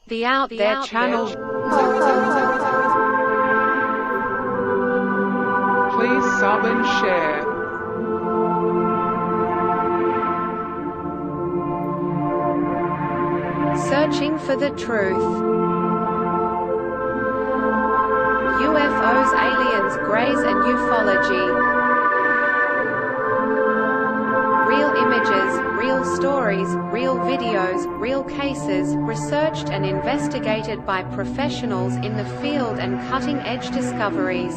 The Out There channel. Please sub and share. Searching for the truth. UFOs, aliens, greys and ufology. Real images, real stories, real videos, real cases, researched and investigated by professionals in the field and cutting-edge discoveries.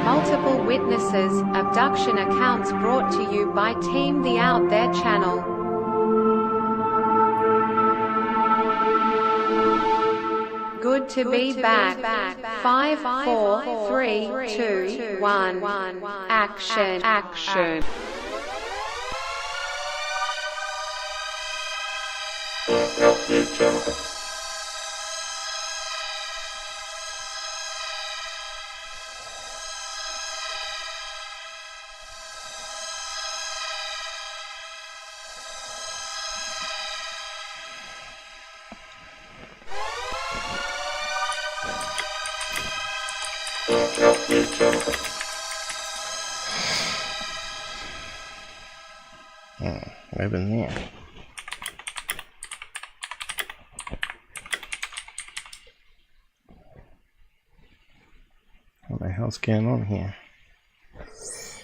Multiple witnesses, abduction accounts brought to you by Team The Out There channel. Good to be back. 5, 4, 3, 2, 1. Action. Right in there. What the hell's going on here? It's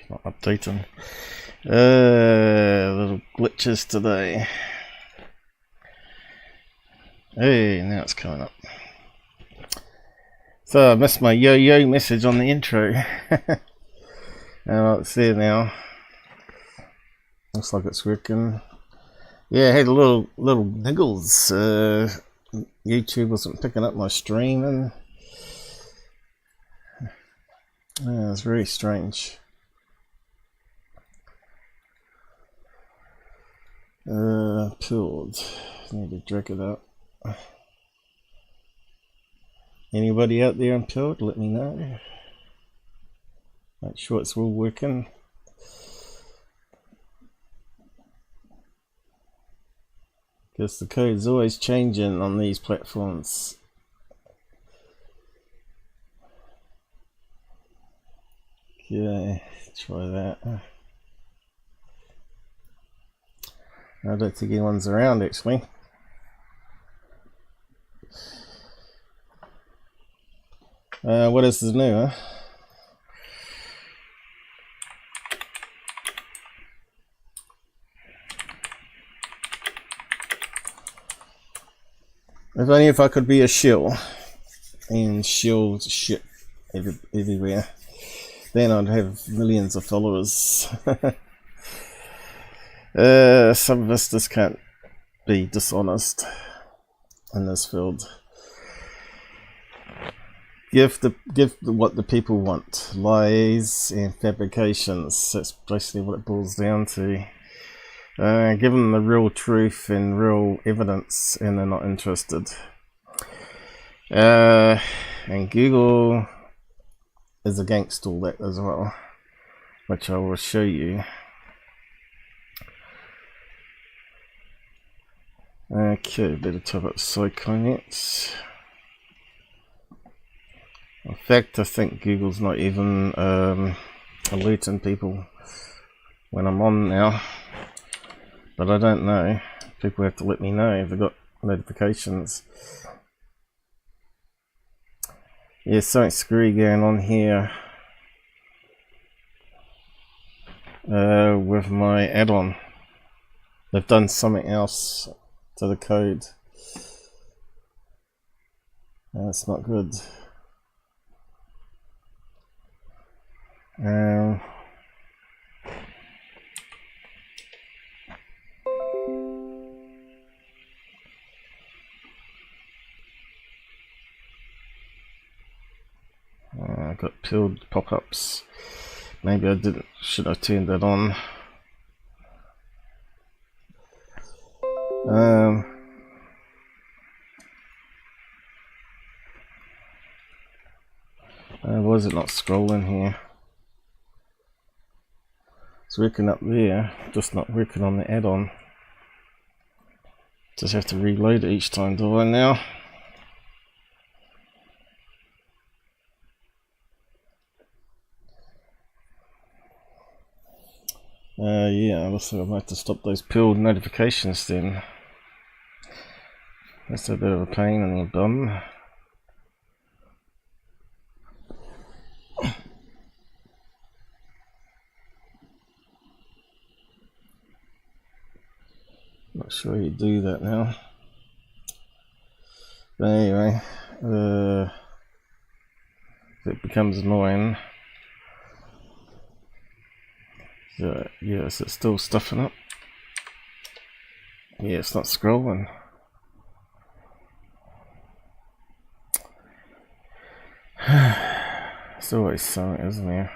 not updating. Little glitches today. Hey, now it's coming up. So I missed my yo-yo message on the intro. It's there now. Looks like it's working. Yeah, I had a little niggles. YouTube wasn't picking up my stream, and yeah, it's very strange. Pulled. Need to drag it up. Anybody out there unpilled? Let me know. Make sure it's all working. Because the code's always changing on these platforms. Okay, try that. I don't think anyone's around actually. What else is new, huh? If only if I could be a shill and shill shit everywhere, then I'd have millions of followers. Some of us just can't be dishonest in this field. Give what the people want. Lies and fabrications. That's basically what it boils down to. Give them the real truth and real evidence, and they're not interested. And Google is against all that as well, which I will show you. Okay, better type up Psychonet. In fact, I think Google's not even alerting people when I'm on now. But I don't know. People have to let me know if they've got notifications. Yeah, something screwy going on here with my add-on. They've done something else to the code. That's not good. I got pilled pop-ups. Maybe I should have turned that on. Why is it not scrolling here? It's working up there, just not working on the add-on. Just have to reload it each time, do I now? Yeah, also I might have to stop those pilled notifications then. That's a bit of a pain in the bum. Not sure you do that now. But anyway, it becomes annoying. So, yeah, is it still stuffing up? Yeah, it's not scrolling. It's always something, isn't there?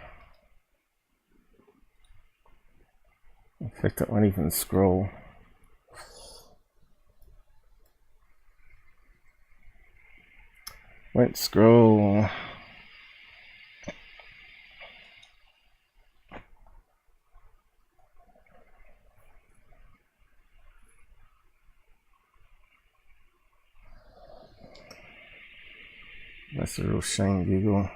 In fact, it won't even scroll. Won't scroll. That's a real shame, Google.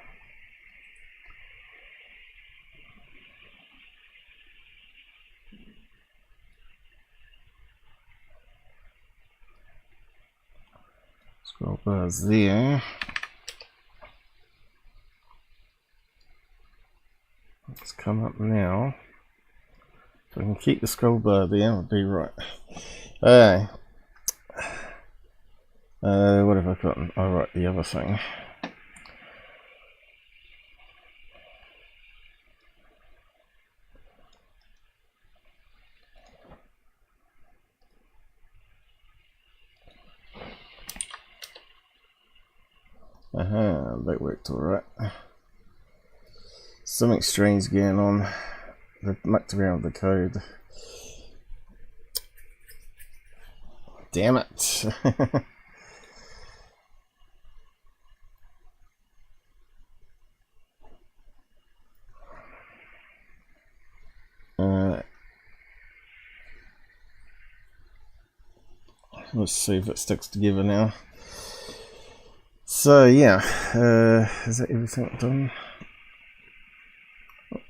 Scroll bars there. Let's come up now. If I can keep the scroll bar there, I'll be right. Alright. What have I got? Oh, right, the other thing. That worked alright. Something strange going on. They've mucked around with the code. Damn it. Let's see if it sticks together now. So yeah, is that everything done?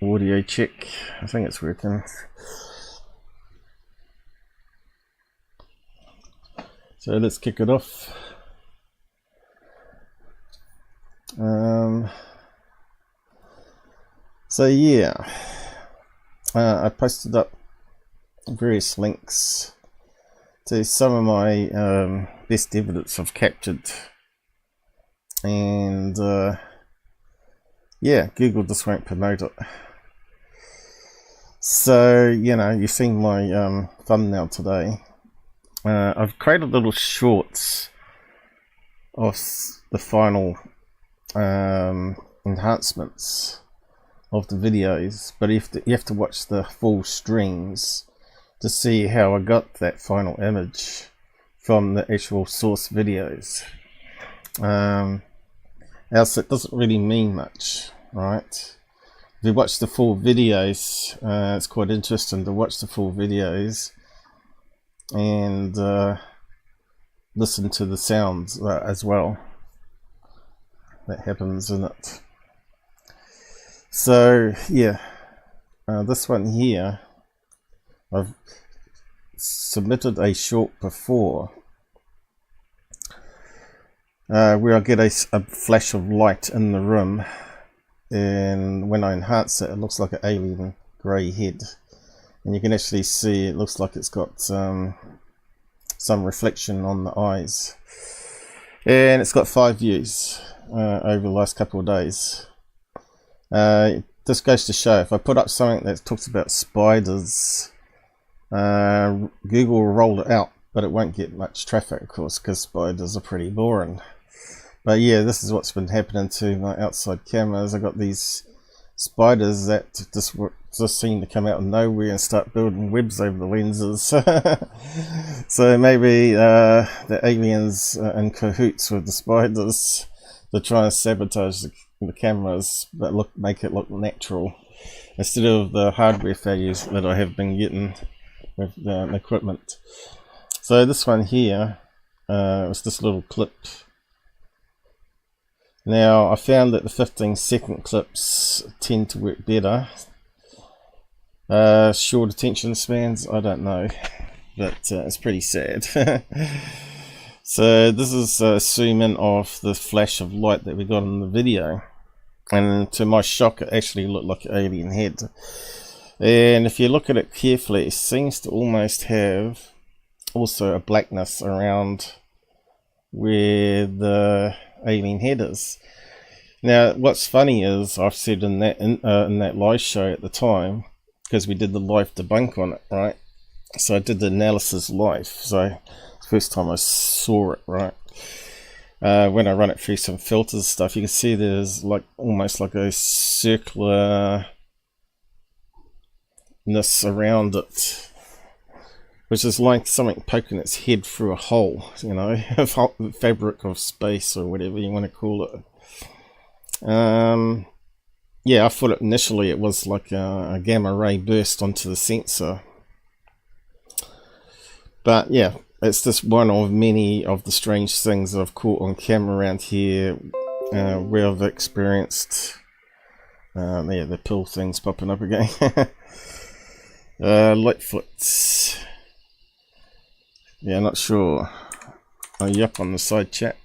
Audio check. I think it's working. So let's kick it off. So yeah, I posted up various links to some of my best evidence I've captured, and yeah, Google just won't promote it. So, you know, you've seen my thumbnail today. I've created little shorts of the final enhancements of the videos, but you have to watch the full streams to see how I got that final image from the actual source videos. Else it doesn't really mean much, right? If you watch the full videos, it's quite interesting to watch the full videos and listen to the sounds as well that happens in it. So yeah, this one here, I've submitted a short before where I get a flash of light in the room, and when I enhance it, it looks like an alien grey head, and you can actually see it looks like it's got some reflection on the eyes, and it's got 5 views over the last couple of days. This goes to show, if I put up something that talks about spiders, Google will roll it out, but it won't get much traffic, of course, because spiders are pretty boring. But yeah, this is what's been happening to my outside cameras. I got these spiders that just seem to come out of nowhere and start building webs over the lenses. So maybe the aliens are in cahoots with the spiders. They're trying to sabotage the cameras, but make it look natural. instead of the hardware failures that I have been getting with the equipment. So this one here was this little clip. Now I found that the 15-second clips tend to work better. Short attention spans, I don't know, but it's pretty sad. So this is a zoom in of the flash of light that we got in the video, and to my shock it actually looked like an alien head. And if you look at it carefully, it seems to almost have also a blackness around where the alien head is. Now what's funny is, I've said in that live show at the time, because we did the live debunk on it, right? So I did the analysis live, so first time I saw it, right? When I run it through some filters stuff, you can see there's like almost like a circularness around it, which is like something poking its head through a hole, you know, fabric of space or whatever you want to call it. Yeah, I thought initially it was like a gamma ray burst onto the sensor, but yeah, it's just one of many of the strange things that I've caught on camera around here, where I've experienced yeah, the pill things popping up again. Lightfoot, yeah, not sure. Oh, yep, on the side chat.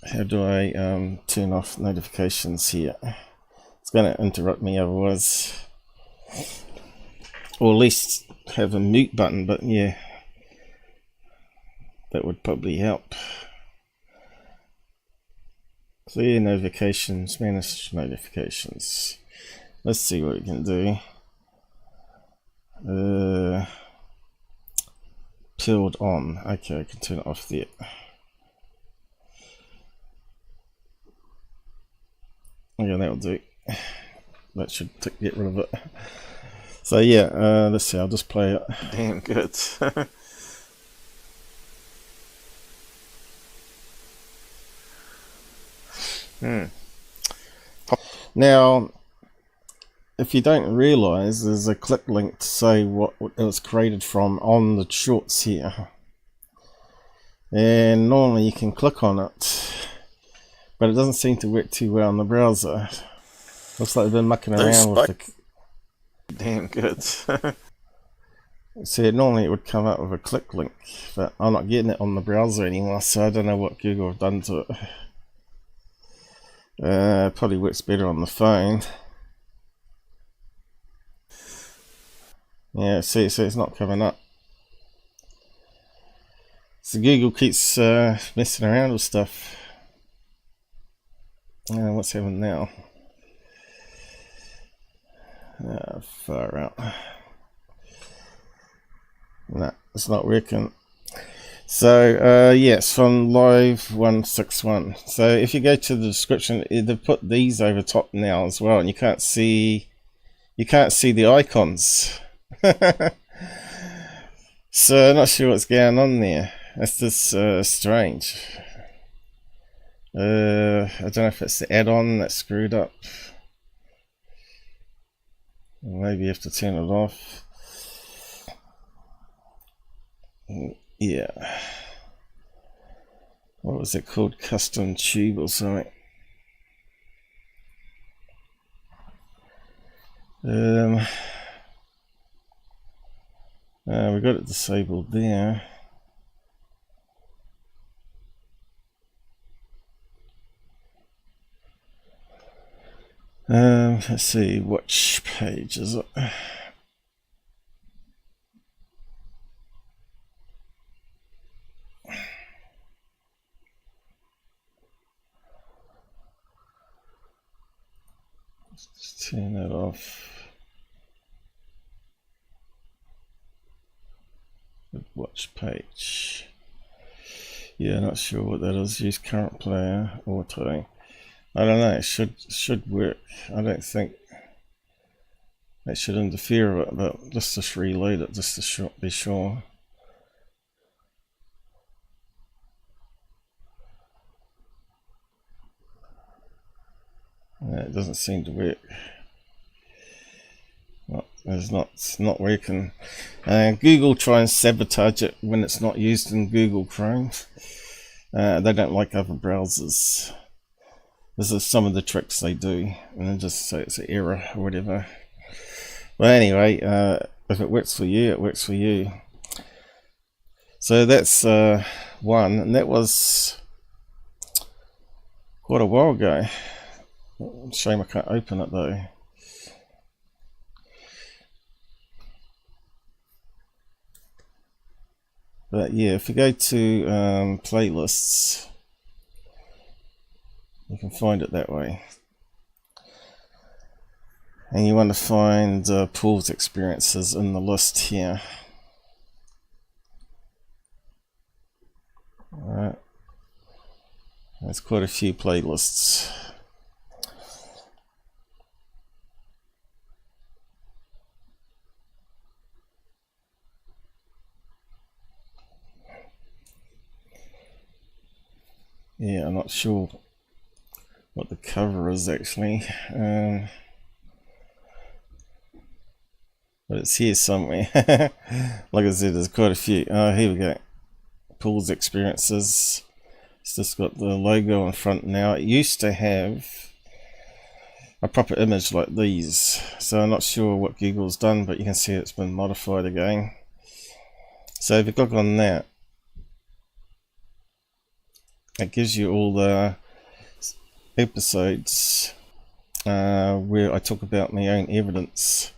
How do I turn off notifications here? It's going to interrupt me otherwise. Or at least have a mute button, but yeah, that would probably help. Clear notifications, manage notifications. Let's see what we can do. Pilled on. Okay, I can turn it off there. Okay, that'll do. That should get rid of it. So yeah, let's see, I'll just play it. Damn good. Now, if you don't realize, there's a click link to say what it was created from on the shorts here. And normally you can click on it, but it doesn't seem to work too well on the browser. Looks like they've been mucking around with the... Damn good. See, normally it would come up with a click link, but I'm not getting it on the browser anymore, so I don't know what Google have done to it. Probably works better on the phone. Yeah, see, so it's not coming up. So Google keeps messing around with stuff. What's happening now? Far out. No, it's not working. So yes, from live 161. So if you go to the description, they've put these over top now as well, and you can't see the icons. So I'm not sure what's going on there. That's just strange. I don't know if it's the add-on that's screwed up. Maybe you have to turn it off. Yeah. What was it called? Custom tube or something. We got it disabled there. Let's see, which page is it? Let's turn that off. Watch page. Yeah, not sure what that is. Use current player auto. I don't know. It should work. I don't think that should interfere with it, but just reload it just to be sure. it doesn't seem to work. It's not working. Google try and sabotage it when it's not used in Google Chrome. They don't like other browsers. This is some of the tricks they do, and then just say it's an error or whatever. But anyway, if it works for you, it works for you. So that's one, and that was quite a while ago. Shame I can't open it though. But yeah, if you go to playlists, you can find it that way. And you want to find Paul's experiences in the list here. Alright. There's quite a few playlists. Yeah, I'm not sure what the cover is actually, but it's here somewhere. Like I said, there's quite a few. Oh, here we go. Paul's experiences. It's just got the logo in front now. It used to have a proper image like these, so I'm not sure what Google's done, but you can see it's been modified again. So if you click on that, it gives you all the episodes where I talk about my own evidence.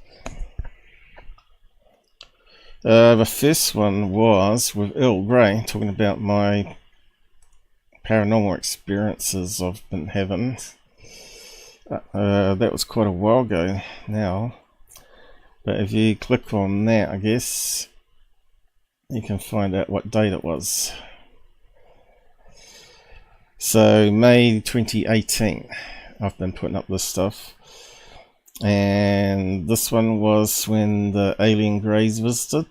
The first one was with Earl Grey, talking about my paranormal experiences I've been having. That was quite a while ago now, but if you click on that, I guess you can find out what date it was. So May 2018, I've been putting up this stuff, and this one was when the alien greys visited,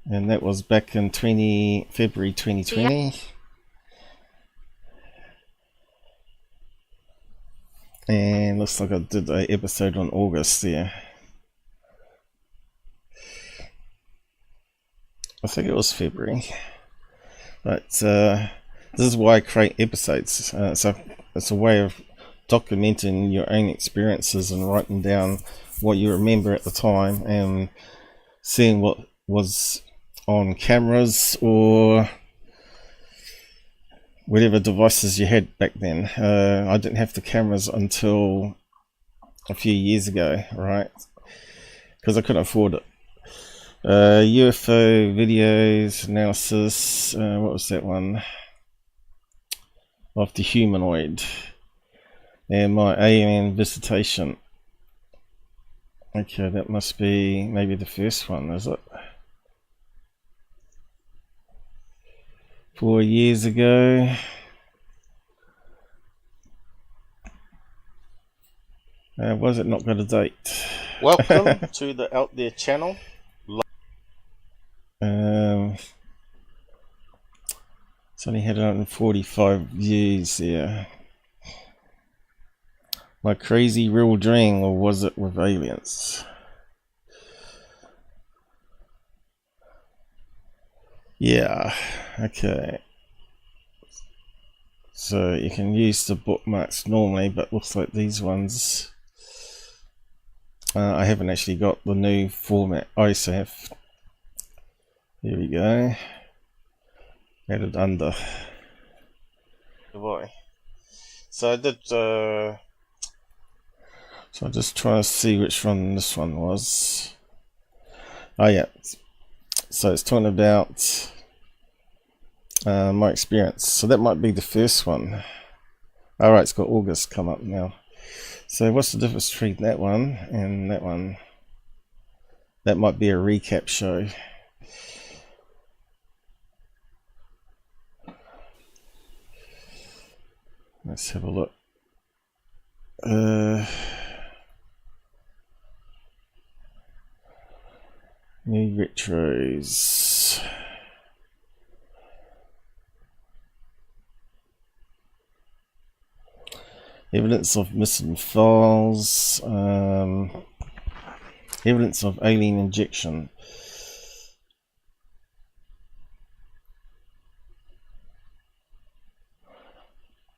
and that was back in February 2020. Yeah. And looks like I did an episode on August there. I think it was February. But this is why I create episodes. So it's a way of documenting your own experiences and writing down what you remember at the time and seeing what was on cameras or whatever devices you had back then. I didn't have the cameras until a few years ago, right? Because I couldn't afford it. UFO videos, analysis, what was that one? Of the humanoid. And my alien visitation. Okay, that must be maybe the first one, is it? 4 years ago. Was it not got a date? Welcome to the Out There channel. It's only had 145 views there. My crazy real dream, or was it with aliens? Yeah, okay. So you can use the bookmarks normally, but looks like these ones I haven't actually got the new format. I also have. Here we go. Added under. Goodbye. So I did. So I'm just trying to see which one this one was. Oh yeah. So it's talking about my experience. So that might be the first one. Alright, it's got August come up now. So what's the difference between that one and that one? That might be a recap show. Let's have a look. New retros. evidence of missing files, evidence of alien injection.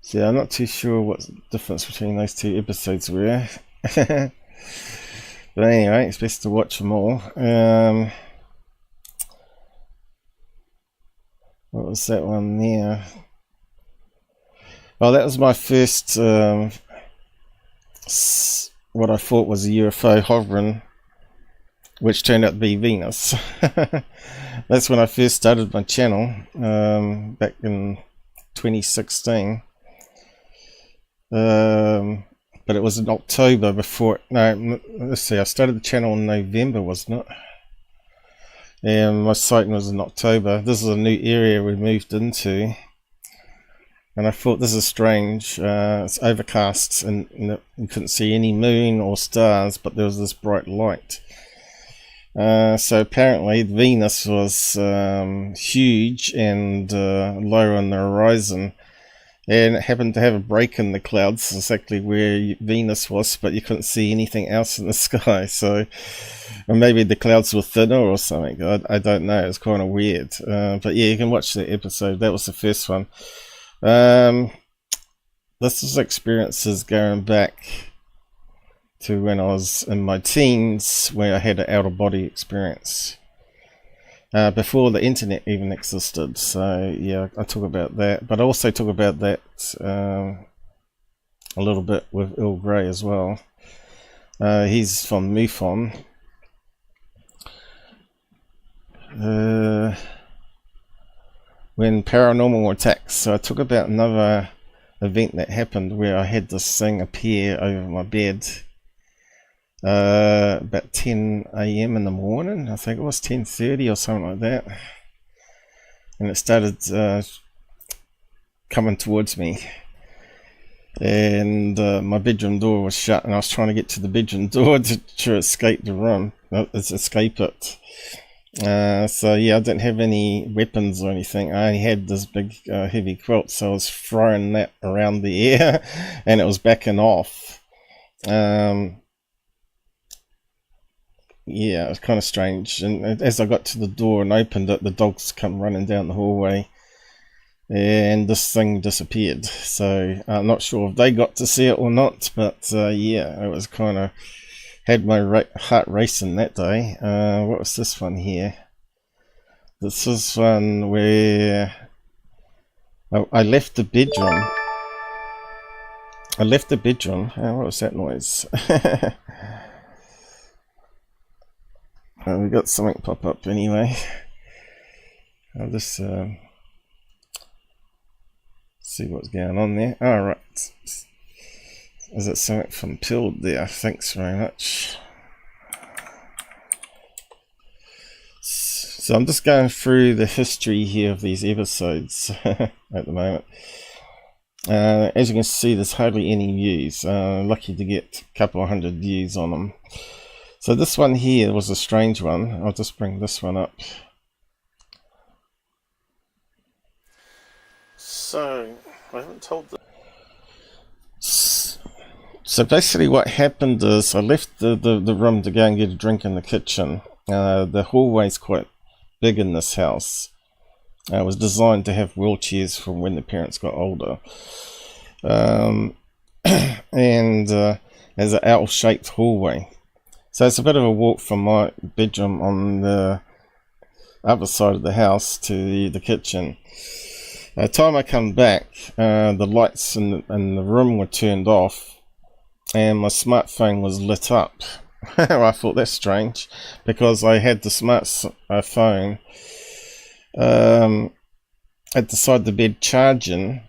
So I'm not too sure what the difference between those two episodes were. But anyway, it's best to watch them all. What was that one there? Oh, that was my first, what I thought was a UFO hovering, which turned out to be Venus. That's when I first started my channel, back in 2016. But it was in October before, no, let's see, I started the channel in November, wasn't it? And my sighting was in October. This is a new area we moved into, and I thought, this is strange. It's overcast and you couldn't see any moon or stars, but there was this bright light. So apparently Venus was huge and low on the horizon, and it happened to have a break in the clouds exactly where Venus was, but you couldn't see anything else in the sky. So, or maybe the clouds were thinner or something. I don't know. It's kind of weird. But yeah, you can watch the episode. That was the first one. This is experiences going back to when I was in my teens, where I had an out-of-body experience. Before the internet even existed. So yeah, I talk about that, but I also talk about that a little bit with Earl Grey as well. He's from MUFON. When paranormal attacks. So I talk about another event that happened where I had this thing appear over my bed. About 10 AM in the morning, I think it was 10:30 or something like that, and it started coming towards me, and my bedroom door was shut, and I was trying to get to the bedroom door to escape the room, escape it. So yeah, I didn't have any weapons or anything. I only had this big heavy quilt, so I was throwing that around the air and it was backing off. Yeah, it was kind of strange, and as I got to the door and opened it, the dogs come running down the hallway, and this thing disappeared. So I'm not sure if they got to see it or not, but yeah, it was kind of, had my heart racing that day. What was this one here? This is one where I left the bedroom. What was that noise? We got something pop up anyway. I'll just see what's going on there. Alright. Is it something from Pilled there? Thanks very much. So I'm just going through the history here of these episodes at the moment. As you can see, there's hardly any views. Lucky to get a couple of hundred views on them. So this one here was a strange one. I'll just bring this one up. So, I haven't told them. So basically what happened is I left the room to go and get a drink in the kitchen. The hallway's quite big in this house. It was designed to have wheelchairs for when the parents got older. And there's an L-shaped hallway. So it's a bit of a walk from my bedroom on the other side of the house to the kitchen. By the time I come back, the lights in the room were turned off and my smartphone was lit up. I thought that's strange because I had the smartphone at the side of the bed charging.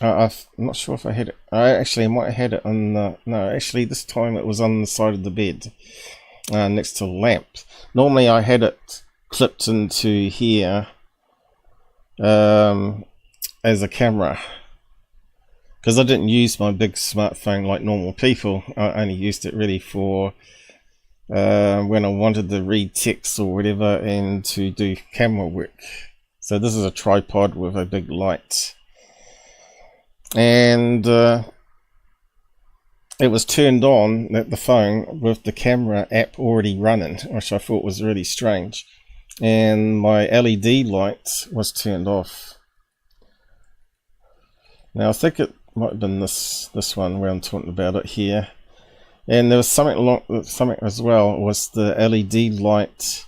I'm not sure if I had it. I might have had it on the... No, actually this time it was on the side of the bed, next to the lamp. Normally I had it clipped into here as a camera, because I didn't use my big smartphone like normal people. I only used it really for when I wanted to read text or whatever and to do camera work. So this is a tripod with a big light. And it was turned on at the phone with the camera app already running, which I thought was really strange. And my LED light was turned off. Now I think it might have been this one where I'm talking about it here. And there was something as well, was the LED light,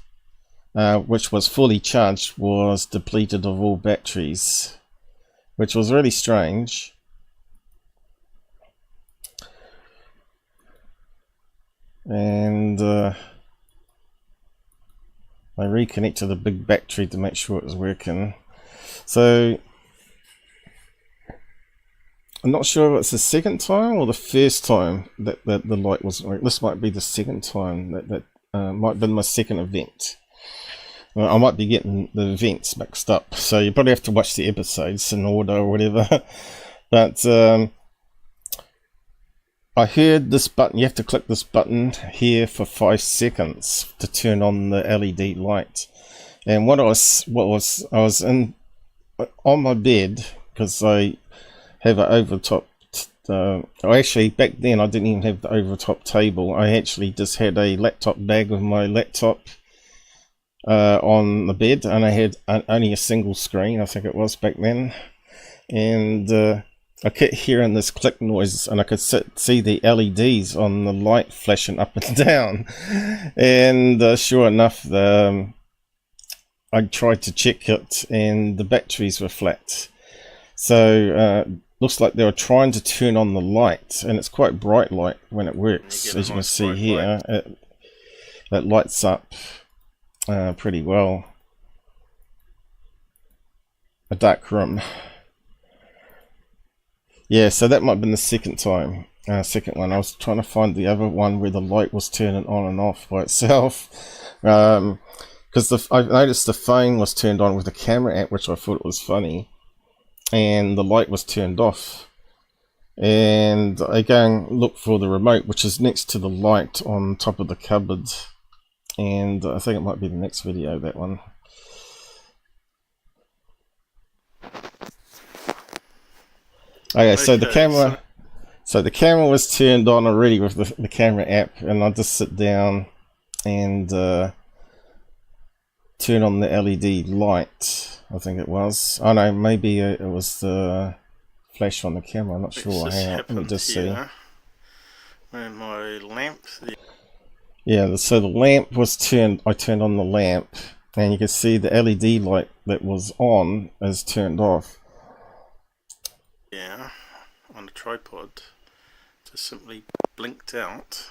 which was fully charged, was depleted of all batteries, which was really strange. And I reconnected the big battery to make sure it was working. So I'm not sure if it's the second time or the first time that the light wasn't working. This might be the second time. That might have been my second event. Well, I might be getting the events mixed up, so you probably have to watch the episodes in order or whatever. But I heard this button. You have to click this button here for 5 seconds to turn on the LED light. And I was on my bed, because I have an overtop. Actually, back then I didn't even have the overtop table. I actually just had a laptop bag with my laptop on the bed, and I had only a single screen, I think it was back then. And I kept hearing this click noise, and I could see the LEDs on the light flashing up and down. And sure enough, I tried to check it, and the batteries were flat. So looks like they were trying to turn on the light, and it's quite bright light when it works, as you can see here. It lights up pretty well. A dark room. Yeah, so that might have been the second time. Second one. I was trying to find the other one where the light was turning on and off by itself. Because I noticed the phone was turned on with the camera app, which I thought was funny. And the light was turned off. And I go and look for the remote, which is next to the light on top of the cupboard. And I think it might be the next video, that one. Okay, so the camera was turned on already with the camera app, and I just sit down and turn on the LED light. I think it was. Oh no, maybe it was the flash on the camera. I'm not sure. Hang on, let me just see. When my lamp. Yeah, so the lamp was turned. I turned on the lamp, and you can see the LED light that was on is turned off. Yeah, on the tripod, just simply blinked out,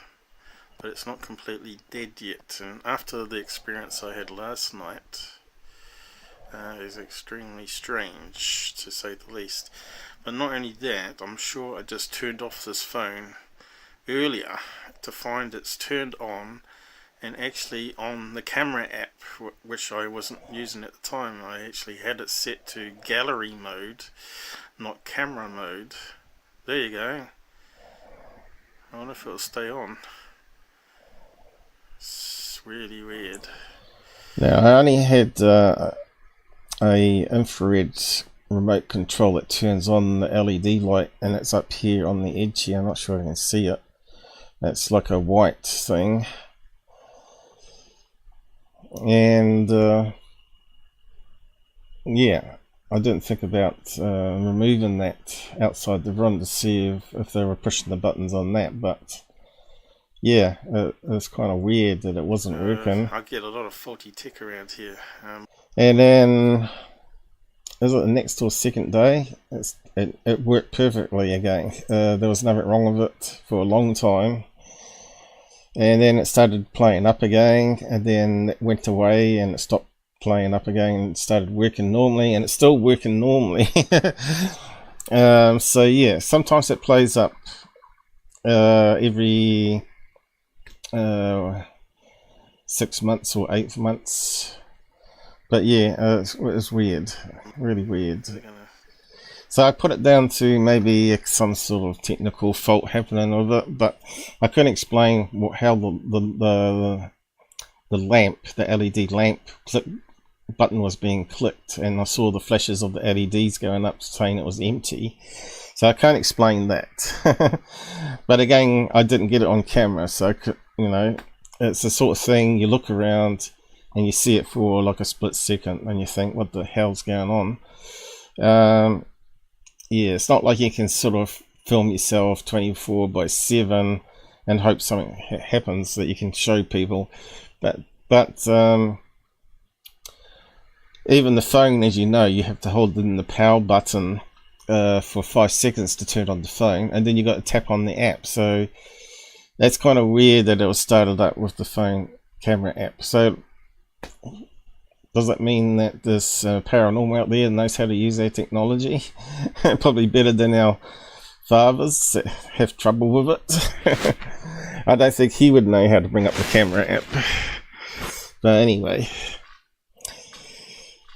but it's not completely dead yet. And after the experience I had last night, it was extremely strange, to say the least. But not only that, I'm sure I just turned off this phone earlier to find it's turned on, and actually on the camera app, which I wasn't using at the time. I actually had it set to gallery mode, not camera mode. There you go. I wonder if it'll stay on. It's really weird. Now I only had a infrared remote control that turns on the LED light, and it's up here on the edge here. I'm not sure I can see it. It's like a white thing. And yeah, I didn't think about removing that outside the room to see if they were pushing the buttons on that, but yeah, it was kind of weird that it wasn't working. I get a lot of faulty tech around here. And then, is it the next or second day? It worked perfectly again. There was nothing wrong with it for a long time. And then it started playing up again, and then it went away and it stopped playing up again and started working normally, and it's still working normally. So yeah, sometimes it plays up every 6 months or 8 months. But yeah, it was weird, really weird. So I put it down to maybe some sort of technical fault happening with it, but I couldn't explain how the lamp, the LED lamp, button was being clicked, and I saw the flashes of the LEDs going up saying it was empty. So I can't explain that. But again, I didn't get it on camera, so I could, you know, it's the sort of thing you look around and you see it for like a split second and you think, what the hell's going on? Yeah, it's not like you can sort of film yourself 24/7 and hope something happens that you can show people. But even the phone, as you know, you have to hold in the power button for 5 seconds to turn on the phone, and then you got to tap on the app. So that's kind of weird that it was started up with the phone camera app. So does that mean that this paranormal out there knows how to use their technology? Probably better than our fathers that have trouble with it. I don't think he would know how to bring up the camera app. But anyway,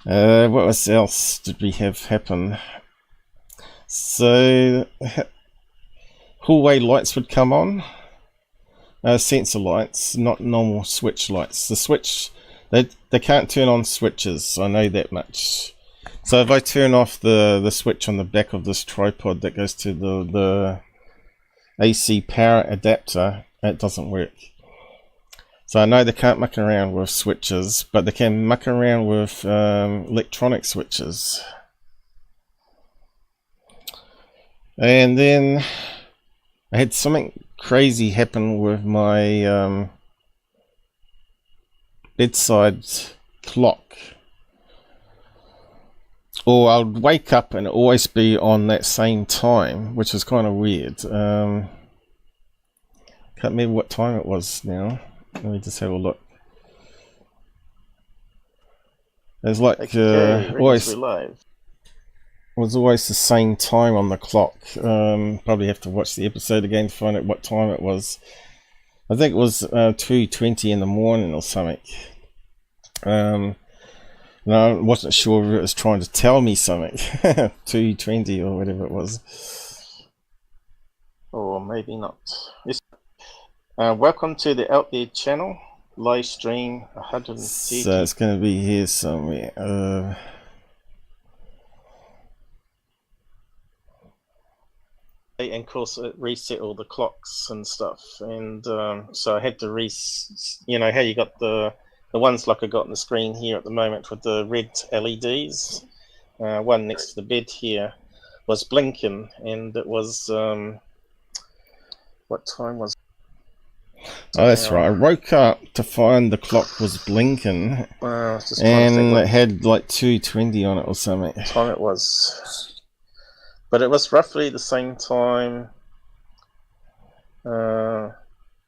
what else did we have happen? So hallway lights would come on, sensor lights, not normal switch lights. The switch, they can't turn on switches, I know that much. So if I turn off the switch on the back of this tripod that goes to the AC power adapter, it doesn't work. So I know they can't muck around with switches, but they can muck around with electronic switches. And then I had something crazy happen with my bedside clock. Or I'd wake up and always be on that same time, which is kind of weird. Can't remember what time it was now. Let me just have a look. It's like always was always the same time on the clock. Probably have to watch the episode again to find out what time it was. I think it was 2:20 in the morning or something. No, I wasn't sure if it was trying to tell me something. 2:20 or whatever it was. Or maybe not. Yes. Welcome to the Out There channel. Live stream 130. So it's going to be here somewhere. And of course it reset all the clocks and stuff, and so I had to you know how you got the ones like I got on the screen here at the moment with the red LEDs. One next to the bed here was blinking, and it was what time was it? Oh, that's right. I woke up to find the clock was blinking, and it had like 2:20 on it or something. What time it was? But it was roughly the same time that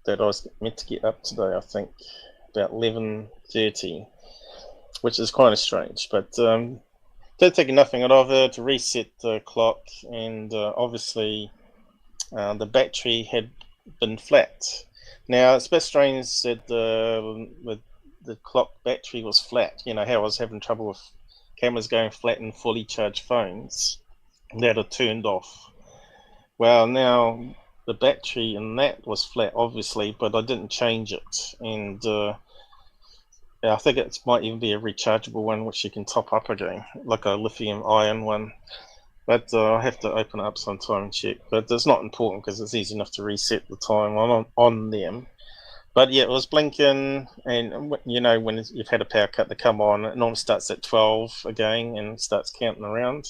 I was meant to get up today, I think, about 11:30, which is kind of strange. But did take nothing out of it to reset the clock, and obviously the battery had been flat. Now, it's a bit strange that the clock battery was flat. You know how I was having trouble with cameras going flat and fully charged phones that are turned off. Well, now the battery in that was flat, obviously, but I didn't change it, and I think it might even be a rechargeable one which you can top up again, like a lithium ion one. But I'll have to open it up sometime and check. But it's not important because it's easy enough to reset the time on them. But yeah, it was blinking, and you know when you've had a power cut to come on, it normally starts at 12 again and starts counting around.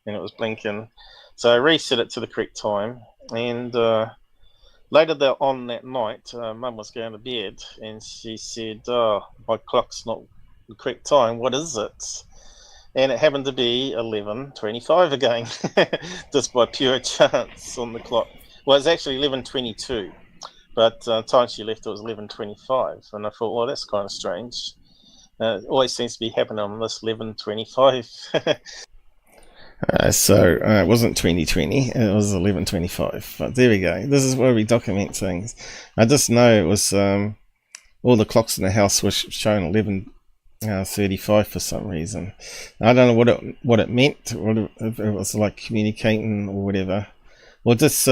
And it was blinking, so I reset it to the correct time. And later on that night, Mum was going to bed, and she said, "Oh, my clock's not the correct time. What is it?" And it happened to be 11:25 again, just by pure chance on the clock. Well, it's actually 11:22, but time she left it was 11:25, and I thought, well, that's kind of strange. It always seems to be happening on this 11:25. So it wasn't 2020, it was 11:25, but there we go. This is where we document things. I just know it was all the clocks in the house were showing 11:35 for some reason. I don't know what it meant, if it was like communicating or whatever, or just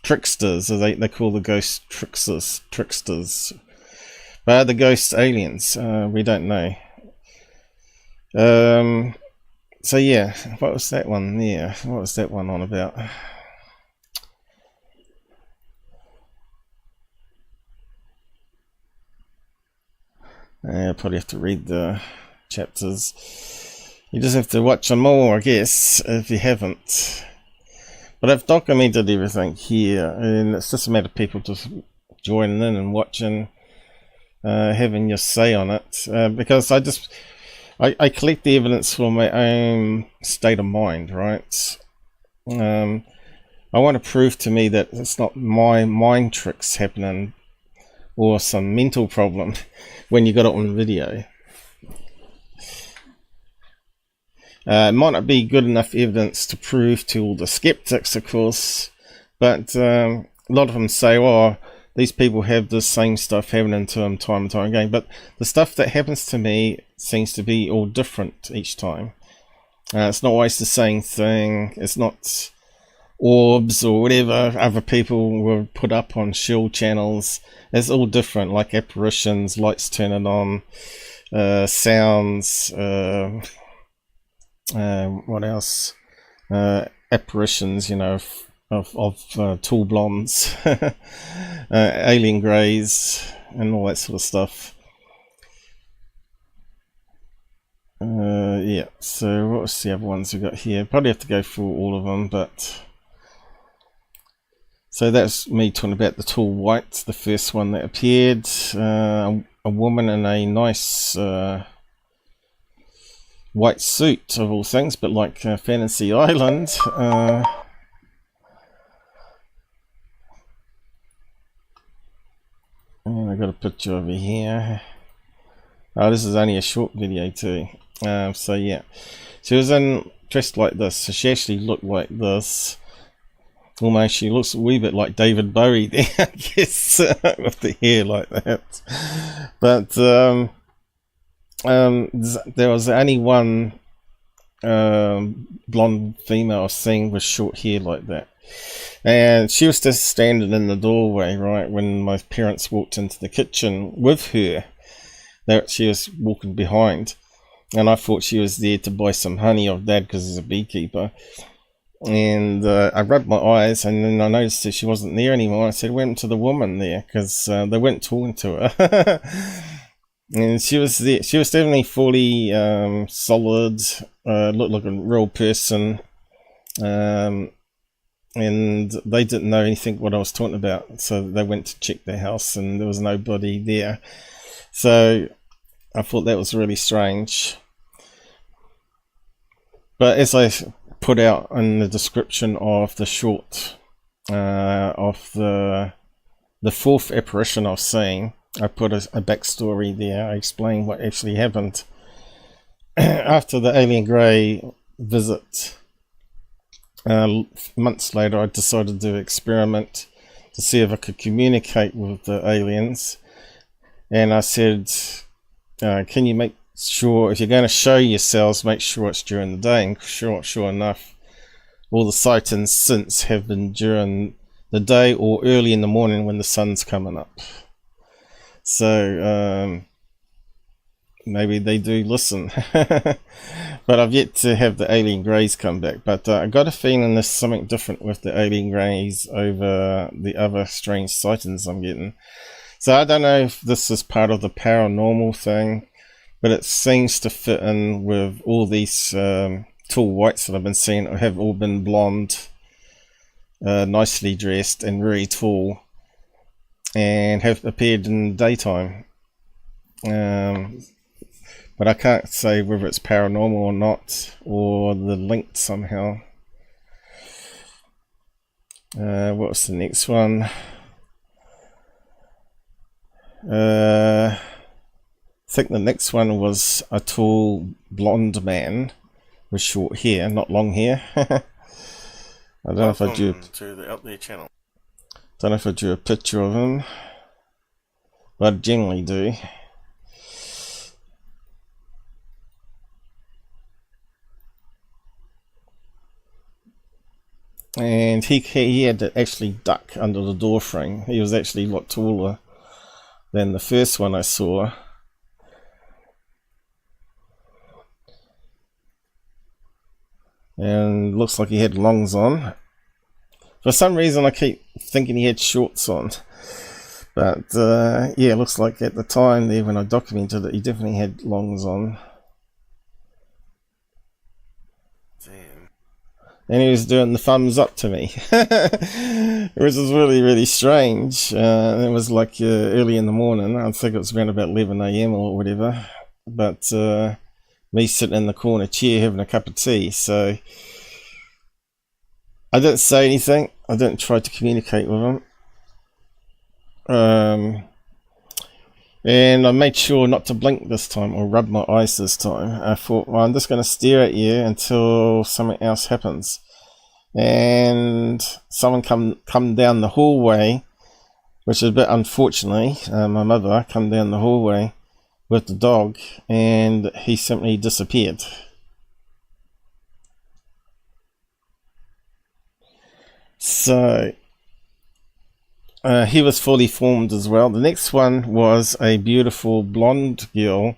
tricksters, as they call the ghost tricksters. But are the ghosts aliens? We don't know. So yeah, what was that one there? What was that one on about? I probably have to read the chapters. You just have to watch them all, I guess, if you haven't. But I've documented everything here, and it's just a matter of people just joining in and watching, having your say on it. Because I collect the evidence for my own state of mind, right? I want to prove to me that it's not my mind tricks happening or some mental problem when you got it on video. It might not be good enough evidence to prove to all the skeptics, of course, but a lot of them say, oh, these people have the same stuff happening to them time and time again, but the stuff that happens to me seems to be all different each time. It's not always the same thing. It's not orbs or whatever other people will put up on shield channels. It's all different, like apparitions, lights turning on, sounds, what else? Apparitions, you know, of tall blondes, alien greys, and all that sort of stuff. Yeah, so what was the other ones we got here? Probably have to go through all of them, but so that's me talking about the tall white, the first one that appeared, a woman in a nice white suit of all things, but like Fantasy Island. And I got a picture over here. Oh, this is only a short video too. So yeah, she was dressed like this. So she actually looked like this. Almost, she looks a wee bit like David Bowie there, I guess, with the hair like that. But there was only one blonde female thing with short hair like that. And she was just standing in the doorway, right, when my parents walked into the kitchen with her. She was walking behind. And I thought she was there to buy some honey off Dad because he's a beekeeper. And I rubbed my eyes, and then I noticed that she wasn't there anymore. I said, "What happened to the woman there?" Because they weren't talking to her. And she was there. She was definitely fully solid, looked like a real person. And they didn't know anything what I was talking about. So they went to check their house, and there was nobody there. So I thought that was really strange. But as I put out in the description of the short of the fourth apparition I've seen, I put a backstory there. I explained what actually happened after the alien grey visit. Months later, I decided to do an experiment to see if I could communicate with the aliens, and I said, can you make sure, if you're going to show yourselves, make sure it's during the day? And sure enough, all the sightings since have been during the day or early in the morning when the sun's coming up. So maybe they do listen. But I've yet to have the alien greys come back. But I got a feeling there's something different with the alien greys over the other strange sightings I'm getting. So I don't know if this is part of the paranormal thing, but it seems to fit in with all these tall whites that I've been seeing. Have all been blonde, nicely dressed and very tall, and have appeared in the daytime. But I can't say whether it's paranormal or not, or the linked somehow. What was the next one? I think the next one was a tall blonde man with short hair, not long hair. I don't know if I drew to the Up There channel. Don't know if I drew a picture of him, but I generally do. And he had to actually duck under the door frame. He was actually a lot taller than the first one I saw. and looks like he had longs on. For some reason I keep thinking he had shorts on, but yeah, it looks like at the time there when I documented it, he definitely had longs on. Damn. And he was doing the thumbs up to me, which is really, really strange. It was like early in the morning. I think it was around about 11 AM or whatever, but me sitting in the corner chair having a cup of tea, so I didn't say anything. I didn't try to communicate with him. And I made sure not to blink this time or rub my eyes this time. I thought, well, I'm just going to stare at you until something else happens. And someone come down the hallway, which is a bit unfortunately. My mother come down the hallway with the dog, and he simply disappeared. So he was fully formed as well. The next one was a beautiful blonde girl,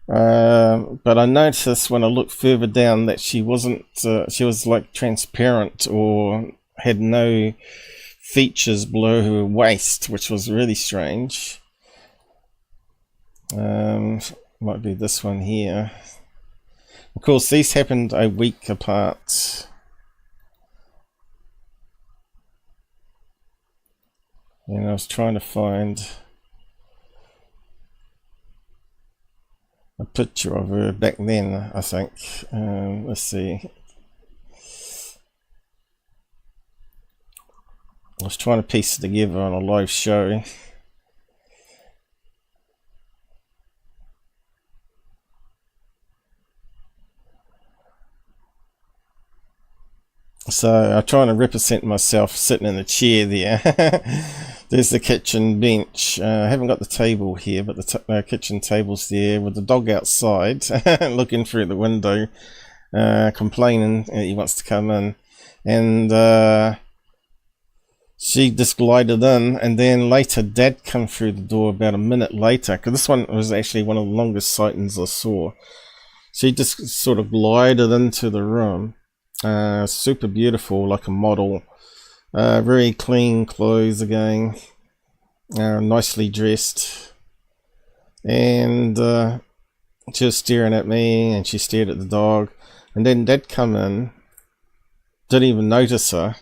but I noticed when I looked further down that she wasn't, she was like transparent or had no features below her waist, which was really strange. Might be this one here. Of course, these happened a week apart. And I was trying to find a picture of her back then, I think. Let's see. I was trying to piece it together on a live show. So I'm trying to represent myself sitting in the chair there. There's the kitchen bench. I haven't got the table here, but the kitchen table's there with the dog outside looking through the window, complaining he wants to come in. And she just glided in, and then later Dad come through the door about a minute later, because this one was actually one of the longest sightings I saw. She just sort of glided into the room. Super beautiful, like a model. Very clean clothes again. Nicely dressed. And she was staring at me, and she stared at the dog. And then Dad come in. Didn't even notice her,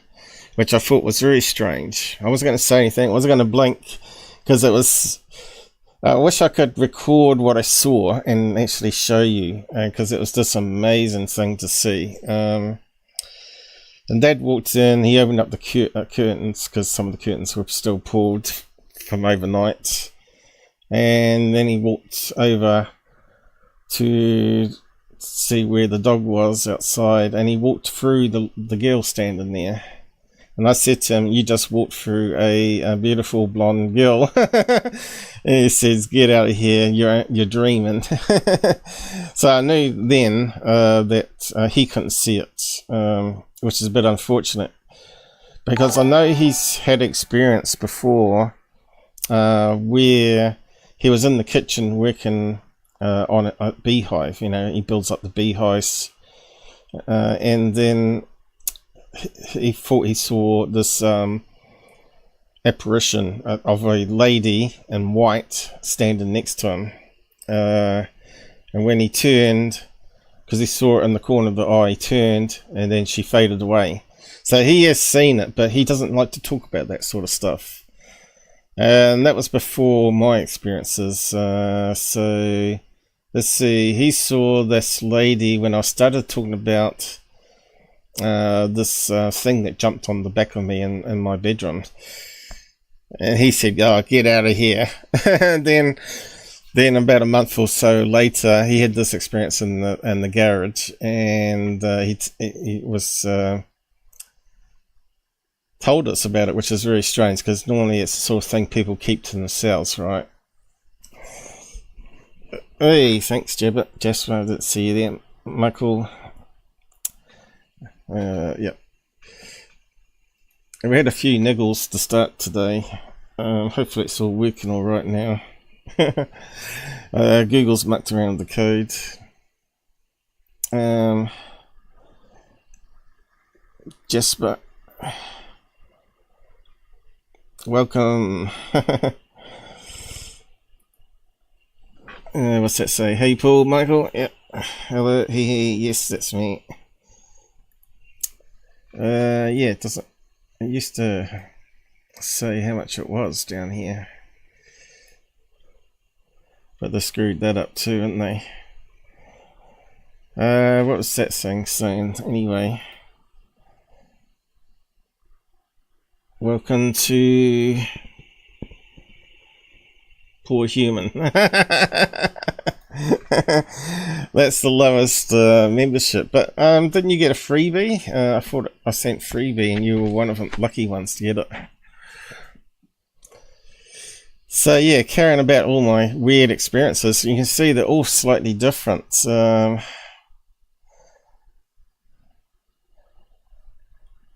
which I thought was very strange. I wasn't going to say anything. I wasn't going to blink, because it was... I wish I could record what I saw and actually show you, because it was just an amazing thing to see. And Dad walked in, he opened up the curtains, because some of the curtains were still pulled from overnight. And then he walked over to see where the dog was outside, and he walked through the girl standing there. And I said to him, you just walked through a beautiful blonde girl. And he says, get out of here, you're dreaming. So I knew then that he couldn't see it, which is a bit unfortunate, because I know he's had experience before where he was in the kitchen working on a beehive. You know, he builds up the beehives, and then he thought he saw this apparition of a lady in white standing next to him, and when he turned, because he saw it in the corner of the eye, he turned, and then she faded away. So he has seen it, but he doesn't like to talk about that sort of stuff, and that was before my experiences. So let's see, he saw this lady when I started talking about this thing that jumped on the back of me in my bedroom, and he said, oh, get out of here. And then about a month or so later, he had this experience in the garage, and he was told us about it, which is very strange, because normally it's the sort of thing people keep to themselves, right? Hey, thanks, Jasper. I didn't see you there, Michael. Yep. We had a few niggles to start today. Hopefully it's all working all right now. Google's mucked around the code. Jesper. Welcome. What's that say? Hey Paul, Michael. Yep. Hello. Hey. Yes, that's me. Yeah. It doesn't. It used to say how much it was down here, but they screwed that up too, didn't they? What was that thing saying? Anyway. Welcome to Poor Human. That's the lowest membership. But didn't you get a freebie? I thought I sent freebie and you were one of the lucky ones to get it. So yeah, carrying about all my weird experiences. You can see they're all slightly different.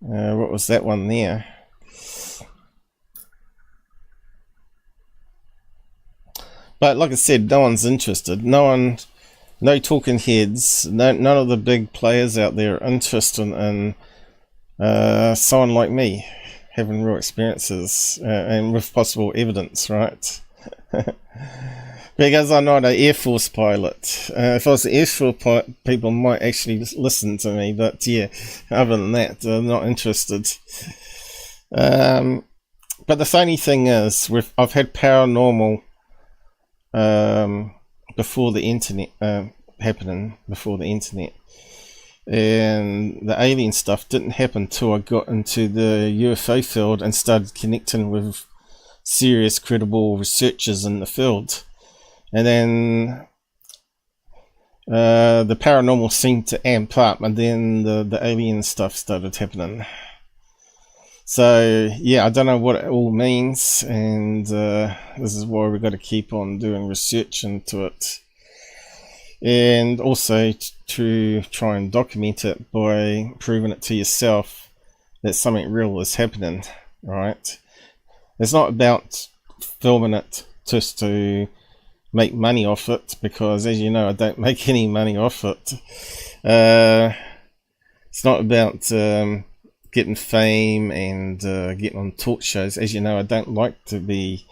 What was that one there? But like I said, no one's interested. No talking heads. None of the big players out there are interested in someone like me having real experiences and with possible evidence, right? Because I'm not an Air Force pilot. If I was an Air Force pilot, people might actually listen to me. But yeah, other than that, I'm not interested. But the funny thing is, I've had paranormal before the internet happening, before the internet, and the alien stuff didn't happen until I got into the UFO field and started connecting with serious, credible researchers in the field. And then the paranormal seemed to amp up, and then the alien stuff started happening. So yeah, I don't know what it all means, and this is why we've got to keep on doing research into it, and also to try and document it by proving it to yourself that something real is happening, right? It's not about filming it just to make money off it, because as you know, I don't make any money off it. It's not about getting fame and getting on talk shows. As you know, I don't like to be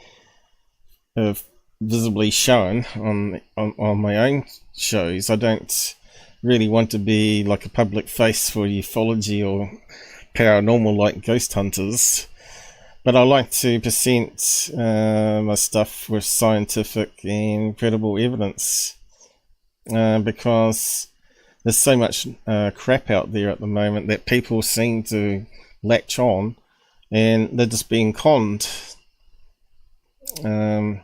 visibly shown on my own shows. I don't really want to be like a public face for ufology or paranormal like ghost hunters, but I like to present my stuff with scientific and credible evidence, because there's so much crap out there at the moment that people seem to latch on, and they're just being conned. You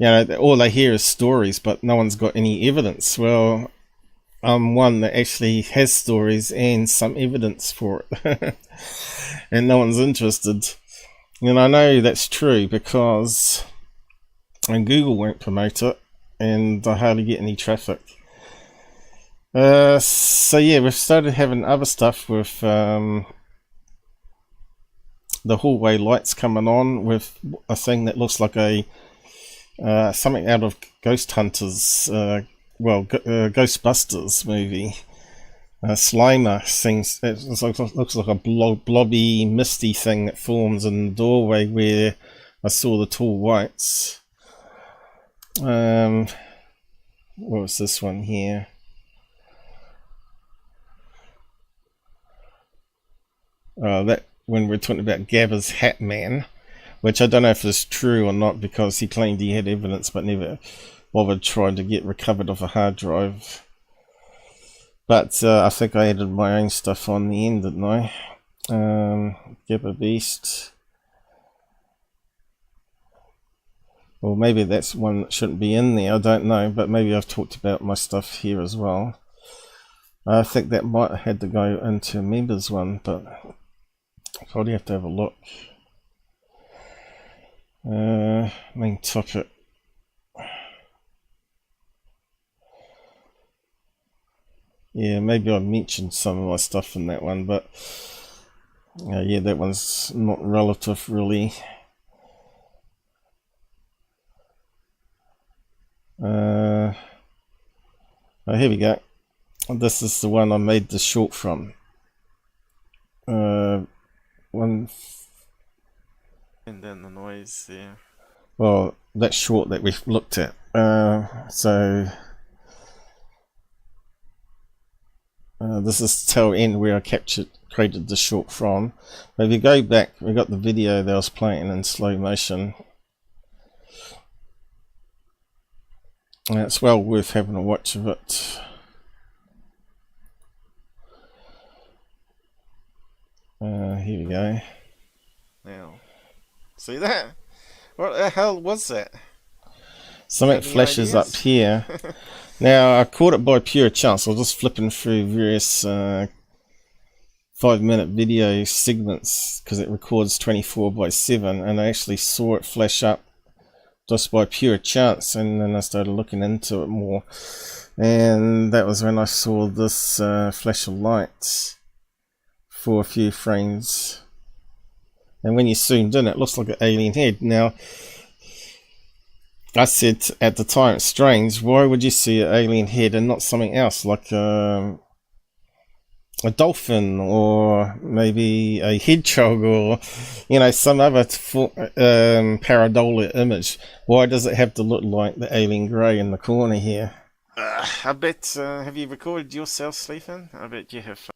know, all they hear is stories, but no one's got any evidence. Well, I'm one that actually has stories and some evidence for it, and no one's interested. And I know that's true because Google won't promote it, and I hardly get any traffic. So yeah, we've started having other stuff with the hallway lights coming on with a thing that looks like a something out of Ghost Hunters, Ghostbusters movie. Slimer things. It looks like a blobby, misty thing that forms in the doorway where I saw the tall whites. What was this one here? That when we're talking about Gabba's Hat Man, which I don't know if it's true or not, because he claimed he had evidence but never bothered trying to get recovered off a hard drive. But I think I added my own stuff on the end, didn't I? Gabba Beast. Well, maybe that's one that shouldn't be in there, I don't know, but maybe I've talked about my stuff here as well. I think that might have had to go into a members one, but I'll probably have to have a look. Main topic. Yeah, maybe I mentioned some of my stuff in that one, but yeah, that one's not relative really. Oh, here we go. This is the one I made the short from. one. And then the noise there. Well, that short that we've looked at. So this is tail end where I created the short from. But if you go back, we got the video that I was playing in slow motion. And it's well worth having a watch of it. Here we go. Now, see that? What the hell was that? Something flashes up here. Now, I caught it by pure chance. I was just flipping through various 5-minute video segments because it records 24/7, and I actually saw it flash up just by pure chance, and then I started looking into it more, and that was when I saw this flash of light for a few frames, and when you zoomed in it looks like an alien head. Now, I said at the time, it's strange, why would you see an alien head and not something else, like a dolphin or maybe a hedgehog or, you know, some other pareidolia image? Why does it have to look like the alien grey in the corner here? I bet, have you recorded yourself sleeping? I bet you have.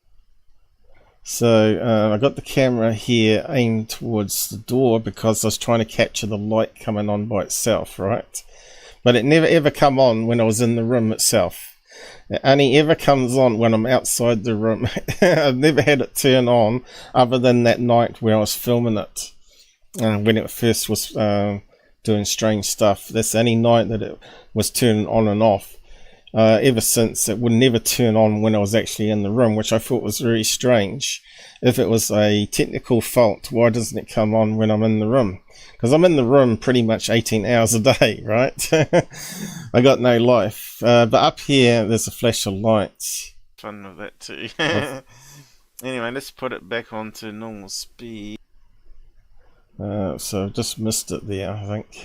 So I got the camera here aimed towards the door because I was trying to capture the light coming on by itself, right? But it never ever come on when I was in the room itself. It only ever comes on when I'm outside the room. I've never had it turn on other than that night where I was filming it, when it first was doing strange stuff. That's the only night that it was turning on and off. Ever since, it would never turn on when I was actually in the room, which I thought was very strange. If it was a technical fault, why doesn't it come on when I'm in the room? Because I'm in the room pretty much 18 hours a day, right? I got no life. But up here, there's a flash of light. Fun with that too. Anyway, let's put it back onto normal speed. So I've just missed it there, I think.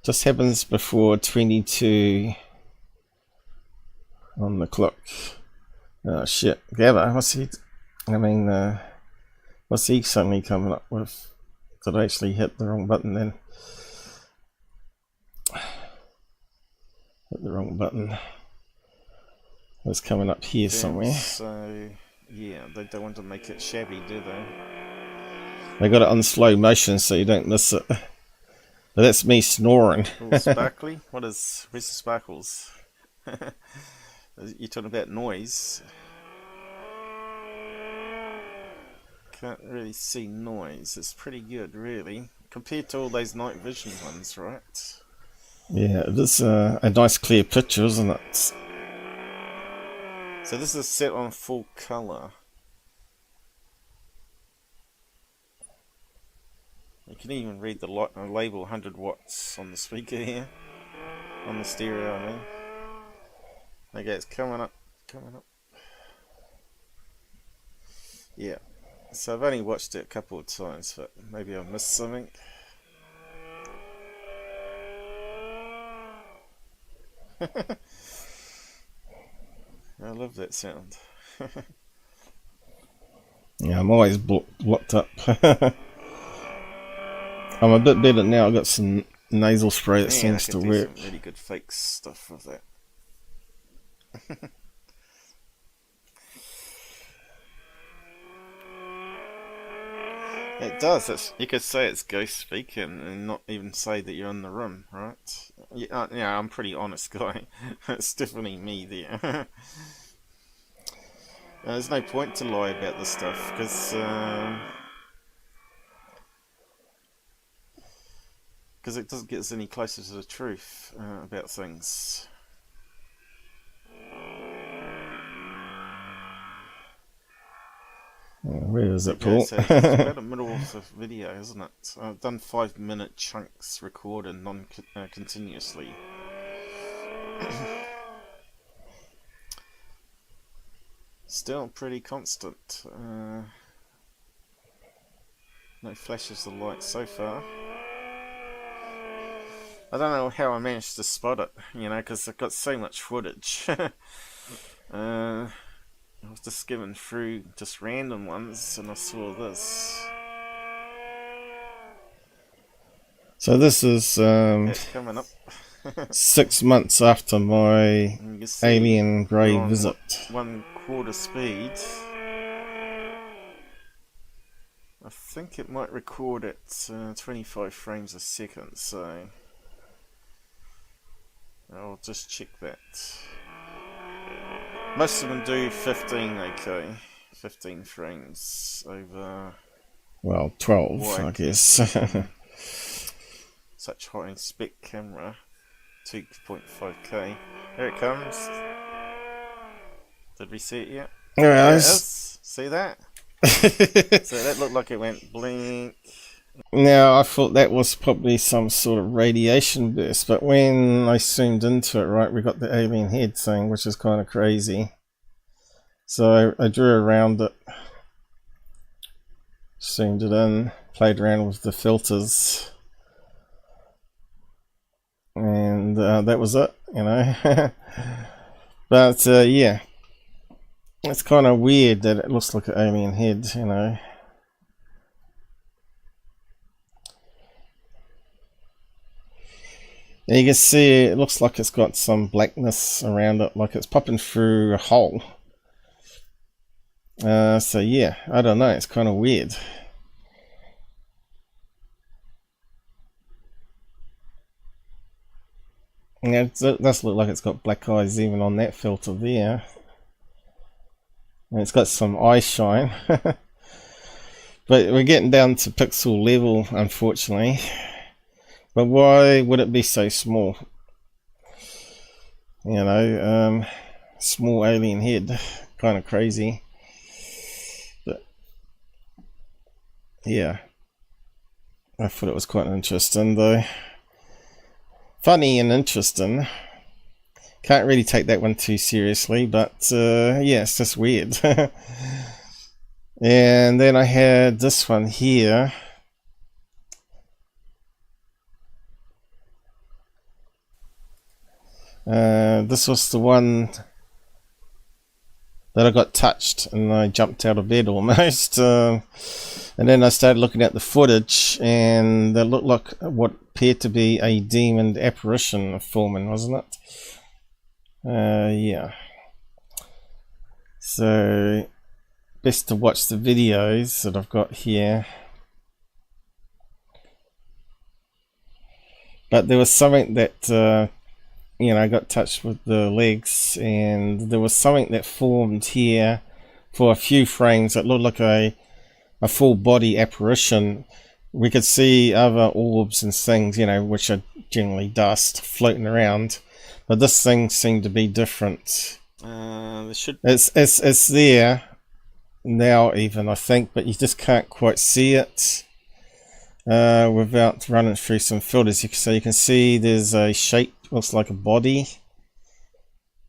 Just happens before 22 on the clock. Oh shit, Gabba, what's he? I mean, what's he suddenly coming up with? Did I actually hit the wrong button then? Hit the wrong button. It's coming up here somewhere. So, yeah, they don't want to make it shabby, do they? They got it on slow motion so you don't miss it. But that's me snoring. All sparkly? Where's the sparkles? You're talking about noise. Can't really see noise. It's pretty good, really, compared to all those night vision ones, right? Yeah, it is a nice clear picture, isn't it? So this is set on full colour. You can even read the label 100 watts on the speaker here. On the stereo, I mean. Okay, it's coming up. Yeah. So I've only watched it a couple of times, but maybe I missed something. I love that sound. Yeah, I'm always blocked up. I'm a bit better now. I've got some nasal spray that seems to work. Some really good fake stuff with that. It does. You could say it's ghost speaking and not even say that you're in the room, right? Yeah, I'm a pretty honest guy. It's definitely me there. There's no point to lie about this stuff because it doesn't get us any closer to the truth about things. Where is it, Paul? So it's about the middle of the video, isn't it? I've done 5-minute chunks recorded continuously. Still pretty constant. No flashes of light so far. I don't know how I managed to spot it, you know, because I've got so much footage. I was just skimming through just random ones and I saw this. So this is coming up. 6 months after my alien grey visit. 1/4 speed. I think it might record at 25 frames a second, so I'll just check that. Most of them do 15, okay. 15 frames over... Well, 12, wide. I guess. Such high spec camera. 2.5K. Here it comes. Did we see it yet? There it it is. See that? So that looked like it went blink. Now, I thought that was probably some sort of radiation burst, but when I zoomed into it, right, we got the alien head thing, which is kind of crazy. So I drew around it, zoomed it in, played around with the filters, and that was it, you know. But yeah, it's kind of weird that it looks like an alien head, you know. And you can see it looks like it's got some blackness around it, like it's popping through a hole. So yeah, I don't know, it's kind of weird. Yeah, it does look like it's got black eyes even on that filter there. And it's got some eye shine. But we're getting down to pixel level, unfortunately. But why would it be so small? You know, small alien head, kind of crazy. But yeah, I thought it was quite interesting though. Funny and interesting. Can't really take that one too seriously, but yeah, it's just weird. And then I had this one here. This was the one that I got touched and I jumped out of bed almost. And then I started looking at the footage and it looked like what appeared to be a demon apparition forming, wasn't it? Yeah. So best to watch the videos that I've got here. But there was something that you know, I got touched with the legs, and there was something that formed here for a few frames that looked like a full body apparition. We could see other orbs and things, you know, which are generally dust floating around, but this thing seemed to be different. It's there now even, I think, but you just can't quite see it without running through some filters. So you can see there's a shape, looks like a body,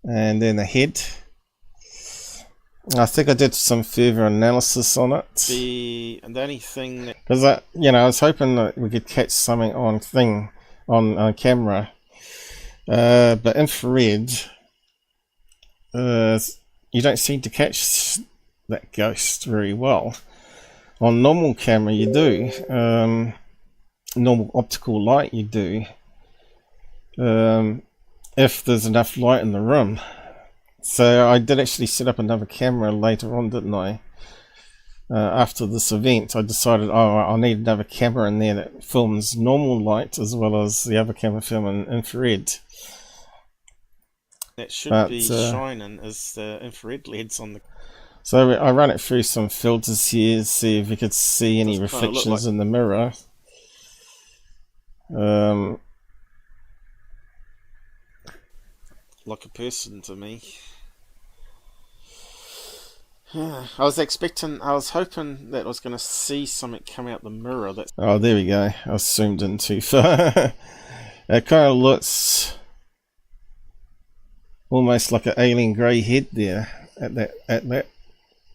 and then a head. I think I did some further analysis on it. The only thing that, because you know, I was hoping that we could catch something on camera, but infrared, you don't seem to catch that ghost very well. On normal camera, you do. Normal optical light, you do. If there's enough light in the room. So I did actually set up another camera later on, didn't I? After this event, I decided, oh, I need another camera in there that films normal light as well as the other camera filming infrared. that should be shining is the infrared LEDs on the... So I ran it through some filters here to see if we could see any reflections in the mirror. Like a person to me. I was hoping that I was going to see something come out the mirror. Oh, there we go. I zoomed in too far. It kind of looks almost like an alien grey head there at that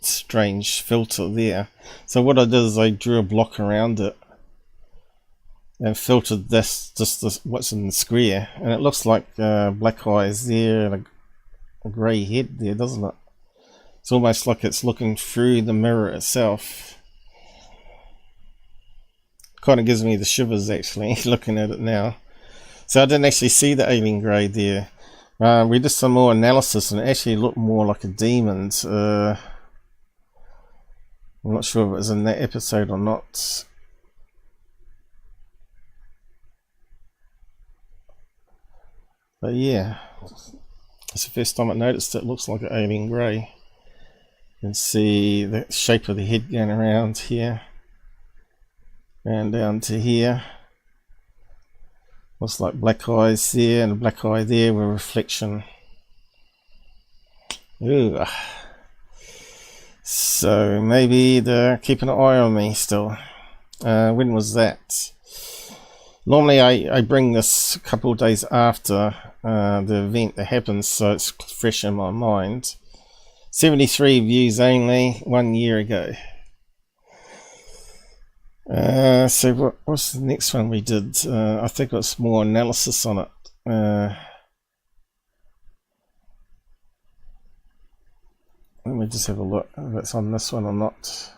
strange filter there. So what I did is I drew a block around it and filtered this what's in the square, and it looks like black eyes there and a grey head there, doesn't it? It's almost like it's looking through the mirror itself. Kind of gives me the shivers actually, looking at it now. So I didn't actually see the alien grey there. We did some more analysis and it actually looked more like a demon. I'm not sure if it was in that episode or not. But yeah, it's the first time I noticed it looks like an alien grey. You can see the shape of the head going around here and down to here. Looks like black eyes there and a black eye there with reflection. Ooh. So maybe they're keeping an eye on me still. When was that? Normally I bring this a couple of days after the event that happens, so it's fresh in my mind. 73 views only 1 year ago. So what's the next one we did? I think it was more analysis on it. Let me just have a look if it's on this one or not.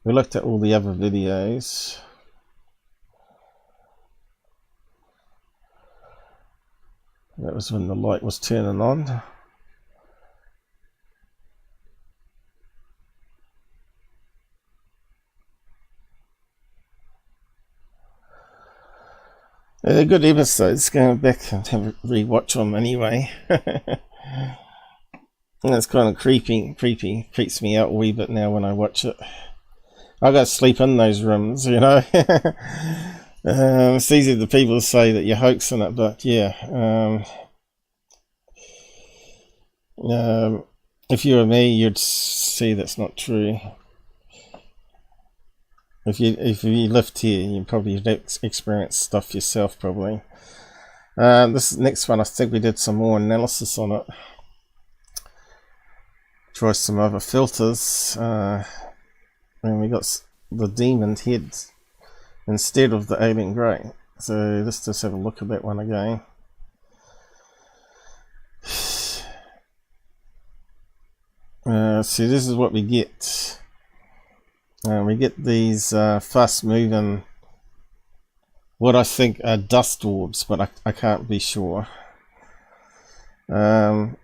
We looked at all the other videos. That was when the light was turning on. They're good episodes. Going back and have a rewatch them anyway. It's kind of creepy. Creeps me out a wee bit now when I watch it. I go to sleep in those rooms, you know. It's easy for people to say that you're hoaxing it, but yeah. If you were me, you'd see that's not true. If you lived here, you probably experienced stuff yourself, probably. This next one, I think we did some more analysis on it. Try some other filters. And we got the demon head instead of the alien grey. So let's just have a look at that one again. See, this is what we get. We get these fast moving, what I think are dust orbs, but I can't be sure. Of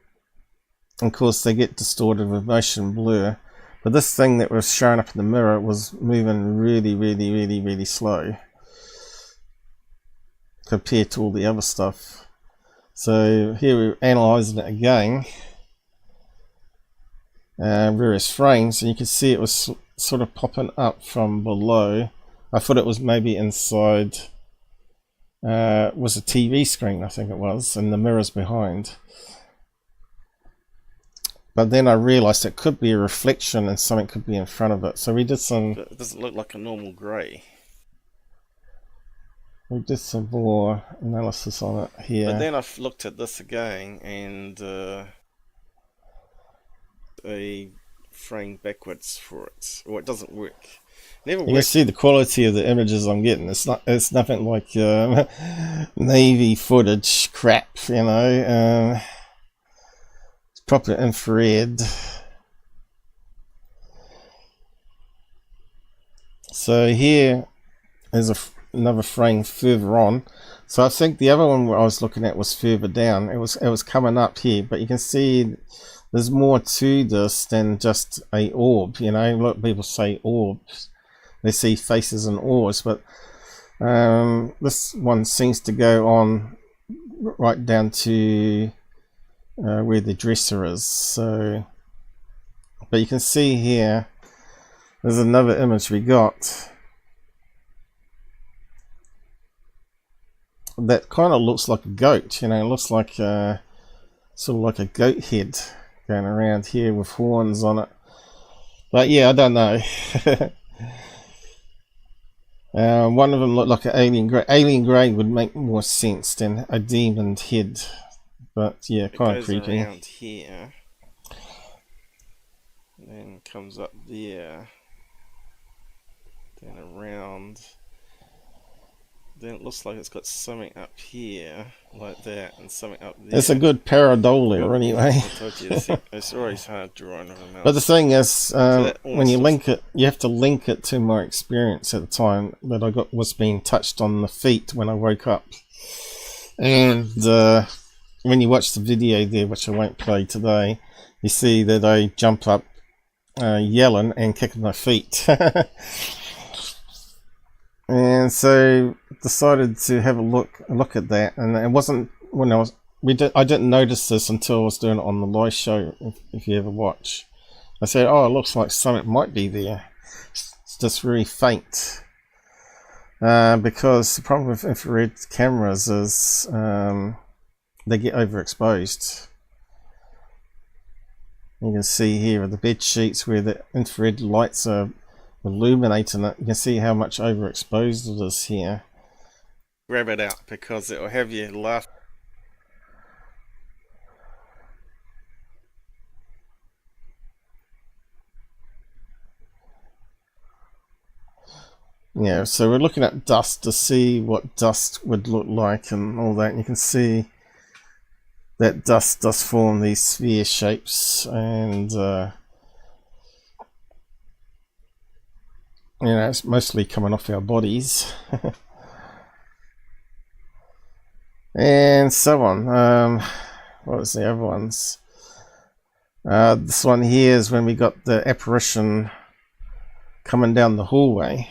course they get distorted with motion blur, but this thing that was showing up in the mirror was moving really slow compared to all the other stuff. So here we're analysing it again, various frames, and you can see it was sort of popping up from below. I thought it was maybe inside was a TV screen, I think it was, and the mirrors behind. But then I realised it could be a reflection and something could be in front of it. So we did some... It doesn't look like a normal grey. We did some more analysis on it here. But then I looked at this again and I framed backwards for it. Well, it doesn't work. Never works. You can see the quality of the images I'm getting. It's nothing like Navy footage crap, you know. It's proper infrared. So here is another frame further on. So I think the other one I was looking at was further down. It was coming up here, but you can see there's more to this than just a orb. You know, a lot of people say orbs. They see faces and orbs, but this one seems to go on right down to where the dresser is. So, but you can see here, there's another image we got that kind of looks like a goat. You know, it looks like sort of like a goat head going around here with horns on it. But yeah, I don't know. One of them looked like an alien grey. Alien grey would make more sense than a demon head. But yeah, kind of creepy. It goes around here, and then comes up there, then around, then it looks like it's got something up here like that and something up there. It's a good pareidolia anyway. I told you, it's always hard drawing on a mouse. But the thing is, when you almost link it, you have to link it to my experience at the time that I was being touched on the feet when I woke up. And when you watch the video there, which I won't play today, you see that I jump up yelling and kicking my feet. And so decided to have a look at that, and it wasn't when I didn't notice this until I was doing it on the live show. If you ever watch, I said, "Oh, it looks like something might be there." It's just very faint, because the problem with infrared cameras is they get overexposed. You can see here the bed sheets where the infrared lights are illuminating it. You can see how much overexposed it is here. Grab it out because it will have you laugh. Yeah, so we're looking at dust to see what dust would look like and all that. And you can see that dust does form these sphere shapes, and you know, it's mostly coming off our bodies. And so on. What was the other ones? This one here is when we got the apparition coming down the hallway.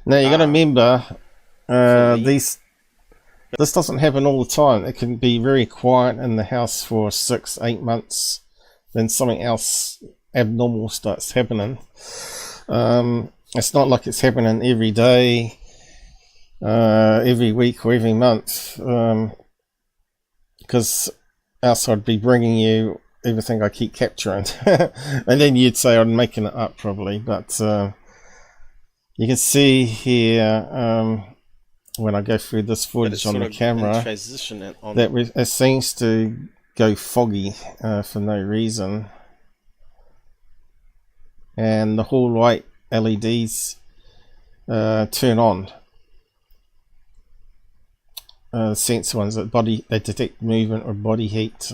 Now you got to remember, this doesn't happen all the time. It can be very quiet in the house for 6-8 months. Then something else abnormal starts happening. It's not like it's happening every day, every week or every month, because else I'd be bringing you everything I keep capturing. And then you'd say I'm making it up probably, but you can see here when I go through this footage on the camera that it seems to go foggy for no reason, and the whole light LEDs turn on. The sensor ones that they detect movement or body heat,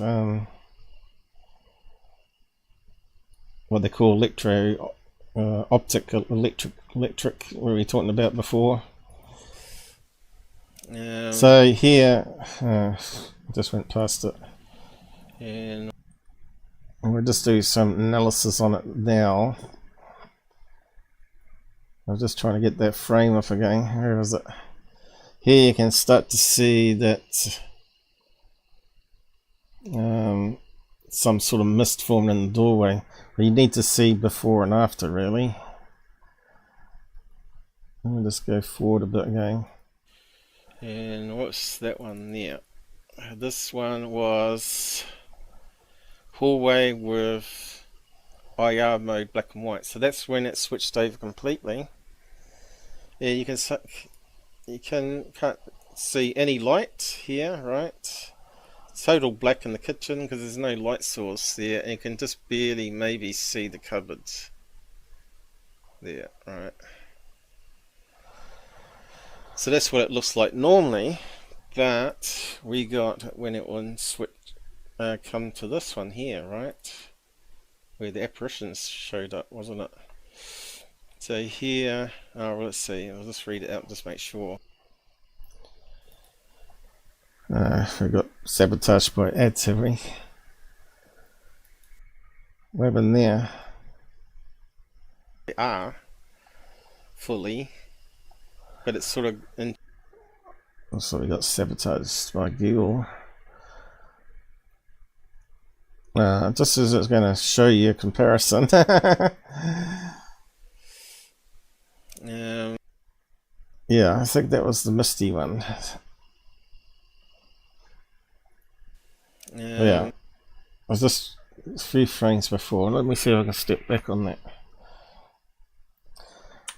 what they call electric, what we were talking about before. So here, just went past it. And we'll just do some analysis on it now. I'm just trying to get that frame off again. Where is it? Here you can start to see that some sort of mist formed in the doorway. But you need to see before and after, really. Let me just go forward a bit again. And what's that one there? This one was hallway with IR mode black and white. So that's when it switched over completely. Yeah, you can't see any light here, right? Total black in the kitchen because there's no light source there, and you can just barely maybe see the cupboards there, right? So that's what it looks like normally, but we got when it was switch come to this one here, right, where the apparitions showed up, wasn't it? So here, oh, well, let's see, I'll just read it out, just make sure. We got sabotaged by ads, have we? What happened there? They are fully, but it's sort of in. So we got sabotaged by Google. Just as it's going to show you a comparison. Yeah, I think that was the misty one. Yeah, I was just a few frames before. Let me see if I can step back on that.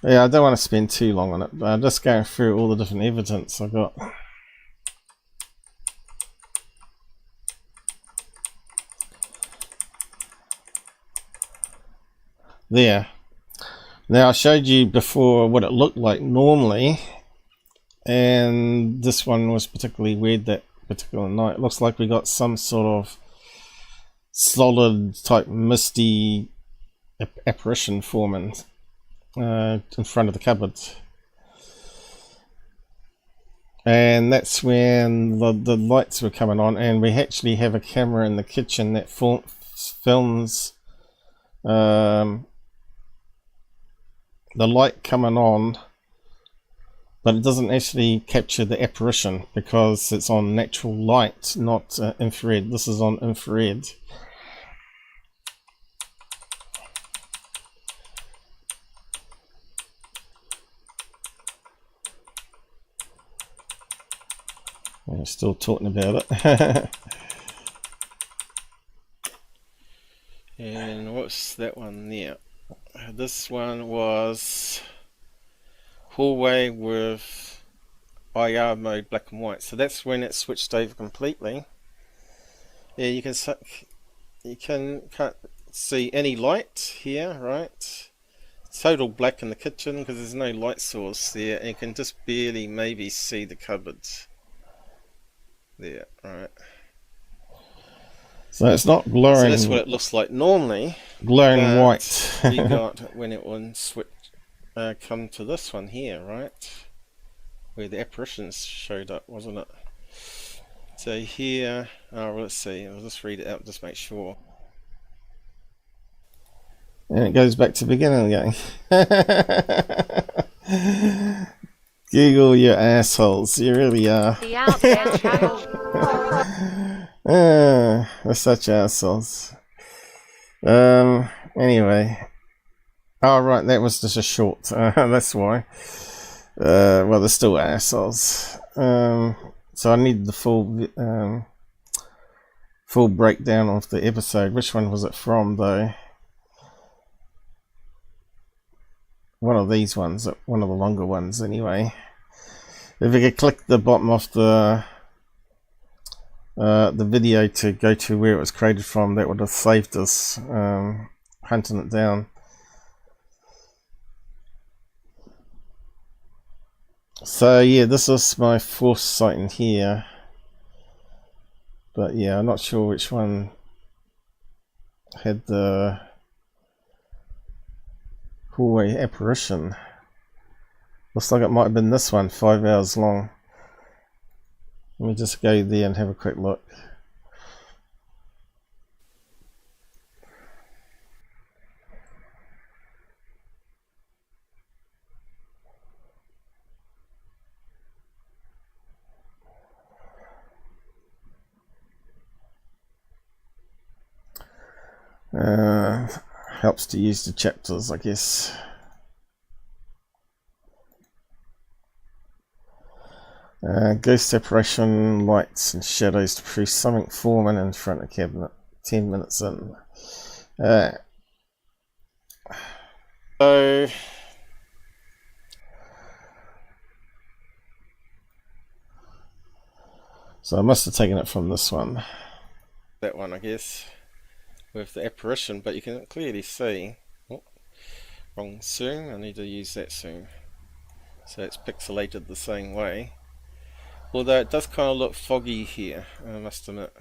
Yeah, I don't want to spend too long on it, but I'm just going through all the different evidence I got. There. Now I showed you before what it looked like normally, and this one was particularly weird that particular night. It looks like we got some sort of solid type misty apparition forming in front of the cupboard. And that's when the lights were coming on, and we actually have a camera in the kitchen that films the light coming on, but it doesn't actually capture the apparition because it's on natural light, not infrared. This is on infrared. I'm still talking about it. And what's that one there? This one was hallway with IR mode black and white. So that's when it switched over completely. Yeah, can't see any light here, right? Total black in the kitchen because there's no light source there, and you can just barely maybe see the cupboards. There, right. So it's not glowing. So that's what it looks like normally. Glowing white. We got when it would switch, come to this one here, right, where the apparitions showed up, wasn't it? So here, oh, let's see. I'll just read it out, just make sure. And it goes back to the beginning again. Google, you assholes. You really are. The Outbound Channel. We're such assholes. Anyway. Oh, right, that was just a short. That's why. Well, they're still assholes. So I need the full breakdown of the episode. Which one was it from, though? One of these ones, one of the longer ones anyway. If we could click the bottom of the video to go to where it was created from, that would have saved us hunting it down. So yeah, this is my fourth sighting here, but yeah, I'm not sure which one had the hallway apparition. Looks like it might have been this one, 5 hours long. Let me just go there and have a quick look. Helps to use the chapters, I guess. Ghost apparition, lights and shadows to prove something forming in front of the cabinet. 10 minutes in. So I must have taken it from this one. That one, I guess. With the apparition, but you can clearly see. Oh, wrong zoom. I need to use that zoom. So it's pixelated the same way. Although it does kind of look foggy here, I must admit.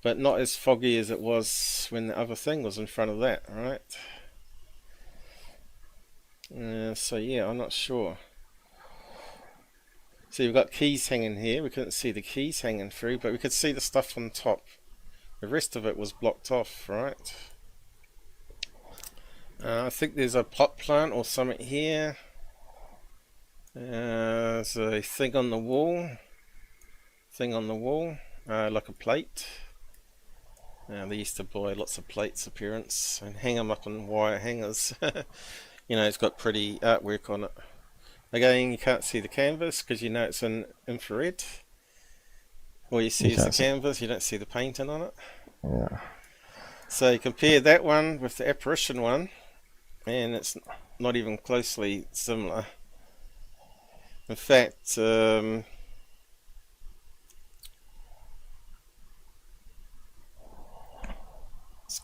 But not as foggy as it was when the other thing was in front of that, right? So yeah, I'm not sure. So you've got keys hanging here. We couldn't see the keys hanging through, but we could see the stuff on top. The rest of it was blocked off, right? I think there's a pot plant or something here. There's a thing on the wall. Like a plate. They used to buy lots of plates appearance and hang them up on wire hangers. You know, it's got pretty artwork on it. Again, you can't see the canvas because you know it's in infrared. All you see is the canvas, you don't see the painting on it. Yeah. So you compare that one with the apparition one, and it's not even closely similar. In fact, it's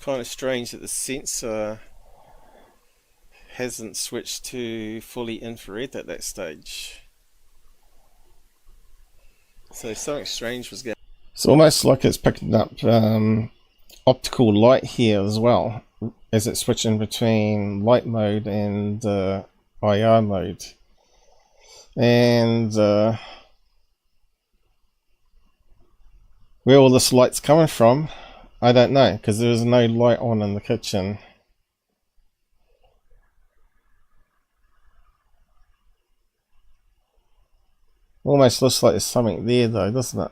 kind of strange that the sensor hasn't switched to fully infrared at that stage. So something strange was going. It's almost like it's picking up optical light here as well, as it's switching between light mode and IR mode. And where all this light's coming from, I don't know, because there was no light on in the kitchen. Almost looks like there's something there though, doesn't it?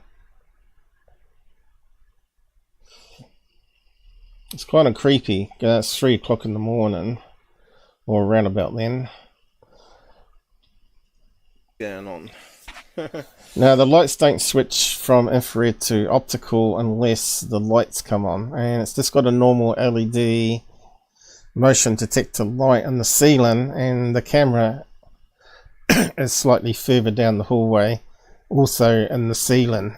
It's kind of creepy. It's 3 o'clock in the morning, or around about then. Going on. Now the lights don't switch from infrared to optical unless the lights come on, and it's just got a normal LED motion detector light in the ceiling, and the camera is slightly further down the hallway, also in the ceiling.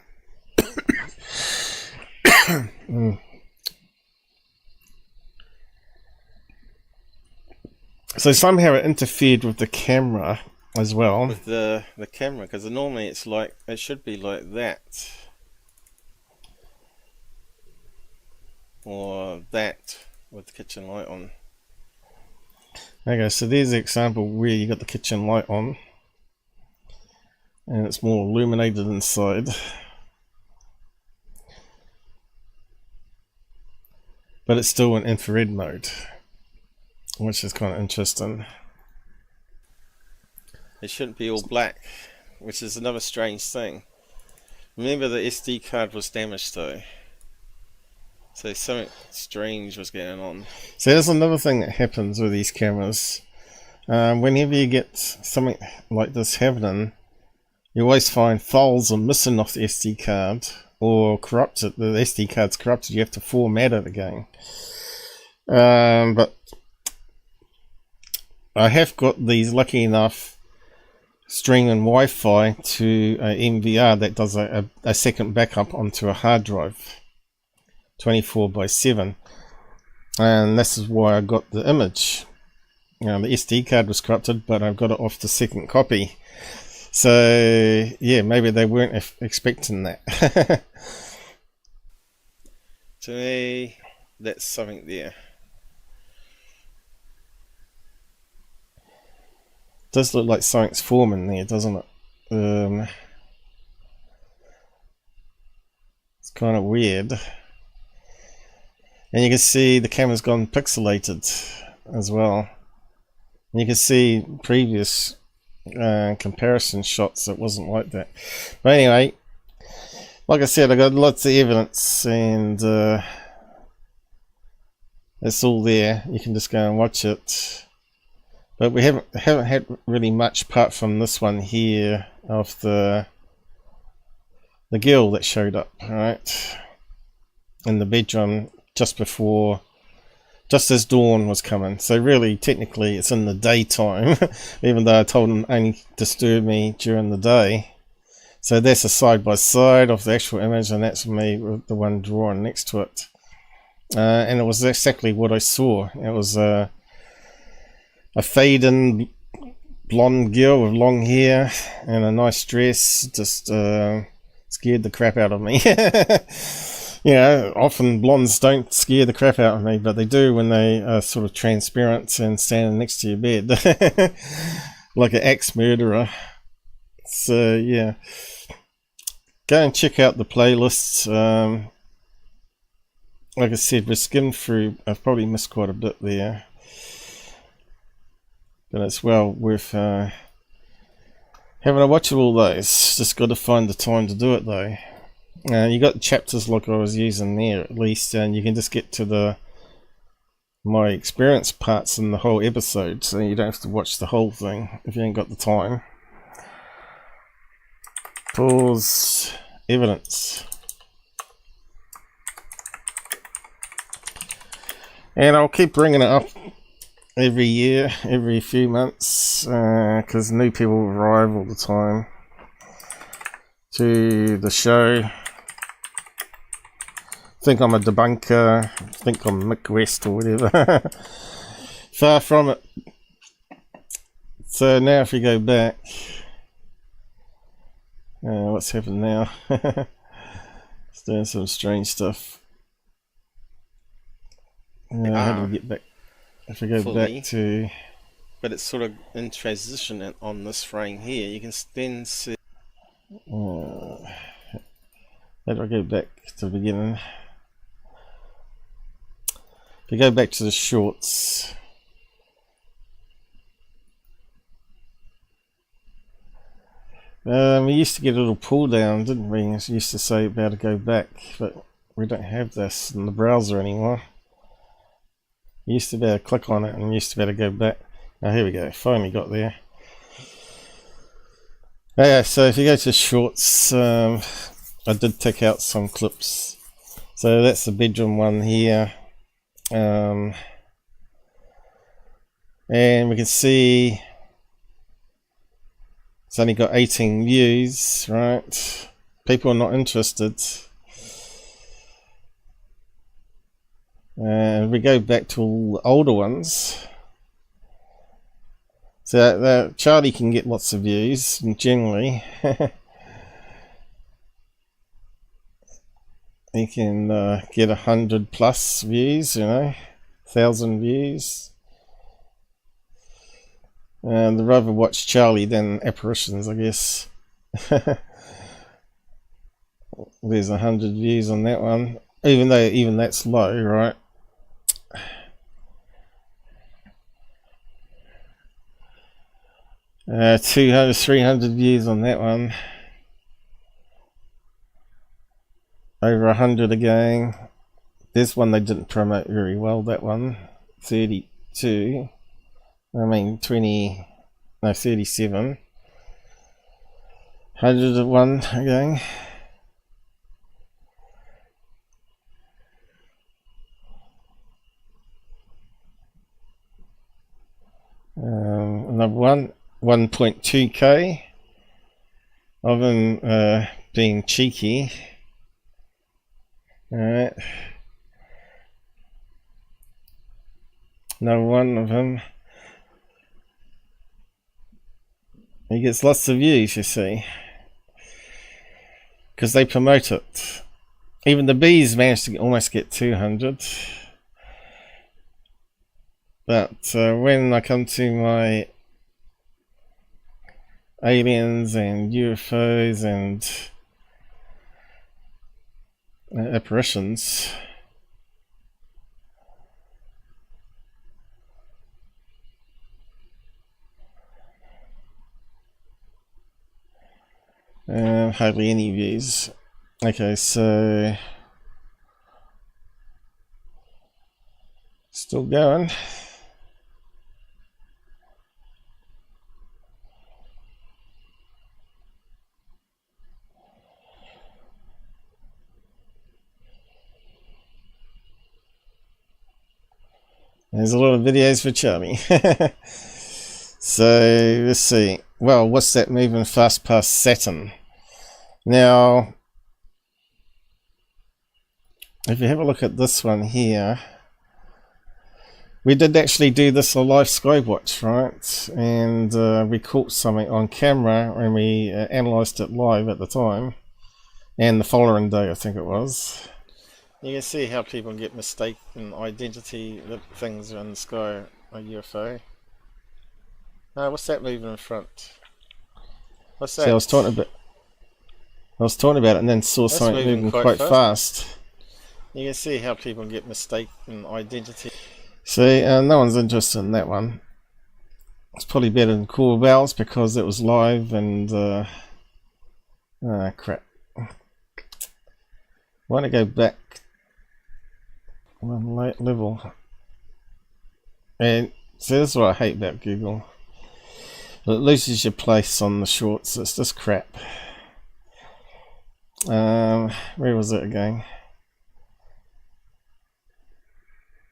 So somehow it interfered with the camera as well. With the camera, because normally it's like, it should be like that. Or that, with the kitchen light on. Okay, so there's the example where you got the kitchen light on. And it's more illuminated inside. But it's still in infrared mode, which is kind of interesting. It shouldn't be all black, which is another strange thing. Remember the SD card was damaged though. So something strange was going on. So there's another thing that happens with these cameras. Whenever you get something like this happening, you always find files are missing off the SD card, or corrupted. The SD card's corrupted, you have to format it again. But I have got these, lucky enough, streaming Wi-Fi to a MVR that does a second backup onto a hard drive, 24/7, and this is why I got the image. The SD card was corrupted, but I've got it off the second copy. So yeah, maybe they weren't expecting that. To me, that's something there. Does look like something's forming there, doesn't it? It's kind of weird. And you can see the camera's gone pixelated as well. And you can see previous comparison shots, it wasn't like that. But anyway, like I said, I got lots of evidence, and it's all there. You can just go and watch it. But we haven't had really much apart from this one here of the girl that showed up, right, in the bedroom just as dawn was coming. So really, technically, it's in the daytime, even though I told him only disturb me during the day. So that's a side by side of the actual image, and that's me with the one drawn next to it. And it was exactly what I saw. It was a fade-in blonde girl with long hair and a nice dress. Just scared the crap out of me. Often blondes don't scare the crap out of me, but they do when they are sort of transparent and standing next to your bed. Like an axe murderer. So yeah, go and check out the playlists. Like I said, we're skimmed through. I've probably missed quite a bit there. But it's well worth having a watch of all those. Just got to find the time to do it though. You got chapters like I was using there at least, and you can just get to my experience parts in the whole episode, so you don't have to watch the whole thing if you ain't got the time. Pause evidence. And I'll keep bringing it up every year, every few months, because new people arrive all the time to the show. Think I'm a debunker, think I'm Mick West or whatever. Far from it. So now if we go back, what's happened now? It's doing some strange stuff. How do we get back? If we go fully back to... But it's sort of in transition on this frame here. You can then see... how do I go back to the beginning? If you go back to the shorts, we used to get a little pull down, didn't we? We used to say about to go back, but we don't have this in the browser anymore. You used to be able to click on it and used to be able to go back. Oh, here we go, finally got there. Okay, so if you go to shorts, I did take out some clips. So that's the bedroom one here. And we can see it's only got 18 views, right? People are not interested. And we go back to all the older ones. So Charlie can get lots of views, generally. He can get 100+ views, 1,000 views. And I'd rather watch Charlie than Apparitions, I guess. There's 100 views on that one, even though even that's low, right? 200, 300 views on that one. Over 100 again. This one they didn't promote very well, that one. 32. I mean 20, no 37. 101 again. Another one. 1.2k of them being cheeky. Alright. Another one of them. He gets lots of views, you see, because they promote it. Even the bees managed to almost get 200. But when I come to my aliens and UFOs and apparitions, hardly any views. Okay, so still going. There's a lot of videos for Charlie. So let's see. Well, what's that moving fast past Saturn? Now, if you have a look at this one here, we did actually do this a live skywatch, right? And we caught something on camera and we analysed it live at the time, and the following day I think it was. You can see how people get mistaken identity that things are in the sky, a UFO. What's that moving in front? What's that? See, I was talking about it and then saw that's something moving quite fast. You can see how people get mistaken identity. See, no one's interested in that one. It's probably better than Corbell's because it was live and crap. I want to go back one level. And see, this is what I hate about Google. It loses your place on the shorts. It's just crap. Where was it again?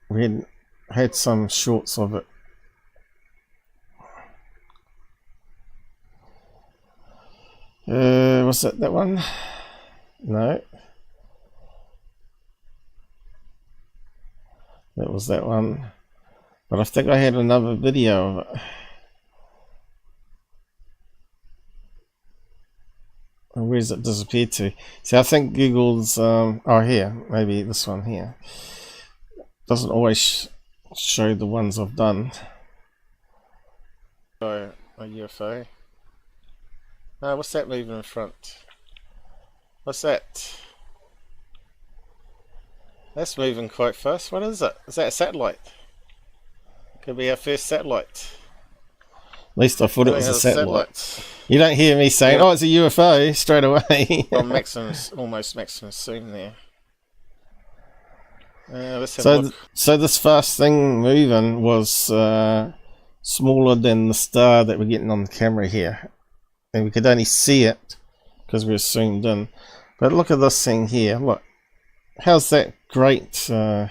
We had some shorts of it. Was it that one? No. That was that one. But I think I had another video of it. Where's it disappeared to? See, I think Google's oh, here, maybe this one here doesn't always show the ones I've done. So a UFO. What's that moving in front? What's that? That's moving quite fast. What is it? Is that a satellite? Could be our first satellite. At least I thought it was a satellite. You don't hear me saying, "Oh, it's a UFO" straight away. Well, maximum, almost maximum zoom there. Let's have a look. So this fast thing moving was smaller than the star that we're getting on the camera here, and we could only see it because we were zoomed in. But look at this thing here. Look, how's that great? Google,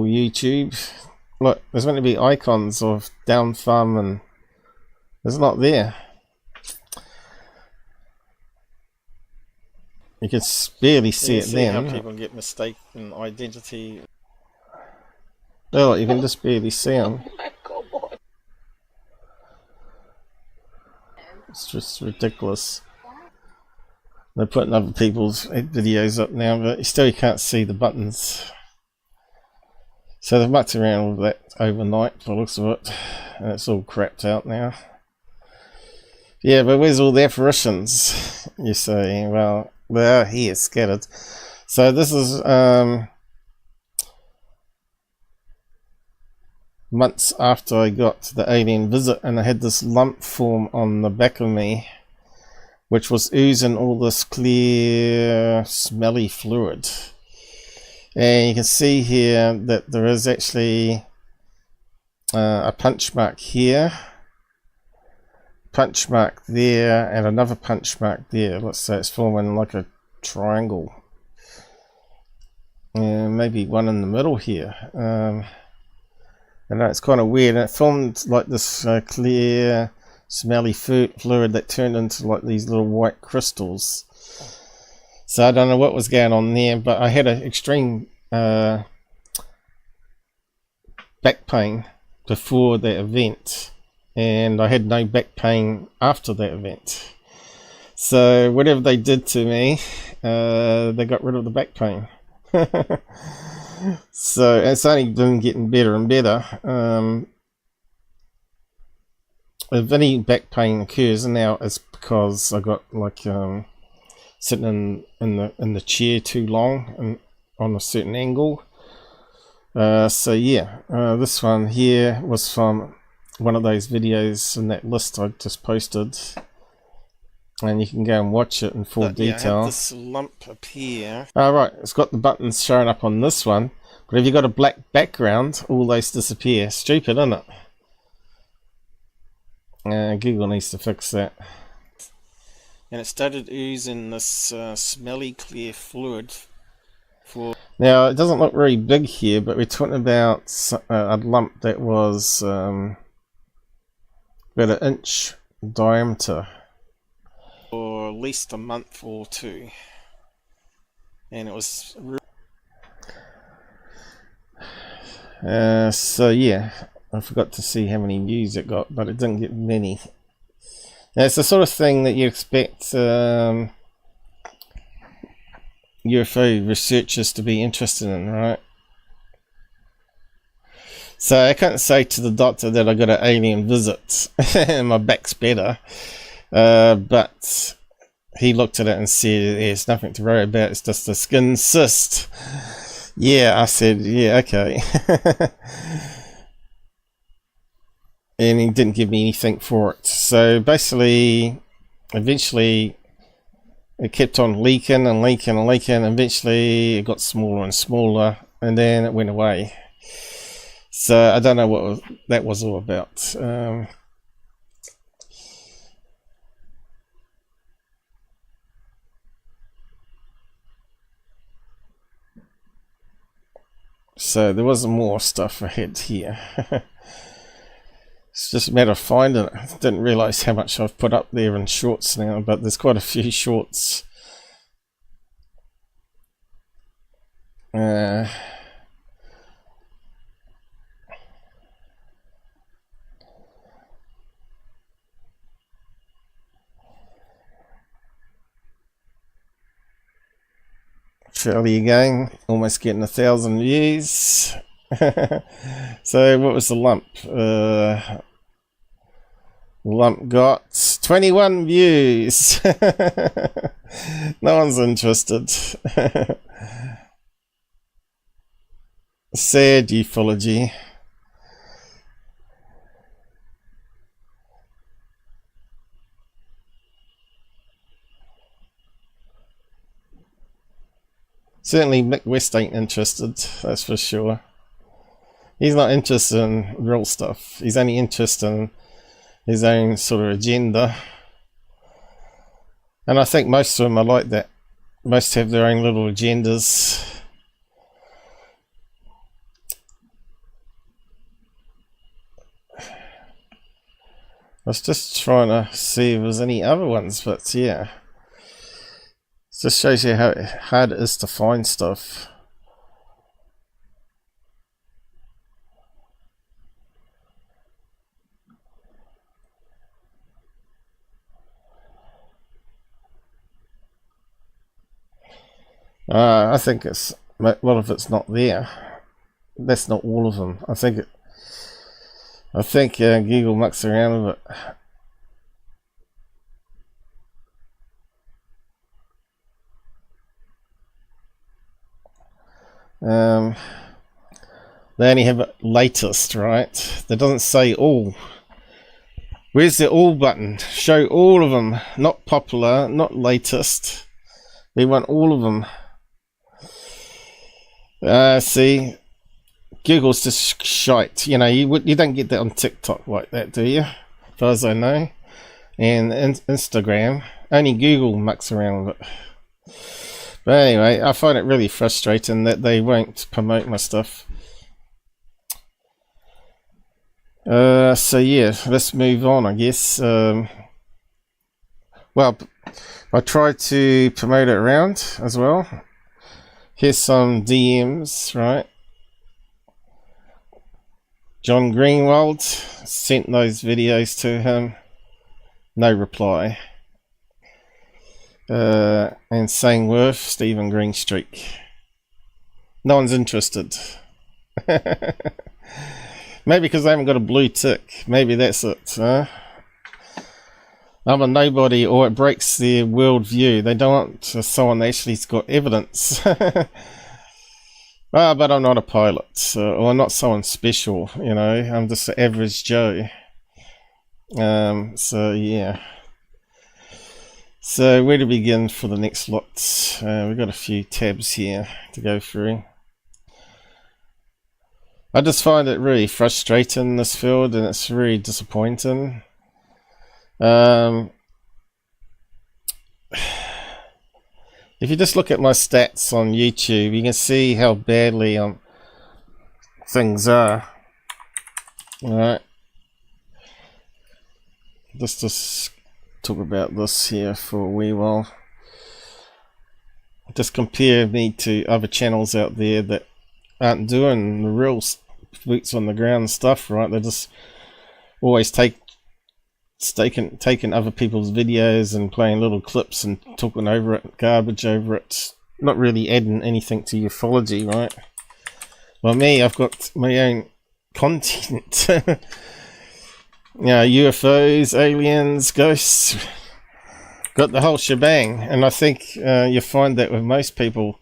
YouTube. Look, there's going to be icons of down thumb, and it's not there. You can barely see it then. How people get mistaken identity. Oh, you can just barely see them. It's just ridiculous. They're putting other people's videos up now, but you can't see the buttons. So they've mucked around with that overnight, by the looks of it, and it's all crapped out now. Yeah, but where's all the apparitions? You say, well, they are here, scattered. So this is months after I got the alien visit, and I had this lump form on the back of me, which was oozing all this clear, smelly fluid. And you can see here that there is actually a punch mark here, punch mark there, and another punch mark there. Let's say it's forming like a triangle. And maybe one in the middle here. I know it's kind of weird. And it formed like this clear, smelly fluid that turned into like these little white crystals. So I don't know what was going on there, but I had an extreme back pain before the event, and I had no back pain after that event. So whatever they did to me, they got rid of the back pain. So it's only been getting better and better. If any back pain occurs now, it's because I got like sitting in the chair too long and on a certain angle. So yeah, this one here was from one of those videos in that list I just posted, and you can go and watch it in full detail. I have this lump up here. Right, it's got the buttons showing up on this one, but if you've got a black background, all those disappear. Stupid, isn't it? Google needs to fix that. And it started oozing this smelly clear fluid. Now it doesn't look very big here, but we're talking about a lump that was about an inch diameter for at least a month or two, and it was so yeah, I forgot to see how many views it got, but it didn't get many. Now, it's the sort of thing that you expect UFO researchers to be interested in, right? So I can't say to the doctor that I got an alien visit and my back's better, but he looked at it and said, there's nothing to worry about, it's just a skin cyst. Yeah, I said, yeah, okay. And he didn't give me anything for it. So basically, eventually, it kept on leaking and leaking and leaking. Eventually, it got smaller and smaller, and then it went away. So I don't know what that was all about. So there was more stuff ahead here. It's just a matter of finding it. I didn't realise how much I've put up there in shorts now, but there's quite a few shorts. Charlie again, almost getting 1,000 views. So what was the lump? Lump got 21 views. No one's interested. Sad ufology. Certainly Mick West ain't interested, that's for sure. He's not interested in real stuff. He's only interested in his own sort of agenda. And I think most of them are like that. Most have their own little agendas. I was just trying to see if there's any other ones, but yeah. It just shows you how hard it is to find stuff. I think it's, well, if it's not there, that's not all of them. I think Google mucks around with it. They only have it latest, right? That doesn't say all. Where's the all button? Show all of them. Not popular, not latest. They want all of them. See, Google's just shite. You know, you don't get that on TikTok like that, do you? As far as I know. And Instagram. Only Google mucks around with it. But anyway, I find it really frustrating that they won't promote my stuff. So yeah, let's move on, I guess. Well, I tried to promote it around as well. Here's some DMs, right? John Greenwald, sent those videos to him. No reply. And Sangworth, Stephen Greenstreak. No one's interested. Maybe because I haven't got a blue tick. Maybe that's it. Huh? I'm a nobody, or it breaks their worldview. They don't want someone that actually's got evidence. But I'm not a pilot, or I'm not someone special, you know. I'm just an average Joe. So yeah. So where to begin for the next lot? We've got a few tabs here to go through. I just find it really frustrating, this field, and it's really disappointing. If you just look at my stats on YouTube, you can see how badly things are. Alright. Just talk about this here for a wee while. Just compare me to other channels out there that aren't doing the real boots on the ground stuff, right? They're just always taking other people's videos and playing little clips and talking over it, garbage over it, not really adding anything to ufology, right? Well, me, I've got my own content. UFOs, aliens, ghosts, got the whole shebang. And I think you find that with most people,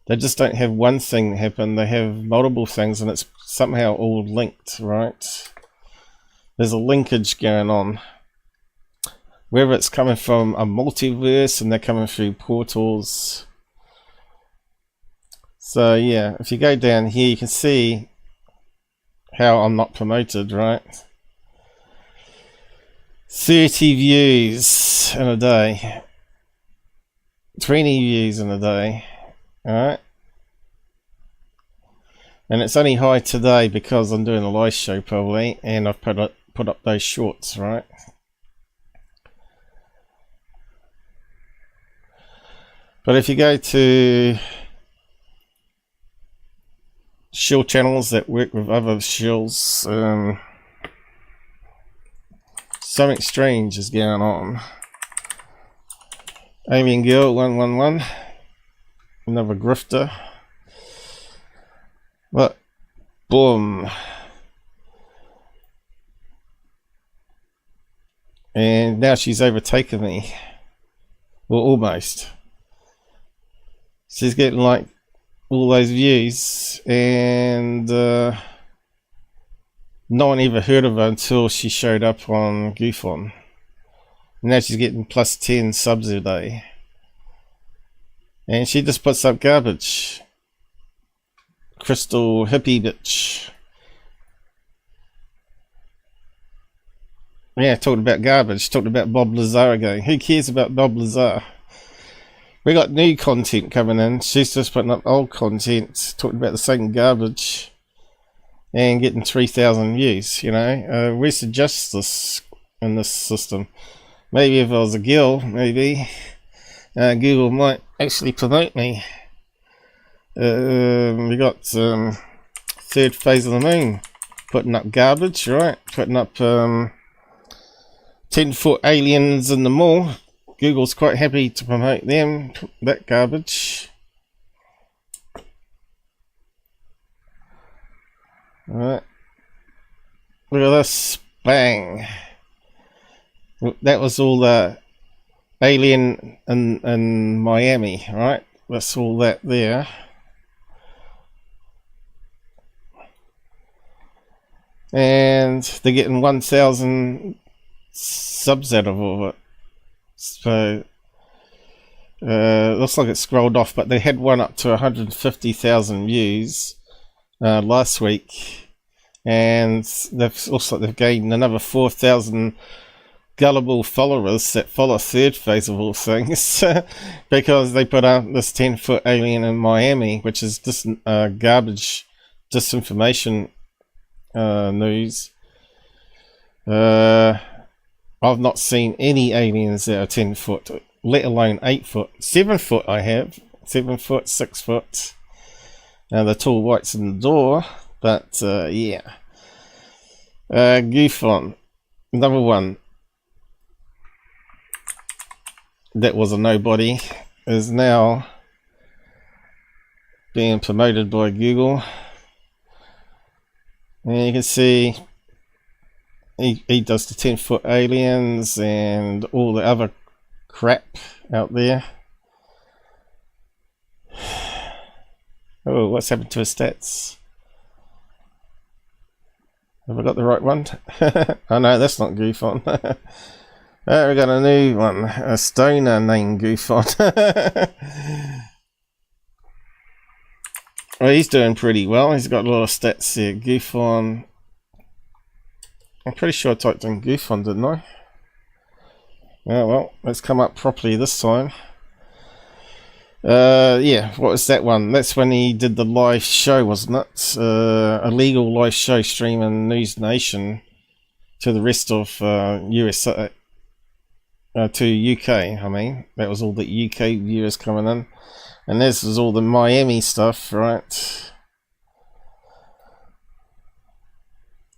they just don't have one thing happen, they have multiple things, and it's somehow all linked, right? There's a linkage going on. Whether it's coming from a multiverse and they're coming through portals. So yeah, if you go down here, you can see how I'm not promoted, right? 30 views in a day. 20 views in a day. Alright? And it's only high today because I'm doing a live show probably, and I've put up those shorts, right? But if you go to shill channels that work with other shills, something strange is going on. Alien Girl 111. another grifter. But boom, and now she's overtaken me. Well, almost. She's getting like all those views, and no one ever heard of her until she showed up on GUFON. Now she's getting plus 10 subs a day, and she just puts up garbage. Crystal hippie bitch. Yeah, talking about garbage, talking about Bob Lazar again. Who cares about Bob Lazar? We got new content coming in. She's just putting up old content, talking about the same garbage, and getting 3,000 views. You know, where's the justice in this system? Maybe if I was a girl, maybe Google might actually promote me. We got third phase of the moon putting up garbage, right? Putting up 10-foot aliens in the mall. Google's quite happy to promote them, that garbage. Alright. Look at this. Bang. That was all the alien in Miami, right? That's all that there. And they're getting 1,000 subs out of all of it. So looks like it scrolled off, but they had one up to 150,000 views last week, and they've gained another 4,000 gullible followers that follow third phase of all things because they put out this 10-foot alien in Miami, which is just garbage, disinformation news. I've not seen any aliens that are 10 foot, let alone 8 foot. 7 foot I have. 7 foot, 6 foot. The tall whites in the door. But, yeah. GUFON. Another one. That was a nobody. Is now being promoted by Google. And you can see he does the 10-foot aliens and all the other crap out there. Oh, what's happened to his stats? Have I got the right one? Oh no, that's not GUFON. We got a new one, a stoner named GUFON. Well, he's doing pretty well. He's got a lot of stats here. GUFON. I'm pretty sure I typed in GUFON, didn't I? Oh well, let's come up properly this time. Yeah, what was that one? That's when he did the live show, wasn't it? A legal live show streaming News Nation to the rest of USA, to UK, I mean. That was all the UK viewers coming in. And this was all the Miami stuff, right?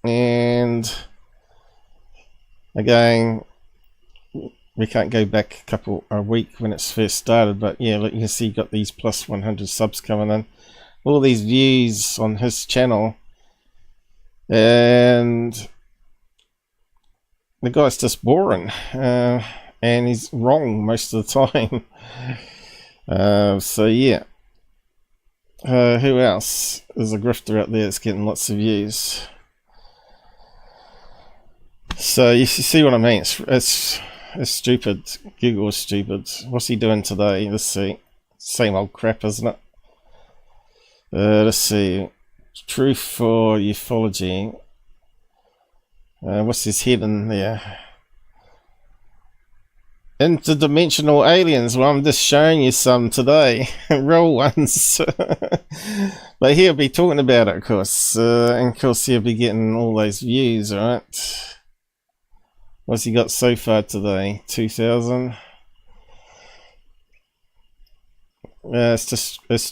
And again, we can't go back a week when it's first started, but yeah, look, you can see got these plus 100 subs coming in, all these views on his channel, and the guy's just boring, and he's wrong most of the time. So yeah, who else? There's a grifter out there that's getting lots of views. So you see what I mean? It's stupid. Google is stupid. What's he doing today? Let's see. Same old crap, isn't it? Let's see. Truth for ufology. What's his head in there? Interdimensional aliens. Well, I'm just showing you some today. Real ones. But he'll be talking about it, of course. And of course he'll be getting all those views, right? What's he got so far today? 2,000. It's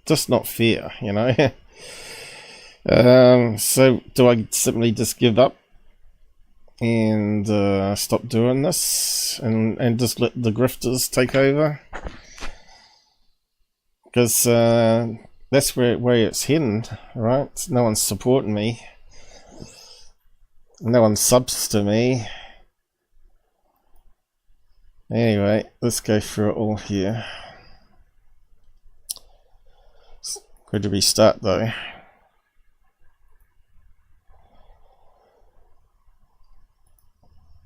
just not fair, you know. So do I simply just give up and stop doing this and just let the grifters take over? because that's where it's heading, right? No one's supporting me. No one subs to me. Anyway, let's go through it all here. Where do we start though?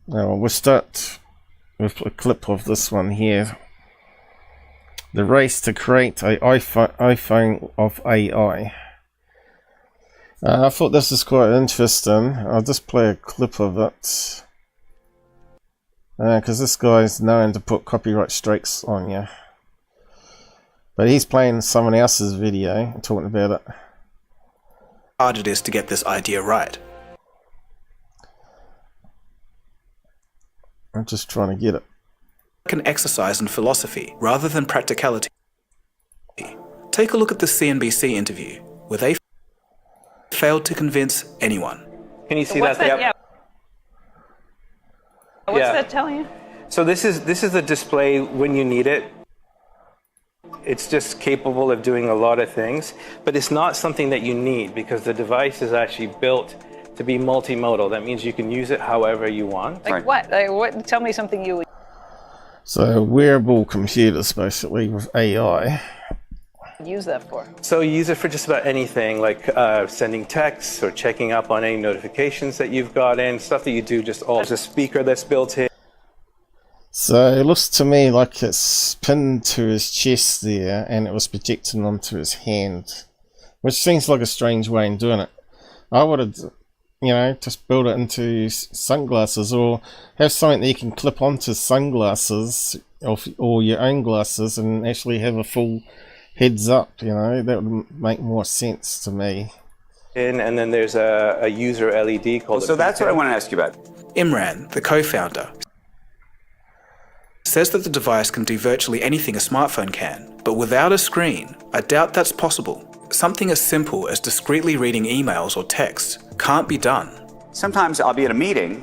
Now we'll start with a clip of this one here. The race to create an iPhone of AI. I thought this is quite interesting. I'll just play a clip of it. Because this guy's known to put copyright strikes on you. But he's playing someone else's video and talking about it. Hard it is to get this idea right. I'm just trying to get it. An exercise in philosophy rather than practicality. Take a look at the CNBC interview, where they failed to convince anyone. Can you see What's that? that? Yep. Yeah. What's Yeah. that telling you? So this is the display when you need it. It's just capable of doing a lot of things, but it's not something that you need because the device is actually built to be multimodal. That means you can use it however you want. Like what? Like what? Tell me something you would So wearable computers basically with AI. use that for. So you use it for just about anything, like sending texts or checking up on any notifications that you've got in, stuff that you do just all. There's a speaker that's built in. So it looks to me like it's pinned to his chest there and it was projecting onto his hand, which seems like a strange way in doing it. I would have, you know, just build it into sunglasses or have something that you can clip onto sunglasses or your own glasses and actually have a full heads up, you know. That would make more sense to me. And then there's a user LED called. So that's what I want to ask you about. Imran, the co-founder, says that the device can do virtually anything a smartphone can, but without a screen, I doubt that's possible. Something as simple as discreetly reading emails or texts can't be done. Sometimes I'll be at a meeting,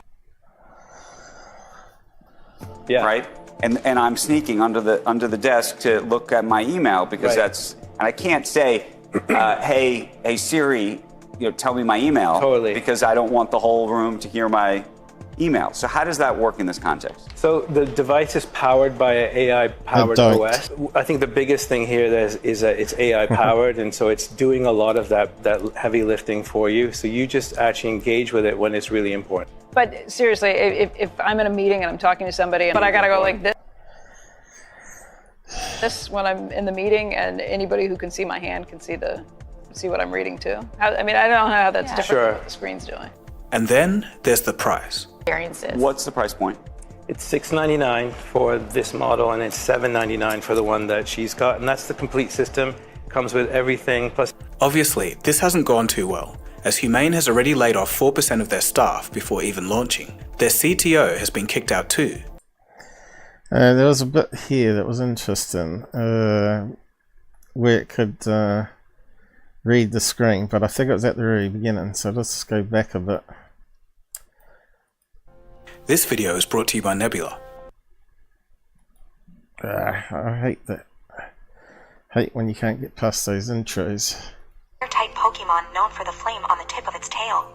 Yeah. right? And I'm sneaking under the desk to look at my email because Right. and I can't say, hey Siri, tell me my email. Totally. Because I don't want the whole room to hear my email. So how does that work in this context? So the device is powered by an AI-powered OS. I think the biggest thing here is that it's AI-powered, and so it's doing a lot of that heavy lifting for you. So you just actually engage with it when it's really important. But seriously, if I'm in a meeting and I'm talking to somebody, but I gotta go like this when I'm in the meeting, and anybody who can see my hand can see what I'm reading too. I mean, I don't know how that's different Sure. than what the screen's doing. And then there's the price. Experiences. What's the price point? It's $699 for this model, and it's $799 for the one that she's got, and that's the complete system. Comes with everything plus. Obviously, this hasn't gone too well, as Humane has already laid off 4% of their staff before even launching. Their CTO has been kicked out too. There was a bit here that was interesting, where it could read the screen, but I think it was at the very beginning, so let's go back a bit. This video is brought to you by Nebula. I hate that. Hate when you can't get past those intros. Type Pokemon known for the flame on the tip of its tail.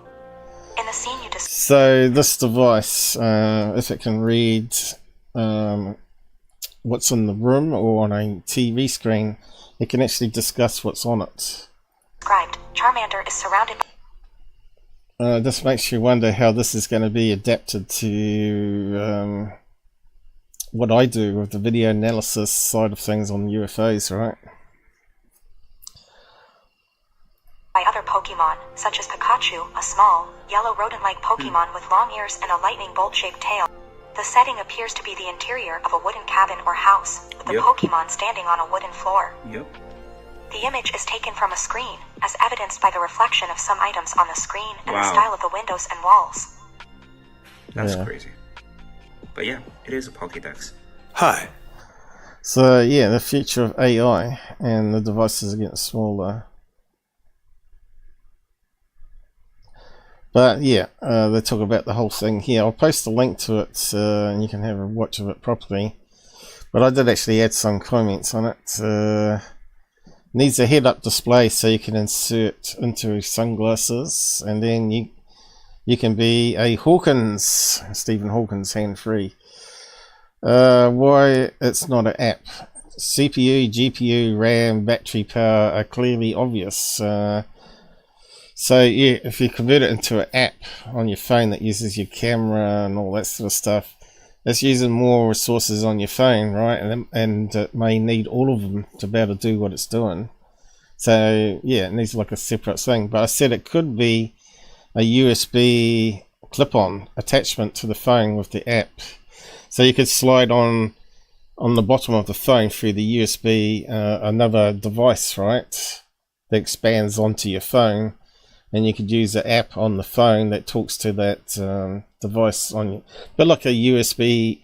In the scene you just. So this device, if it can read what's in the room or on a TV screen, it can actually discuss what's on it. Described, Charmander is surrounded. This makes you wonder how this is going to be adapted to what I do with the video analysis side of things on UFOs, right? By other Pokemon, such as Pikachu, a small, yellow rodent-like Pokemon with long ears and a lightning bolt-shaped tail. The setting appears to be the interior of a wooden cabin or house, with the Pokemon standing on a wooden floor. Yep. The image is taken from a screen, as evidenced by the reflection of some items on the screen and the style of the windows and walls. That's crazy. But yeah, it is a Pokédex. Hi. So yeah, the future of AI, and the devices are getting smaller. But yeah, they talk about the whole thing here. I'll post a link to it and you can have a watch of it properly. But I did actually add some comments on it. Needs a head-up display so you can insert into sunglasses, and then you can be a Hawkins, Stephen Hawkins, hands-free. Why it's not an app? CPU, GPU, RAM, battery power are clearly obvious. So yeah, if you convert it into an app on your phone that uses your camera and all that sort of stuff, it's using more resources on your phone, right? And it may need all of them to be able to do what it's doing. So yeah, it needs like a separate thing. But I said it could be a USB clip-on attachment to the phone with the app. So you could slide on the bottom of the phone through the USB another device, right? That expands onto your phone. And you could use an app on the phone that talks to that device on you. But like a USB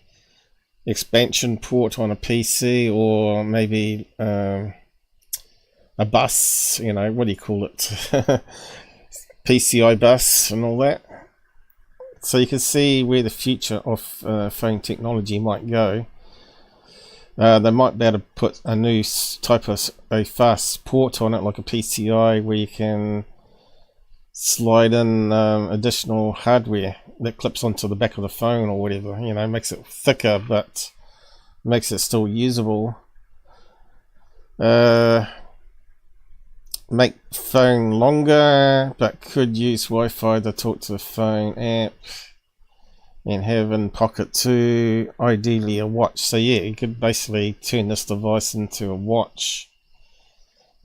expansion port on a PC, or maybe a bus, you know, what do you call it? PCI bus and all that. So you can see where the future of phone technology might go. They might be able to put a new type of a fast port on it, like a PCI, where you can slide in additional hardware that clips onto the back of the phone or whatever, you know, makes it thicker but makes it still usable. Make phone longer but could use Wi-Fi to talk to the phone app, and have in pocket too, ideally a watch. So yeah, you could basically turn this device into a watch.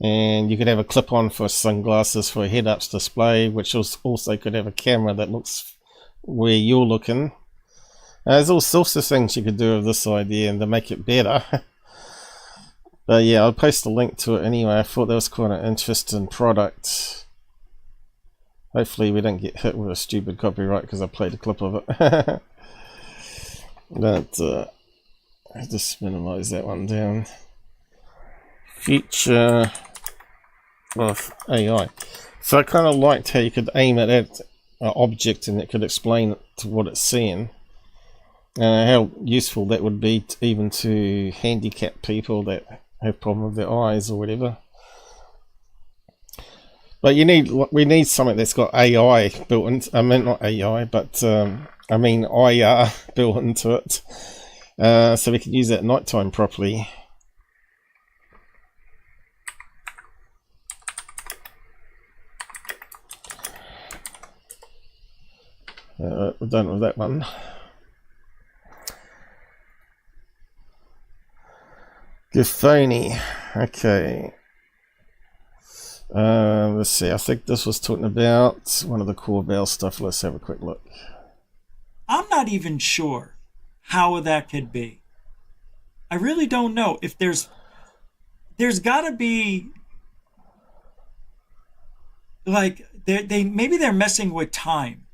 And you could have a clip-on for sunglasses for a head-up display, which also could have a camera that looks where you're looking. There's all sorts of things you could do with this idea and to make it better. But yeah, I'll post a link to it anyway. I thought that was quite an interesting product. Hopefully we don't get hit with a stupid copyright because I played a clip of it. But I'll just minimize that one down. Future of AI. So I kind of liked how you could aim it at an object and it could explain to what it's seeing. How useful that would be even to handicapped people that have problem with their eyes or whatever. But we need something that's got AI built into. I mean, not AI, but I mean IR built into it, so we can use it at night time properly. We're done with that one. GUFONI. Okay. Let's see. I think this was talking about one of the Corbell stuff. Let's have a quick look. I'm not even sure how that could be. I really don't know. If there's got to be, like, maybe they're messing with time.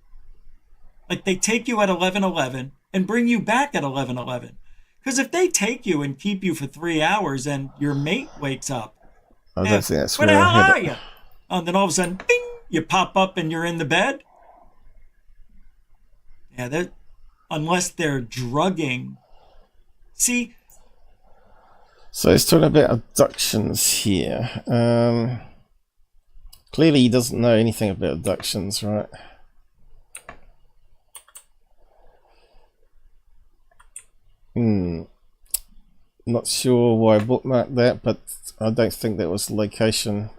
Like they take you at 11:11 and bring you back at 11:11. Because if they take you and keep you for 3 hours and your mate wakes up, I don't think that's where the hell are you? And then all of a sudden, ding, you pop up and you're in the bed. Yeah, unless they're drugging. See? So he's talking about abductions here. Clearly he doesn't know anything about abductions, right? Not sure why I bookmarked that, but I don't think that was the location.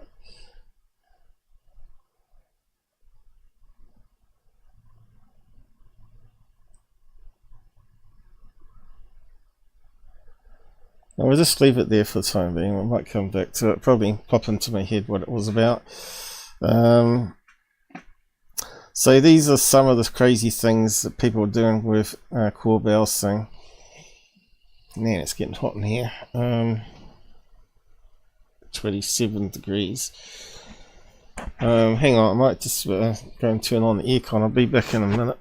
I'll just leave it there for the time being. I might come back to it. Probably pop into my head what it was about. So these are some of the crazy things that people are doing with Corbell's thing. Man, it's getting hot in here. 27 degrees. Hang on, I might just go and turn on the aircon. I'll be back in a minute.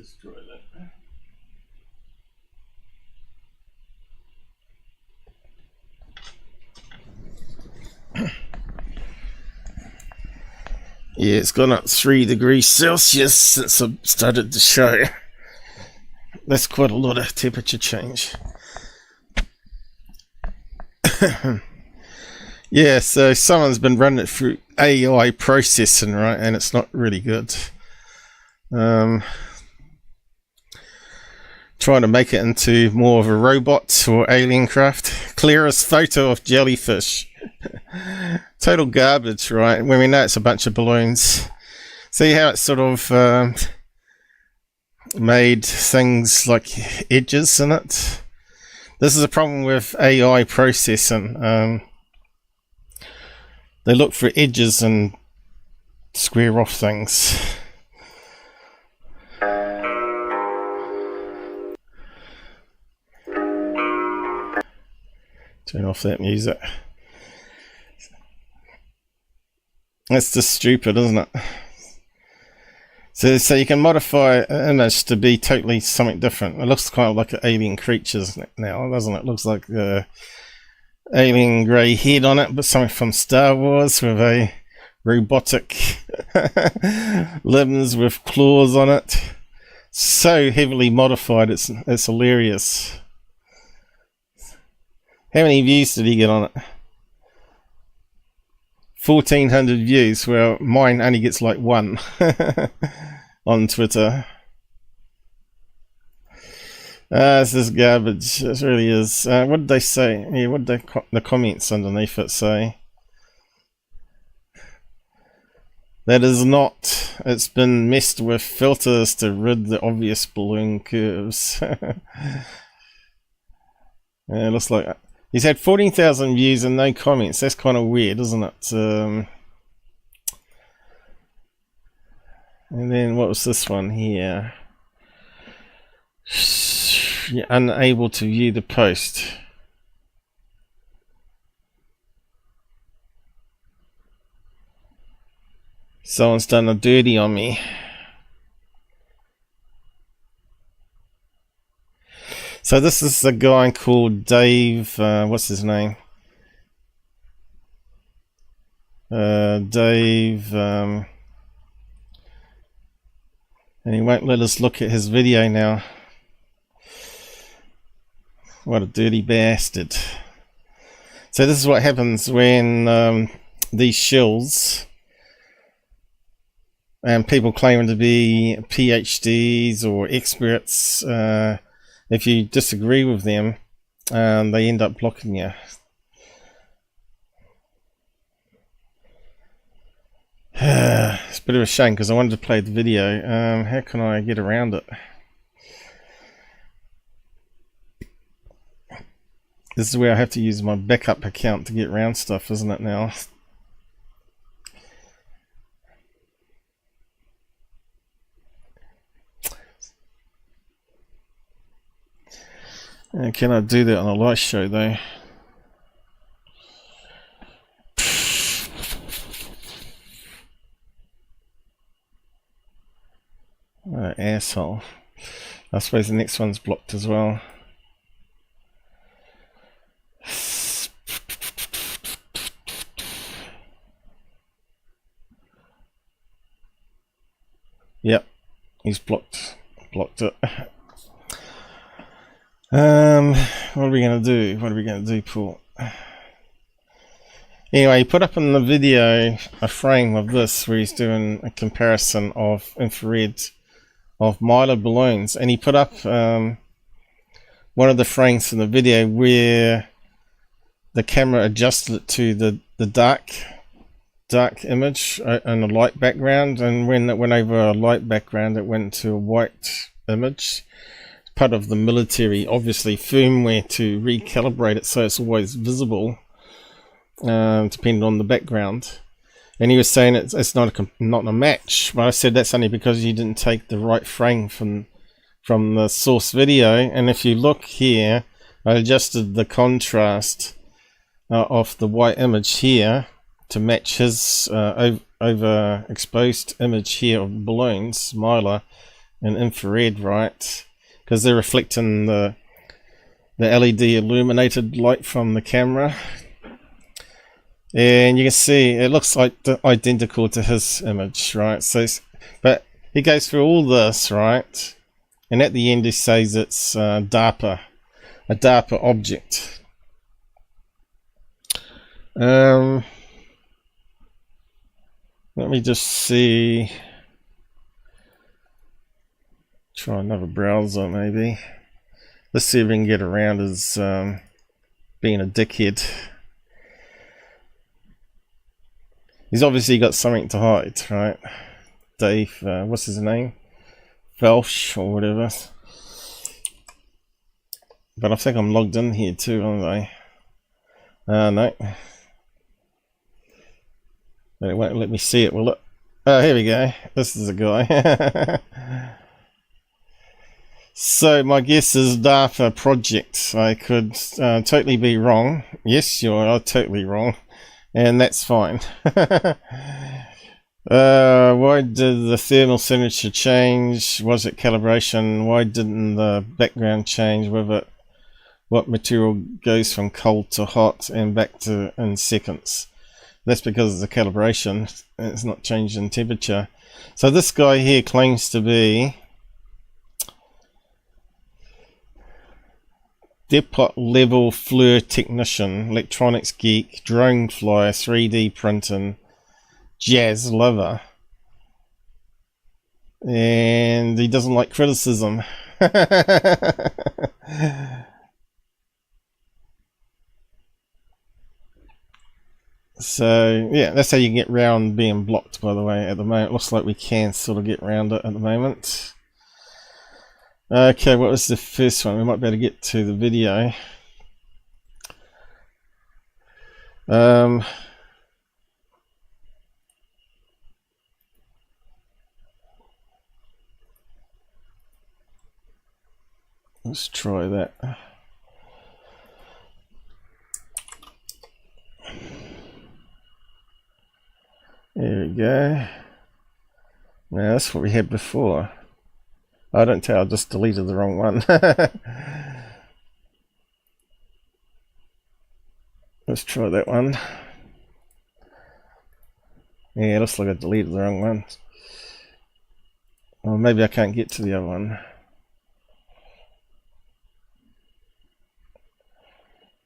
destroy that. Yeah, it's gone up 3 degrees Celsius since I started the show. That's quite a lot of temperature change. Yeah, so someone's been running it through AI processing, right, and it's not really good. Trying to make it into more of a robot or alien craft. Clearest photo of jellyfish. Total garbage, right? When we know it's a bunch of balloons. See how it's sort of made things like edges in it? This is a problem with AI processing. They look for edges and square off things. Turn off that music. That's just stupid, isn't it? So you can modify an image to be totally something different. It looks kind of like alien creatures now, doesn't it? It looks like alien grey head on it, but something from Star Wars with a robotic limbs with claws on it. So heavily modified, it's hilarious. How many views did he get on it? 1,400 views. Well, mine only gets like 1 on Twitter. This is garbage. It really is. What did they say? Yeah, what did the comments underneath it say? That is not. It's been messed with filters to rid the obvious balloon curves. Yeah, it looks like he's had 14,000 views and no comments. That's kind of weird, isn't it? And then what was this one here? You're unable to view the post. Someone's done a dirty on me. So this is a guy called Dave, what's his name? Dave, and he won't let us look at his video now. What a dirty bastard. So this is what happens when these shells and people claiming to be PhDs or experts, if you disagree with them, they end up blocking you. It's a bit of a shame because I wanted to play the video. How can I get around it? This is where I have to use my backup account to get around stuff, isn't it now? Can I do that on a live show though? Asshole. I suppose the next one's blocked as well. Yep, he's blocked it. What are we going to do? What are we going to do, Paul? Anyway, he put up in the video a frame of this where he's doing a comparison of infrared of Mylar balloons, and he put up one of the frames in the video where the camera adjusted it to the dark image and a light background, and when it went over a light background it went to a white image. Part of the military, obviously, firmware to recalibrate it so it's always visible, depending on the background. And he was saying it's not a match. But I said that's only because you didn't take the right frame from the source video. And if you look here, I adjusted the contrast of the white image here to match his overexposed image here of balloons, Mylar. in infrared, right? Because they're reflecting the LED illuminated light from the camera. And you can see it looks like identical to his image, right? So, but he goes through all this, right? And at the end he says it's a DARPA object. Let me just see. Try another browser maybe. Let's see if we can get around his being a dickhead. He's obviously got something to hide, right? Dave, what's his name? Falch or whatever. But I think I'm logged in here too, aren't I? No. But it won't let me see it, will it? Oh, here we go. This is a guy. So my guess is DARPA project. I could totally be wrong. Yes, you are totally wrong. And that's fine. Why did the thermal signature change? Was it calibration? Why didn't the background change with it? What material goes from cold to hot and back to in seconds? That's because of the calibration. It's not changed in temperature. So this guy here claims to be depot level FLIR technician, electronics geek, drone flyer, 3D printing, jazz lover, and he doesn't like criticism. So yeah, that's how you get around being blocked, by the way. At the moment, it looks like we can sort of get around it at the moment. Okay, what was the first one? We might be able to get to the video. Let's try that. There we go. Now that's what we had before. I don't tell, I just deleted the wrong one. Let's try that one. Yeah, looks like I deleted the wrong one. Or maybe I can't get to the other one.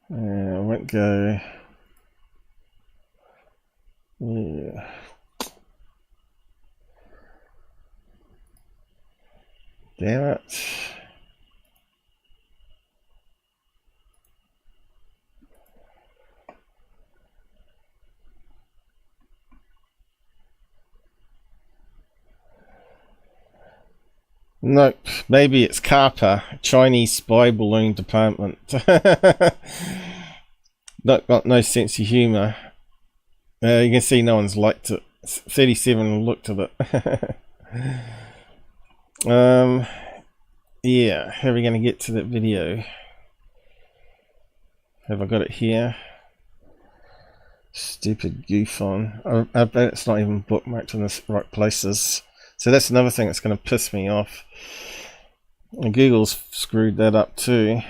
Yeah, I won't go. Yeah. Damn it. Nope, maybe it's CARPA, Chinese Spy Balloon Department. Got no sense of humour. You can see no one's liked it. 37 looked at it. Yeah, how are we going to get to that video? Have I got it here? Stupid GUFON. I bet it's not even bookmarked in the right places. So that's another thing that's going to piss me off. And Google's screwed that up too.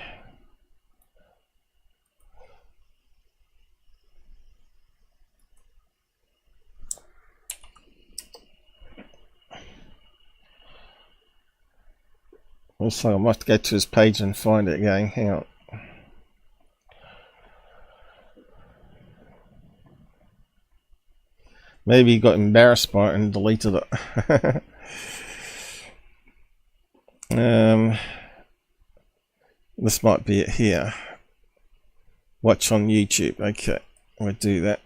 Also, I might have to go to his page and find it again. Hang on. Maybe he got embarrassed by it and deleted it. This might be it here. Watch on YouTube. Okay, we'll do that.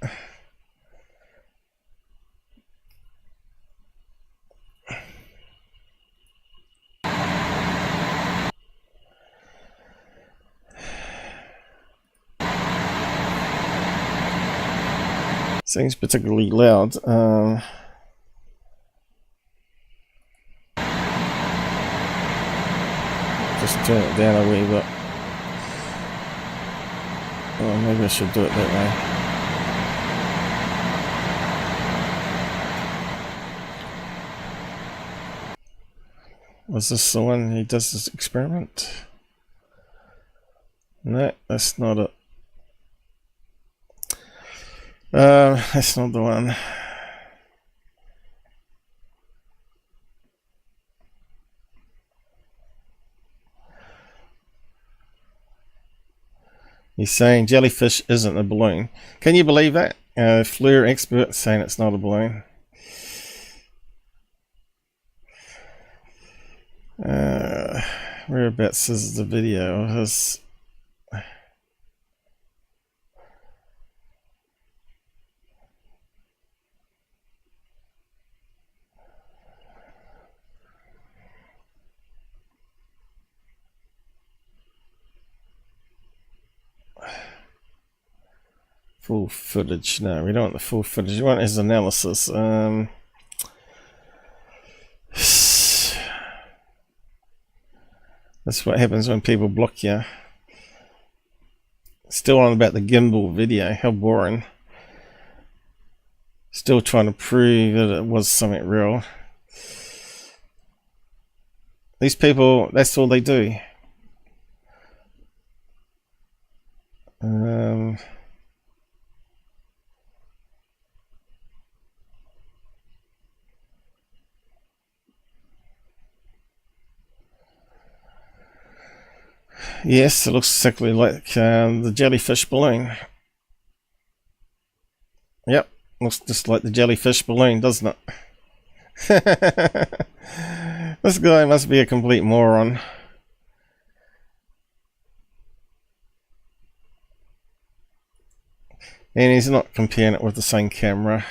Seems particularly loud. Just turn it down a wee bit. Oh, maybe I should do it that Was this the one he does this experiment? No, that's not it. That's not the one. He's saying jellyfish isn't a balloon. Can you believe that? Fleur expert saying it's not a balloon. Whereabouts is the video of his? Full footage. No, we don't want the full footage. We want his analysis. That's what happens when people block you. Still on about the gimbal video. How boring. Still trying to prove that it was something real. These people, that's all they do. Yes, it looks exactly like the jellyfish balloon. Yep, looks just like the jellyfish balloon, doesn't it? This guy must be a complete moron. And he's not comparing it with the same camera.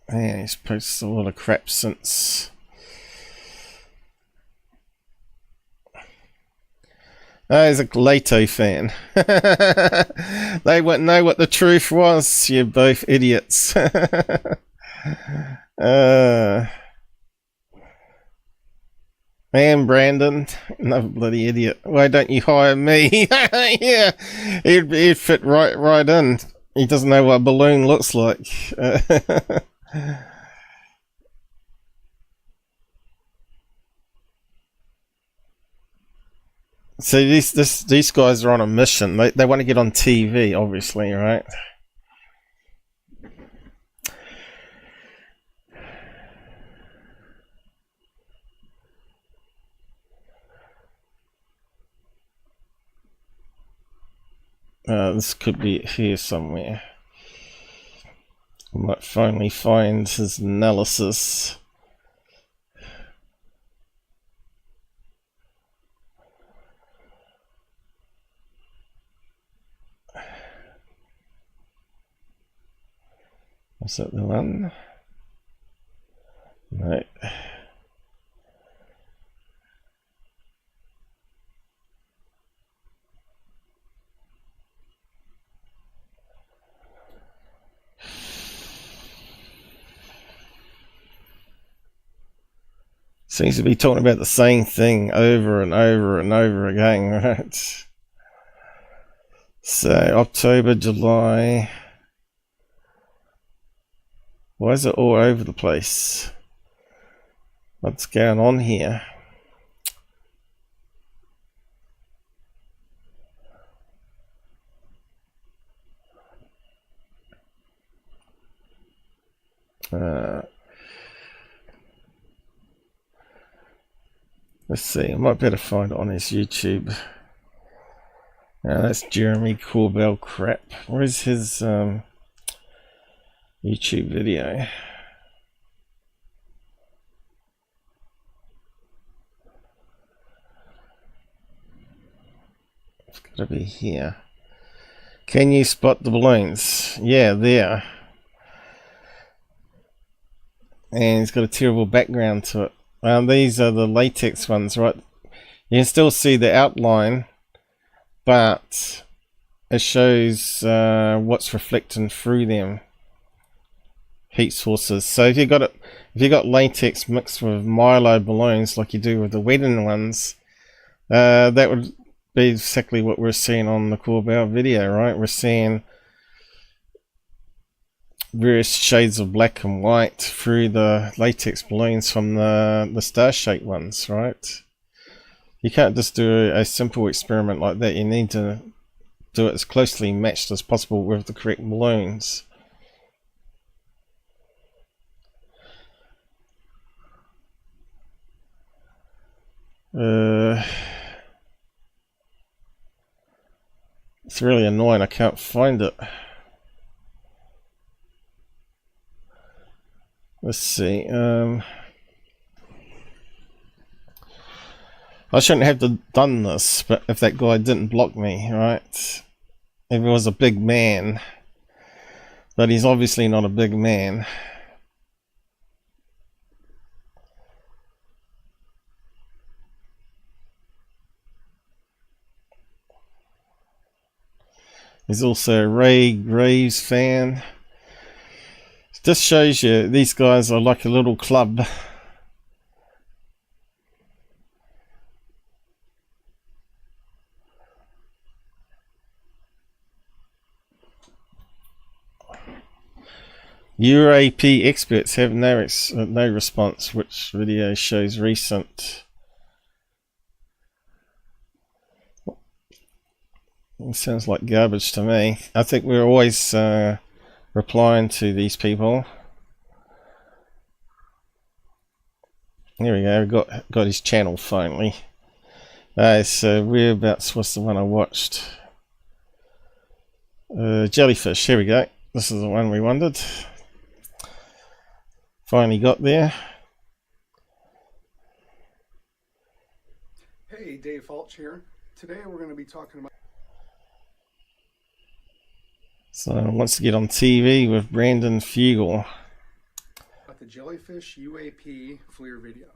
Yeah, he's posted a lot of crap since. Oh, he's a Leto fan. They wouldn't know what the truth was, you both idiots. Man, Brandon, another bloody idiot. Why don't you hire me? Yeah, he'd fit right in. He doesn't know what a balloon looks like. So these guys are on a mission. They want to get on TV, obviously, right? This could be here somewhere. I might finally find his analysis. Is that the one? No. Seems to be talking about the same thing over and over and over again, right? So, October, July. Why is it all over the place? What's going on here? Let's see, I might better find it on his YouTube. That's Jeremy Corbell crap. Where's his YouTube video? It's gotta be here. Can you spot the balloons? Yeah, there. And it's got a terrible background to it. These are the latex ones, right? You can still see the outline, but it shows what's reflecting through them. Heat sources. So if you got latex mixed with Milo balloons, like you do with the wedding ones, that would be exactly what we're seeing on the Corbell video, right? We're seeing various shades of black and white through the latex balloons from the star-shaped ones, right? You can't just do a simple experiment like that. You need to do it as closely matched as possible with the correct balloons. It's really annoying, I can't find it. Let's see. I shouldn't have done this, but if that guy didn't block me, right? If he was a big man, but he's obviously not a big man. He's also a Ray Graves fan. This shows you these guys are like a little club. UAP experts have no response. Which video shows recent? It sounds like garbage to me. I think we're always replying to these people. Here we go. Got his channel finally. So whereabouts was the one I watched? Jellyfish. Here we go. This is the one we wanted. Finally got there. Hey, Dave Falch here. Today we're going to be talking about. So wants to get on TV with Brandon Fugel. About the Jellyfish UAP FLIR video.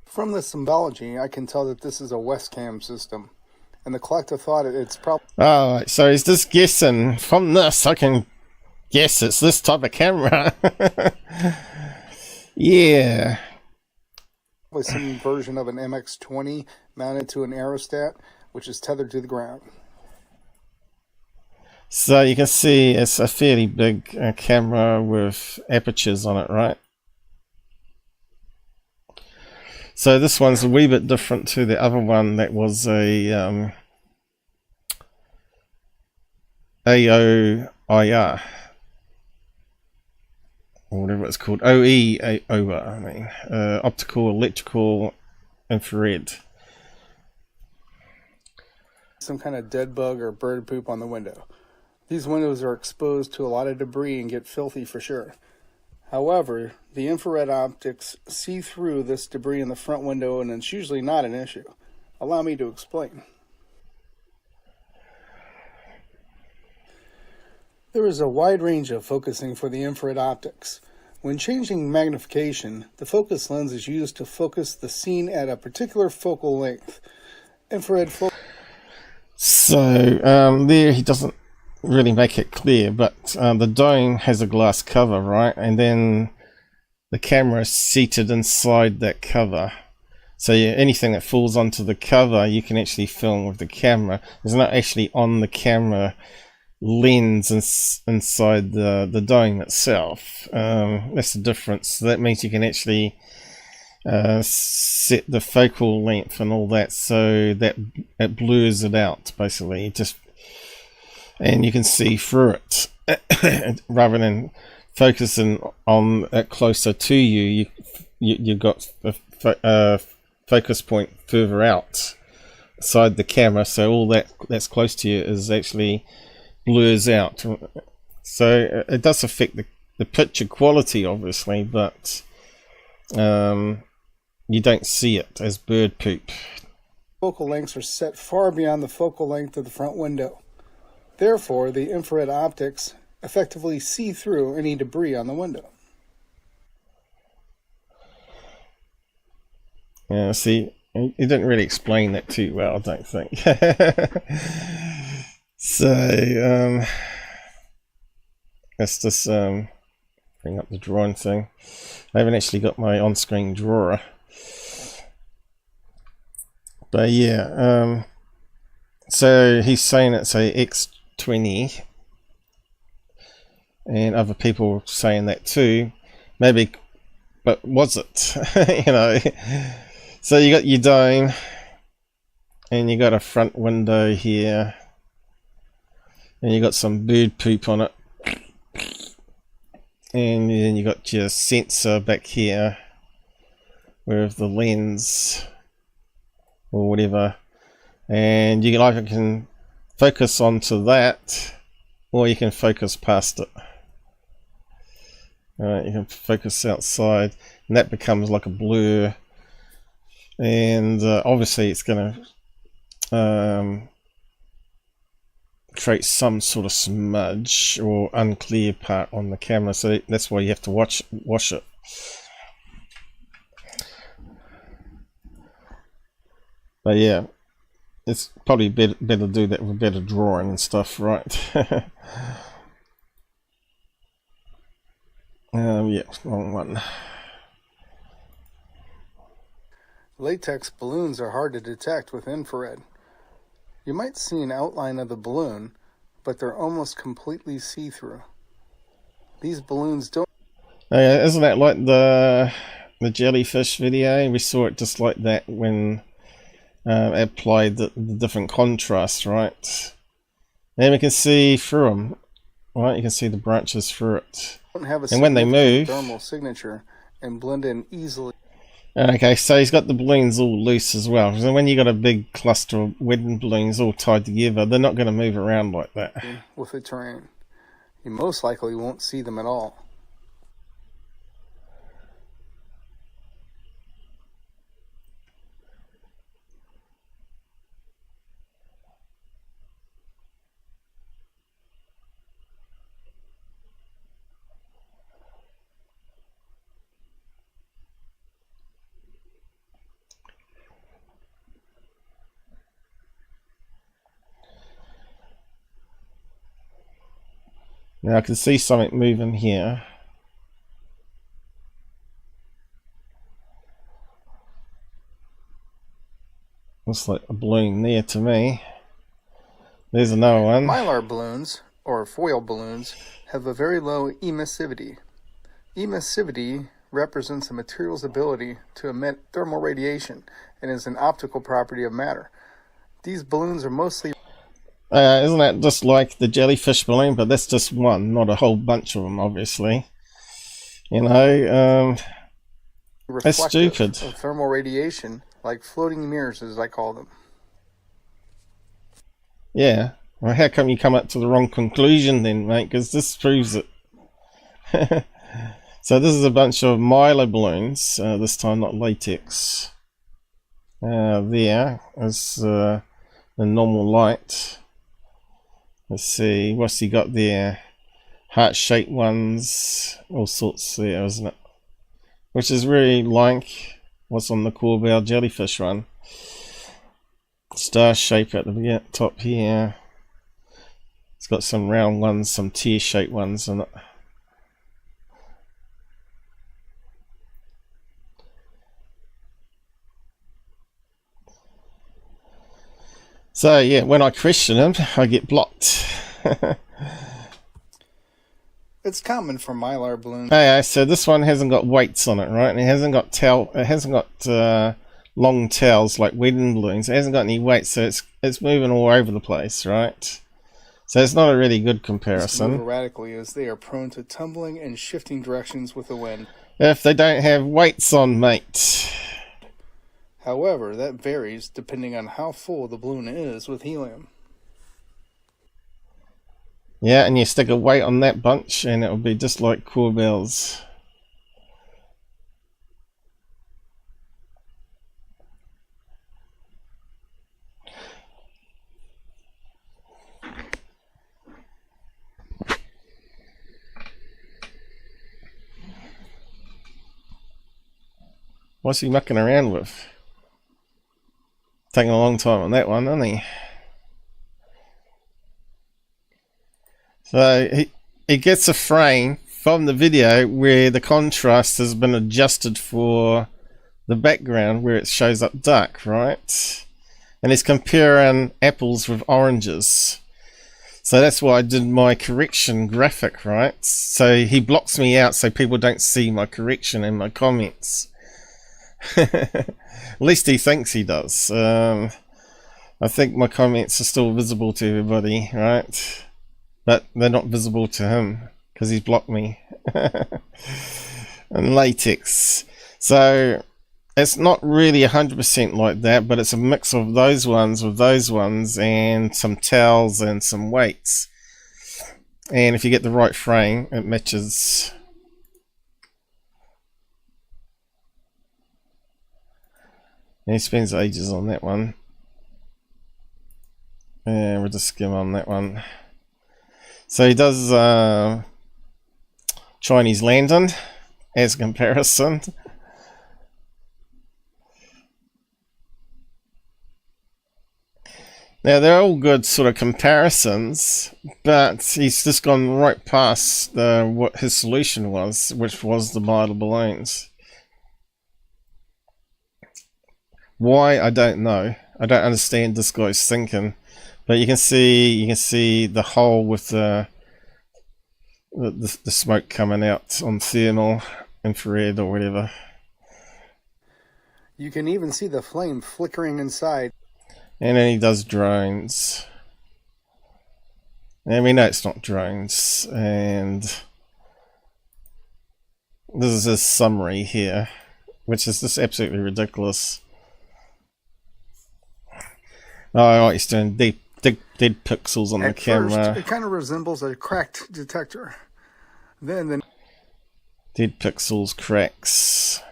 From the symbology, I can tell that this is a Westcam system, and the collective thought it's probably. Oh, so he's just guessing. From this, I can guess it's this type of camera. Yeah. With some version of an MX-20 mounted to an aerostat, which is tethered to the ground. So you can see it's a fairly big camera with apertures on it, right? So this one's a wee bit different to the other one that was a AOIR. Or whatever it's called. OEOIR, I mean. Optical, electrical, infrared. Some kind of dead bug or bird poop on the window. These windows are exposed to a lot of debris and get filthy for sure. However, the infrared optics see through this debris in the front window, and it's usually not an issue. Allow me to explain. There is a wide range of focusing for the infrared optics. When changing magnification, the focus lens is used to focus the scene at a particular focal length. Infrared focus. So there he doesn't really make it clear, but the dome has a glass cover, right? And then the camera is seated inside that cover. So anything that falls onto the cover, you can actually film with the camera. It's not actually on the camera lens inside the dome itself. That's the difference. So that means you can actually set the focal length and all that, so that it blurs it out basically. And you can see through it rather than focusing on it closer to you. You've got a focus point further outside the camera, so all that's close to you is actually blurs out. So it does affect the picture quality, obviously, but you don't see it as bird poop. Focal lengths are set far beyond the focal length of the front window. Therefore, the infrared optics effectively see through any debris on the window. Yeah, see, he didn't really explain that too well, I don't think. So, let's just bring up the drawing thing. I haven't actually got my on-screen drawer. But yeah, so he's saying it's a X20. and other people saying that too. Maybe, but was it? You know. So you got your dome, and you got a front window here, and you got some bird poop on it, and then you got your sensor back here with the lens or whatever, and you either can focus onto that or you can focus past it. Alright, you can focus outside and that becomes like a blur, and obviously it's going to create some sort of smudge or unclear part on the camera, so that's why you have to wash it. But yeah, it's probably better to do that with better drawing and stuff, right? Yeah, wrong one. Latex balloons are hard to detect with infrared. You might see an outline of the balloon, but they're almost completely see-through. These balloons don't... Isn't that like the jellyfish video? We saw it just like that when it applied the different contrast, right? And we can see through them, right? You can see the branches through it. Don't have a and when they move, thermal signature and blend in easily. Okay, so he's got the balloons all loose as well. So when you got a big cluster of wedding balloons all tied together, they're not going to move around like that. With the terrain, you most likely won't see them at all. Now I can see something moving here. Looks like a balloon there to me. There's another one. Mylar balloons, or foil balloons, have a very low emissivity. Emissivity represents a material's ability to emit thermal radiation and is an optical property of matter. These balloons are mostly... Isn't that just like the jellyfish balloon? But that's just one, not a whole bunch of them, obviously. You know, that's stupid. Of thermal radiation, like floating mirrors, as I call them. Yeah. Well, how come you come up to the wrong conclusion then, mate? Because this proves it. So this is a bunch of Mylar balloons, this time not latex. There is the normal light. Let's see, what's he got there? Heart-shaped ones, all sorts there, isn't it? Which is really like what's on the Corbell Jellyfish one. Star shape at the top here. It's got some round ones, some tear-shaped ones in it. So yeah, when I question him, I get blocked. It's common for Mylar balloons. Okay, so this one hasn't got weights on it, right? And it hasn't got long tails like wedding balloons. It hasn't got any weight, so it's moving all over the place, right? So it's not a really good comparison. Move erratically as they are prone to tumbling and shifting directions with the wind. If they don't have weights on, mate. However, that varies depending on how full the balloon is with helium. Yeah, and you stick a weight on that bunch and it'll be just like Corbell's. What's he mucking around with? Taking a long time on that one, hasn't he? So he gets a frame from the video where the contrast has been adjusted for the background where it shows up dark, right? And he's comparing apples with oranges. So that's why I did my correction graphic, right? So he blocks me out so people don't see my correction in my comments. At least he thinks he does. I think my comments are still visible to everybody, right? But they're not visible to him because he's blocked me. And latex. So it's not really 100% like that, but it's a mix of those ones with those ones and some towels and some weights. And if you get the right frame, it matches. And he spends ages on that one. And we'll just skim on that one. So he does Chinese lantern as a comparison. Now they're all good sort of comparisons, but he's just gone right past what his solution was, which was the model balloons. Why, I don't know. I don't understand this guy's thinking, but you can see the hole with the smoke coming out on thermal, infrared, or whatever. You can even see the flame flickering inside. And then he does drones. And we know it's not drones. And this is his summary here, which is just absolutely ridiculous. Oh, he's doing dead pixels on the camera. First, it kind of resembles a cracked detector. Then the dead pixels, cracks.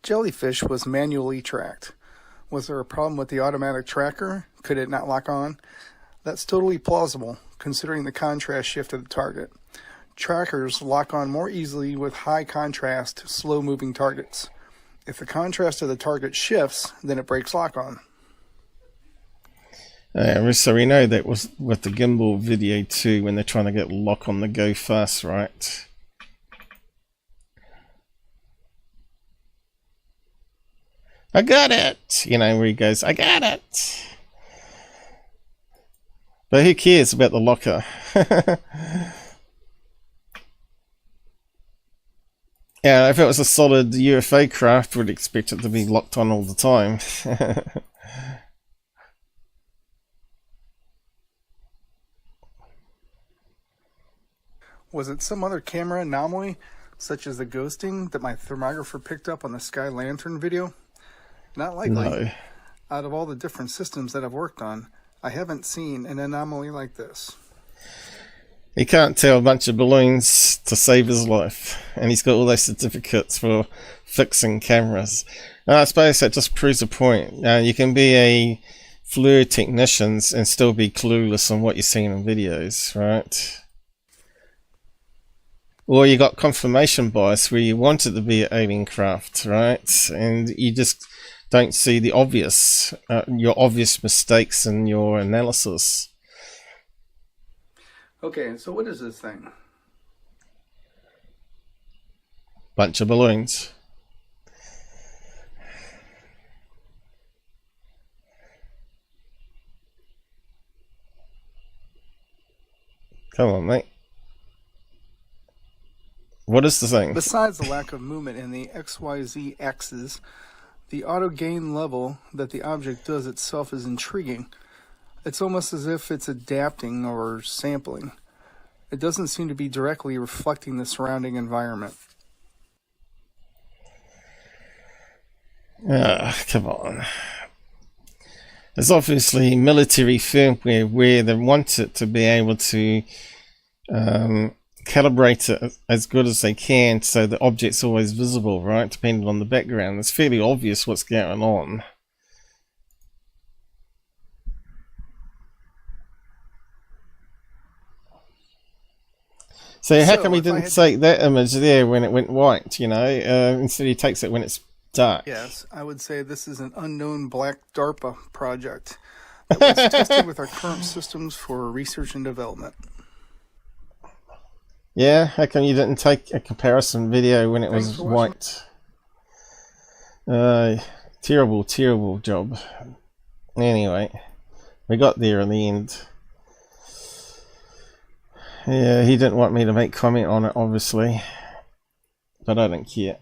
jellyfish was manually tracked. Was there a problem with the automatic tracker? Could it not lock on? That's totally plausible, considering the contrast shift of the target. Trackers lock on more easily with high contrast, slow-moving targets. If the contrast of the target shifts, then it breaks lock on. So we know that was with the gimbal video too, when they're trying to get lock on the go fast, right? I got it! You know, where he goes, I got it! But who cares about the locker? Yeah, if it was a solid UFO craft, we'd expect it to be locked on all the time. Was it some other camera anomaly, such as the ghosting that my thermographer picked up on the Sky Lantern video? Not likely. No. Out of all the different systems that I've worked on, I haven't seen an anomaly like this. He can't tell a bunch of balloons to save his life, and he's got all those certificates for fixing cameras. I suppose that just proves a point. You can be a FLIR technician and still be clueless on what you're seeing in videos, right? Or you got confirmation bias where you want it to be an alien craft, right? And you just don't see the obvious, your obvious mistakes in your analysis. Okay, so what is this thing? Bunch of balloons. Come on, mate. What is the thing? Besides the lack of movement in the XYZ axis, the auto gain level that the object does itself is intriguing. It's almost as if it's adapting or sampling. It doesn't seem to be directly reflecting the surrounding environment. Come on. There's obviously military firmware where they want it to be able to calibrate it as good as they can so the object's always visible, right? Depending on the background. It's fairly obvious what's going on. So how come he didn't take that image there when it went white, you know? Instead he takes it when it's dark. Yes, I would say this is an unknown black DARPA project that was tested with our current systems for research and development. Yeah, how come you didn't take a comparison video when it was white? Terrible, terrible job. Anyway, we got there in the end. Yeah, he didn't want me to make comment on it, obviously, but I don't care.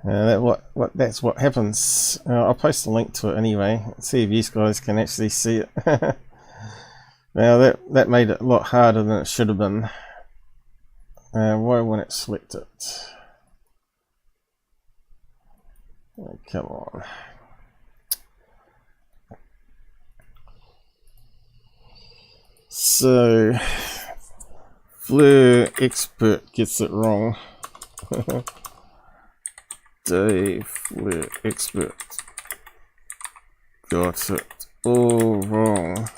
That's what happens. I'll post a link to it anyway. See if you guys can actually see it. Now that made it a lot harder than it should have been. Why won't it select it? Oh, come on. So, Fleur Expert gets it wrong. Dave Fleur Expert got it all wrong.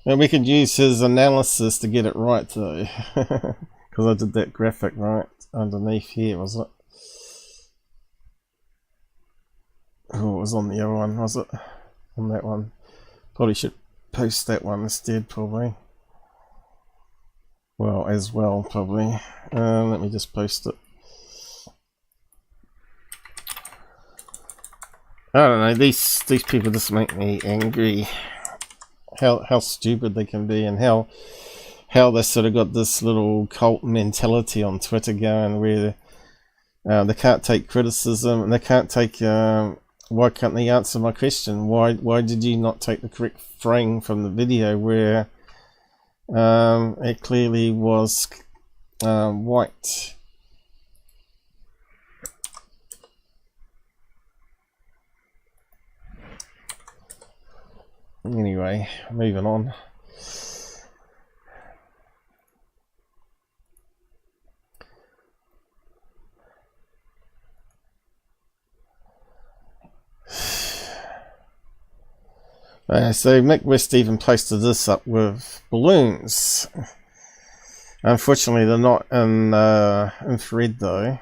And we could use his analysis to get it right though. Because I did that graphic right underneath here, was it? Oh, it was on the other one, was it? On that one. Probably should post that one instead, probably. Well, as well, probably. Let me just post it. I don't know, these people just make me angry. How stupid they can be, and how they sort of got this little cult mentality on Twitter going, where they can't take criticism, and they can't take why can't they answer my question? Why did you not take the correct frame from the video where it clearly was white? Anyway, moving on. So Mick West even posted this up with balloons. Unfortunately, they're not in infrared though.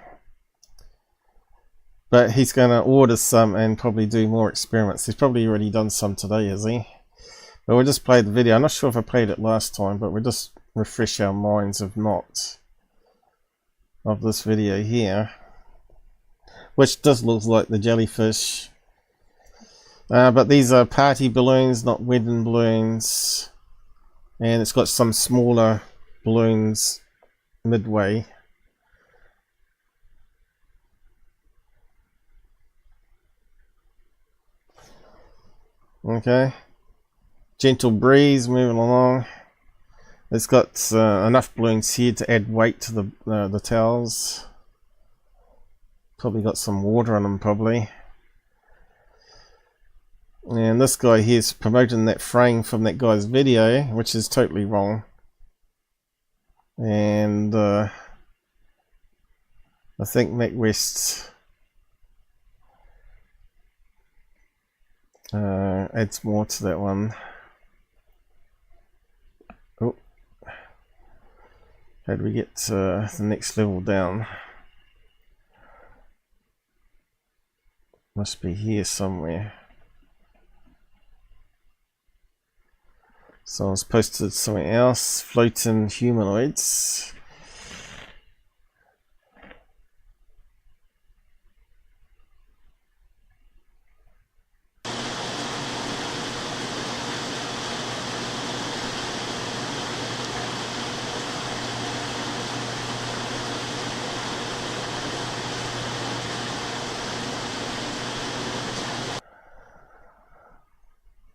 But he's going to order some and probably do more experiments. He's probably already done some today, has he? But we'll just play the video. I'm not sure if I played it last time, but we'll just refresh our minds if not of this video here. Which does look like the jellyfish. But these are party balloons, not wedding balloons. And it's got some smaller balloons midway. Okay, gentle breeze moving along. It's got enough balloons here to add weight to the towels. Probably got some water on them, probably. And this guy here is promoting that frame from that guy's video, which is totally wrong. And I think Mick West adds more to that one. Oh, how do we get the next level down? Must be here somewhere. Someone's posted something else. Floating humanoids.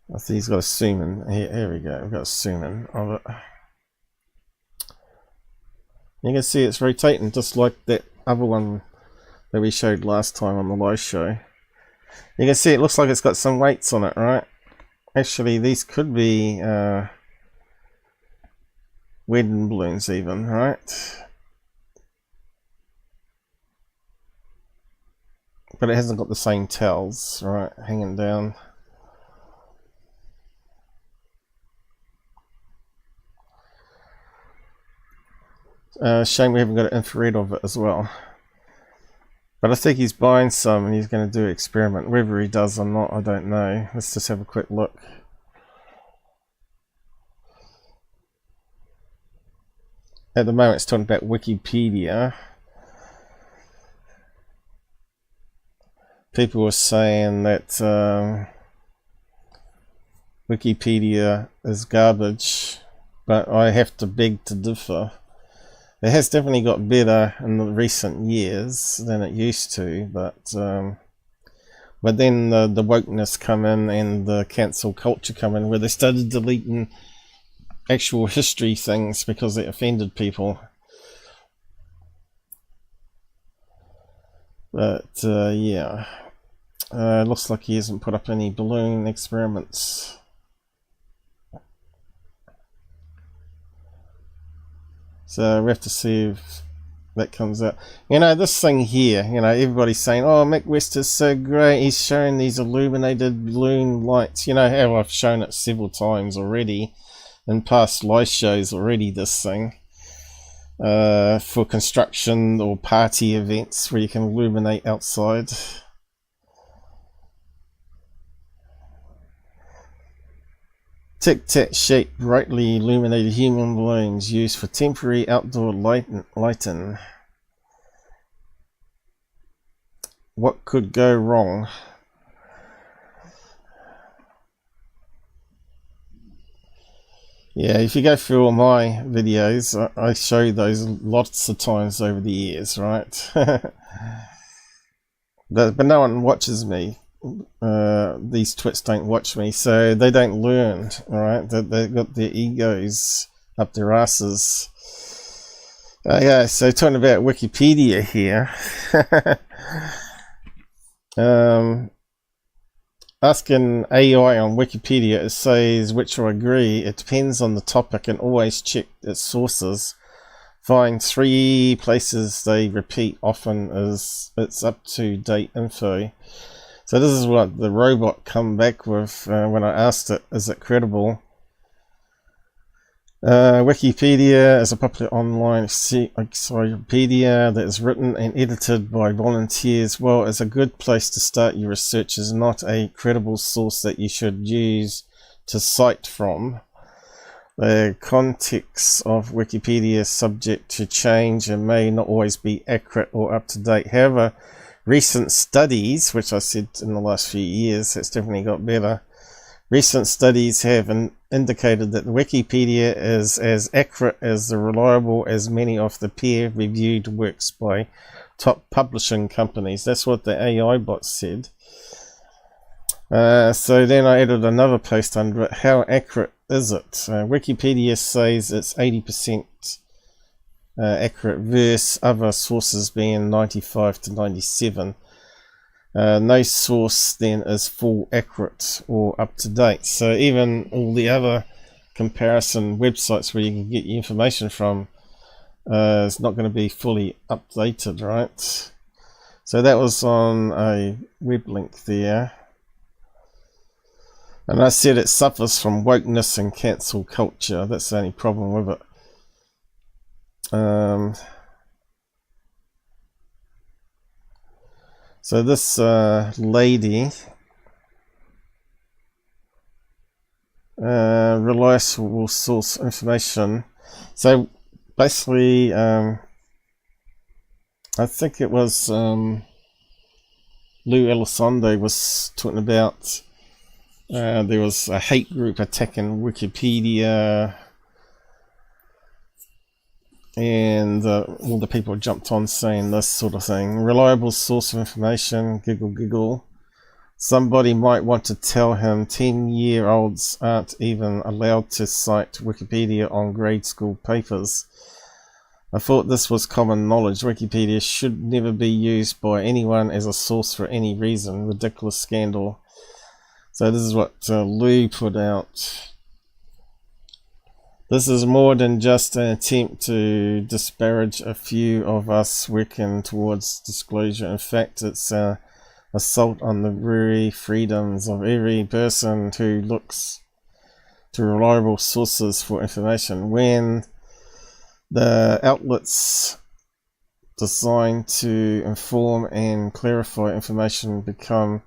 I think he's got a zoom in. Here we go. We've got a zoom in of it. You can see it's rotating just like that other one that we showed last time on the live show. You can see it looks like it's got some weights on it, right? Actually, these could be wedding balloons even, right? But it hasn't got the same tails, right, hanging down. Shame we haven't got an infrared of it as well. But I think he's buying some and he's going to do an experiment. Whether he does or not, I don't know. Let's just have a quick look. at the moment it's talking about Wikipedia. People were saying that Wikipedia is garbage, but I have to beg to differ. It has definitely got better in the recent years than it used to, but then the wokeness come in and the cancel culture come in, where they started deleting actual history things because it offended people. But yeah, looks like he hasn't put up any balloon experiments. So we have to see if that comes out. You know, this thing here, you know, everybody's saying, oh, Mick West is so great, he's showing these illuminated balloon lights. You know how I've shown it several times already in past live shows already, this thing. For construction or party events where you can illuminate outside. Tic-tac shaped, brightly illuminated human balloons used for temporary outdoor lighting. What could go wrong? Yeah, if you go through all my videos, I show you those lots of times over the years, right? but no one watches me. These twits don't watch me, so they don't learn, alright? They've got their egos up their asses. Yeah, so talking about Wikipedia here. Asking AI on Wikipedia, it says, which I agree, it depends on the topic and always check its sources. Find 3 places they repeat often as it's up-to-date info. So this is what the robot come back with when I asked it, is it credible? Wikipedia is a popular online encyclopedia that is written and edited by volunteers. Well, it's a good place to start your research, is not a credible source that you should use to cite from. The context of Wikipedia is subject to change and may not always be accurate or up to date. However, recent studies, which I said in the last few years, it's definitely got better. Recent studies have indicated that Wikipedia is as accurate as reliable as many of the peer-reviewed works by top publishing companies. That's what the AI bot said. So then I added another post under it. How accurate is it? Wikipedia says it's 80% accurate versus other sources being 95 to 97. No source then is full accurate or up to date. So even all the other comparison websites where you can get your information from is not going to be fully updated, right? So that was on a web link there. And I said it suffers from wokeness and cancel culture. That's the only problem with it. So this lady, reliable source information. So basically, I think it was Lou Elizondo was talking about there was a hate group attacking Wikipedia. And all the people jumped on saying this sort of thing. Reliable source of information, giggle giggle. Somebody might want to tell him 10-year-olds aren't even allowed to cite Wikipedia on grade school papers. I thought this was common knowledge. Wikipedia should never be used by anyone as a source for any reason. Ridiculous scandal. So this is what Lou put out. This is more than just an attempt to disparage a few of us working towards disclosure. In fact, it's an assault on the very freedoms of every person who looks to reliable sources for information. When the outlets designed to inform and clarify information become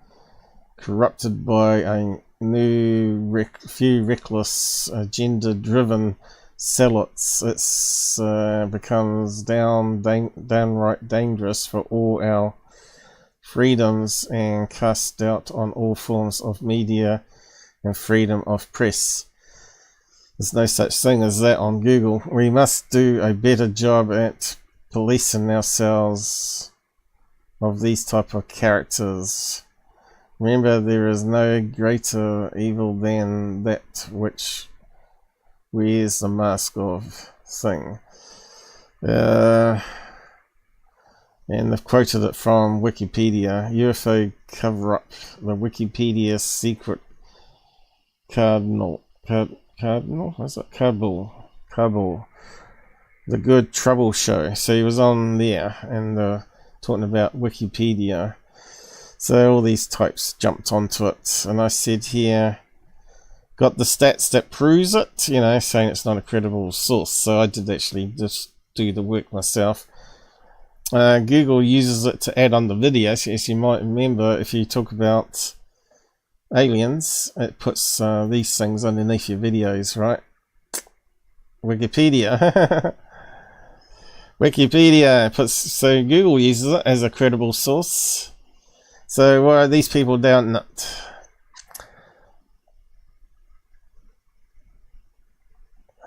corrupted by a few reckless, agenda-driven zealots, it becomes downright dangerous for all our freedoms and cast doubt on all forms of media and freedom of press. There's no such thing as that on Google. We must do a better job at policing ourselves of these type of characters. Remember, there is no greater evil than that which wears the mask of thing. And they've quoted it from Wikipedia. UFO cover-up, the Wikipedia secret cardinal, what's it? Corbell, the Good Trouble Show. So he was on there and talking about Wikipedia. So all these types jumped onto it, and I said here, got the stats that proves it, you know, saying it's not a credible source. So I did actually just do the work myself. Google uses it to add on the videos. As you might remember, if you talk about aliens, it puts these things underneath your videos, right? Wikipedia. Wikipedia puts, so Google uses it as a credible source. So why are these people doubting it?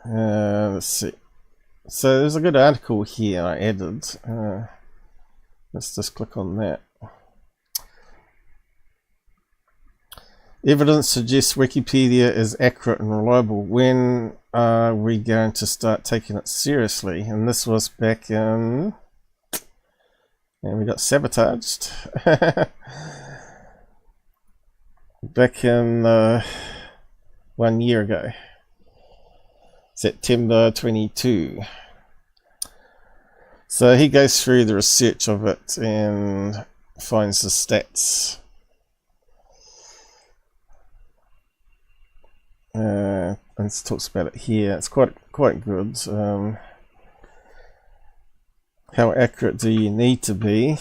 Let's see. So there's a good article here I added. Let's just click on that. Evidence suggests Wikipedia is accurate and reliable. When are we going to start taking it seriously? And this was back in... and we got sabotaged. Back in 1 year ago. September 22. So he goes through the research of it and finds the stats. And talks about it here. It's quite good. How accurate do you need to be?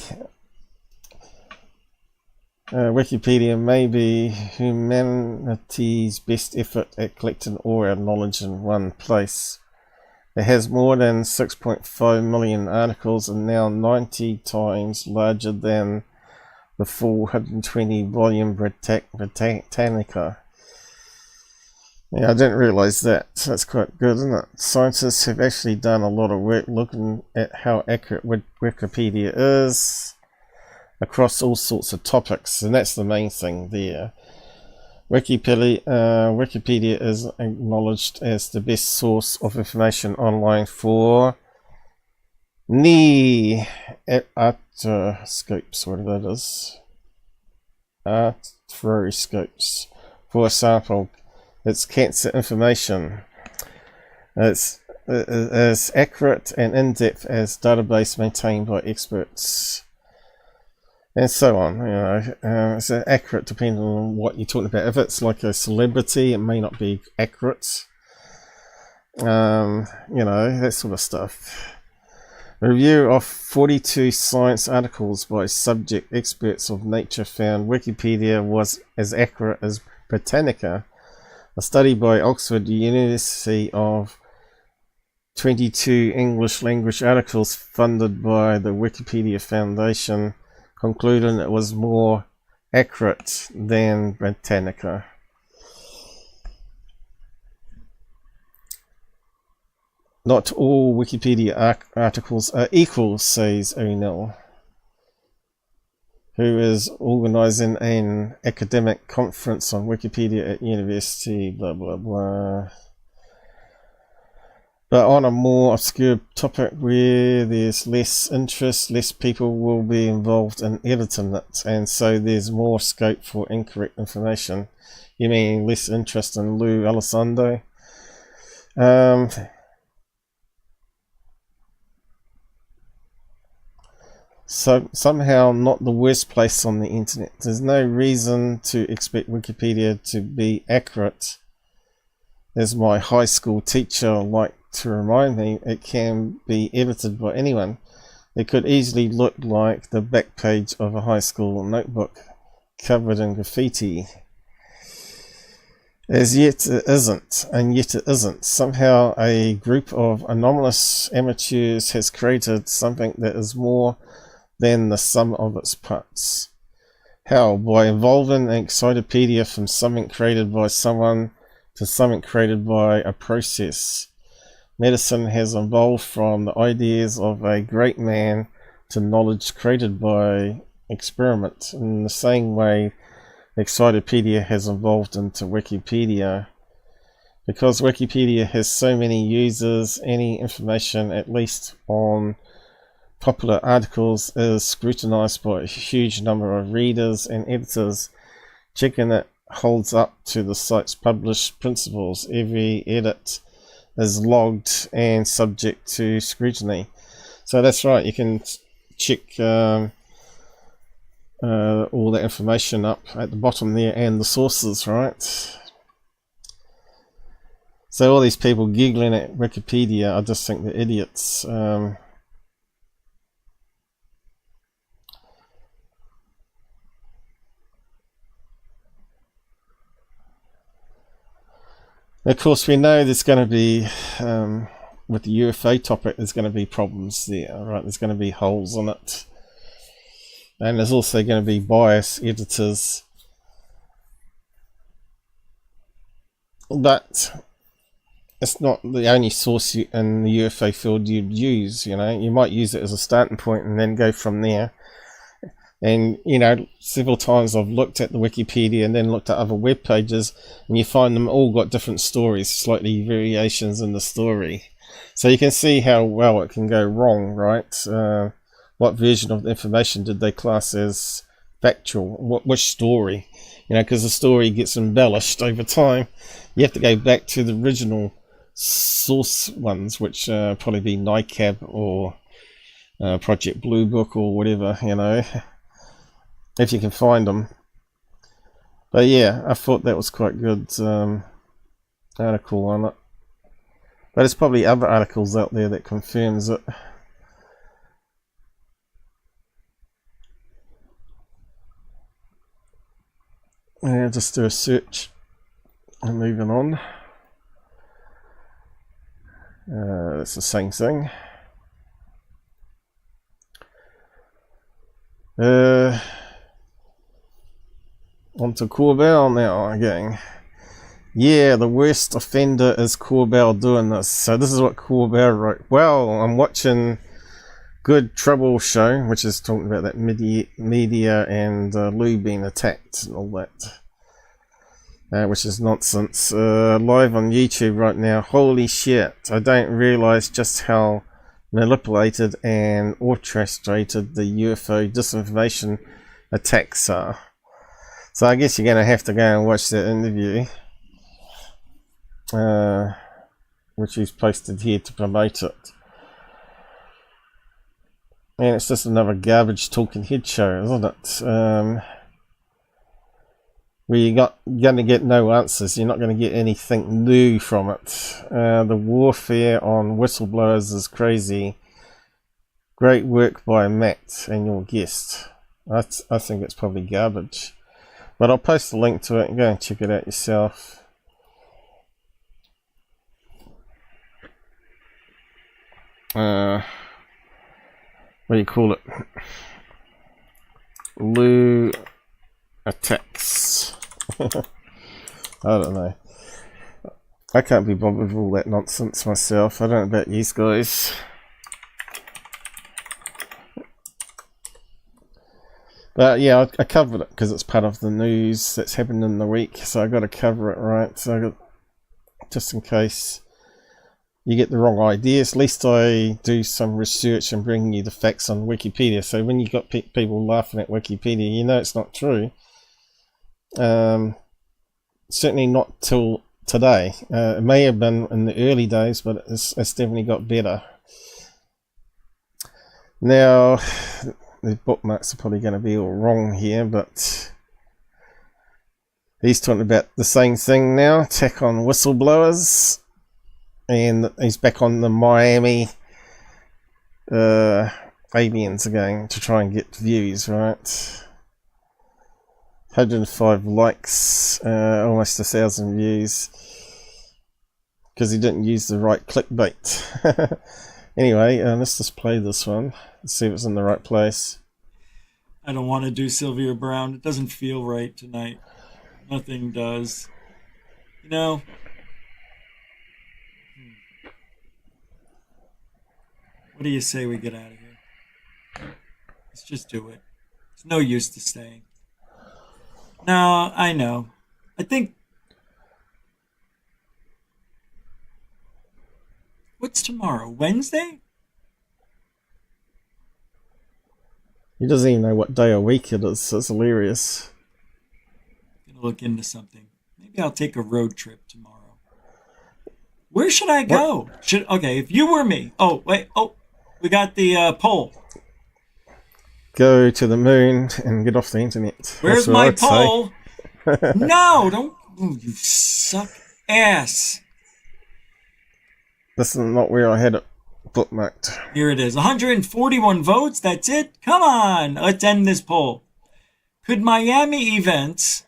Wikipedia may be humanity's best effort at collecting all our knowledge in one place. It has more than 6.5 million articles and now 90 times larger than the 420 volume Britannica. Yeah, I didn't realise that. That's quite good, isn't it? Scientists have actually done a lot of work looking at how accurate Wikipedia is across all sorts of topics, and that's the main thing there. Wikipedia is acknowledged as the best source of information online for arthroscopes, whatever that is. Arthroscopes. For example, it's cancer information. It's as accurate and in-depth as database maintained by experts, and so on. You know, it's accurate depending on what you're talking about. If it's like a celebrity, it may not be accurate. You know, that sort of stuff. A review of 42 science articles by subject experts of nature found Wikipedia was as accurate as Britannica. A study by Oxford University of 22 English language articles funded by the Wikipedia Foundation concluded it was more accurate than Britannica. Not all Wikipedia articles are equal, says O'Neill, who is organising an academic conference on Wikipedia at university, blah blah blah. But on a more obscure topic where there's less interest, less people will be involved in editing it, and so there's more scope for incorrect information. You mean less interest in Lou Elizondo? So somehow not the worst place on the internet. There's no reason to expect Wikipedia to be accurate. As my high school teacher liked to remind me, it can be edited by anyone. It could easily look like the back page of a high school notebook covered in graffiti. As yet it isn't, and yet it isn't. Somehow a group of anomalous amateurs has created something that is more than the sum of its parts. How? By evolving an encyclopedia from something created by someone to something created by a process. Medicine has evolved from the ideas of a great man to knowledge created by experiment. In the same way, Encyclopedia has evolved into Wikipedia. Because Wikipedia has so many users, any information, at least on popular articles, is scrutinized by a huge number of readers and editors. Checking it holds up to the site's published principles. Every edit is logged and subject to scrutiny. So that's right, you can check all that information up at the bottom there, and the sources, right? So all these people giggling at Wikipedia, I just think they're idiots. Of course, we know there's going to be, with the UFO topic, there's going to be problems there, right? There's going to be holes in it. And there's also going to be bias editors. But it's not the only source in the UFO field you'd use, you know. You might use it as a starting point and then go from there. And, you know, several times I've looked at the Wikipedia and then looked at other web pages, and you find them all got different stories, slightly variations in the story. So you can see how well it can go wrong, right? What version of the information did they class as factual? Which story? You know, because the story gets embellished over time. You have to go back to the original source ones, which probably be NICAB or Project Blue Book or whatever, you know, if you can find them. But yeah, I thought that was quite good article on it. But there's probably other articles out there that confirms it. Yeah, just do a search and moving on. It's the same thing. On to Corbell now again. Yeah, the worst offender is Corbell doing this. So this is what Corbell wrote. Well, I'm watching Good Trouble Show, which is talking about that media and Lou being attacked and all that, which is nonsense. Live on YouTube right now. Holy shit, I don't realise just how manipulated and orchestrated the UFO disinformation attacks are. So I guess you're going to have to go and watch that interview, which he's posted here to promote it. And it's just another garbage talking head show, isn't it? Where you're going to get no answers. You're not going to get anything new from it. The warfare on whistleblowers is crazy. Great work by Matt and your guest. I think it's probably garbage. But I'll post a link to it and go and check it out yourself. What do you call it? Lou attacks. I don't know. I can't be bothered with all that nonsense myself. I don't know about you guys. But yeah, I covered it because it's part of the news that's happened in the week, so I got to cover it, right? So I got, just in case you get the wrong ideas, at least I do some research and bring you the facts on Wikipedia. So when you got people laughing at Wikipedia, you know it's not true. Certainly not till today. It may have been in the early days, but it's definitely got better. Now, the bookmarks are probably going to be all wrong here, but he's talking about the same thing now, attack on whistleblowers, and he's back on the Miami aliens again to try and get views, right? 105 likes, almost 1,000 views, because he didn't use the right clickbait. Anyway, let's just play this one. Let's see if it's in the right place. I don't want to do Sylvia Brown. It doesn't feel right tonight. Nothing does. You know. What do you say we get out of here? Let's just do it. There's no use to staying. No, I know. I think... What's tomorrow? Wednesday? He doesn't even know what day of week it is. It's hilarious. I'm gonna look into something. Maybe I'll take a road trip tomorrow. Where should I go? Okay, if you were me. Oh, wait. Oh, we got the poll. Go to the moon and get off the internet. Where's my poll? No, don't. Ooh, you suck ass. This is not where I had it bookmarked. Here it is. 141 votes. That's it. Come on. Let's end this poll. Could Miami events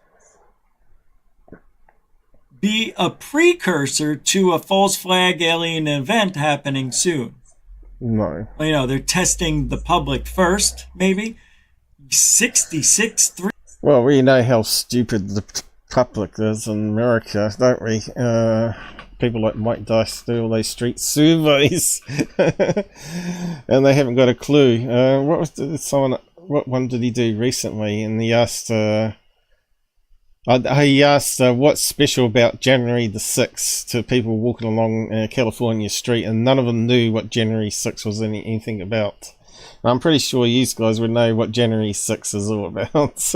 be a precursor to a false flag alien event happening soon? No. Well, you know, they're testing the public first, maybe. 66-3. Well, we know how stupid the public is in America, don't we? People like Mike Dice do all those street surveys, and they haven't got a clue. What one did he do recently? And he asked, what's special about January the 6th to people walking along California Street, and none of them knew what January 6th was anything about. And I'm pretty sure you guys would know what January 6th is all about.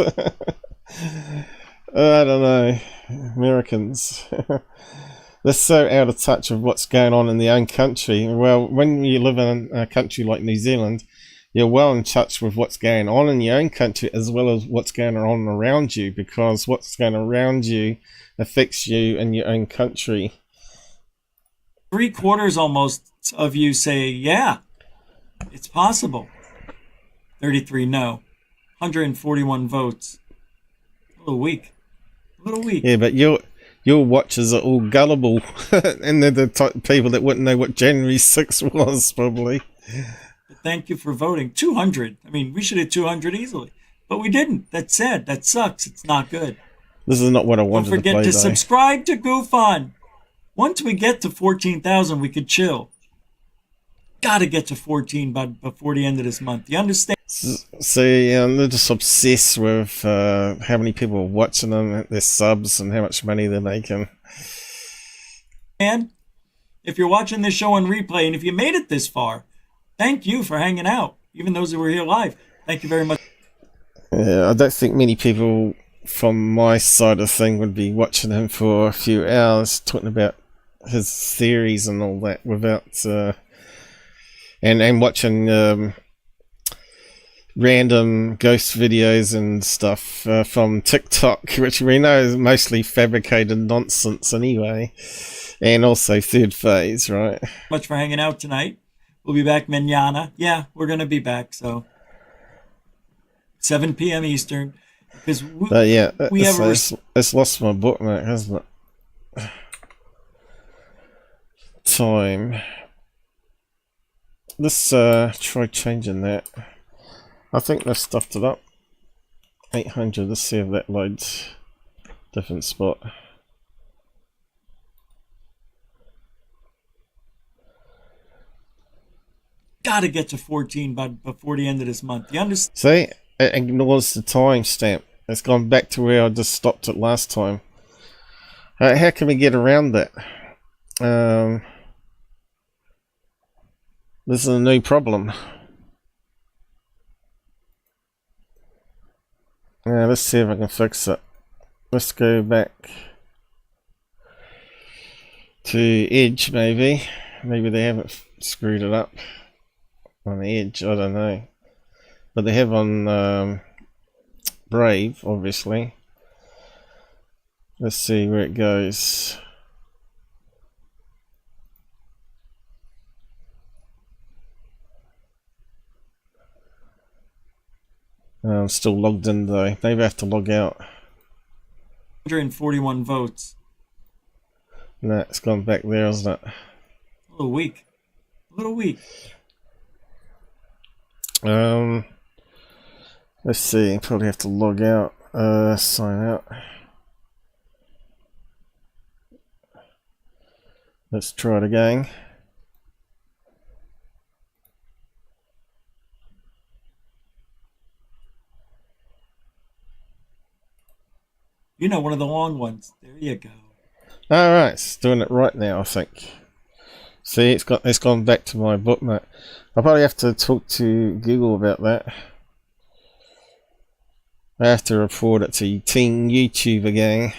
I don't know, Americans. They're so out of touch of what's going on in their own country. Well, when you live in a country like New Zealand, you're well in touch with what's going on in your own country as well as what's going on around you, because what's going on around you affects you in your own country. 3/4 almost of you say, yeah, it's possible. 33 no. 141 votes. A little weak. Yeah, but your watchers are all gullible, and they're the type of people that wouldn't know what January 6th was, probably. But thank you for voting. 200. I mean, we should have 200 easily, but we didn't. That's sad. That sucks. It's not good. This is not what I wanted to play, Don't forget to subscribe to GUFON. Once we get to 14,000, we could chill. Gotta get to 14 before the end of this month. You understand? See, they're just obsessed with how many people are watching them, their subs, and how much money they're making. And if you're watching this show on replay, and if you made it this far, thank you for hanging out. Even those who were here live, thank you very much. Yeah, I don't think many people from my side of the thing would be watching him for a few hours talking about his theories and all that without and watching random ghost videos and stuff from TikTok, which we know is mostly fabricated nonsense anyway, and also third phase, right? Much for hanging out tonight. We'll be back mañana. Yeah, we're gonna be back. So 7 p.m. Eastern, because we have it's lost my bookmark, hasn't it? Time. Let's try changing that. I think they've stuffed it up. 800, let's see if that loads. Different spot. Gotta get to 14 before the end of this month. You understand? See? It ignores the timestamp. It's gone back to where I just stopped it last time. How can we get around that? This is a new problem. Let's see if I can fix it. Let's go back to Edge, maybe. Maybe they haven't screwed it up on Edge, I don't know. But they have on Brave, obviously. Let's see where it goes. I'm still logged in though. Maybe I have to log out. 141 votes. No, it's gone back there, isn't it? A little weak. A little weak. Let's see. Probably have to log out. Sign out. Let's try it again. You know, one of the long ones. There you go. All right, it's doing it right now, I think. See, it's gone back to my bookmark. I'll probably have to talk to Google about that. I have to report it to Team YouTube again.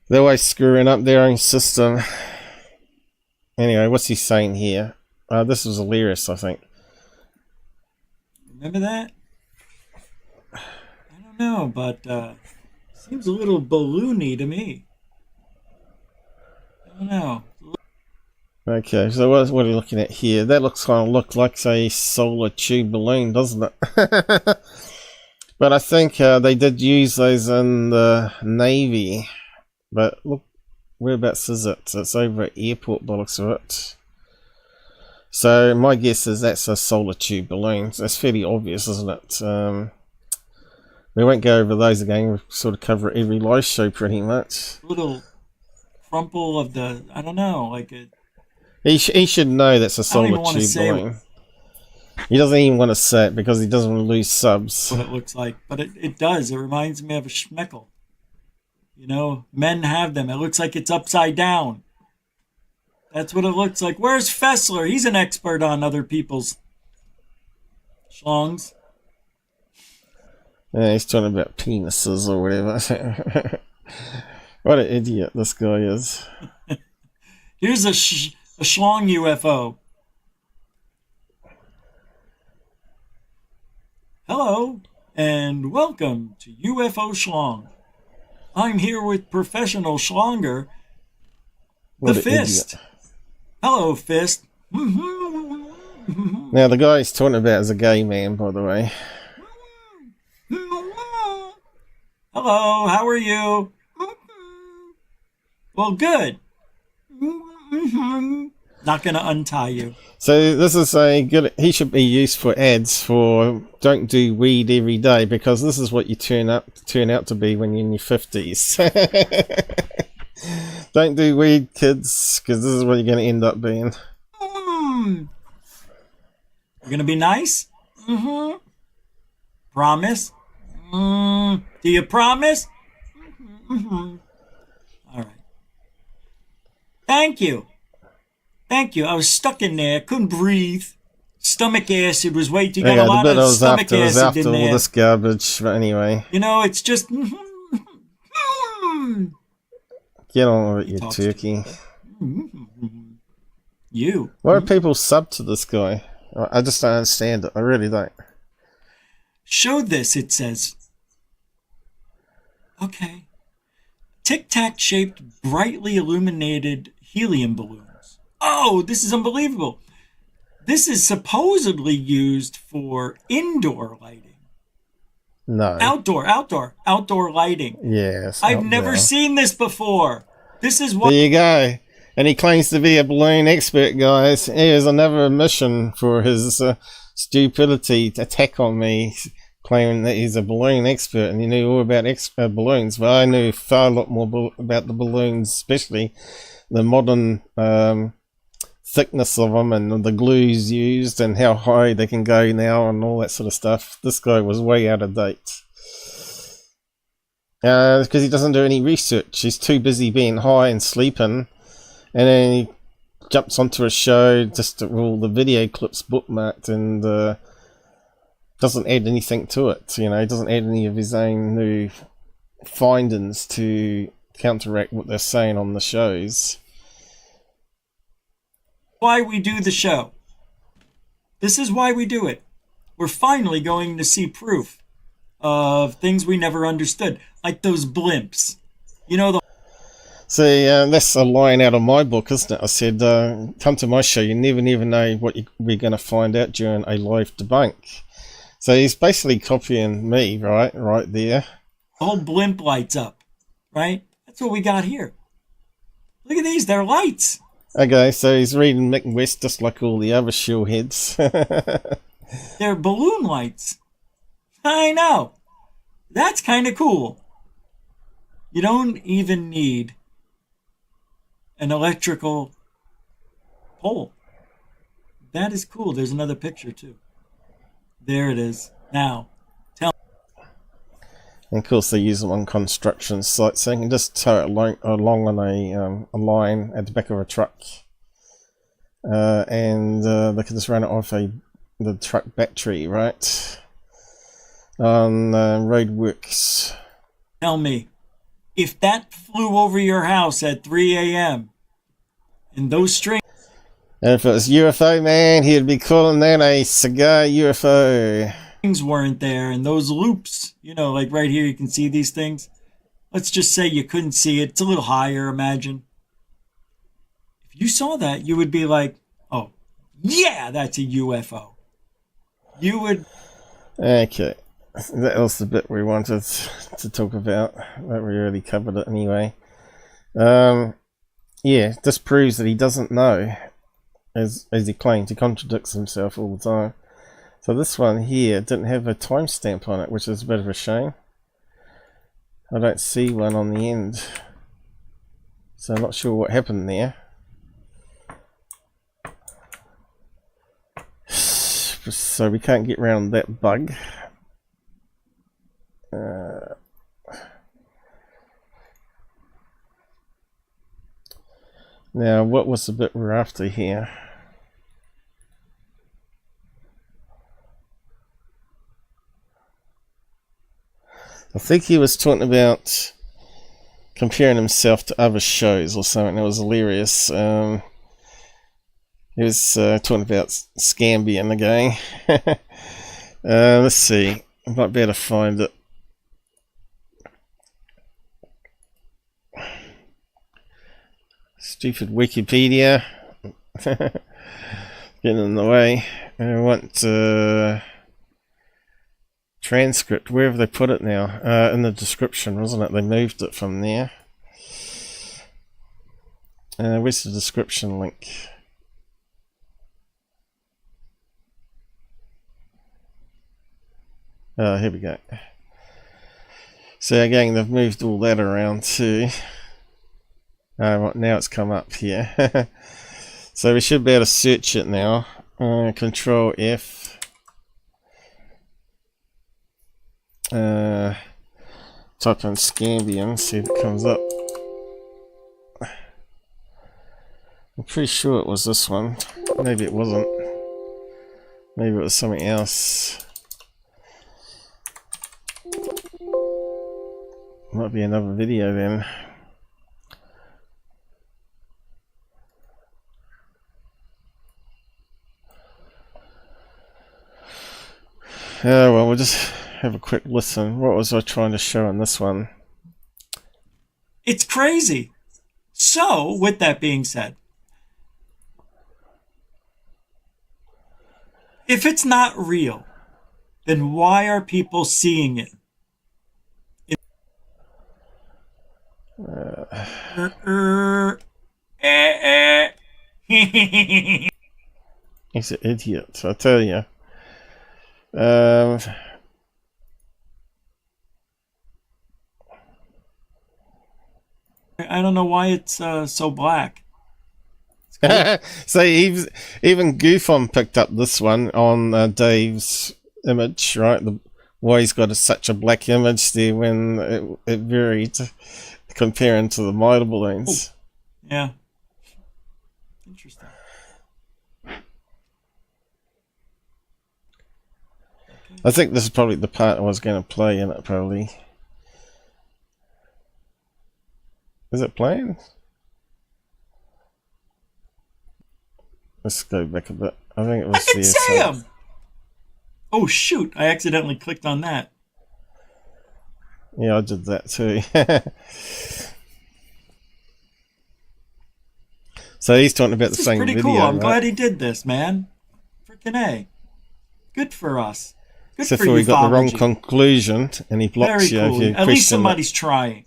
They're always screwing up their own system. Anyway, what's he saying here? This was hilarious, I think. Remember that? I don't know, but seems a little balloony to me. I don't know. Okay, so what are you looking at here? That looks kind of like a solar tube balloon, doesn't it? But I think they did use those in the Navy. But look, whereabouts is it? It's over at airport by the looks of it. So my guess is that's a solar tube balloon. That's fairly obvious, isn't it? We won't go over those again. We sort of cover every live show pretty much. Little crumple of the, I don't know, like a... He should know that's a solar tube balloon. He doesn't even want to say it because he doesn't want to lose subs. What it looks like, but it does. It reminds me of a schmeckle. You know, men have them. It looks like it's upside down. That's what it looks like. Where's Fessler? He's an expert on other people's schlongs. Yeah, he's talking about penises or whatever. What an idiot this guy is. Here's a schlong UFO. Hello, and welcome to UFO Schlong. I'm here with professional schlonger, the Fist. Idiot. Hello, Fist. Now, the guy he's talking about is a gay man, by the way. Hello, how are you? Well, good. Not going to untie you. So this is a good... He should be used for ads for don't do weed every day, because this is what you turn out to be when you're in your 50s. Don't do weed, kids, because this is what you're going to end up being. You're going to be nice? Promise? Do you promise? All right. Thank you. Thank you. I was stuck in there. Couldn't breathe. Stomach acid was way too... Got a lot of stomach acid in there. All this garbage, but anyway. You know, it's just... Get on with it, you turkey. You. Why do people sub to this guy? I just don't understand it. I really don't. Show this, it says. Okay. Tic-tac shaped, brightly illuminated helium balloons. Oh, this is unbelievable. This is supposedly used for indoor lighting. No. Outdoor lighting. Yes. I've never seen this before. This is what... There you go. And he claims to be a balloon expert, guys. Here's another admission for his stupidity to attack on me, claiming that he's a balloon expert and he knew all about balloons. But I knew far a lot more about the balloons, especially the modern thickness of them and the glues used and how high they can go now and all that sort of stuff. This guy was way out of date. Because he doesn't do any research. He's too busy being high and sleeping. And then he jumps onto a show just to all the video clips bookmarked and doesn't add anything to it. You know, he doesn't add any of his own new findings to counteract what they're saying on the shows. Why we do the show. This is why we do it. We're finally going to see proof of things we never understood, like those blimps. You know, the... See, that's a line out of my book, isn't it? I said, come to my show, you never know what we're going to find out during a live debunk. So he's basically copying me, right there. The whole blimp lights up, right? That's what we got here. Look at these, they're lights. Okay, so he's reading Mick West just like all the other shill heads. They're balloon lights. I know. That's kind of cool. You don't even need an electrical pole. That is cool. There's another picture too. There it is. Now, tell me. And of course they use them on construction sites, so you can just tow it along on a line at the back of a truck. And they can just run it off the truck battery, right? On roadworks. Tell me, if that flew over your house at 3 a.m. and those strings... And if it was UFO, man, he'd be calling that a cigar UFO. Weren't there, and those loops, you know, like right here, you can see these things. Let's just say you couldn't see it. It's a little higher, imagine. If you saw that, you would be like, oh, yeah, that's a UFO. You would... Okay. That was the bit we wanted to talk about. That we already covered it anyway. Yeah, this proves that he doesn't know, as he claims. He contradicts himself all the time. So this one here didn't have a timestamp on it, which is a bit of a shame. I don't see one on the end, so I'm not sure what happened there. So we can't get around that bug. Now, what was the bit we're after here? I think he was talking about comparing himself to other shows or something. It was hilarious. He was talking about Scambian again. Let's see. I might be able to find it. Stupid Wikipedia. Getting in the way. I want transcript. Where have they put it now? In the description, wasn't it? They moved it from there. Where's the description link? Oh, here we go. So again, they've moved all that around too. Right, now it's come up here. So we should be able to search it now. Control F. Type in Scambian, see if it comes up. I'm pretty sure it was this one. Maybe it wasn't. Maybe it was something else. Might be another video then. Well, we'll just have a quick listen. What was I trying to show in this one? It's crazy. So, with that being said, if it's not real, then why are people seeing it? He's an idiot, I tell you. I don't know why it's so black. So even GUFON picked up this one on Dave's image, right? Why he's got such a black image there when it varied comparing to the mitre balloons. Ooh. Yeah. Interesting. I think this is probably the part I was going to play in it, probably. Is it playing? Let's go back a bit. I think it was I can see him! Oh shoot, I accidentally clicked on that. Yeah, I did that too. So he's talking about the same video. Pretty cool. I'm right? glad he did this, man. Freaking A. Good for us. Good Except for for we got the wrong ufology. conclusion, and he blocks Very you cool. if you At least question somebody's trying.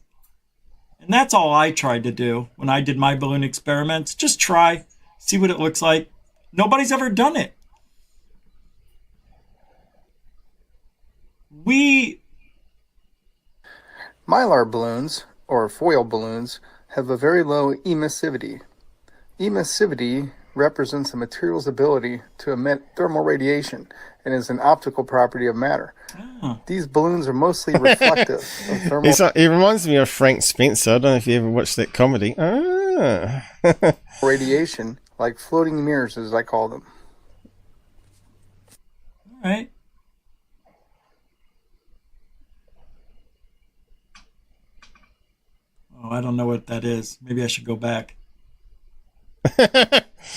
And that's all I tried to do when I did my balloon experiments. Just try, see what it looks like. Nobody's ever done it. Mylar balloons, or foil balloons, have a very low emissivity. Emissivity represents a material's ability to emit thermal radiation and is an optical property of matter. These balloons are mostly reflective of thermal He reminds me of Frank Spencer. I don't know if you ever watched that comedy. radiation, like floating mirrors, as I call them. All right. Oh, I don't know what that is. Maybe I should go back.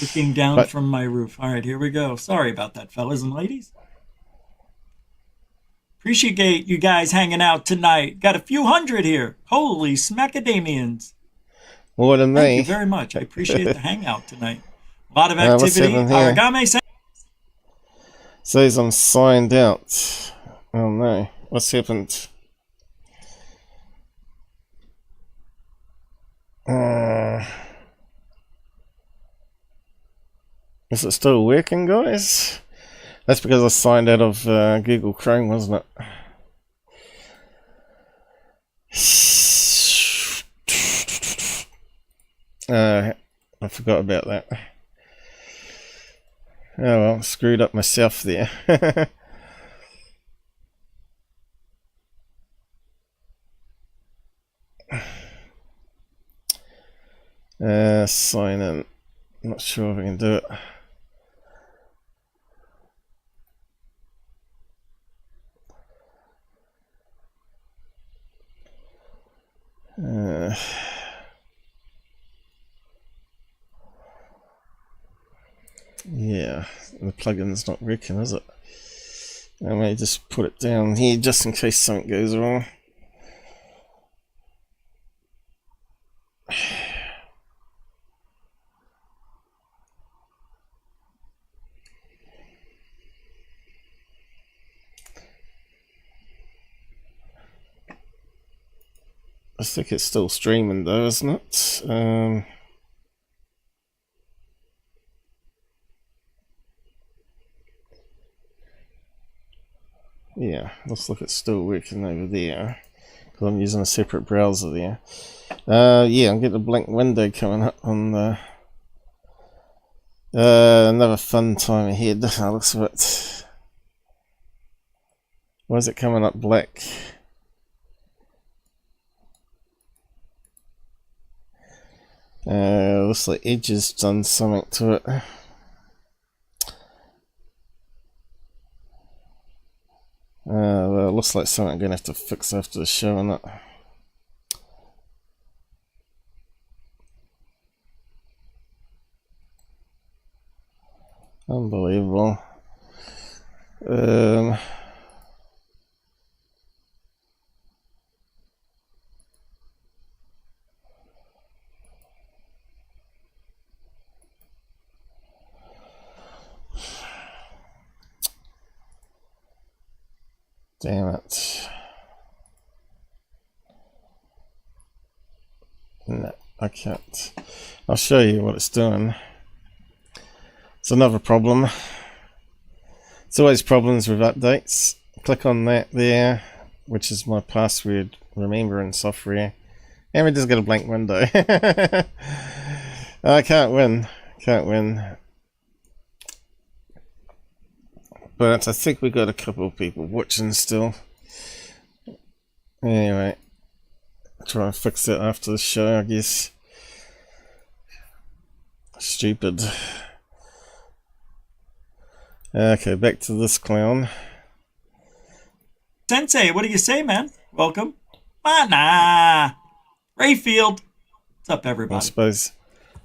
Looking down from my roof. All right, here we go. Sorry about that, fellas and ladies. Appreciate you guys hanging out tonight. Got a few hundred here. Holy smackadamians. More than me. Thank you very much. I appreciate the hangout tonight. A lot of activity. Aragame says I'm signed out. Oh no. What's happened? Is it still working, guys? That's because I signed out of Google Chrome, wasn't it? I forgot about that. Oh well, screwed up myself there. Sign in. Not sure if I can do it. Yeah, the plugin's not working, is it? I may just put it down here just in case something goes wrong. I think it's still streaming though, isn't it? Yeah, looks like it's still working over there because I'm using a separate browser there. Yeah, I'm getting a blank window coming up on the another fun time ahead. Looks a bit. Why is it coming up black? Looks like Edge has done something to it. Well, it looks like something I'm going to have to fix after the show, innit? Unbelievable. Damn it. No, I can't. I'll show you what it's doing. It's another problem. It's always problems with updates. Click on that there, which is my password remembering software, and we just get a blank window. I can't win. Can't win. But I think we got a couple of people watching still. Anyway, I'll try and fix it after the show, I guess. Stupid. Okay, back to this clown. Sensei, what do you say, man? Welcome. Mana. Rayfield. What's up, everybody? I suppose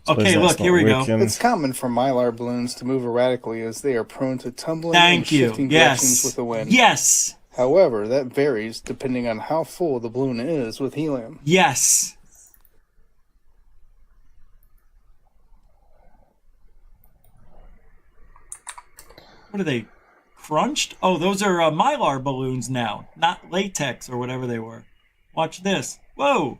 okay, look, here we go. It's common for mylar balloons to move erratically as they are prone to tumbling and Thank you. shifting Yes. directions with the wind. Yes. However, that varies depending on how full the balloon is with helium. Yes. What are they? crunched? Oh, those are Mylar balloons now, not latex or whatever they were. Watch this. Whoa.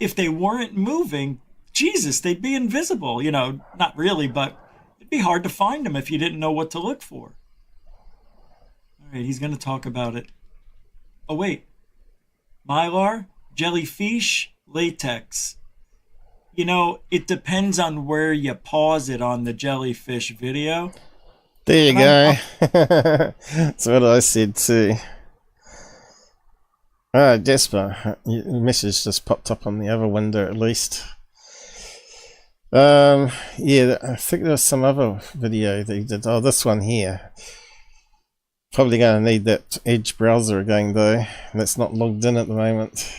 If they weren't moving, Jesus, they'd be invisible. You know, not really, but it'd be hard to find them if you didn't know what to look for. All right, he's going to talk about it. Oh, wait. Mylar, jellyfish, latex. You know, it depends on where you pause it on the jellyfish video. There you go. That's what I said too. Ah, Jasper, your message just popped up on the other window at least. Yeah, I think there was some other video that he did. Oh, this one here. Probably going to need that Edge browser again though. That's not logged in at the moment.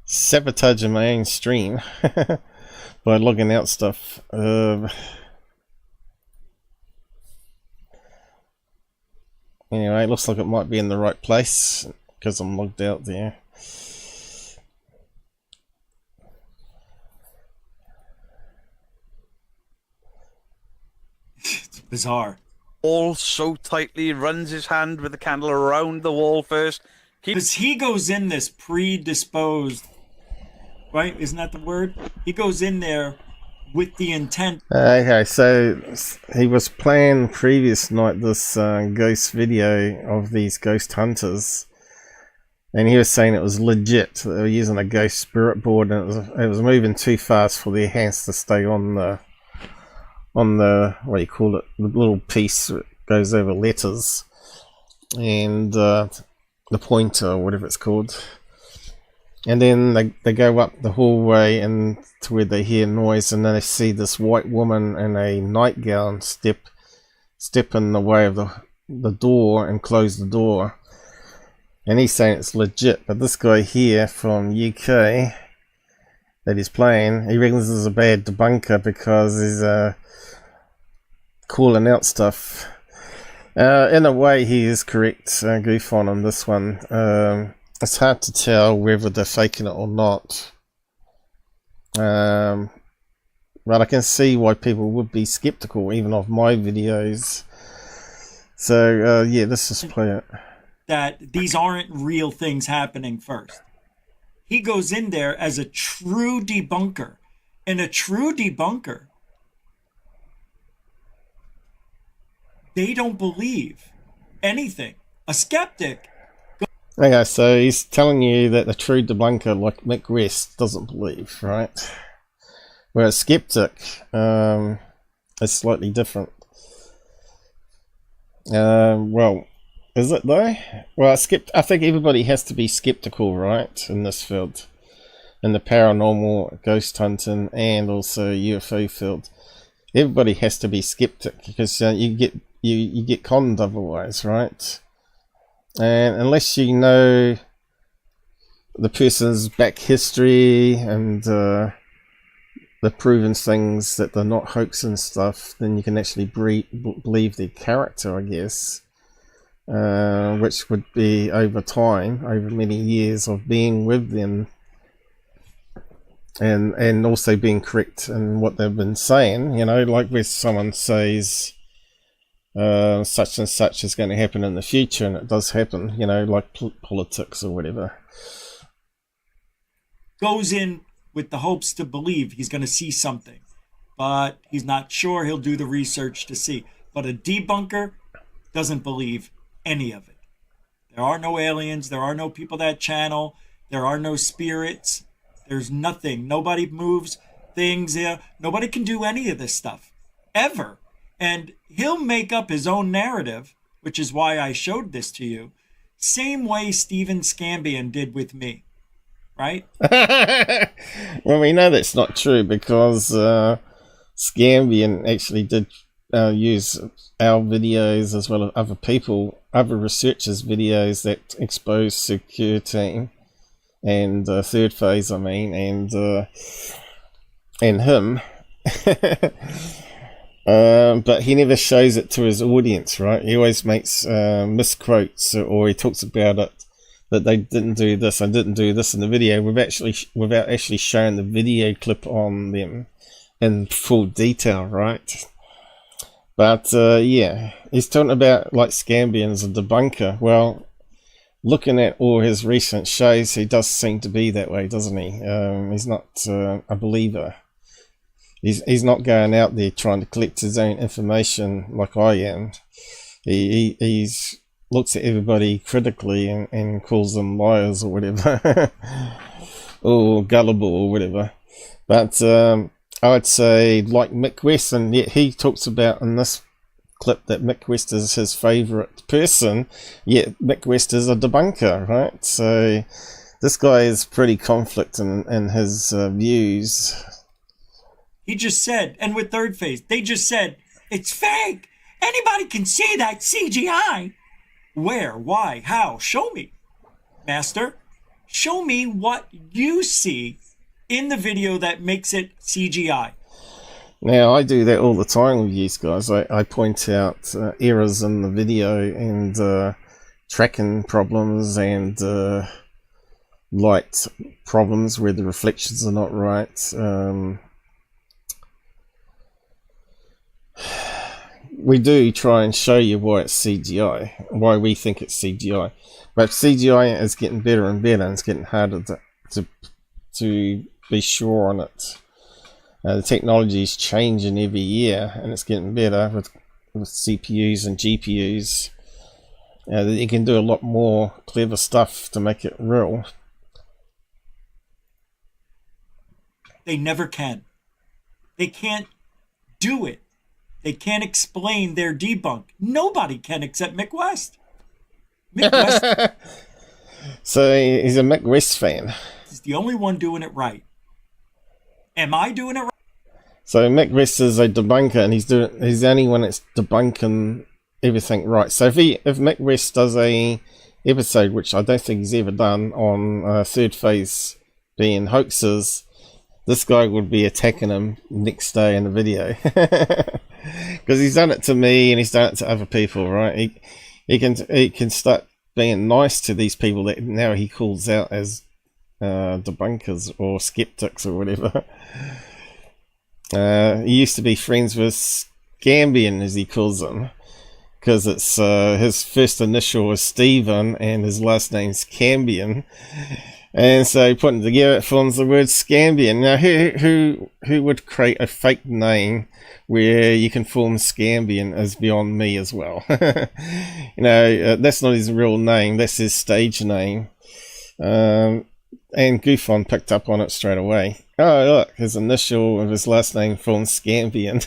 Sabotaging my own stream by logging out stuff. Anyway, it looks like it might be in the right place because I'm logged out there. It's bizarre. All so tightly, runs his hand with the candle around the wall first. Because he goes in this predisposed, right? Isn't that the word? He goes in there with the intent. Okay, so he was playing previous night this ghost video of these ghost hunters, and he was saying it was legit. They were using a ghost spirit board, and it was moving too fast for their hands to stay on the what do you call it? The little piece that goes over letters, and the pointer or whatever it's called. And then they go up the hallway and to where they hear noise, and then they see this white woman in a nightgown step in the way of the door and close the door. And he's saying it's legit, but this guy here from UK that he's playing, he reckons this is a bad debunker because he's calling out stuff. In a way, he is correct, GUFON, on this one. It's hard to tell whether they're faking it or not. But I can see why people would be skeptical even of my videos. So, yeah, let's just play it. That these aren't real things happening first. He goes in there as a true debunker. And a true debunker, they don't believe anything. A skeptic. Okay, so he's telling you that the true debunker, like Mick West, doesn't believe, right? Whereas skeptic is slightly different. Well, is it though? Well, I think everybody has to be skeptical, right, in this field, in the paranormal, ghost hunting, and also UFO field. Everybody has to be skeptic because you get conned otherwise, right? And unless you know the person's back history and the proven things that they're not hoax and stuff, then you can actually believe their character, I guess, which would be over time, over many years of being with them, and also being correct in what they've been saying. You know, like where someone says such and such is going to happen in the future, and it does happen, you know, like politics or whatever. Goes in with the hopes to believe he's going to see something, but he's not sure. He'll do the research to see. But a debunker doesn't believe any of it. There are no aliens. There are no people that channel. There are no spirits. There's nothing. Nobody moves things here. Nobody can do any of this stuff, ever. And he'll make up his own narrative, which is why I showed this to you, same way Stephen Scambian did with me, right? Well, we know that's not true because Scambian actually did use our videos as well as other researchers' videos that exposed Secure Team and Third Phase, I mean, and him. But he never shows it to his audience, right? He always makes misquotes, or he talks about it that they didn't do this and didn't do this in the video without actually showing the video clip on them in full detail, right? But yeah, he's talking about like Scambian as a debunker. Well, looking at all his recent shows, he does seem to be that way, doesn't he? He's not a believer. He's not going out there trying to collect his own information like I am. He's looks at everybody critically and calls them liars or whatever, or gullible or whatever. But I'd say like Mick West, and yet he talks about in this clip that Mick West is his favourite person, yet Mick West is a debunker, right? So this guy is pretty conflicted in his views. He just said, and with Third Phase, they just said, it's fake! Anybody can see that CGI! Where? Why? How? Show me, Master. Show me what you see in the video that makes it CGI. Now, I do that all the time with you guys. I point out errors in the video and tracking problems and light problems where the reflections are not right. We do try and show you why it's CGI, why we think it's CGI. But CGI is getting better and better, and it's getting harder to be sure on it. The technology is changing every year, and it's getting better with CPUs and GPUs. You can do a lot more clever stuff to make it real. They never can. They can't do it. They can't explain their debunk. Nobody can except Mick West. Mick West. So he's a Mick West fan. He's the only one doing it right. Am I doing it right? So Mick West is a debunker, and he's the only one that's debunking everything right. So if Mick West does a episode, which I don't think he's ever done, on Third Phase being hoaxes, this guy would be attacking him next day in the video. Because he's done it to me and he's done it to other people, right? He can start being nice to these people that now he calls out as debunkers or skeptics or whatever. He used to be friends with Scambian, as he calls them, because it's his first initial was Stephen and his last name's Scambian. And so putting together it forms the word Scambian. Now, who would create a fake name where you can form Scambian is beyond me as well. You know, that's not his real name. That's his stage name. And GUFON picked up on it straight away. Oh, look, his initial of his last name forms Scambian.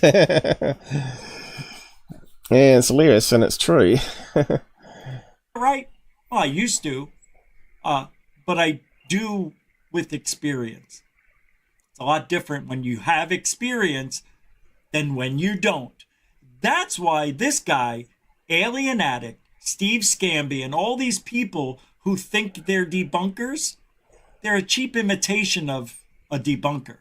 Yeah, it's hilarious and it's true. Right? Well, I used to. But I do with experience. It's a lot different when you have experience than when you don't. That's why this guy, Alien Addict, Steve Scambian, all these people who think they're debunkers, they're a cheap imitation of a debunker.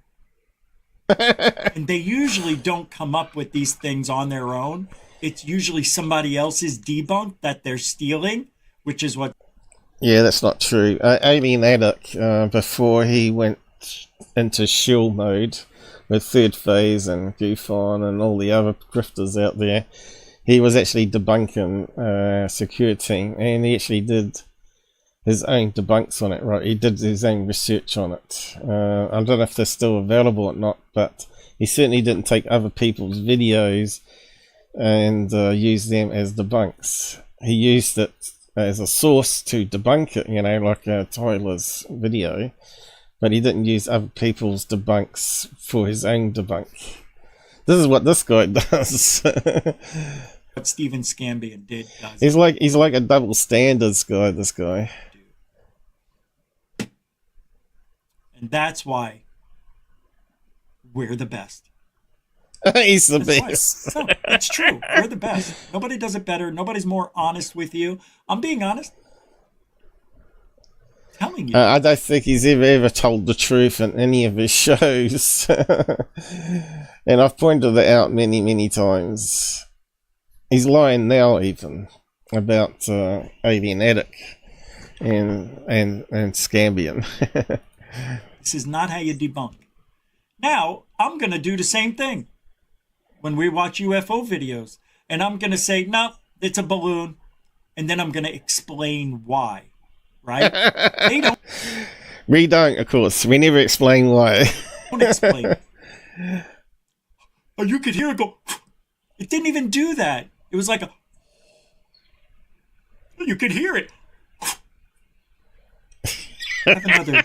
And they usually don't come up with these things on their own. It's usually somebody else's debunk that they're stealing, which is what... Yeah, that's not true. Alien Addict, before he went into shield mode with Third Phase and GUFON and all the other grifters out there, he was actually debunking security, and he actually did his own debunks on it, right? He did his own research on it. I don't know if they're still available or not, but he certainly didn't take other people's videos and use them as debunks. He used it as a source to debunk it, you know, like Tyler's video, but he didn't use other people's debunks for his own debunk. This is what this guy does. What Stephen Scambian did. He's like a double standards guy, this guy. And that's why we're the best. He's the best. No, it's true. We're the best. Nobody does it better. Nobody's more honest with you. I'm being honest. Telling you. I don't think he's ever told the truth in any of his shows. And I've pointed it out many times. He's lying now even about Alien Addict. and Scambian. This is not how you debunk. Now, I'm going to do the same thing when we watch UFO videos. And I'm going to say, no, it's a balloon. And then I'm going to explain why. Right? They don't. We don't, of course. We never explain why. Don't explain. Oh, you could hear it go. It didn't even do that. It was like a. You could hear it. Have another.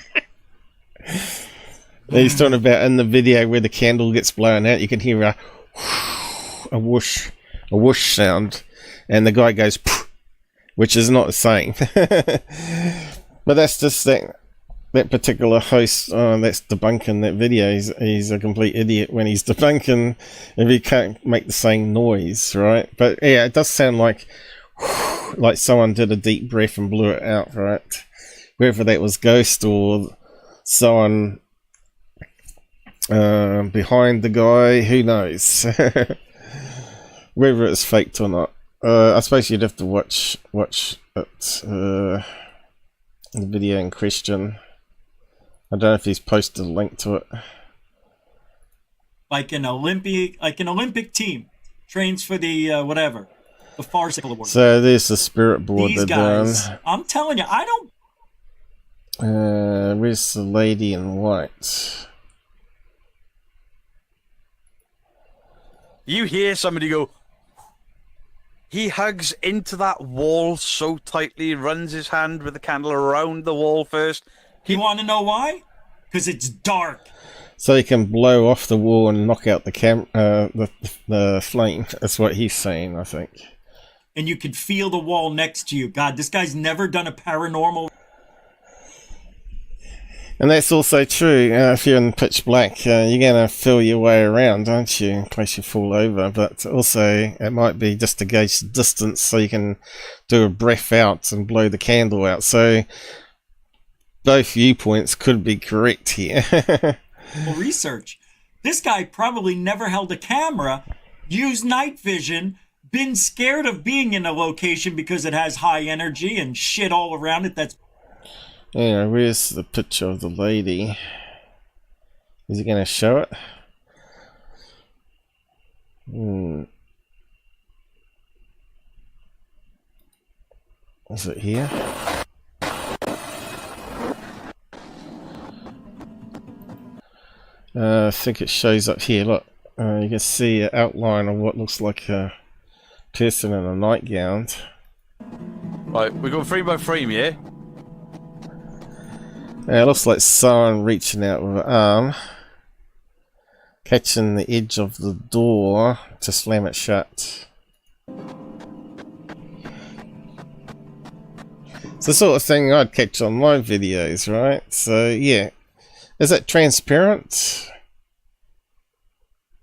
He's talking about in the video where the candle gets blown out, you can hear a whoosh sound, and the guy goes, which is not the same. But that's just that particular host that's debunking that video. He's a complete idiot when he's debunking if he can't make the same noise, right? But yeah, it does sound like someone did a deep breath and blew it out, right? Whether that was ghost or someone behind the guy, who knows? Whether it's faked or not. I suppose you'd have to watch it, the video in question. I don't know if he's posted a link to it. Like an Olympic team trains for the the farcical award. So there's the spirit board. These guys, I'm telling you, I don't. Where's the lady in white? You hear somebody go. He hugs into that wall so tightly, runs his hand with the candle around the wall first. You want to know why? Because it's dark. So he can blow off the wall and knock out the flame. That's what he's saying, I think. And you can feel the wall next to you. God, this guy's never done a paranormal. And that's also true. If you're in pitch black, you're going to feel your way around, aren't you, in case you fall over. But also, it might be just to gauge the distance so you can do a breath out and blow the candle out. So both viewpoints could be correct here. Well, research. This guy probably never held a camera, used night vision, been scared of being in a location because it has high energy and shit all around it. That's. Yeah, where's the picture of the lady? Is he going to show it? Is it here? I think it shows up here. Look, you can see an outline of what looks like a person in a nightgown. Right, we're going frame by frame, yeah? Yeah, it looks like someone reaching out with an arm, catching the edge of the door to slam it shut. It's the sort of thing I'd catch on my videos, right? So yeah, is it transparent?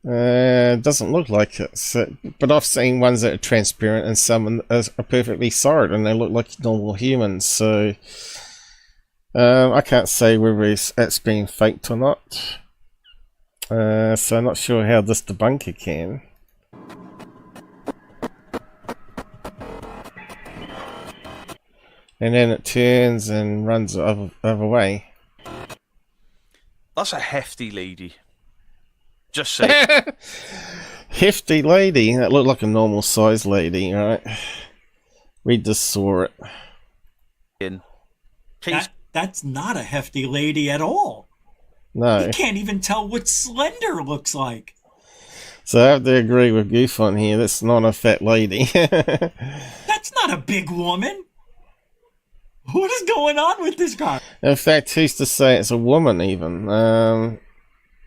Doesn't look like it. So, but I've seen ones that are transparent and some are perfectly solid and they look like normal humans. So. I can't say whether it's being faked or not, so I'm not sure how this debunker can. And then it turns and runs the other way. That's a hefty lady. Just say. Hefty lady? That looked like a normal size lady, right? We just saw it. That's not a hefty lady at all. No. You can't even tell what slender looks like. So I have to agree with GUFON here. That's not a fat lady. That's not a big woman. What is going on with this guy? In fact, who's to say it's a woman even?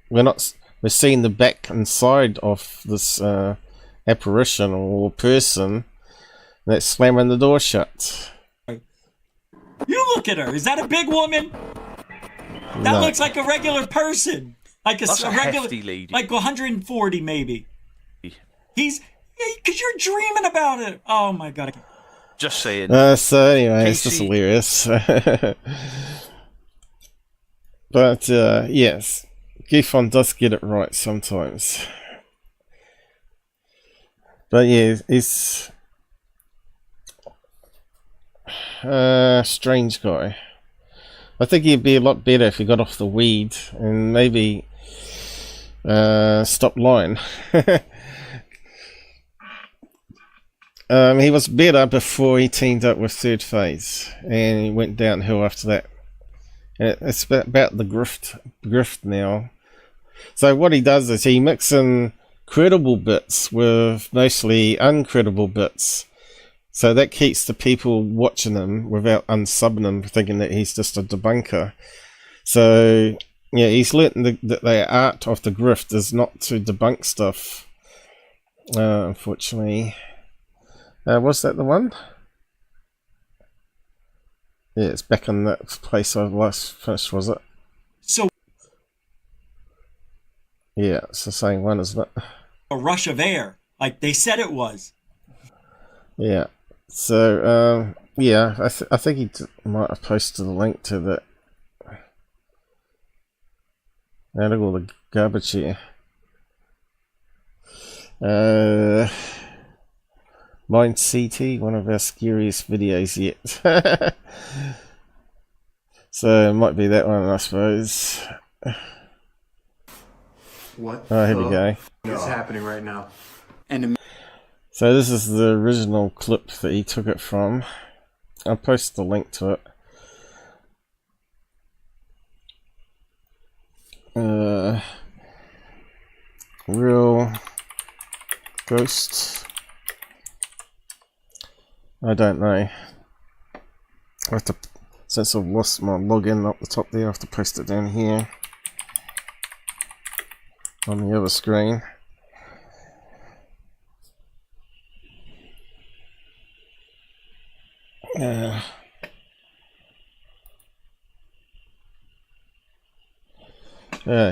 We're seeing the back and side of this apparition or person that's slamming the door shut. You look at her. Is that a big woman? That looks like a regular person. Like a regular hefty lady. Like 140 maybe. Because you're dreaming about it. Oh my god. Just saying. So anyway, it's just hilarious. But yes, GUFON does get it right sometimes. But yeah, it's strange guy. I think he'd be a lot better if he got off the weed and maybe stop lying. He was better before he teamed up with Third Phase, and he went downhill after that. And it's about the grift now. So what he does is he mixes in credible bits with mostly uncredible bits. So that keeps the people watching him without unsubbing him, thinking that he's just a debunker. So yeah, he's learned the art of the grift is not to debunk stuff. Unfortunately. Was that the one? Yeah, it's back in that place I last finished, was it? So yeah, it's the same one, isn't it? A rush of air, like they said it was. Yeah. So yeah, I think he might have posted a link to that. Now look at all the garbage here. Mind CT, one of our scariest videos yet. So it might be that one, I suppose. What? Oh, here we go. What's happening right now? So this is the original clip that he took it from. I'll post the link to it. Real ghost. I don't know. I have to, since I've lost my login up the top there, I have to post it down here on the other screen.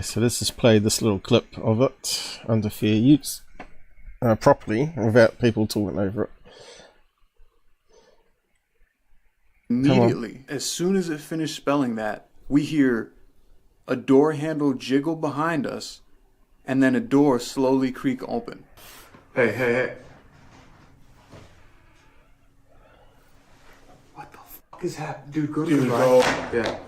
So let's just play this little clip of it under fair use properly without people talking over it. Immediately, as soon as it finished spelling that, we hear a door handle jiggle behind us, and then a door slowly creak open. Hey. What the fuck is happening? Dude, go to the right. Yeah.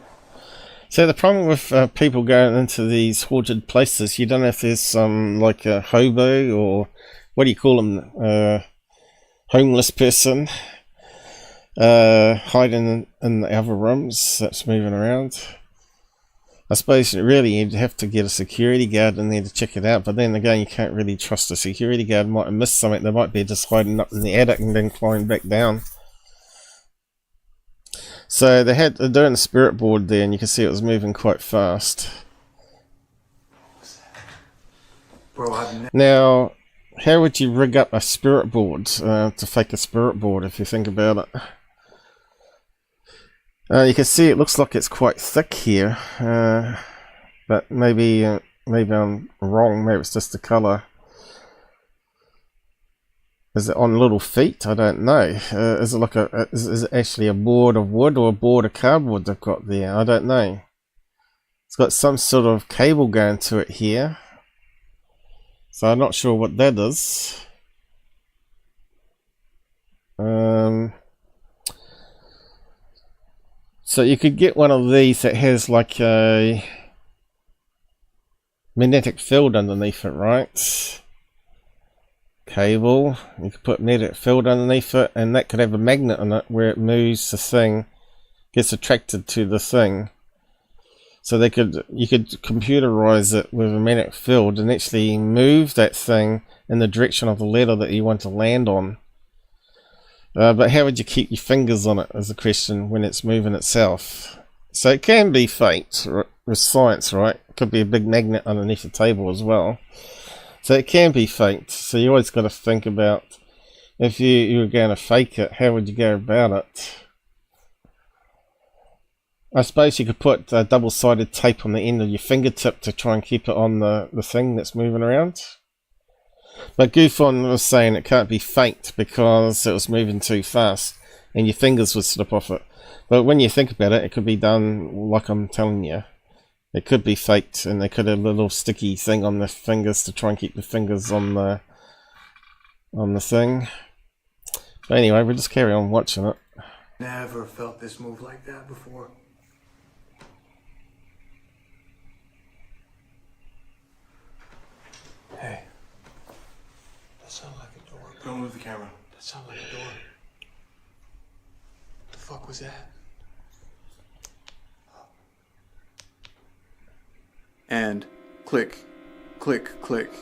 So the problem with people going into these haunted places, you don't know if there's some, like a hobo, or what do you call them, homeless person, hiding in the other rooms that's moving around. I suppose really you'd have to get a security guard in there to check it out, but then again you can't really trust a security guard. Might have missed something. They might be just hiding up in the attic and then climbing back down. So they're doing the spirit board there, and you can see it was moving quite fast. Bro, now, how would you rig up a spirit board to fake a spirit board if you think about it? You can see it looks like it's quite thick here, but maybe I'm wrong. Maybe it's just the colour. Is it on little feet? I don't know. Is it like is it actually a board of wood or a board of cardboard they've got there? I don't know. It's got some sort of cable going to it here, so I'm not sure what that is. So you could get one of these that has like a magnetic field underneath it, right? Cable. You could put magnetic field underneath it, and that could have a magnet on it where it moves the thing, gets attracted to the thing. So you could computerize it with a magnetic field and actually move that thing in the direction of the letter that you want to land on. But how would you keep your fingers on it is the question when it's moving itself. So it can be faked with science, right? It could be a big magnet underneath the table as well. So it can be faked. So you always got to think about, if you were going to fake it, how would you go about it? I suppose you could put double-sided tape on the end of your fingertip to try and keep it on the thing that's moving around. But GUFON was saying it can't be faked because it was moving too fast and your fingers would slip off it. But when you think about it, it could be done like I'm telling you. It could be faked, and they could have a little sticky thing on the fingers to try and keep the fingers on the thing. But anyway, we'll just carry on watching it. Never felt this move like that before. Hey. That sounded like a door. Don't move the camera. That sounded like a door. What the fuck was that? And click, click, click.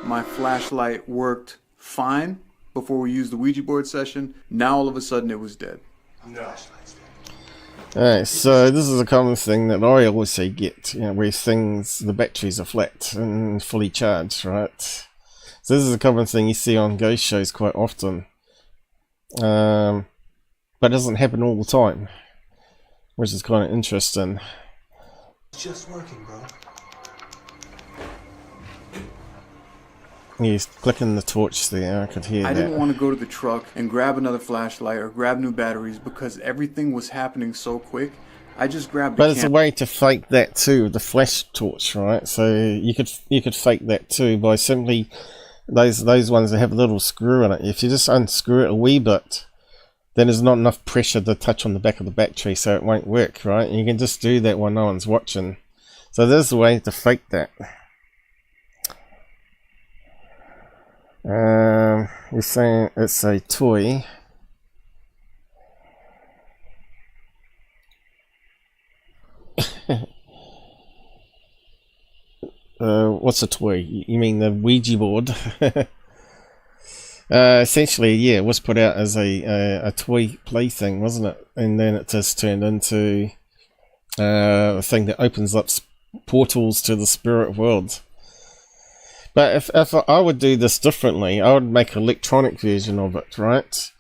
My flashlight worked fine before we used the Ouija board session. Now all of a sudden it was dead. No. Alright, so this is a common thing that I also get, you know, where things, the batteries are flat and fully charged, right? So this is a common thing you see on ghost shows quite often. But it doesn't happen all the time, which is kind of interesting. It's just working, bro. He's clicking the torch there, I could hear that. I didn't want to go to the truck and grab another flashlight or grab new batteries because everything was happening so quick. I just grabbed But it's a way to fake that too, the flash torch, right? So you could fake that too by simply those ones that have a little screw in it. If you just unscrew it a wee bit, then there's not enough pressure to touch on the back of the battery, so it won't work, right? And you can just do that when no one's watching. So there's a way to fake that. You're saying it's a toy. What's a toy? You mean the Ouija board? Essentially, yeah, it was put out as a toy plaything, wasn't it? And then it just turned into a thing that opens up portals to the spirit world. But if I would do this differently, I would make an electronic version of it, right?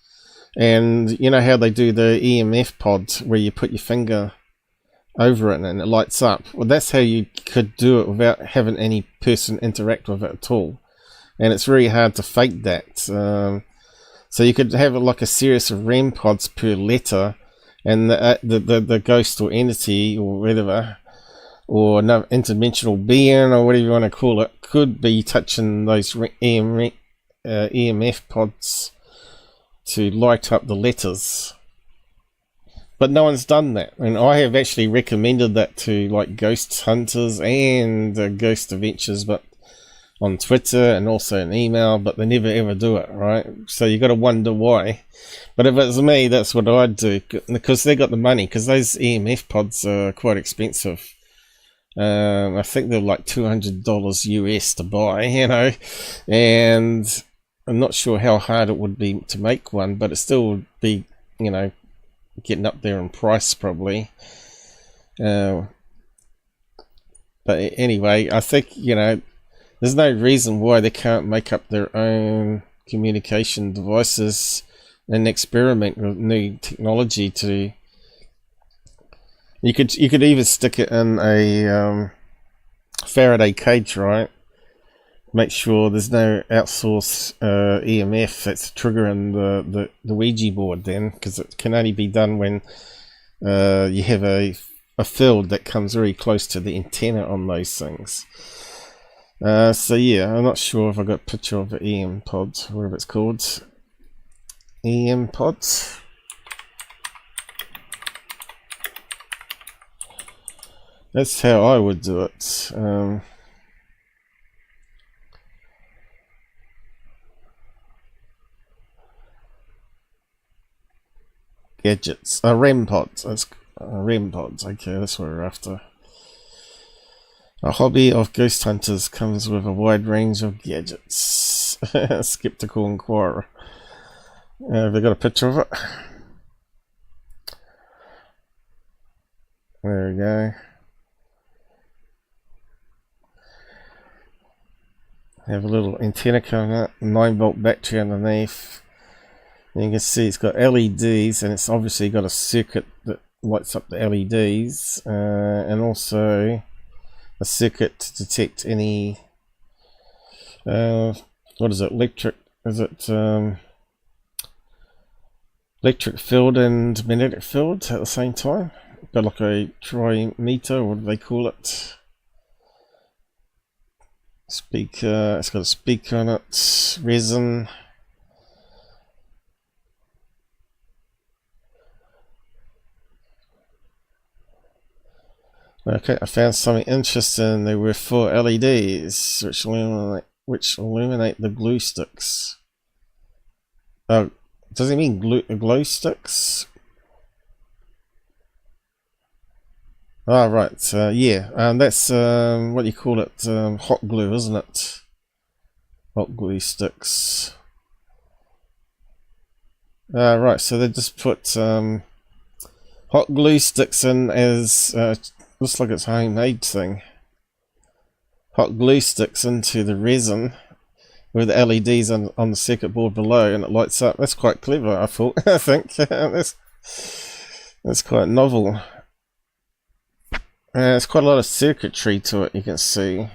And you know how they do the EMF pod where you put your finger over it and it lights up? Well, that's how you could do it without having any person interact with it at all. And it's very hard to fake that. So you could have like a series of REM pods per letter, and the ghost or entity or whatever, or another interdimensional being or whatever you want to call it, could be touching those EMF pods to light up the letters. But no one's done that, and I have actually recommended that to like ghost hunters and ghost adventures, but on Twitter and also an email, but they never ever do it, right? So you got to wonder why. But if it's me, that's what I'd do, because they got the money, because those EMF pods are quite expensive. I think they're like $200 US to buy, you know, and I'm not sure how hard it would be to make one, but it still would be, you know, getting up there in price probably. But anyway, I think, you know, there's no reason why they can't make up their own communication devices and experiment with new technology to... You could even stick it in a Faraday cage, right? Make sure there's no outsourced EMF that's triggering the Ouija board then, because it can only be done when you have a field that comes very close to the antenna on those things. So yeah, I'm not sure if I got a picture of the EM pod, whatever it's called. EM pods. That's how I would do it. Gadgets. REM pods. REM pods. Okay, that's what we're after. A hobby of ghost hunters comes with a wide range of gadgets. Skeptical Inquirer. Have they got a picture of it? There we go. Have a little antenna coming up, 9-volt battery underneath. And you can see it's got LEDs, and it's obviously got a circuit that lights up the LEDs, and also a circuit to detect any what is it, electric field and magnetic field at the same time. Got like a trimeter, what do they call it? Speaker, it's got a speaker on it, resin. Okay, I found something interesting. There were 4 LEDs which illuminate the glue sticks. Oh, does it mean glow sticks? Oh, right. Yeah, that's what do you call it? Hot glue, isn't it? Hot glue sticks. Right, so they just put hot glue sticks in as looks like it's a homemade thing. Hot glue sticks into the resin with the LEDs on the circuit board below, and it lights up. That's quite clever, I thought. I think that's quite novel. There's quite a lot of circuitry to it, you can see.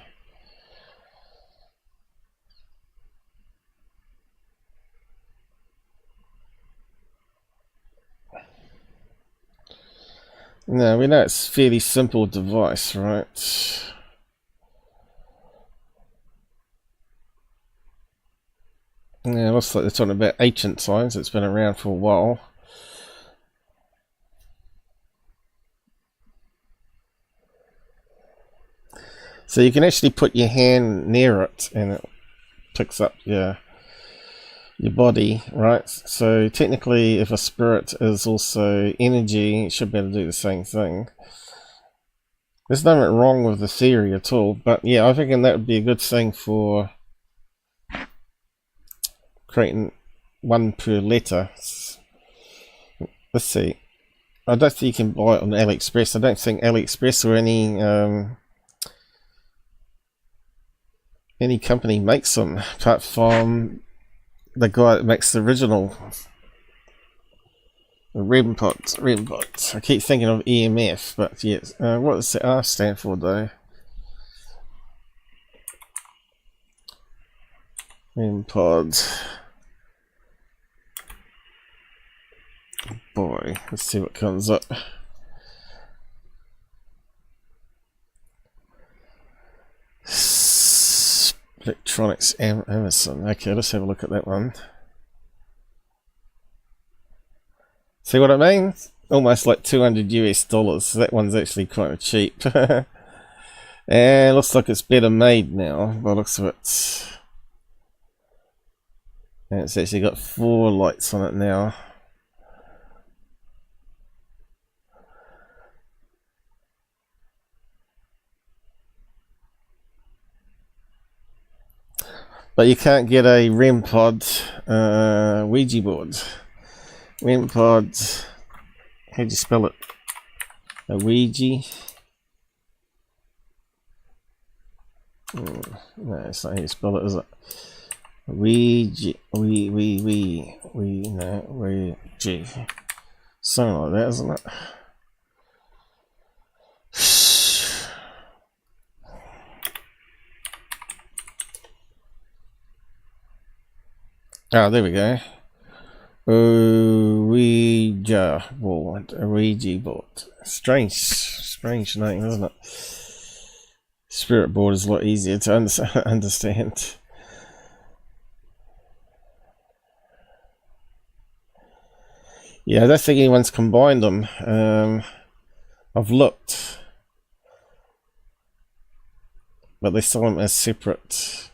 Now, we know it's a fairly simple device, right? Yeah, it looks like they're talking about ancient times. It's been around for a while. So you can actually put your hand near it and it picks up your body, right? So technically, if a spirit is also energy, it should be able to do the same thing. There's nothing wrong with the theory at all, but yeah, I think that would be a good thing for creating one per letter. Let's see. I don't think you can buy it on AliExpress. I don't think AliExpress or any company makes them, apart from the guy that makes the original REMpod. I keep thinking of EMF, but yes. What does the R stand for though? REMpod. Boy, let's see what comes up. Electronics Amazon. Okay, let's have a look at that one. See what I mean? Almost like $200 US. That one's actually quite cheap. And looks like it's better made now by the looks of it. And it's actually got 4 lights on it now. But you can't get a REMpod Ouija board. REMpod, how do you spell it? A Ouija? No, it's not how you spell it, is it? Ouija, Ouija. Something like that, isn't it? Ah, there we go. Ouija board. A Ouija board. Strange name, isn't it? Spirit board is a lot easier to understand. Yeah, I don't think anyone's combined them. I've looked, but they sell them as separate.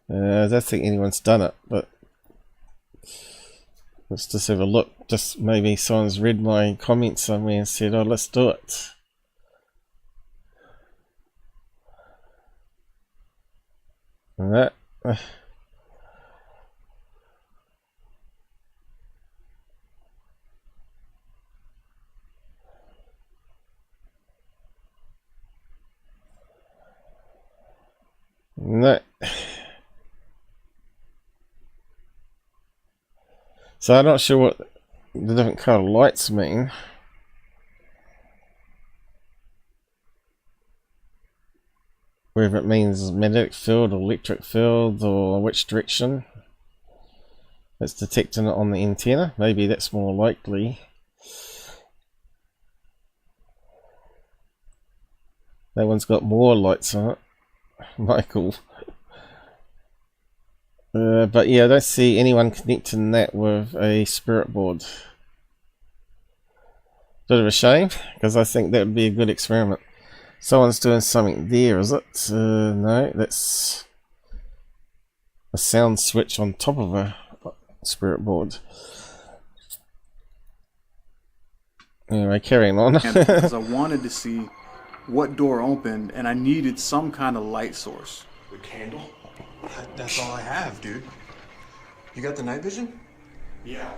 I don't think anyone's done it, but let's just have a look. Just maybe someone's read my comments somewhere and said, oh, let's do it. And that. No. So I'm not sure what the different colour lights mean. Whether it means magnetic field or electric field or which direction it's detecting it on the antenna. Maybe that's more likely. That one's got more lights on it. Michael. But yeah, I don't see anyone connecting that with a spirit board. Bit of a shame, because I think that would be a good experiment. Someone's doing something there, is it? No, that's a sound switch on top of a spirit board. Anyway, carrying on. Because I wanted to see what door opened, and I needed some kind of light source. The candle? That's all I have, dude. You got the night vision? Yeah.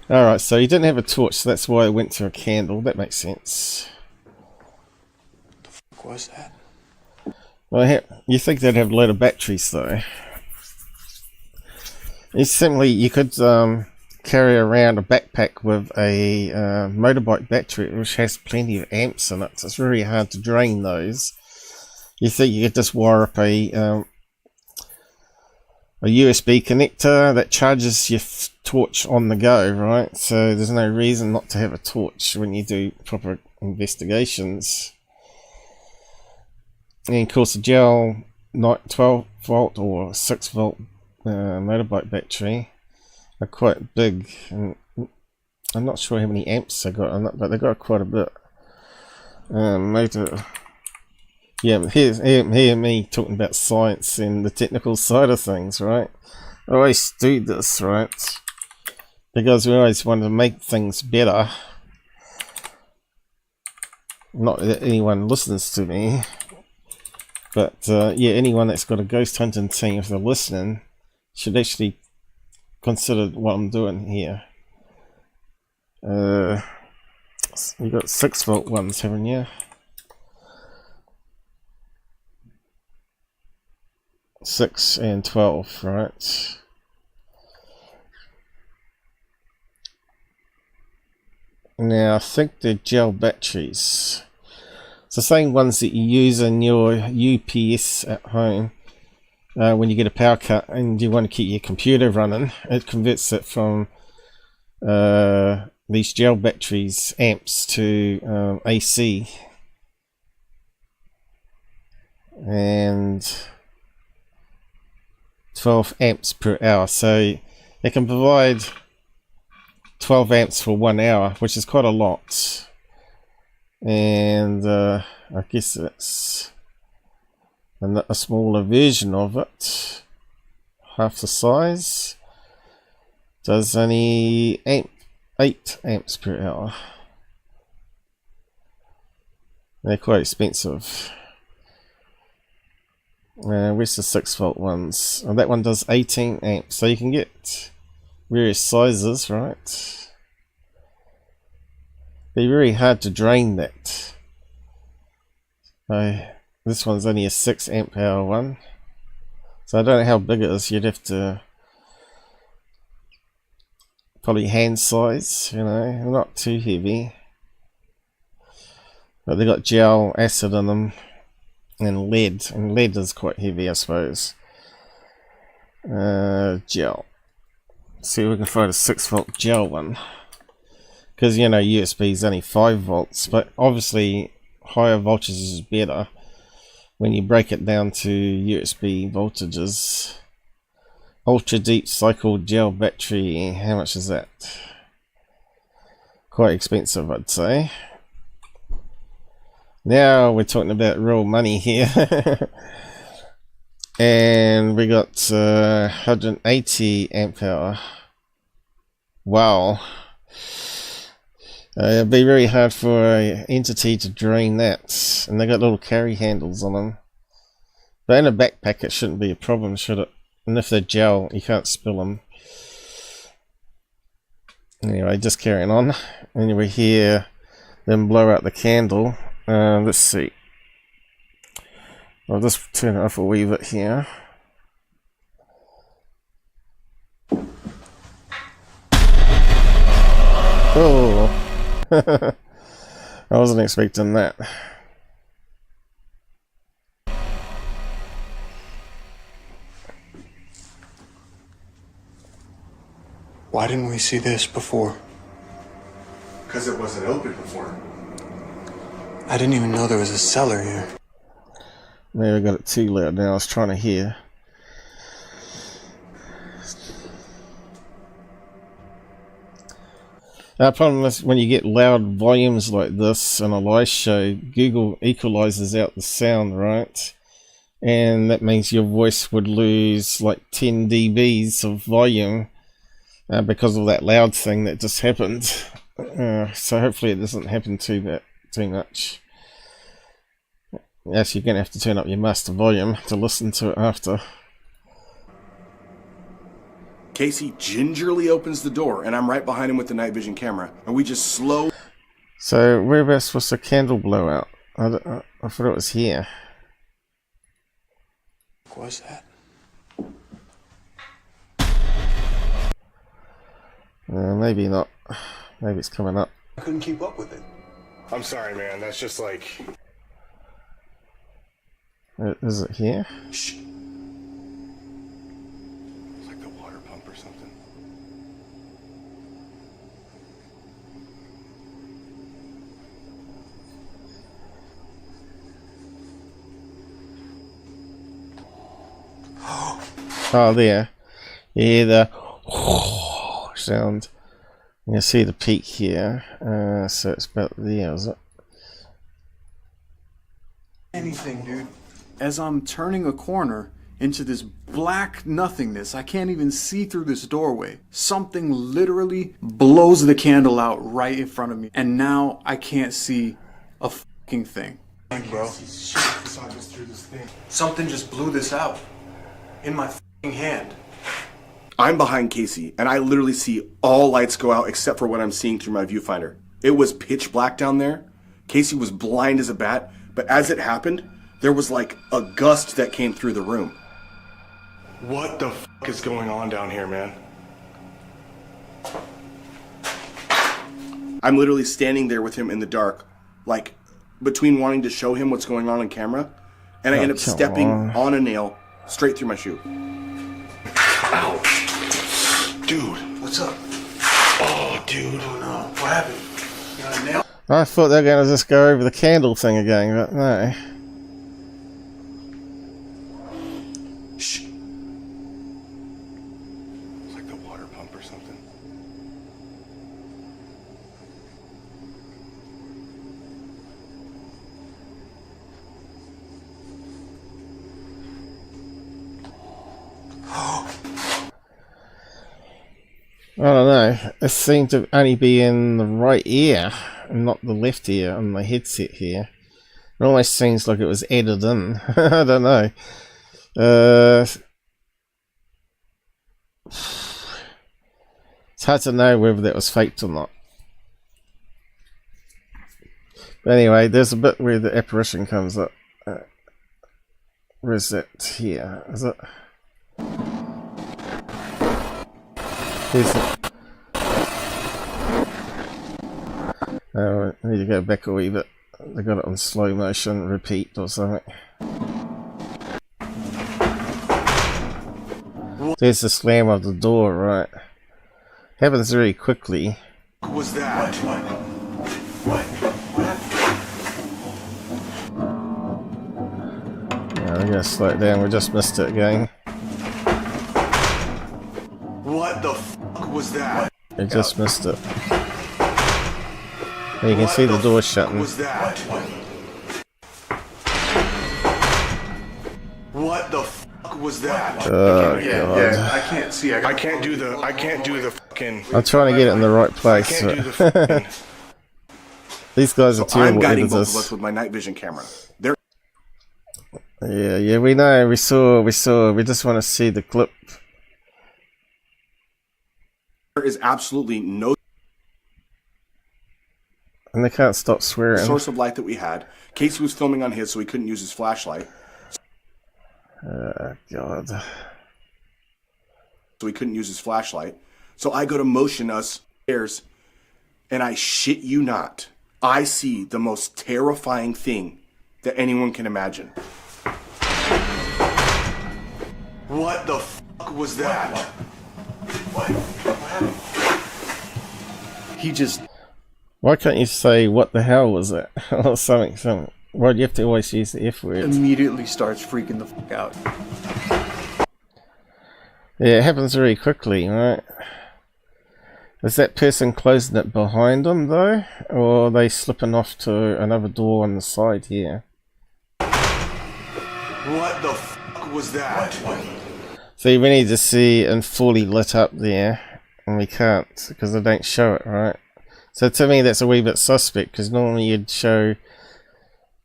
Alright, so you didn't have a torch, so that's why I went to a candle. That makes sense. What the fuck was that? Well, you think they'd have a load of batteries, though. It's simply, you could carry around a backpack with a motorbike battery, which has plenty of amps in it. So it's very hard to drain those. You think you could just wire up a USB connector that charges your torch on the go, right? So there's no reason not to have a torch when you do proper investigations. And of course, a gel 12 volt or 6 volt motorbike battery are quite big, and I'm not sure how many amps they got on it, but they got quite a bit. Yeah, hear me talking about science and the technical side of things, right? I always do this, right? Because we always want to make things better. Not that anyone listens to me, but yeah, anyone that's got a ghost hunting team, if they're listening, should actually consider what I'm doing here. You got 6 volt ones, haven't you? 6 and 12, right? Now I think they're gel batteries. It's the same ones that you use in your UPS at home when you get a power cut and you want to keep your computer running. It converts it from these gel batteries amps to AC, and 12 amps per hour, so it can provide 12 amps for 1 hour, which is quite a lot. And I guess it's a smaller version of it, half the size, does only 8 amps per hour. They're quite expensive. Where's the 6 volt ones? Oh, that one does 18 amps, so you can get various sizes, right? Be very hard to drain that. This one's only a 6 amp hour one, so I don't know how big it is. You'd have to probably hand size, you know, not too heavy. But they got gel, acid in them, and lead is quite heavy, I suppose. Gel. See if we can find a 6 volt gel one, because you know USB is only 5 volts, but obviously higher voltages is better when you break it down to USB voltages. Ultra deep cycle gel battery, how much is that? Quite expensive, I'd say. Now we're talking about real money here. And we got 180 amp hour. Wow. It'd be very hard for an entity to drain that. And they got little carry handles on them. But in a backpack it shouldn't be a problem, should it? And if they're gel, you can't spill them. Anyway, just carrying on. Anyway, here, then blow out the candle. Let's see. I'll just turn it off a wee bit here. Oh, I wasn't expecting that. Why didn't we see this before? Because it wasn't open before. I didn't even know there was a cellar here. Maybe I got it too loud now. I was trying to hear. Our problem is when you get loud volumes like this in a live show, Google equalizes out the sound, right? And that means your voice would lose like 10 dBs of volume because of that loud thing that just happened. So hopefully it doesn't happen too much. Yes, you're going to have to turn up your master volume to listen to it after. Casey gingerly opens the door, and I'm right behind him with the night vision camera, and we just slow. So whereabouts was the candle blowout? I thought it was here. What was that? Maybe not. Maybe it's coming up. I couldn't keep up with it. I'm sorry, man. That's just like... Is it here? Shh. It's like the water pump or something. Oh, there. You hear the sound. You see the peak here. So it's about there, is it? Anything, dude. As I'm turning a corner into this black nothingness, I can't even see through this doorway. Something literally blows the candle out right in front of me, and now I can't see a fucking thing. Bro. Something just blew this out in my fucking hand. I'm behind Casey, and I literally see all lights go out except for what I'm seeing through my viewfinder. It was pitch black down there. Casey was blind as a bat, but as it happened, there was like a gust that came through the room. What the fuck is going on down here, man? I'm literally standing there with him in the dark, like between wanting to show him what's going on camera, and I end up stepping on a nail straight through my shoe. Ow! Dude! What's up? Oh, dude. Oh no. What happened? You got a nail? I thought they were going to just go over the candle thing again, but no. Shh. It's like the water pump or something. I don't know. It seemed to only be in the right ear and not the left ear on my headset here. It almost seems like it was added in. I don't know. It's hard to know whether that was faked or not. But anyway, there's a bit where the apparition comes up. Where is it? Here, is it? Here's it. Oh, I need to go back a wee bit. They got it on slow motion, repeat or something. There's the slam of the door, right? Happens very quickly. What was that? Yeah, we're gonna slow it down. We just missed it again. What the fuck was that? We just missed it. You can see the door shutting. What was that? What the fuck was that? Oh, God. Yeah, I can't see. I can't do the fucking. I'm trying to get it in the right place. I can't do the fucking. These guys are terrible. I'm guiding both of us with my night vision camera. They're yeah, we know. We saw. We just want to see the clip. There is absolutely no. And they can't stop swearing. Source of light that we had. Casey was filming on his, so he couldn't use his flashlight. God. So he couldn't use his flashlight. So I go to motion us upstairs, and I shit you not, I see the most terrifying thing that anyone can imagine. What the fuck was that? What happened? He just. Why can't you say what the hell was it or something? Why do you have to always use the F word? Immediately starts freaking the fuck out. Yeah, it happens very quickly, right? Is that person closing it behind them though, or are they slipping off to another door on the side here? What the fuck was that? See, we need to see and fully lit up there, and we can't because they don't show it, right? So to me that's a wee bit suspect, because normally you'd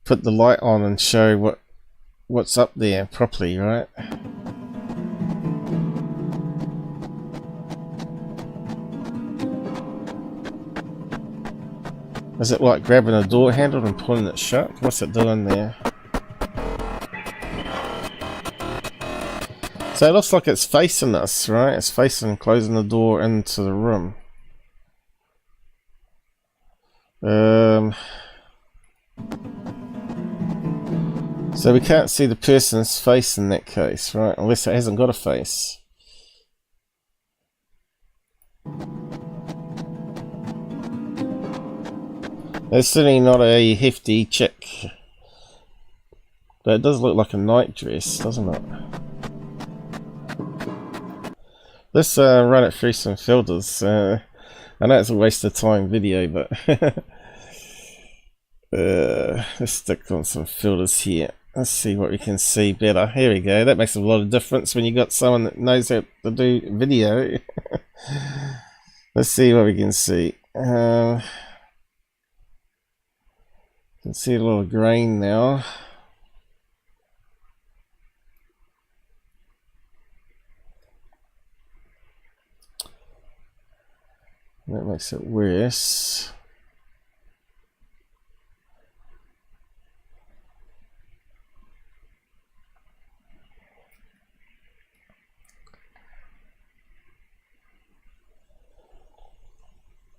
put the light on and show what's up there properly, right? Is it like grabbing a door handle and pulling it shut? What's it doing there? So it looks like it's facing us, right? It's facing, closing the door into the room. So we can't see the person's face in that case, right? Unless it hasn't got a face. It's certainly not a hefty chick. But it does look like a night dress, doesn't it? Let's run it through some filters. I know it's a waste of time video, but let's stick on some filters here. Let's see what we can see better. Here we go. That makes a lot of difference when you got someone that knows how to do video. Let's see what we can see. Can see a little grain now. That makes it worse.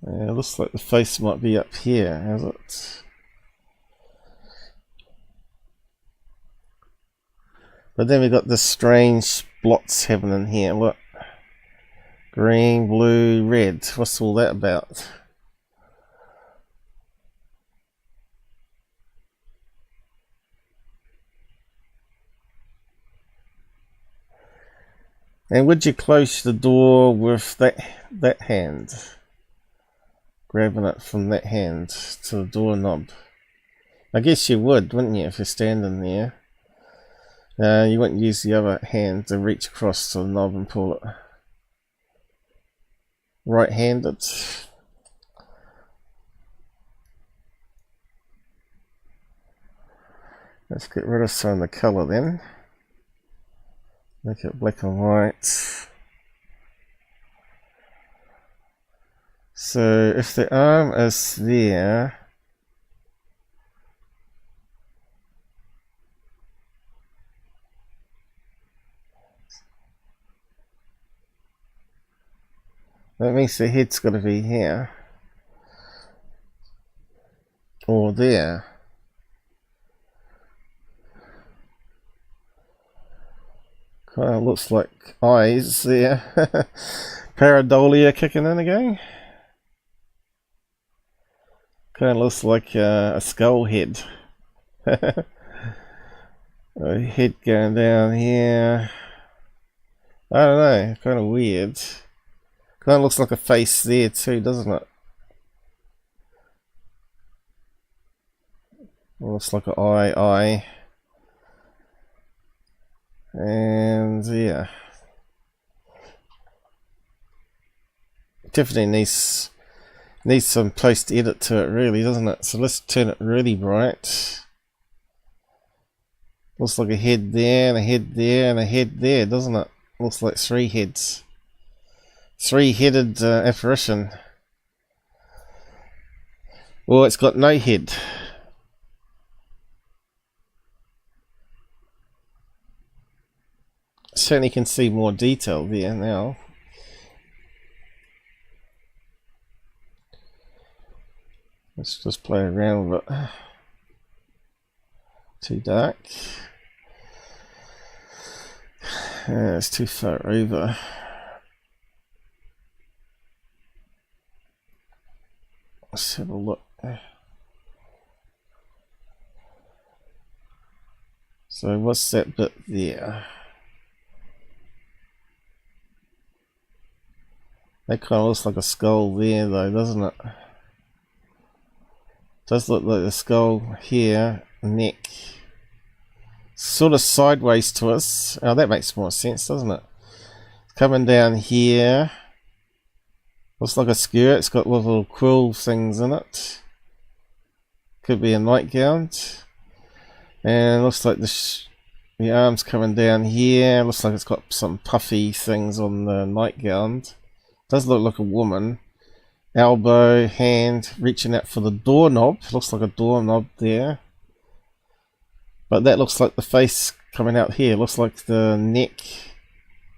Yeah, it looks like the face might be up here, has it? But then we've got this strange blots happening here. Look. Green, blue, red. What's all that about? And would you close the door with that hand? Grabbing it from that hand to the doorknob. I guess you would, wouldn't you, if you're standing there? You wouldn't use the other hand to reach across to the knob and pull it. Right-handed. Let's get rid of some of the colour then. Make it black and white. So if the arm is there, that means the head's got to be here or there. Kind of looks like eyes there. Pareidolia kicking in again. Kind of looks like a skull head. A head going down here. I don't know, kind of weird. Kind of looks like a face there too, doesn't it? Looks like an eye. And yeah. Definitely needs some post edit to it really, doesn't it? So let's turn it really bright. Looks like a head there, and a head there, and a head there, doesn't it? Looks like three heads. Three-headed apparition. Well, it's got no head. Certainly can see more detail there now. Let's just play around with it. Too dark. It's too far over. Let's have a look. So what's that bit there? That kind of looks like a skull there though, doesn't it? Does look like the skull here, neck. Sort of sideways to us. Oh, that makes more sense, doesn't it? Coming down here. Looks like a skirt. It's got little quill things in it. Could be a nightgown. And looks like the arm's coming down here. Looks like it's got some puffy things on the nightgown. Does look like a woman. Elbow, hand, reaching out for the doorknob. Looks like a doorknob there. But that looks like the face coming out here. Looks like the neck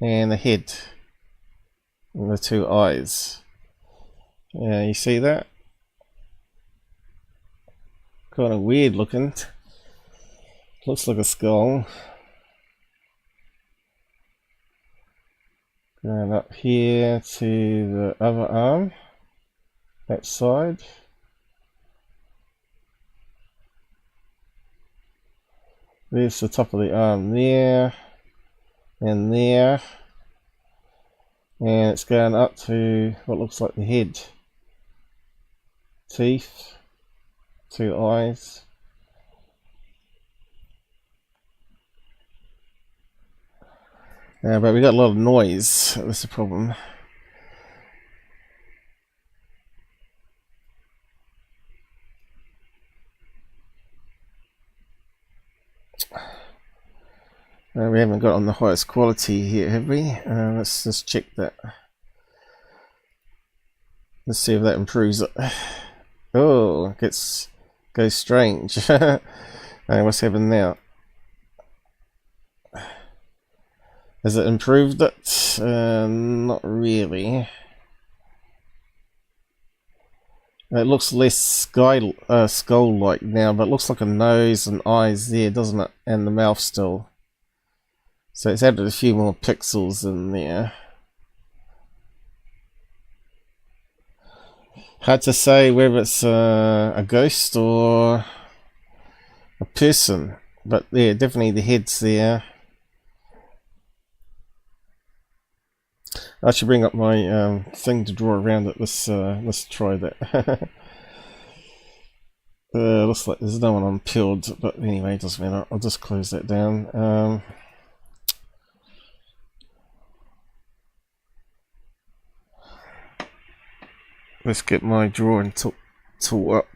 and the head. And the two eyes. Yeah, you see that? Kind of weird looking. Looks like a skull. Going up here to the other arm. That side. There's the top of the arm there. And there. And it's going up to what looks like the head. Teeth. Two eyes. But we got a lot of noise. That's the problem. We haven't got on the highest quality here, have we? Let's just check that. Let's see if that improves it. Oh, it goes strange. What's happened now? Has it improved it? Not really. It looks less skull-like now, but it looks like a nose and eyes there, doesn't it? And the mouth still. So it's added a few more pixels in there. Hard to say whether it's a ghost or a person, but yeah, definitely the head's there. I should bring up my thing to draw around it. Let's try that. Looks like there's no one unpeeled, but anyway, it doesn't matter. I'll just close that down. Let's get my drawing tool up.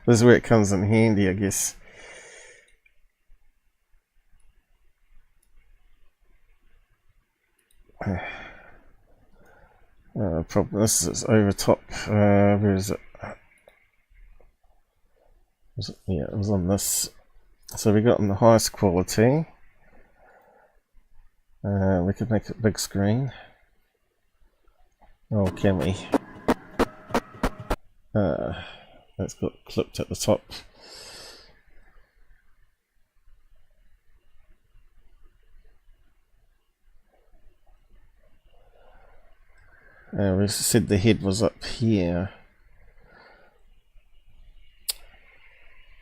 This is where it comes in handy, I guess. Problem. This is over top. Where is it? Yeah, it was on this. So we got on the highest quality. We could make it big screen. Oh, can we? That's got clipped at the top. We said the head was up here.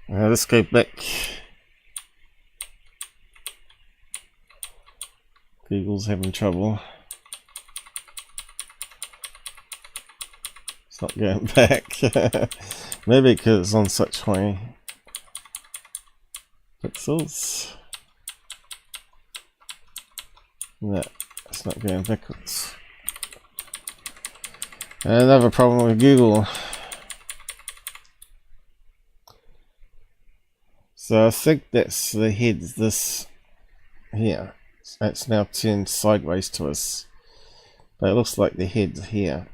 Let's go back. Google's having trouble. It's not going back. Maybe because it's on such high pixels. No, it's not going backwards. Another problem with Google. So I think that's the head, this here. It's now turned sideways to us. But it looks like the head here.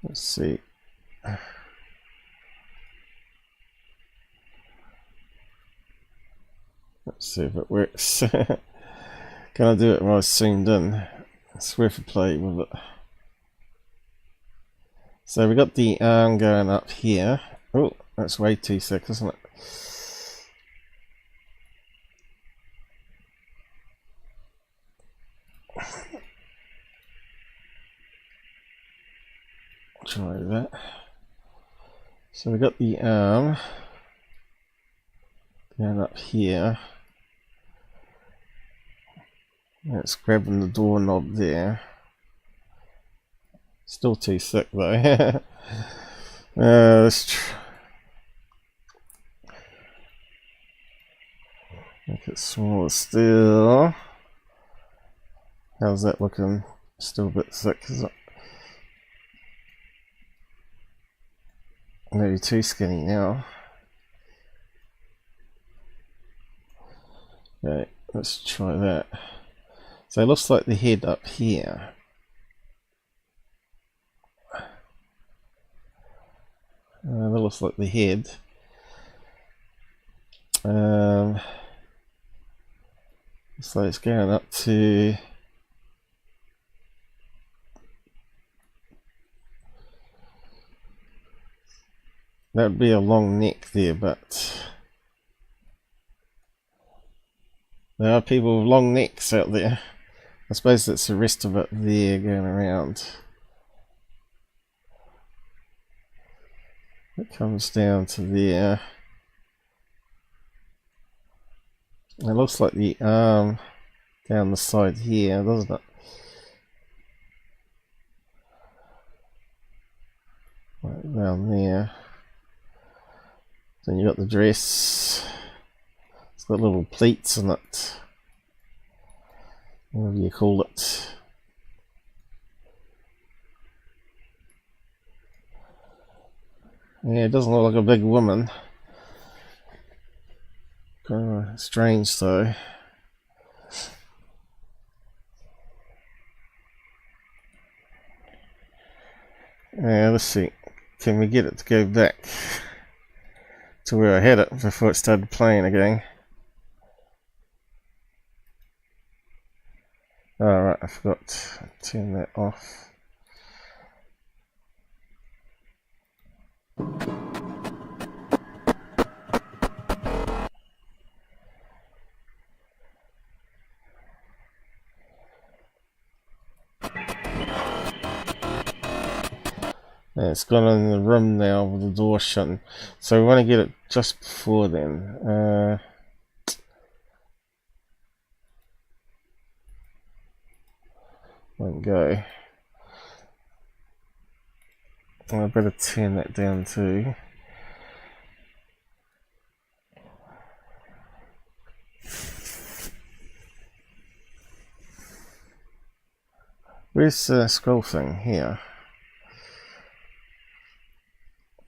Let's see. Let's see if it works. Can I do it while it's zoomed in? It's worth a play with it. So we got the arm going up here. Oh, that's way too thick, isn't it? Try that. So we got the arm going up here. It's grabbing the doorknob there. Still too thick though. Let's make it smaller still. How's that looking? Still a bit thick, is it? Maybe too skinny now. Okay, let's try that. So it looks like the head up here. That looks like the head. So it's going up to that would be a long neck there, but there are people with long necks out there. I suppose that's the rest of it there going around. It comes down to there. It looks like the arm down the side here, doesn't it? Right down there. Then you got the dress. It's got little pleats in it. Whatever you call it. Yeah, it doesn't look like a big woman. Kind of strange though. Yeah, let's see. Can we get it to go back to where I had it before it started playing again? Alright, I forgot to turn that off. Yeah, it's gone in the room now with the door shutting. So we want to get it just before then. Won't go. I better turn that down too. Where's the scroll thing? Here.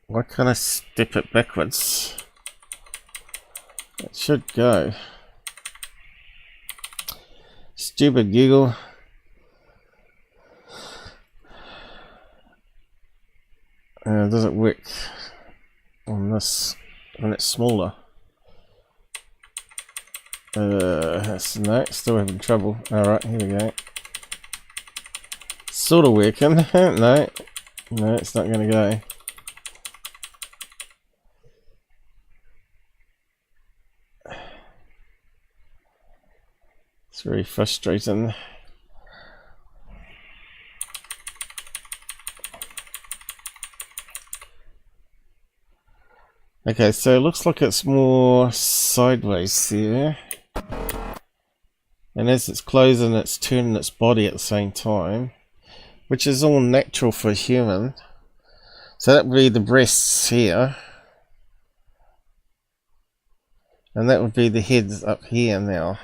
Why can't I step it backwards? It should go. Stupid Google. Does it work on this when it's smaller? No, still having trouble. Alright, here we go. Sort of working. No, it's not going to go. It's very frustrating. Okay, so it looks like it's more sideways here. And as it's closing, it's turning its body at the same time, which is all natural for a human. So that would be the breasts here. And that would be the heads up here now.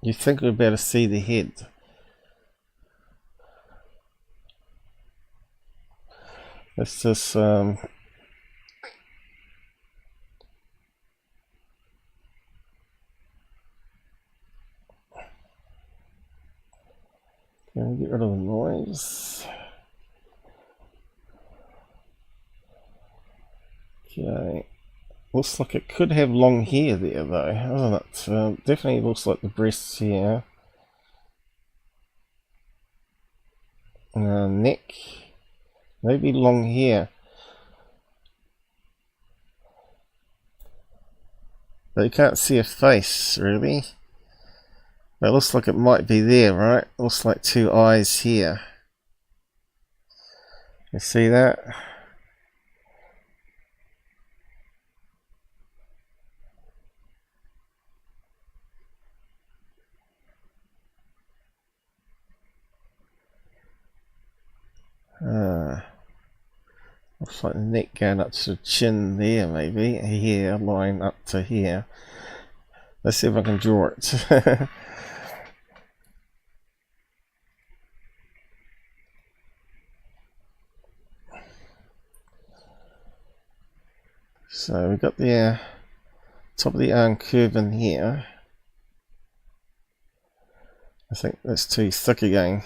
You think we'd better see the head. Let's just can we get rid of the noise? Okay. Looks like it could have long hair there though, doesn't it? Definitely looks like the breasts here. Neck. Maybe long hair. But you can't see a face really. But it looks like it might be there, right? Looks like two eyes here. You see that? Looks like the neck going up to the chin there, maybe. Here, line up to here. Let's see if I can draw it. So we've got the top of the arm curve in here. I think that's too thick again.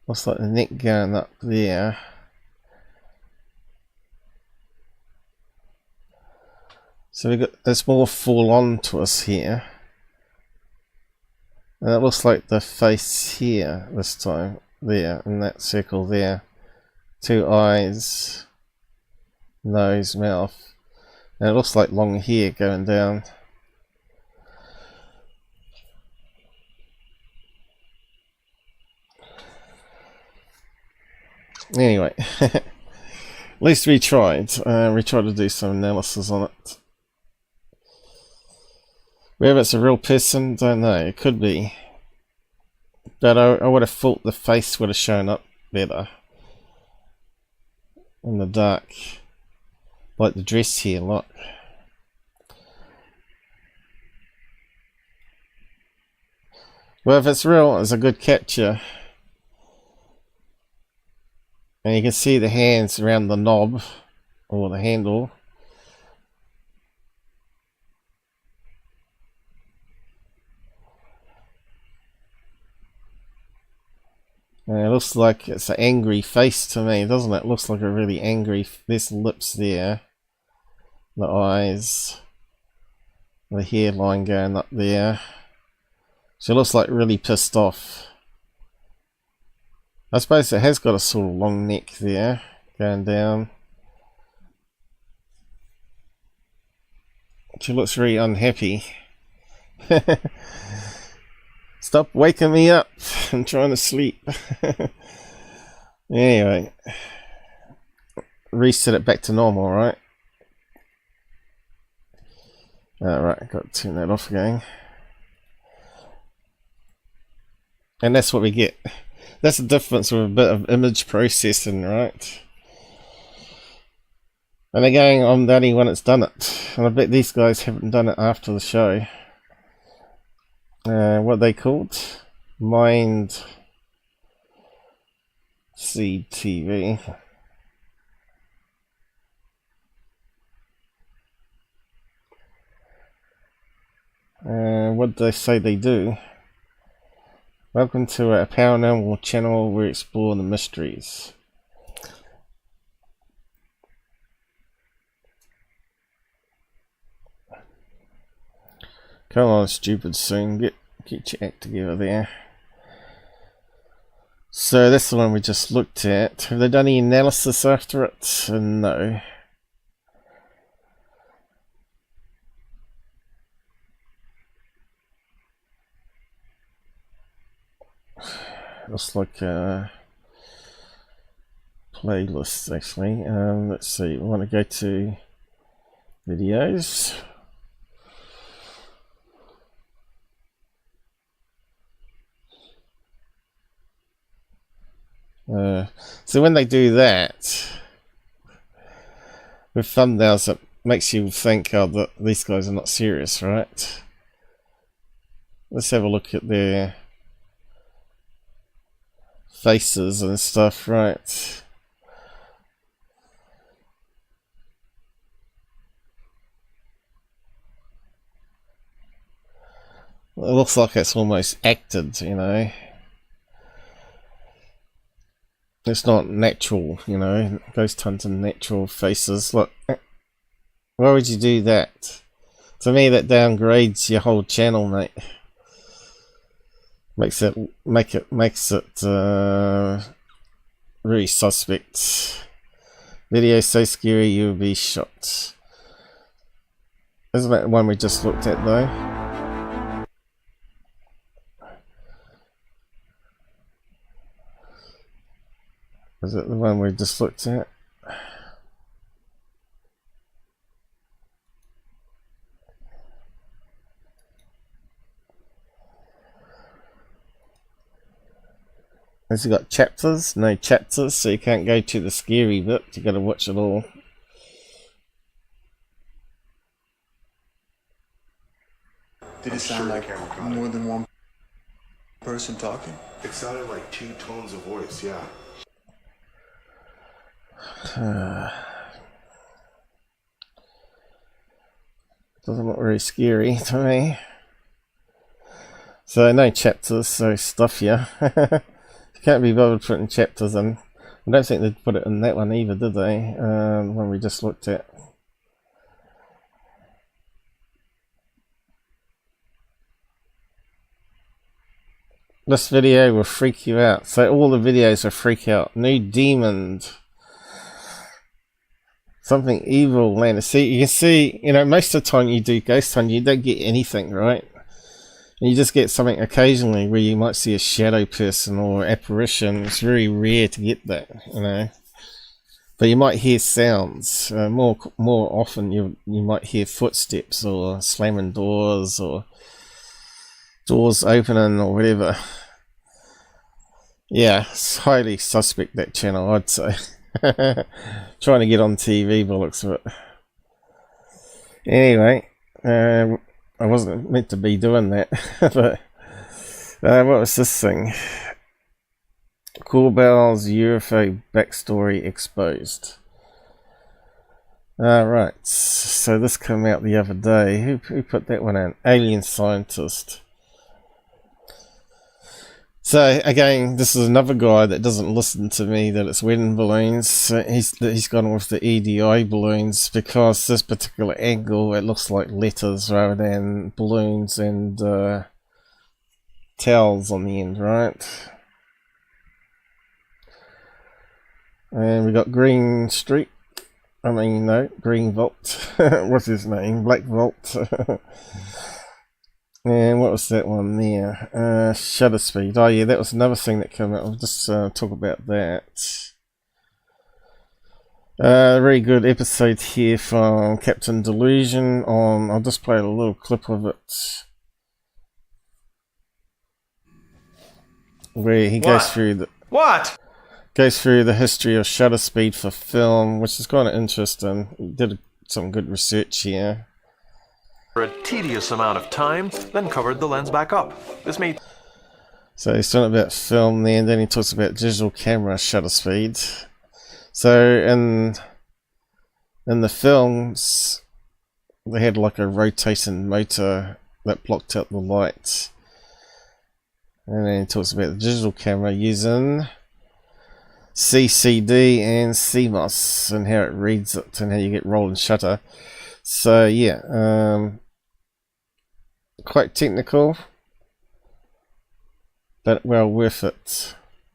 Looks like the neck going up there. So we got it's more full on to us here. And it looks like the face here this time. There, in that circle there. 2 eyes, nose, mouth. And it looks like long hair going down. Anyway, at least we tried. We tried to do some analysis on it. Whether it's a real person, don't know. It could be. But I would have thought the face would have shown up better. In the dark. Like the dress here, look. Well, if it's real, it's a good capture. And you can see the hands around the knob, or the handle. And it looks like it's an angry face to me, doesn't it? It looks like a really angry... There's lips there. The eyes. The hairline going up there. So it looks like really pissed off. I suppose it has got a sort of long neck there, going down. She looks very unhappy. Stop waking me up. I'm trying to sleep. Anyway. Reset it back to normal, right? Alright, got to turn that off again. And that's what we get. That's the difference with a bit of image processing, right? And again, I'm the only one that's done it. And I bet these guys haven't done it after the show. What are they called? Mind Seed TV. What do they say they do? Welcome to a paranormal channel where we explore the mysteries. Come on, stupid soon, get your act together there. So that's the one we just looked at. Have they done any analysis after it? No. Looks like a playlist actually. Let's see, we want to go to videos. So when they do that with thumbnails, it makes you think, oh, that these guys are not serious, right? Let's have a look at their faces and stuff, right? It looks like it's almost acted, you know. It's not natural, you know. Ghost hunting natural faces. Look, why would you do that? To me, that downgrades your whole channel, mate. Makes it very suspect. Video so scary you'll be shocked. Isn't that the one we just looked at though? Is it the one we just looked at? Has it got chapters? No chapters, so you can't go to the scary bit. You got to watch it all. Did it sound like more than one person talking? It sounded like 2 tones of voice, yeah. Doesn't look very scary to me. So no chapters, so stuff you. Can't be bothered putting chapters in. I don't think they'd put it in that one either, did they? When we just looked at. This video will freak you out. So all the videos will freak out. New demon. Something evil landed. See, you can see, you know, most of the time you do ghost hunt, you don't get anything, right? And you just get something occasionally where you might see a shadow person or apparition. It's very rare to get that, you know. But you might hear sounds. More often you might hear footsteps or slamming doors or doors opening or whatever. Yeah, it's highly suspect, that channel, I'd say. Trying to get on TV by the looks of it. Anyway, I wasn't meant to be doing that. But what was this thing? Corbell's UFO backstory exposed. Right, so this came out the other day. Who put that one in? Alien scientist. So again, this is another guy that doesn't listen to me that it's wedding balloons. So he's gone with the EDI balloons because this particular angle, it looks like letters rather than balloons and towels on the end, right? And we got Green Street. I mean, no, Green Vault. What's his name? Blackvault. And what was that one there? Shutter speed. Oh yeah, that was another thing that came out. I'll just talk about that. Very good episode here from Captain Delusion on. I'll just play a little clip of it. Where he goes through the goes through the history of shutter speed for film, which is kind of interesting. He did some good research here. For a tedious amount of time, then covered the lens back up. This made. So he's talking about film there, and then he talks about digital camera shutter speed. So in the films, they had like a rotating motor that blocked out the light. And then he talks about the digital camera using CCD and CMOS and how it reads it and how you get rolling shutter. So yeah, quite technical, but well worth it.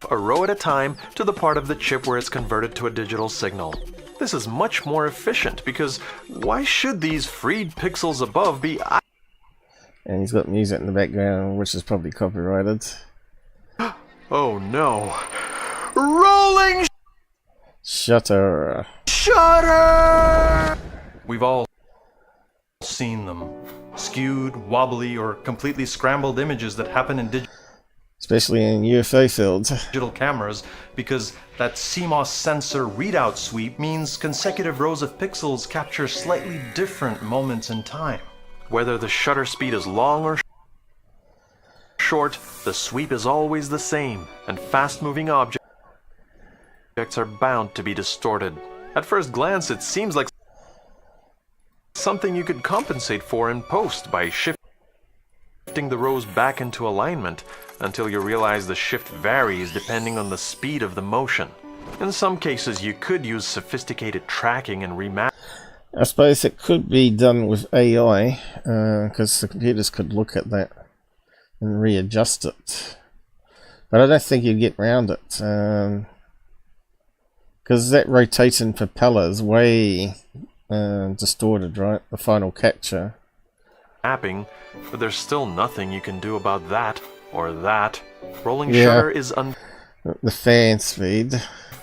A row at a time to the part of the chip where it's converted to a digital signal. This is much more efficient because why should these freed pixels above be... And he's got music in the background, which is probably copyrighted. Oh no. Rolling shutter. Shutter! We've all seen them. Skewed, wobbly, or completely scrambled images that happen in especially in UFO fields. Digital cameras, because that CMOS sensor readout sweep means consecutive rows of pixels capture slightly different moments in time. Whether the shutter speed is long or short, the sweep is always the same, and fast-moving objects are bound to be distorted. At first glance, it seems like something you could compensate for in post by shifting the rows back into alignment until you realize the shift varies depending on the speed of the motion. In some cases, you could use sophisticated tracking and remap. I suppose it could be done with AI, because the computers could look at that and readjust it. But I don't think you'd get around it, because that rotating propeller is way distorted, right? The final capture. Mapping, but there's still nothing you can do about that or that. Rolling shutter is the fan speed.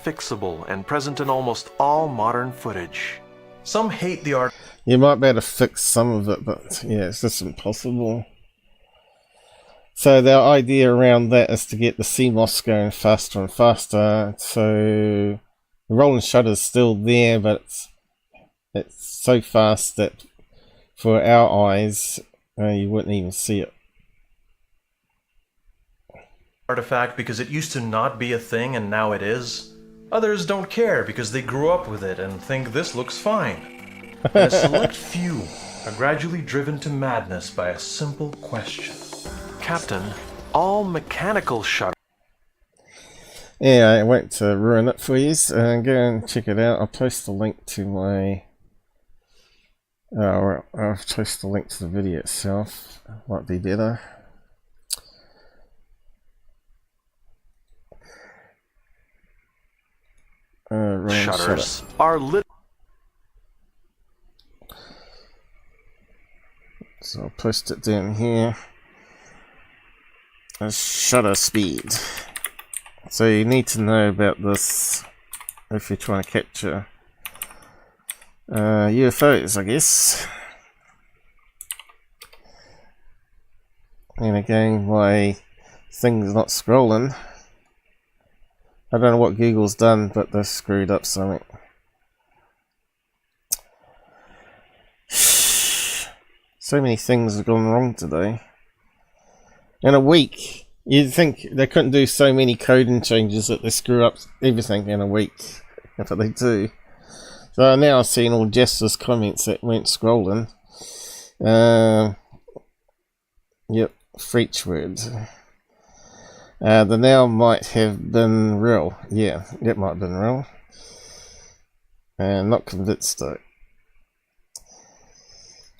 Fixable and present in almost all modern footage. Some hate the art. You might be able to fix some of it, but yeah, it's just impossible. So the idea around that is to get the CMOS going faster and faster. So the rolling shutter's still there, but it's so fast that for our eyes, you wouldn't even see it. Artifact because it used to not be a thing and now it is. Others don't care because they grew up with it and think this looks fine. And a select few are gradually driven to madness by a simple question. Captain, all mechanical shutters. Yeah, I won't ruin it for you. Go and check it out. I'll post the link to my... I'll post the link to the video itself. Might be better. Shutters are lit. So I'll post it down here. Shutter speed. So you need to know about this if you're trying to capture UFOs, I guess. And again, my thing's not scrolling. I don't know what Google's done, but they've screwed up something. So many things have gone wrong today. In a week, you'd think they couldn't do so many coding changes that they screw up everything in a week. But they do. So now I've seen all Jester's comments that weren't scrolling. Yep, for each word. The now might have been real. Yeah, it might have been real. Not convinced though.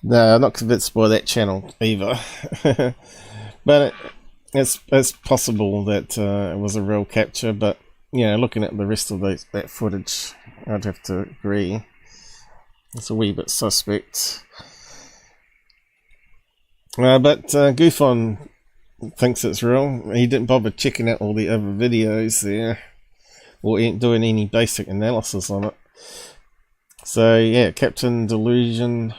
No, I'm not convinced by that channel either. But it's possible that it was a real capture, but you know, looking at the rest of that footage, I'd have to agree. It's a wee bit suspect. But GUFON thinks it's real. He didn't bother checking out all the other videos there, or doing any basic analysis on it. So yeah, Captain Delusion.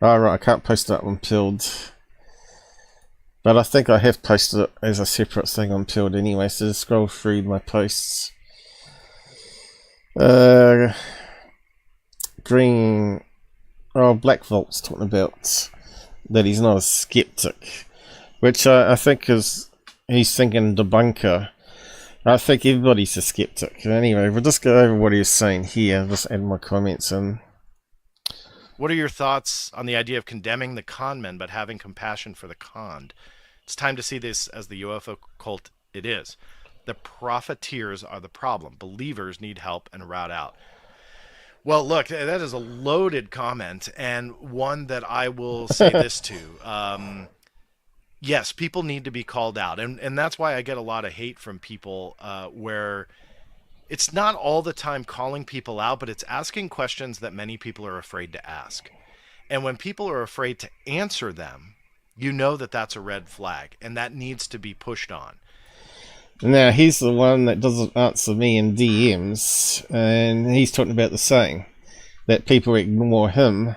Oh right, I can't post that on Pilled. But I think I have posted it as a separate thing on Pilled anyway, so just scroll through my posts. Blackvault's talking about that he's not a skeptic, which I think is, he's thinking debunker. I think everybody's a skeptic. Anyway, we'll just go over what he was saying here, just add my comments in. What are your thoughts on the idea of condemning the con men but having compassion for the conned? It's time to see this as the UFO cult it is. The profiteers are the problem. Believers need help and route out. Well, look, that is a loaded comment, and one that I will say this to. Yes, people need to be called out, and that's why I get a lot of hate from people where it's not all the time calling people out, but it's asking questions that many people are afraid to ask. And when people are afraid to answer them, you know that that's a red flag, and that needs to be pushed on. Now, he's the one that doesn't answer me in DMs, and he's talking about the same, that people ignore him.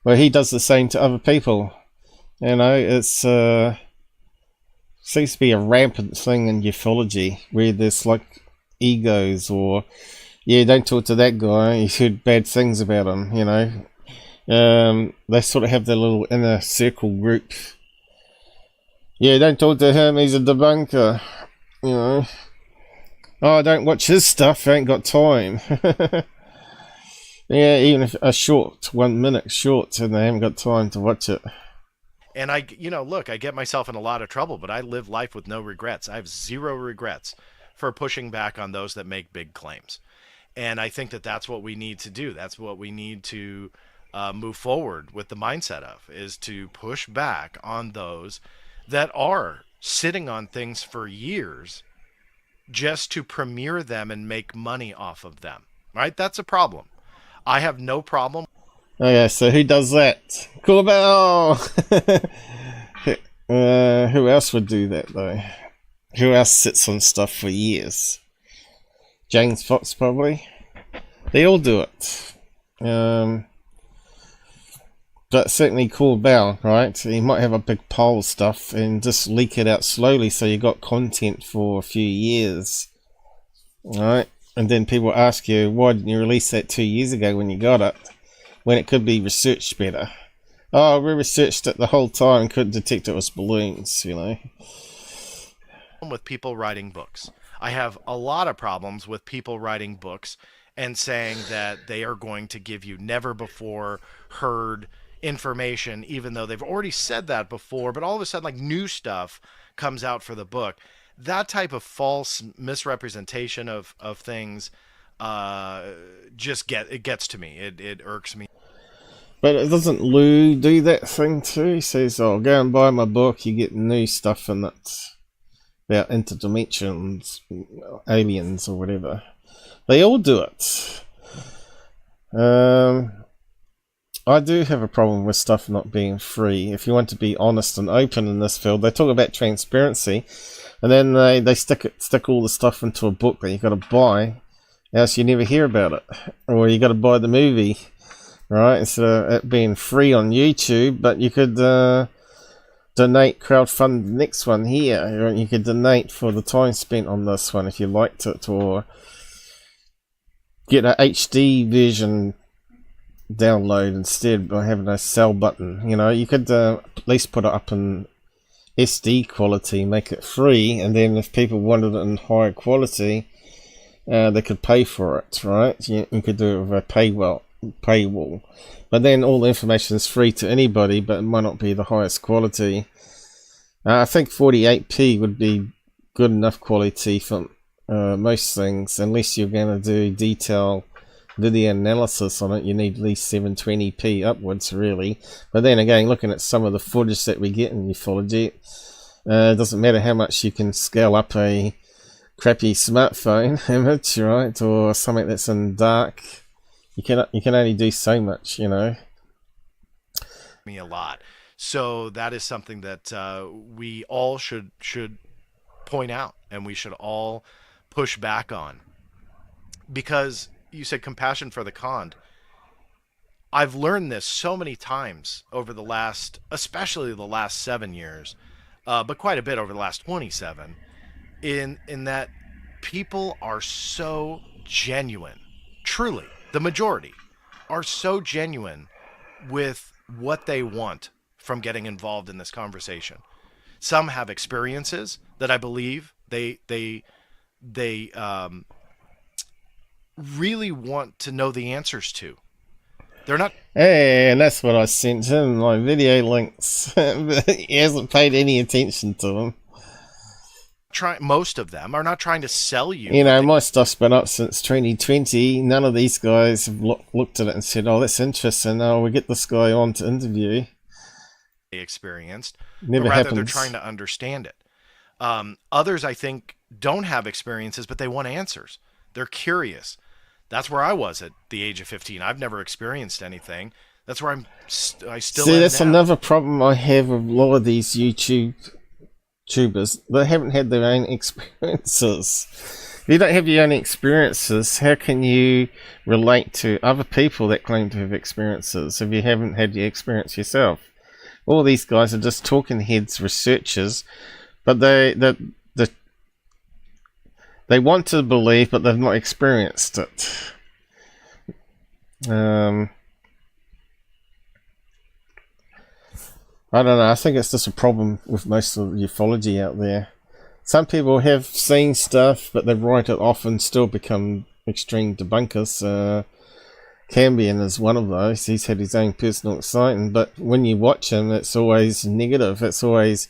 Well, he does the same to other people. You know, it's seems to be a rampant thing in ufology, where there's like egos, or yeah, don't talk to that guy, you heard bad things about him, you know. They sort of have their little inner circle group. Yeah, don't talk to him, he's a debunker, you know. Oh, don't watch his stuff, I ain't got time. Yeah, even if a short, 1 minute short, and they haven't got time to watch it. And I get myself in a lot of trouble, but I live life with no regrets. I have zero regrets for pushing back on those that make big claims. And I think that that's what we need to do. That's what we need to move forward with the mindset of, is to push back on those that are sitting on things for years just to premiere them and make money off of them. Right? That's a problem. I have no problem. Oh yeah, so who does that? Corbell! Who else would do that though? Who else sits on stuff for years? James Fox probably. They all do it. But certainly Corbell, right? He might have a big pile of stuff and just leak it out slowly so you got content for a few years. Right? And then people ask you, why didn't you release that 2 years ago when you got it? When it could be researched better. Oh, we researched it the whole time and couldn't detect it was balloons, you know. With people writing books. I have a lot of problems with people writing books and saying that they are going to give you never before heard information, even though they've already said that before, but all of a sudden, like, new stuff comes out for the book. That type of false misrepresentation of things just gets to me. It irks me. But it doesn't Lou do that thing too? He says, oh, go and buy my book, you get new stuff in it about interdimensions, aliens or whatever. They all do it. I do have a problem with stuff not being free. If you want to be honest and open in this field, they talk about transparency, and then they stick all the stuff into a book that you got to buy, else you never hear about it, or you got to buy the movie, right? Instead of it being free on YouTube, but you could donate, crowdfund the next one here, or you could donate for the time spent on this one if you liked it, or get a HD version download instead by having a sell button. You know, you could at least put it up in SD quality, make it free, and then if people wanted it in higher quality, they could pay for it, right? You could do it with a paywall. But then all the information is free to anybody, but it might not be the highest quality. I think 48p would be good enough quality for most things, unless you're going to do detail video analysis on it. You need at least 720p upwards, really. But then again, looking at some of the footage that we get in ufology, it doesn't matter how much you can scale up a crappy smartphone image, right, or something that's in dark. You can only do so much, you know. Me a lot. So that is something that we all should point out, and we should all push back on, because you said compassion for the conned. I've learned this so many times over the last, especially the last 7 years, but quite a bit over the last 27, in that people are so genuine. Truly, the majority are so genuine with what they want from getting involved in this conversation. Some have experiences that I believe they really want to know the answers to. They're not. Hey, and that's what I sent him, my video links. He hasn't paid any attention to them. Most of them are not trying to sell you. You know, my stuff's been up since 2020. None of these guys have looked at it and said, oh, that's interesting. Oh, we get this guy on to interview. They experienced. Never but rather happens. They're trying to understand it. Others, I think, don't have experiences, but they want answers. They're curious. That's where I was at the age of 15. I've never experienced anything. That's where I still See, am that's now. another problem I have with a lot of these YouTubers. They haven't had their own experiences. If you don't have your own experiences, how can you relate to other people that claim to have experiences if you haven't had the experience yourself? All these guys are just talking heads, researchers, but they want to believe, but they've not experienced it. I don't know, I think it's just a problem with most of the ufology out there. Some people have seen stuff, but they write it off and still become extreme debunkers. Scambian is one of those. He's had his own personal excitement, but when you watch him, it's always negative. It's always...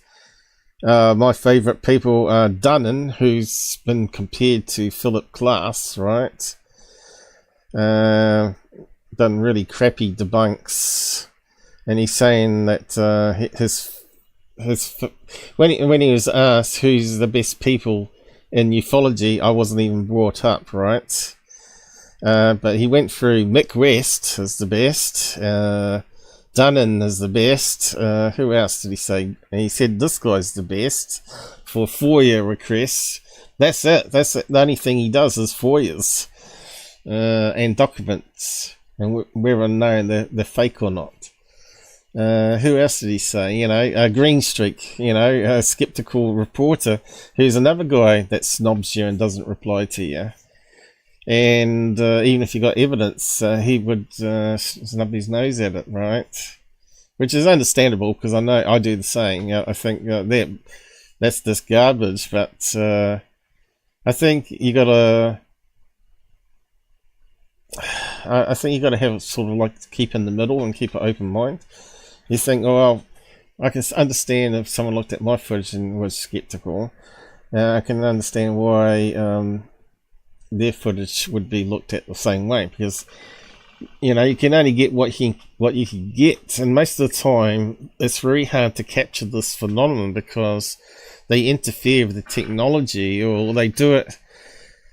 my favourite people are Dunnan, who's been compared to Philip Glass, right? Done really crappy debunks. And he's saying that when he was asked who's the best people in ufology, I wasn't even brought up, right? But he went through Mick West as the best, Dunnan is the best. Who else did he say? And he said this guy's the best for FOIA requests. That's it. That's it. The only thing he does is FOIAs and documents, and whether or no they're fake or not. Who else did he say? Green Streak, a skeptical reporter, who's another guy that snobs you and doesn't reply to you. And even if you got evidence, he would snub his nose at it, right? Which is understandable, because I know I do the same. I think that's just garbage, but I think you gotta. I think you gotta have sort of like keep in the middle and keep an open mind. You think, oh well, I can understand if someone looked at my footage and was skeptical. I can understand why their footage would be looked at the same way, because you can only get what you can get, and most of the time it's very hard to capture this phenomenon because they interfere with the technology, or they do it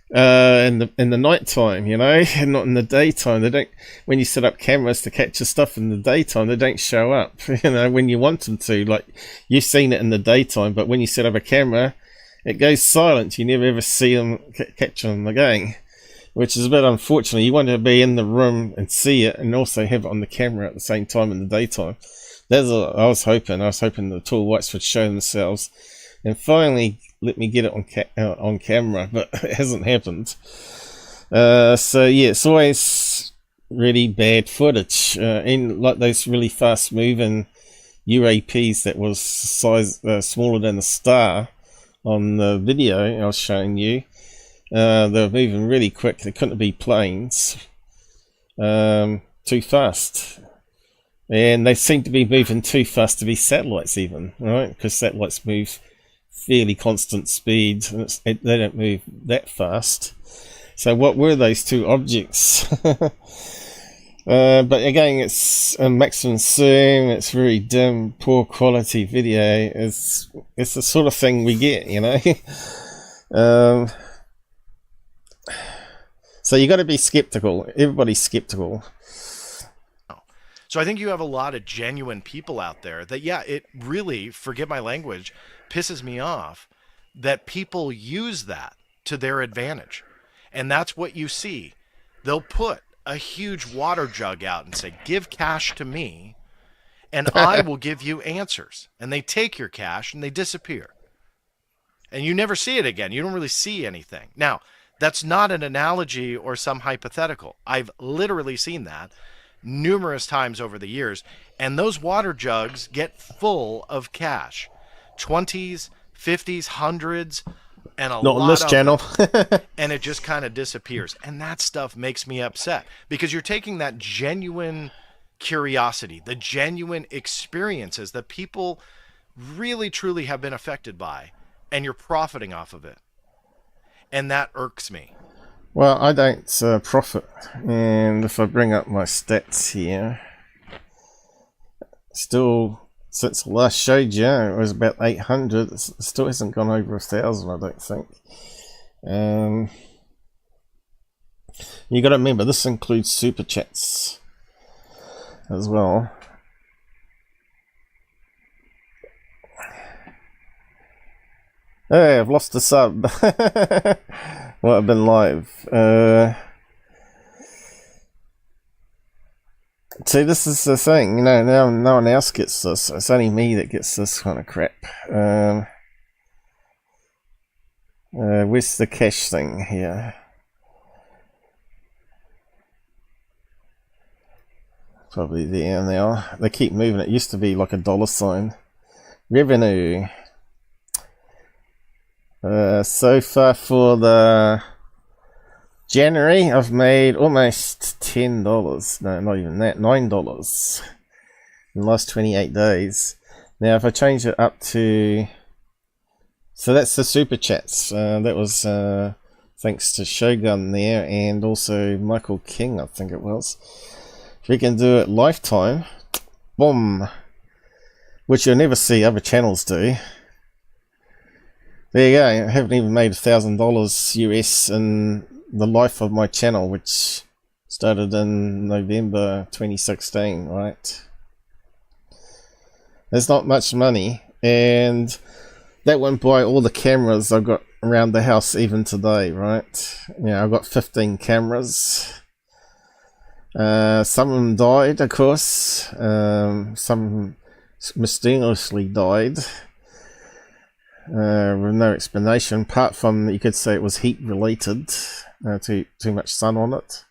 in the night time, and not in the daytime. They don't. When you set up cameras to capture stuff in the daytime, they don't show up. When you want them to. Like, you've seen it in the daytime, but when you set up a camera, it goes silent. You never ever see them capture them again, which is a bit unfortunate. You want to be in the room and see it, and also have it on the camera at the same time in the daytime. That's what I was hoping. I was hoping the tall whites would show themselves and finally let me get it on camera, but it hasn't happened. So yeah, it's always really bad footage, and like those really fast moving UAPs that was size smaller than a star on the video I was showing you. They were moving really quick. They couldn't be planes. Too fast. And they seem to be moving too fast to be satellites even, right? Because satellites move fairly constant speed, and they don't move that fast. So what were those two objects? But again, it's a maximum zoom, it's very dim, poor quality video. It's the sort of thing we get, So you got to be skeptical. Everybody's skeptical. So I think you have a lot of genuine people out there that, yeah, it really, forgive my language, pisses me off that people use that to their advantage. And that's what you see. They'll put a huge water jug out and say, give cash to me and I will give you answers. And they take your cash and they disappear. And you never see it again. You don't really see anything. Now, that's not an analogy or some hypothetical. I've literally seen that numerous times over the years. And those water jugs get full of cash. 20s, 50s, 100s, and a lot not on this channel. And it just kind of disappears. And that stuff makes me upset, because you're taking that genuine curiosity, the genuine experiences that people really truly have been affected by, and you're profiting off of it. And that irks me. Well, I don't profit. And if I bring up my stats here, still, since the last showed you, it was about 800. It still hasn't gone over 1,000, I don't think. You got to remember, this includes super chats as well. Hey, I've lost a sub. Well, I've been live. See, this is the thing, now no one else gets this. It's only me that gets this kind of crap. Where's the cash thing here? Probably there now. They keep moving. It used to be like a $sign. Revenue. So far for the January, I've made almost $10. No, not even that. $9 in the last 28 days. Now, if I change it up to... So that's the super chats. That was thanks to Shogun there, and also Michael King, I think it was. If we can do it lifetime, boom, which you'll never see other channels do. There you go. I haven't even made $1,000 US in the life of my channel, which started in November 2016, right? There's not much money, and that won't buy all the cameras I've got around the house even today, right? I've got 15 cameras. Some of them died, of course. Some mysteriously died with no explanation, apart from you could say it was heat related, too much sun on it.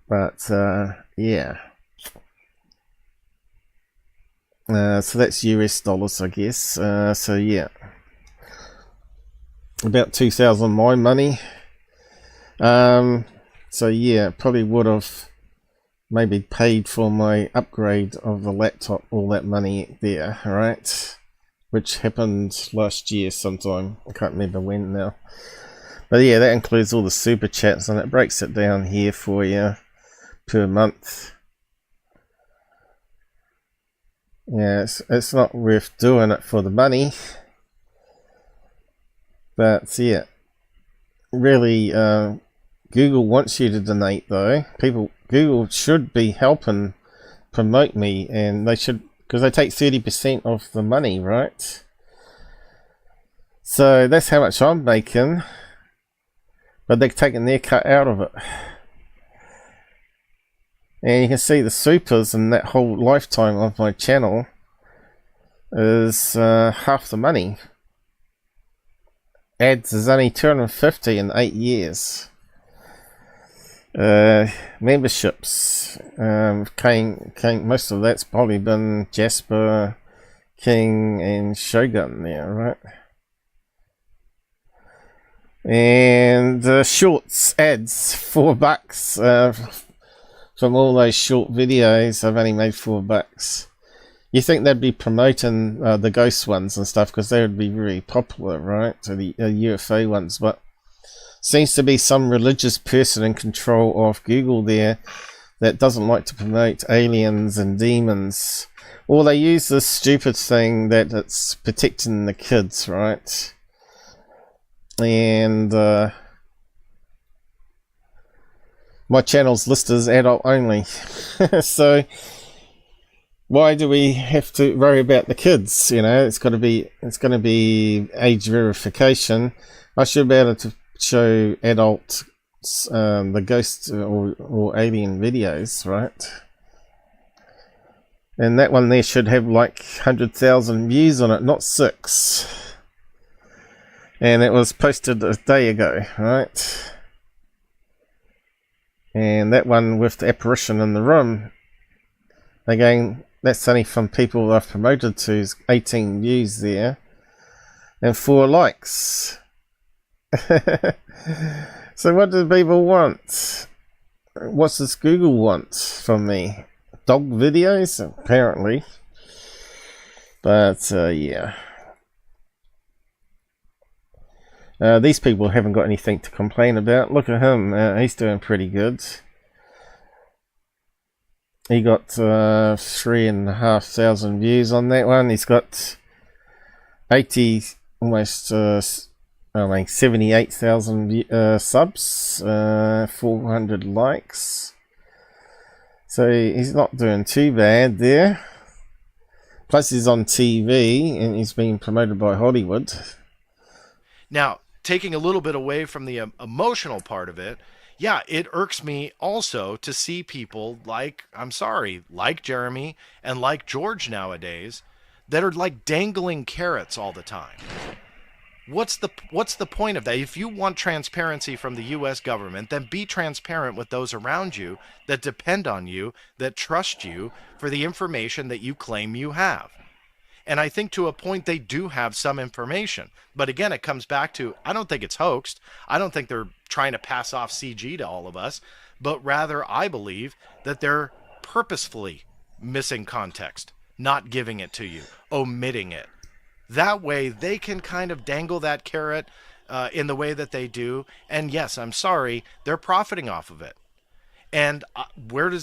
But yeah. So that's US dollars, I guess. So yeah, about 2,000 my money. So yeah, probably would have maybe paid for my upgrade of the laptop, all that money there, right? Which happened last year sometime. I can't remember when now. But yeah, that includes all the super chats, and it breaks it down here for you per month. Yeah, it's not worth doing it for the money. But yeah, really, Google wants you to donate though. Google should be helping promote me, and they should, because they take 30% of the money, right? So that's how much I'm making, but they're taking their cut out of it. And you can see the supers in that whole lifetime of my channel is half the money. Ads is only 250 in 8 years. Memberships, King, most of that's probably been Jasper, King, and Shogun there, right? And shorts, ads, $4 from all those short videos. I've only made $4. You think they'd be promoting the ghost ones and stuff, because they would be very popular, right? So the UFO ones, but seems to be some religious person in control of Google there that doesn't like to promote aliens and demons. Or they use this stupid thing that it's protecting the kids, right? And my channel's listed as adult only. So why do we have to worry about the kids? You know, it's going to be age verification. I should be able to show adult the ghost or alien videos, right? And that one there should have like 100,000 views on it, not 6. And it was posted a day ago, right? And that one with the apparition in the room, again, that's only from people I've promoted to, is 18 views there and 4 likes. So what do people want? What's this Google want from me? Dog videos, apparently. But yeah, these people haven't got anything to complain about. Look at him, he's doing pretty good. He got 3,500 views on that one. He's got 78,000 subs, 400 likes. So he's not doing too bad there. Plus he's on TV and he's being promoted by Hollywood. Now, taking a little bit away from the emotional part of it, yeah, it irks me also to see people like Jeremy and like George nowadays that are like dangling carrots all the time. What's the point of that? If you want transparency from the U.S. government, then be transparent with those around you that depend on you, that trust you for the information that you claim you have. And I think to a point they do have some information. But again, it comes back to, I don't think it's hoaxed. I don't think they're trying to pass off CG to all of us, but rather I believe that they're purposefully missing context, not giving it to you, omitting it. That way they can kind of dangle that carrot in the way that they do. And yes, I'm sorry, they're profiting off of it. And where do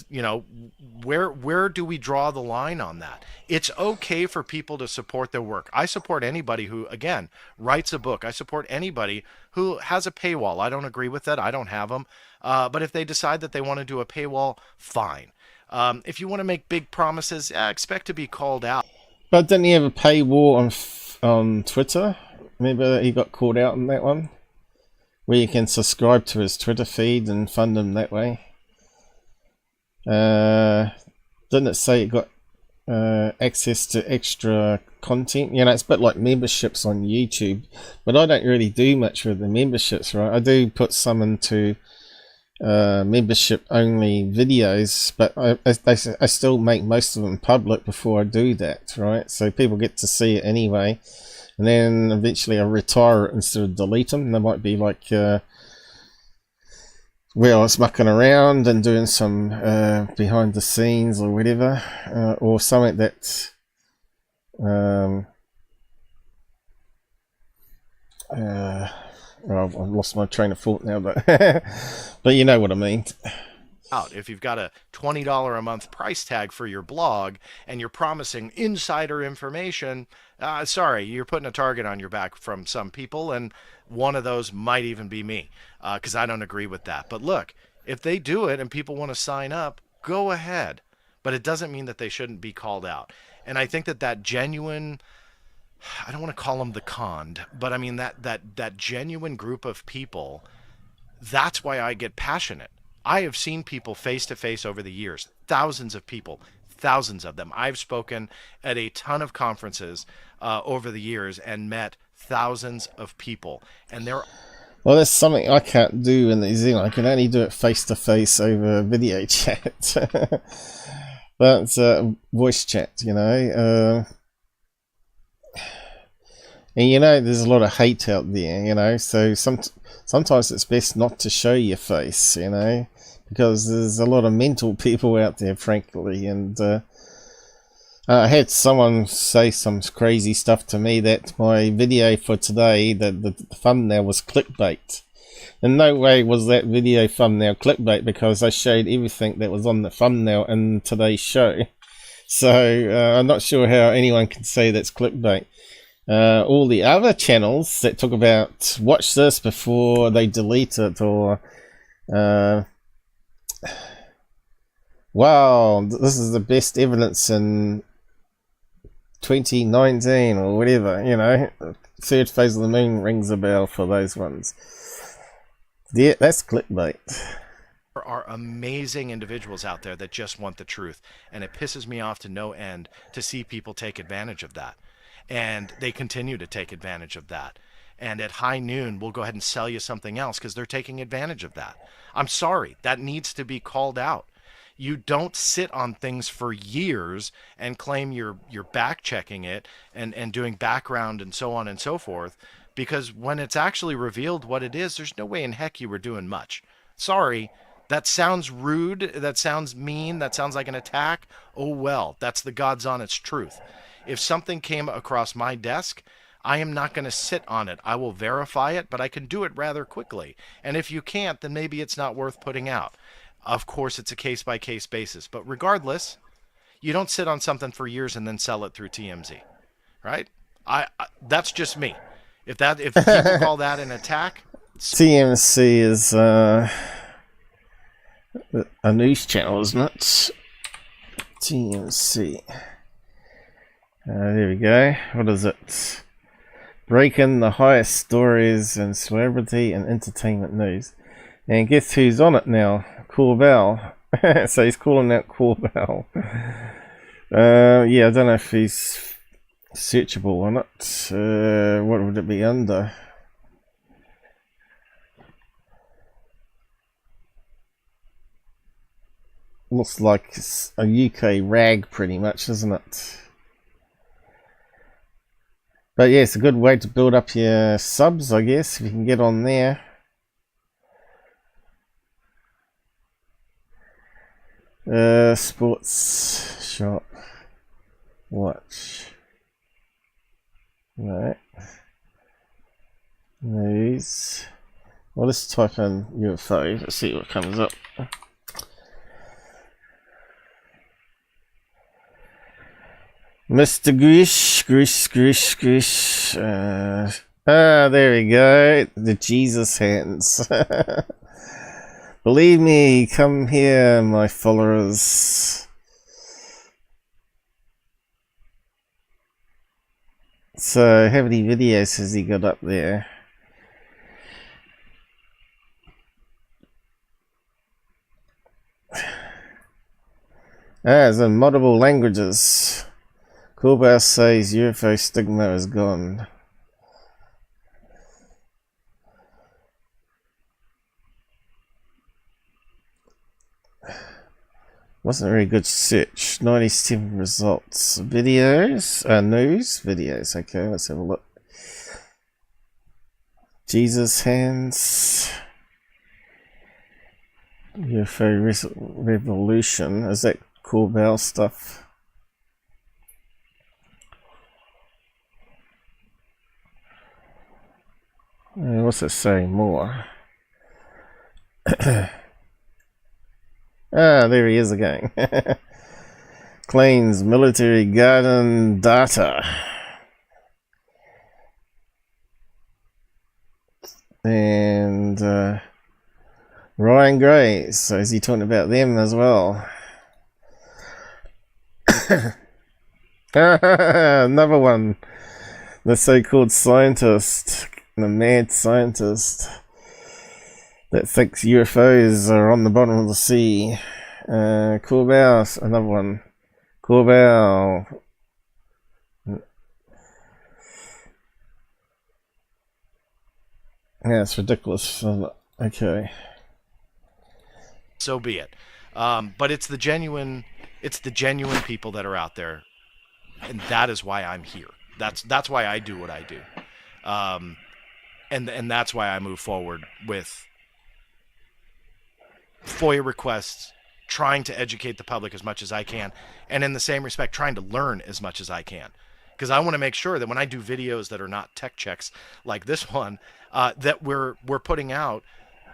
we draw the line on that? It's okay for people to support their work. I support anybody who, again, writes a book. I support anybody who has a paywall. I don't agree with that. I don't have them. But if they decide that they want to do a paywall, fine. If you want to make big promises, expect to be called out. But didn't he have a paywall on Twitter? Remember he got called out on that one? Where you can subscribe to his Twitter feed and fund him that way. Didn't it say it got access to extra content? You know, it's a bit like memberships on YouTube, but I don't really do much with the memberships, right? I do put some into membership only videos, but I still make most of them public before I do that, right? So people get to see it anyway, and then eventually I retire it instead of delete them. There might be like where I was mucking around and doing some behind the scenes or whatever, or something that well, I've lost my train of thought now, but but you know what I mean. If you've got a $20 a month price tag for your blog and you're promising insider information, sorry, you're putting a target on your back from some people, and one of those might even be me, because I don't agree with that. But look, if they do it and people want to sign up, go ahead. But it doesn't mean that they shouldn't be called out. And I think that genuine, I don't want to call them the conned, but I mean that genuine group of people, that's why I get passionate. I have seen people face to face over the years, thousands of people, thousands of them. I've spoken at a ton of conferences over the years and met thousands of people, and they're well, there's something I can't do in New Zealand. I can only do it face to face over video chat. That's voice chat, you know. And you know, there's a lot of hate out there, you know, so sometimes it's best not to show your face, you know, because there's a lot of mental people out there, frankly. And I had someone say some crazy stuff to me that my video for today, the thumbnail was clickbait. In no way was that video thumbnail clickbait, because I showed everything that was on the thumbnail in today's show. So I'm not sure how anyone can say that's clickbait. All the other channels that talk about watch this before they delete it, or wow, this is the best evidence in 2019 or whatever, you know, third phase of the moon rings a bell for those ones. Yeah, that's clickbait. There are amazing individuals out there that just want the truth, and it pisses me off to no end to see people take advantage of that. And they continue to take advantage of that. And at high noon, we'll go ahead and sell you something else because they're taking advantage of that. I'm sorry, that needs to be called out. You don't sit on things for years and claim you're back checking it and doing background and so on and so forth, because when it's actually revealed what it is, there's no way in heck you were doing much. Sorry, that sounds rude, that sounds mean, that sounds like an attack. Oh well, that's the God's honest truth. If something came across my desk, I am not going to sit on it. I will verify it, but I can do it rather quickly. And if you can't, then maybe it's not worth putting out. Of course, it's a case-by-case basis. But regardless, you don't sit on something for years and then sell it through TMZ, right? That's just me. If people call that an attack, TMZ is a news channel, isn't it? TMZ. There we go. What is it? Breaking the highest stories in celebrity and entertainment news. And guess who's on it now? Corbell. So he's calling out Corbell. Yeah, I don't know if he's searchable on it. What would it be under? Looks like a UK rag pretty much, isn't it? But yeah, it's a good way to build up your subs, I guess, if you can get on there. Sports shop. Watch. Right. News. Well, let's type in UFO. Let's see what comes up. Mr. Grish. There we go. The Jesus hands. Believe me, come here, my followers. So, how many videos has he got up there? It's in multiple languages. Corbell says UFO stigma is gone. Wasn't a very good search. 97 results. Videos, news videos. Okay, let's have a look. Jesus hands. UFO revolution. Is that Corbell stuff? What's it say more? There he is again. Claims military garden data. And Ryan Gray, so is he talking about them as well? Another one. The so-called scientist, the mad scientist that thinks UFOs are on the bottom of the sea. Corbell, another one. Corbell. Yeah, it's ridiculous. Okay. So be it. But it's the genuine people that are out there, and that is why I'm here. That's why I do what I do. And that's why I move forward with FOIA requests, trying to educate the public as much as I can, and in the same respect, trying to learn as much as I can. Because I want to make sure that when I do videos that are not tech checks like this one, that we're putting out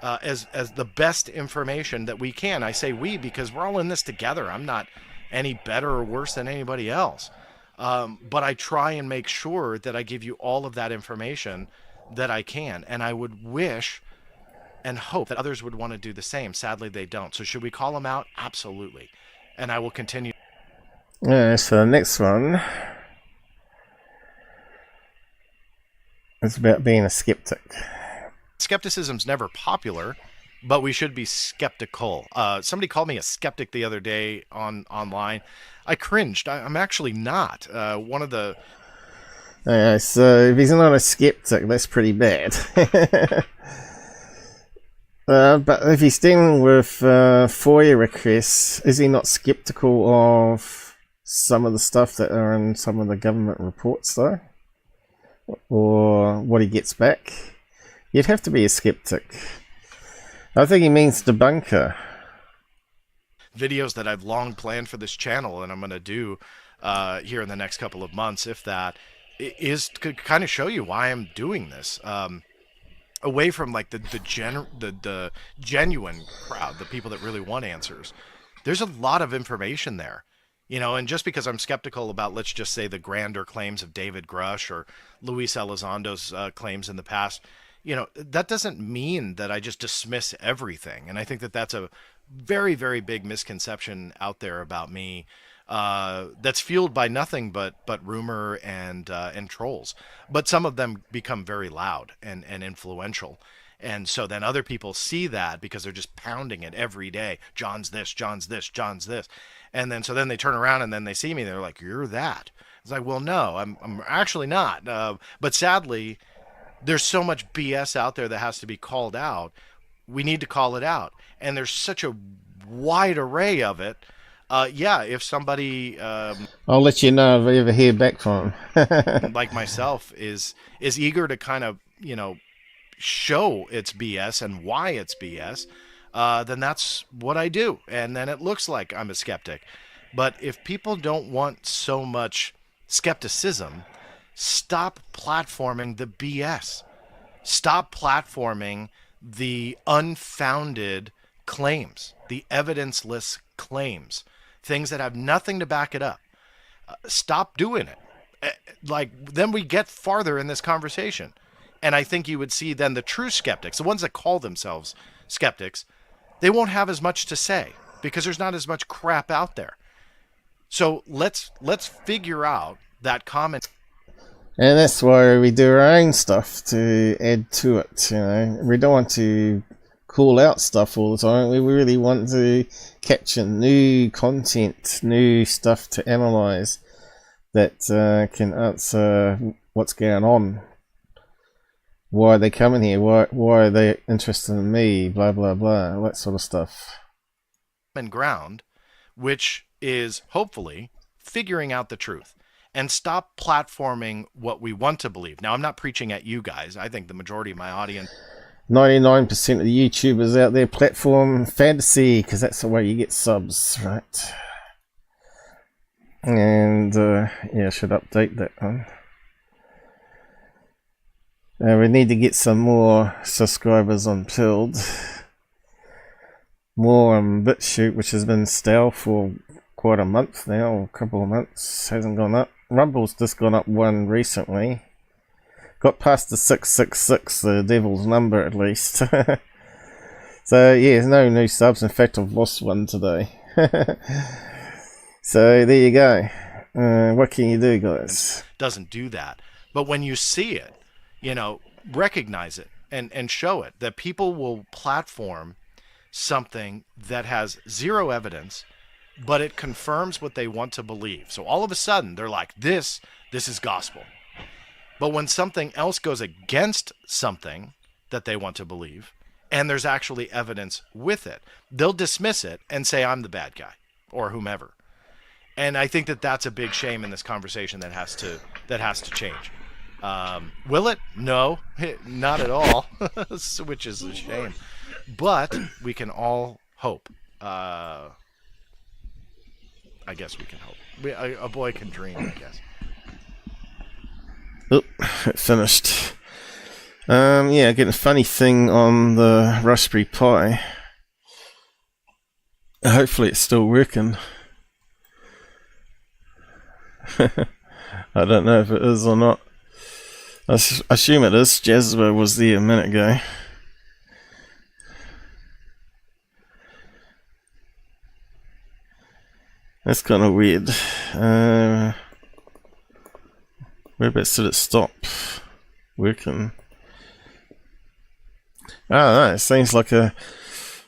as the best information that we can. I say we because we're all in this together. I'm not any better or worse than anybody else. But I try and make sure that I give you all of that information that I can. And I would wish and hope that others would want to do the same. Sadly, they don't. So should we call them out? Absolutely. And I will continue. So the next one is about being a skeptic. Skepticism's never popular, but we should be skeptical. Somebody called me a skeptic the other day online. I cringed. I'm actually not. One of the... so if he's not a skeptic, that's pretty bad. But if he's dealing with FOIA requests, is he not skeptical of some of the stuff that are in some of the government reports, though? Or what he gets back? You'd have to be a skeptic. I think he means debunker. Videos that I've long planned for this channel, and I'm going to do here in the next couple of months, if that, is to kind of show you why I'm doing this. Away from like the genuine crowd, the people that really want answers. There's a lot of information there. You know, and just because I'm skeptical about, let's just say, the grander claims of David Grush or Luis Elizondo's claims in the past, you know, that doesn't mean that I just dismiss everything. And I think that that's a very, very big misconception out there about me, that's fueled by nothing but rumor and trolls. But some of them become very loud and influential. And so then other people see that because they're just pounding it every day. John's this, John's this, John's this. And then so then they turn around and then they see me. They're like, "You're that." It's like, well, no, I'm actually not. But sadly, there's so much BS out there that has to be called out. We need to call it out. And there's such a wide array of it. Yeah, if somebody... I'll let you know if I ever hear back from him. like myself is eager to kind of, you know, show it's BS and why it's BS, then that's what I do. And then it looks like I'm a skeptic. But if people don't want so much skepticism, stop platforming the BS. Stop platforming the unfounded claims, the evidenceless claims, things that have nothing to back it up. Stop doing it. Like, then we get farther in this conversation. And I think you would see then the true skeptics, the ones that call themselves skeptics, they won't have as much to say because there's not as much crap out there. So let's figure out that comment. And that's why we do our own stuff to add to it. You know, we don't want to call out stuff all the time. We really want to capture new content, new stuff to analyze that can answer what's going on. Why are they coming here? Why are they interested in me? Blah, blah, blah. That sort of stuff. And ground, which is hopefully figuring out the truth and stop platforming what we want to believe. Now, I'm not preaching at you guys. I think the majority of my audience... 99% of the YouTubers out there platform fantasy, because that's the way you get subs, right? And, yeah, I should update that one. We need to get some more subscribers on Pilled. More on BitChute, which has been stale for quite a month now, or a couple of months. Hasn't gone up. Rumble's just gone up one recently. Got past the 666, the devil's number at least. So yeah, no new subs. In fact, I've lost one today. So there you go. What can you do, guys? Doesn't do that. But when you see it, you know, recognize it and show it. That people will platform something that has zero evidence, but it confirms what they want to believe. So all of a sudden, they're like, this is gospel. But when something else goes against something that they want to believe, and there's actually evidence with it, they'll dismiss it and say, I'm the bad guy, or whomever. And I think that that's a big shame in this conversation that has to change. Will it? No, not at all, which is a shame. But we can all hope. I guess we can hope. A boy can dream, I guess. Oh, it finished. Yeah, getting a funny thing on the Raspberry Pi. Hopefully it's still working. I don't know if it is or not. I assume it is. Jasper was there a minute ago. That's kind of weird. Whereabouts did it stop working? I don't know, it seems like a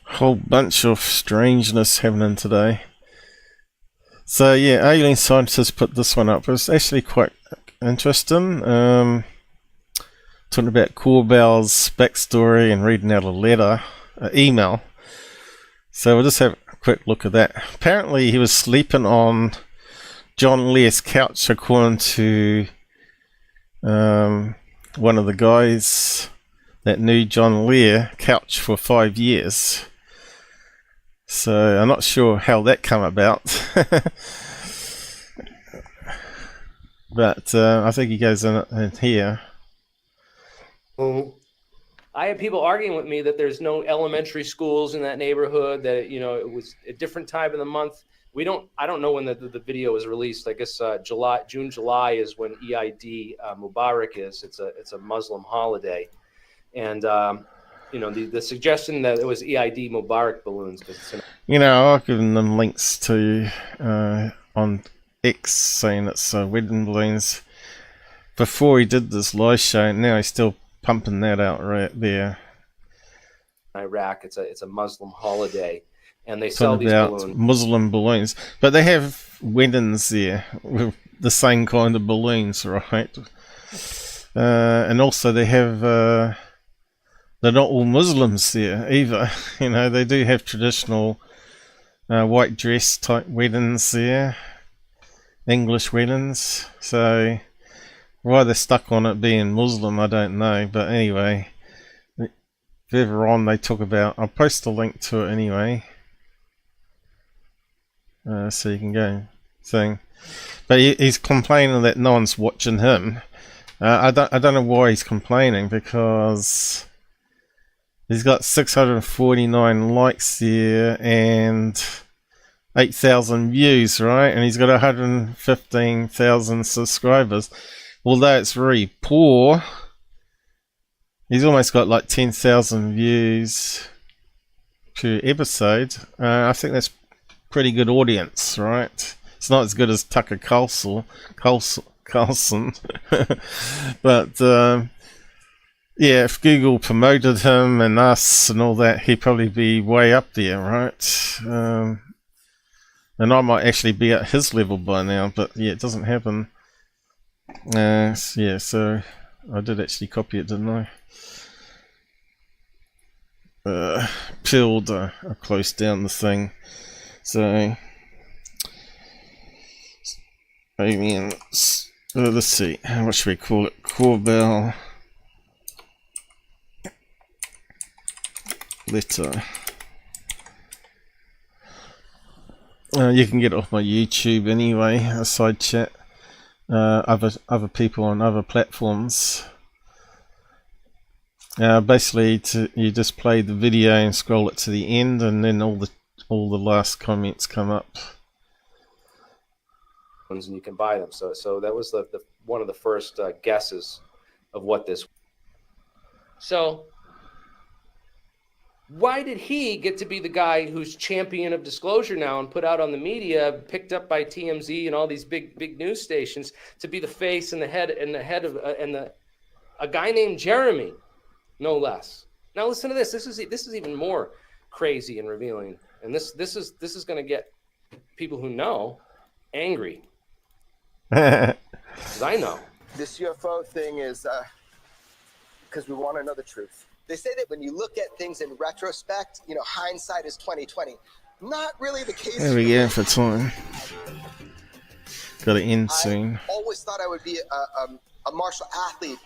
whole bunch of strangeness happening today. So yeah, alien scientists put this one up. It was actually quite interesting. Talking about Corbell's backstory and reading out a letter, email. So we'll just have a quick look at that. Apparently he was sleeping on John Lear's couch, according to one of the guys that knew John Lear couch for 5 years. So I'm not sure how that came about. But I think he goes in here. I had people arguing with me that there's no elementary schools in that neighborhood, that, you know, it was a different time of the month. I don't know when the video was released. I guess June, July is when Eid Mubarak is. It's a Muslim holiday, and you know, the suggestion that it was Eid Mubarak balloons. You know, I've given them links to on X saying it's wedding balloons before he did this live show. And now he's still pumping that out right there. Iraq, it's a Muslim holiday. And they sell these balloons. Muslim balloons. But they have weddings there with the same kind of balloons, right? And also they have, they're not all Muslims there either. You know, they do have traditional white dress type weddings there. English weddings. So why they're stuck on it being Muslim, I don't know. But anyway, further on they talk about, I'll post a link to it anyway. So you can go thing, but he's complaining that no one's watching him. I don't know why he's complaining, because he's got 649 likes there and 8,000 views, right? And he's got 115,000 subscribers. Although it's very poor, he's almost got like 10,000 views per episode. I think that's pretty good audience, right? It's not as good as Tucker Carlson, but Yeah, if Google promoted him and us and all that, he'd probably be way up there, right? And I might actually be at his level by now, but yeah, it doesn't happen. Yeah, so I did actually copy it, didn't I? Peeled, I closed down the thing. So, aliens. Let's see, what should we call it? Corbell letter. You can get it off my YouTube anyway, a side chat. Other people on other platforms. Basically, you just play the video and scroll it to the end, and then all the last comments come up. And you can buy them. So that was the one of the first guesses of what this. So why did he get to be the guy who's champion of disclosure now and put out on the media, picked up by TMZ and all these big news stations, to be the face and the head of a guy named Jeremy, no less. Now listen to this. This is even more crazy and revealing, and this is going to get people who know angry. Because I know this UFO thing is because we want to know the truth. They say that when you look at things in retrospect, hindsight is 20/20. Not really the case. There we go for time. Got to end soon. I always thought I would be a martial athlete,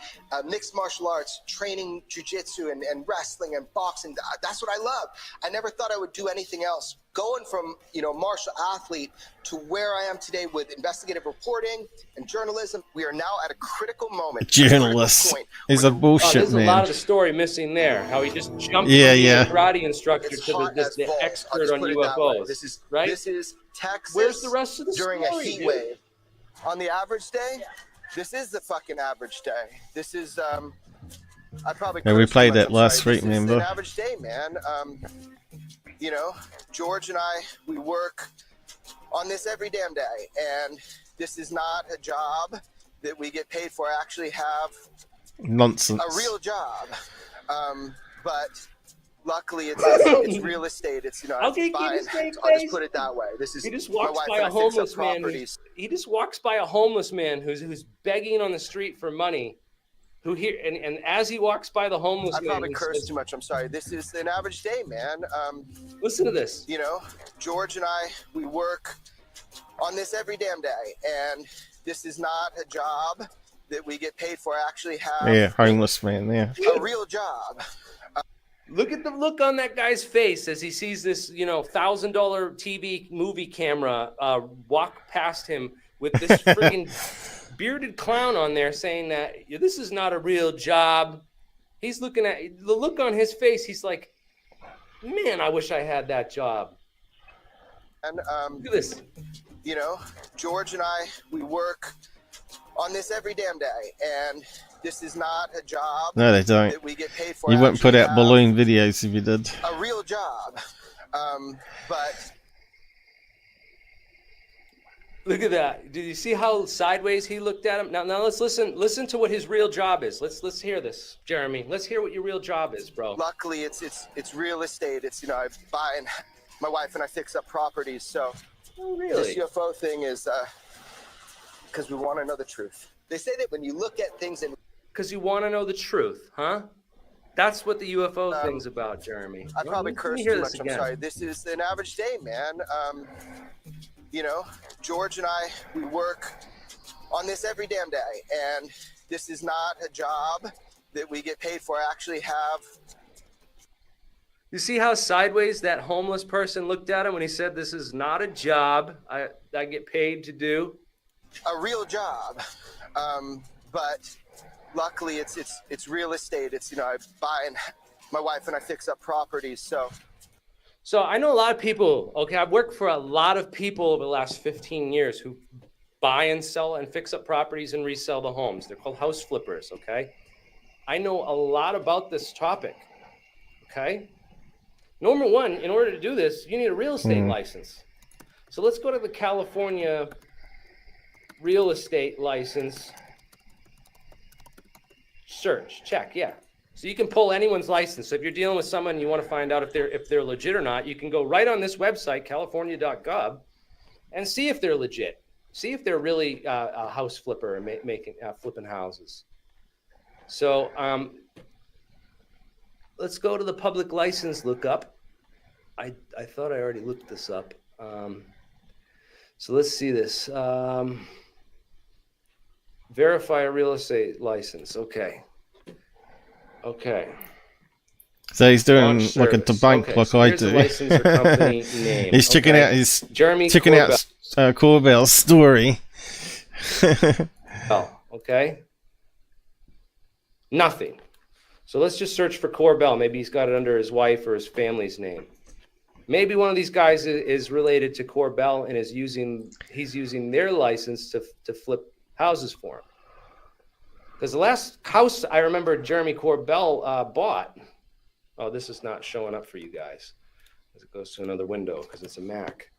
mixed martial arts, training jiu-jitsu and wrestling and boxing. That's what I love. I never thought I would do anything else. Going from, martial athlete to where I am today with investigative reporting and journalism, we are now at a critical moment. Journalist is a bullshit there's man. a lot of the story missing there. How he just jumped from Yeah. being a karate instructor to the expert on UFOs. This is right? This is Texas. Where's the rest of the during story, a heat dude? wave? On the average day, this is the fucking average day. This is I probably. Yeah, we cursed played Oh, too much, that I'm last sorry. week, This is remember? an average day, man. George and I, we work on this every damn day, and this is not a job that we get paid for. I actually have Nonsense. a real job, but luckily it's real estate. It's How can he keep buying. a straight I'll just face? put it that way. This is He just my walks wife by and a I fix up homeless man. properties. He just walks by a homeless man who's begging on the street for money. Who here and as he walks by the homeless I man, probably he cursed says, too much. I'm sorry. This is an average day, man. Listen to this. George and I, we work on this every damn day, and this is not a job that we get paid for. I actually have Yeah, homeless man there. a real job. Look at the look on that guy's face as he sees this, $1,000 TV movie camera walk past him with this freaking bearded clown on there saying that this is not a real job. He's looking at the look on his face. He's like, man, I wish I had that job. And look at this. George and I, we work on this every damn day, and this is not a job. No, they don't. That we get paid for. You I wouldn't put actually out have balloon videos if you did. a real job, but. Look at that. Did you see how sideways he looked at him? Now let's listen to what his real job is. Let's hear this, Jeremy. Let's hear what your real job is, bro. Luckily, it's real estate. It's I buy and my wife and I fix up properties. So really? This UFO thing is because we want to know the truth. They say that when you look at things in because you want to know the truth, huh? That's what the UFO thing's about, Jeremy. I probably Let me cursed hear too this much. I'm again. sorry. This is an average day, man. George and I, we work on this every damn day, and this is not a job that we get paid for. I actually have. You see how sideways that homeless person looked at him when he said, "This is not a job I get paid to do." A real job, but luckily it's real estate. It's I buy and my wife and I fix up properties. So I know a lot of people, okay, I've worked for a lot of people over the last 15 years who buy and sell and fix up properties and resell the homes. They're called house flippers, okay? I know a lot about this topic, okay? Number one, in order to do this, you need a real estate license. So let's go to the California real estate license. Search, check, yeah. So you can pull anyone's license. So if you're dealing with someone and you want to find out if they're legit or not, you can go right on this website, california.gov, and see if they're legit. See if they're really a house flipper and making flipping houses. So let's go to the public license lookup. I thought I already looked this up. So let's see this. Verify a real estate license. Okay. Okay. So he's doing Launch like a service. debunk Okay, like so I here's the do. license or company name. He's checking Okay. out his Jeremy checking out Corbell's story. Oh, okay. Nothing. So let's just search for Corbell. Maybe he's got it under his wife or his family's name. Maybe one of these guys is related to Corbell and he's using their license to flip houses for him. Because the last house I remember Jeremy Corbell bought. Oh, this is not showing up for you guys as it goes to another window because it's a Mac.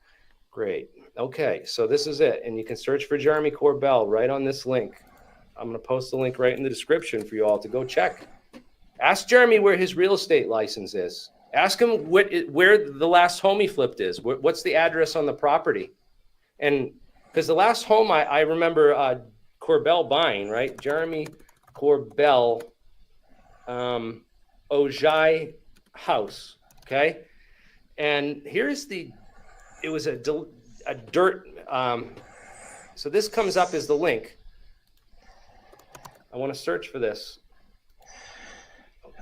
Great. Okay, so this is it. And you can search for Jeremy Corbell right on this link. I'm going to post the link right in the description for you all to go check. Ask Jeremy where his real estate license is. Ask him where the last home he flipped is. What's the address on the property? And because the last home I remember Corbell buying, right? Jeremy Corbell, Ojai house, okay? And here's it was a dirt, so this comes up as the link. I want to search for this.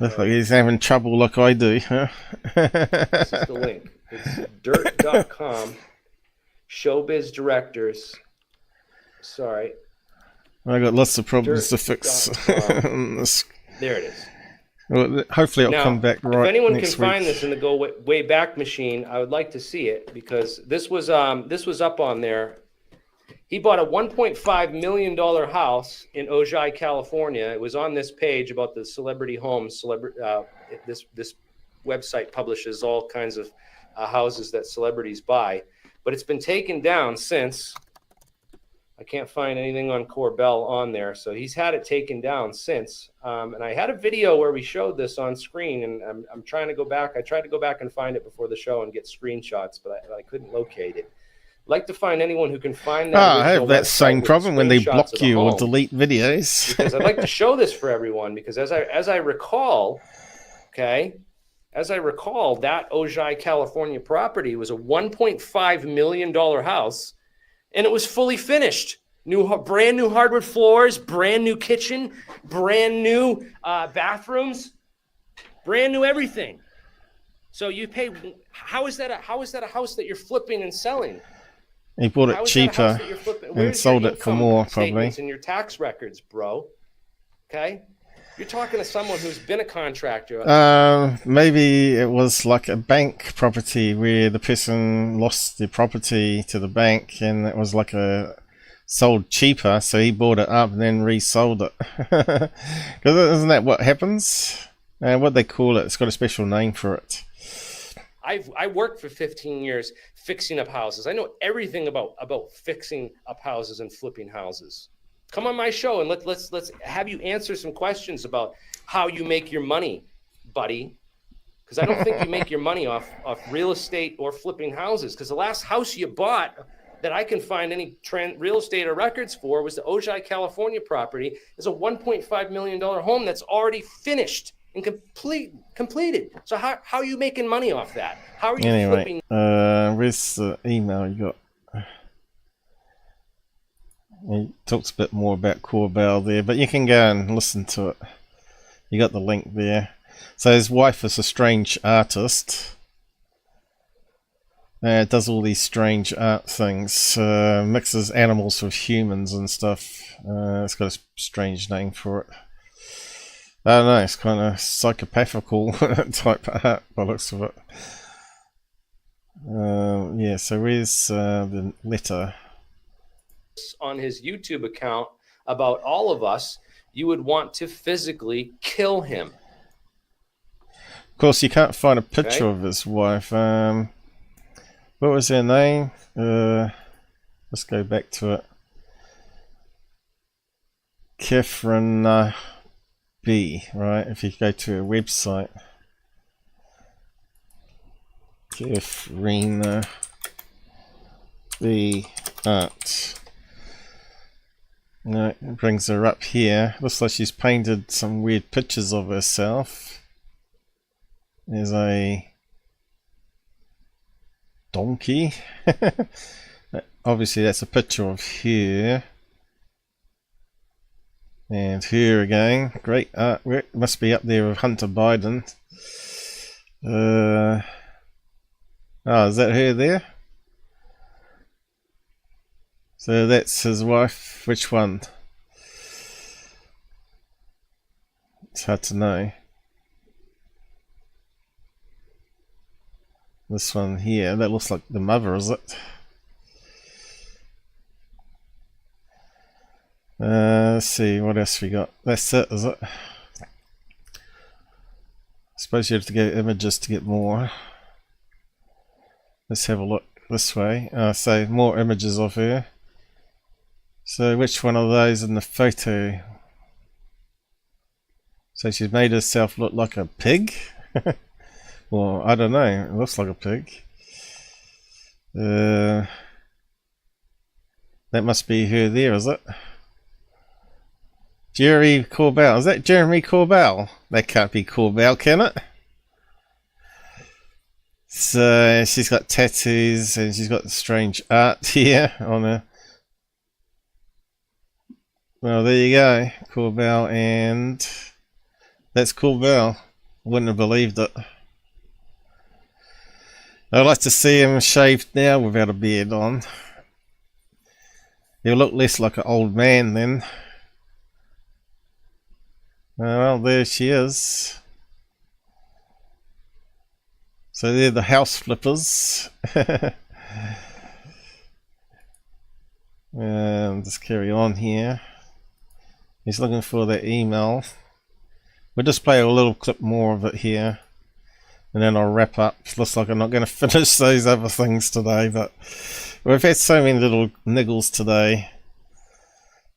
Looks like he's having trouble like I do, huh? This is the link. It's dirt.com, showbiz directors. Sorry. I got lots of problems to fix. There it is. Well, hopefully it'll come back right. If anyone next can find week. this in the go way back machine, I would like to see it because this was up on there. He bought a $1.5 million house in Ojai, California. It was on this page about the celebrity homes. This website publishes all kinds of houses that celebrities buy, but it's been taken down since. I can't find anything on Corbell on there, so he's had it taken down since. And I had a video where we showed this on screen, and I'm trying to go back. I tried to go back and find it before the show and get screenshots, but I couldn't locate it. I'd like to find anyone who can find that. I have that same problem when they block you or delete videos. Because I'd like to show this for everyone, because as I recall, that Ojai, California property was a $1.5 million house. And it was fully finished. Brand new hardwood floors, brand new kitchen, brand new bathrooms, brand new everything. So you pay. How is that a house that you're flipping and selling? He bought it cheaper and sold it for more, probably. In your tax records, bro. Okay, you're talking to someone who's been a contractor. Maybe it was like a bank property where the person lost the property to the bank, and it was like sold cheaper, so he bought it up and then resold it. Because isn't that what happens? What they call it? It's got a special name for it. I worked for 15 years fixing up houses. I know everything about fixing up houses and flipping houses. Come on my show and let's have you answer some questions about how you make your money, buddy. Because I don't think you make your money off real estate or flipping houses. Because the last house you bought that I can find any real estate or records for was the Ojai, California property. It's a $1.5 million home that's already finished and completed. So how are you making money off that? How are you flipping? Where's the email you got? He talks a bit more about Corbell there, but you can go and listen to it. You got the link there. So his wife is a strange artist. Does all these strange art things. Mixes animals with humans and stuff. It's got a strange name for it. I don't know, it's kind of psychopathical type art by the looks of it. Yeah, so where's the letter? On his YouTube account about all of us, you would want to physically kill him. Of course, you can't find a picture of his wife. What was her name? Let's go back to it. Catherine be, right? If you go to a website, Katharina B. Art. No, it brings her up here. Looks like she's painted some weird pictures of herself. There's a donkey. Obviously that's a picture of her. And her again. Great artwork. Must be up there with Hunter Biden. Oh, is that her there? So that's his wife. Which one? It's hard to know. This one here, that looks like the mother, is it? Let's see, what else we got? That's it, is it? I suppose you have to go images to get more. Let's have a look this way. So more images of her. So which one of those in the photo? So she's made herself look like a pig? Well, I don't know. It looks like a pig. That must be her there, is it? Jerry Corbell. Is that Jeremy Corbell? That can't be Corbell, can it? So she's got tattoos and she's got strange art here on her. Well, there you go. Corbell, and that's Corbell. Wouldn't have believed it. I'd like to see him shaved now without a beard on. He'll look less like an old man then. Well, there she is. So they're the house flippers. Just carry on here. He's looking for that email. We'll just play a little clip more of it here. And then I'll wrap up. It looks like I'm not going to finish those other things today, but we've had so many little niggles today.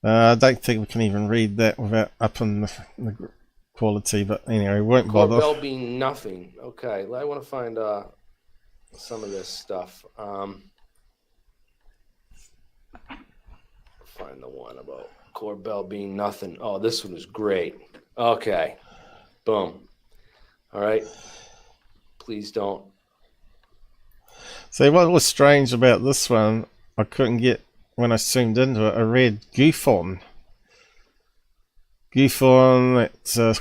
I don't think we can even read that without upping the quality, but anyway, we won't bother. Corbell being nothing. Okay, I want to find some of this stuff. Find the one about Corbell being nothing. Oh, this one is great. Okay, boom. All right. Please don't. So what was strange about this one, I couldn't get, when I zoomed into it, I read GUFON. GUFON at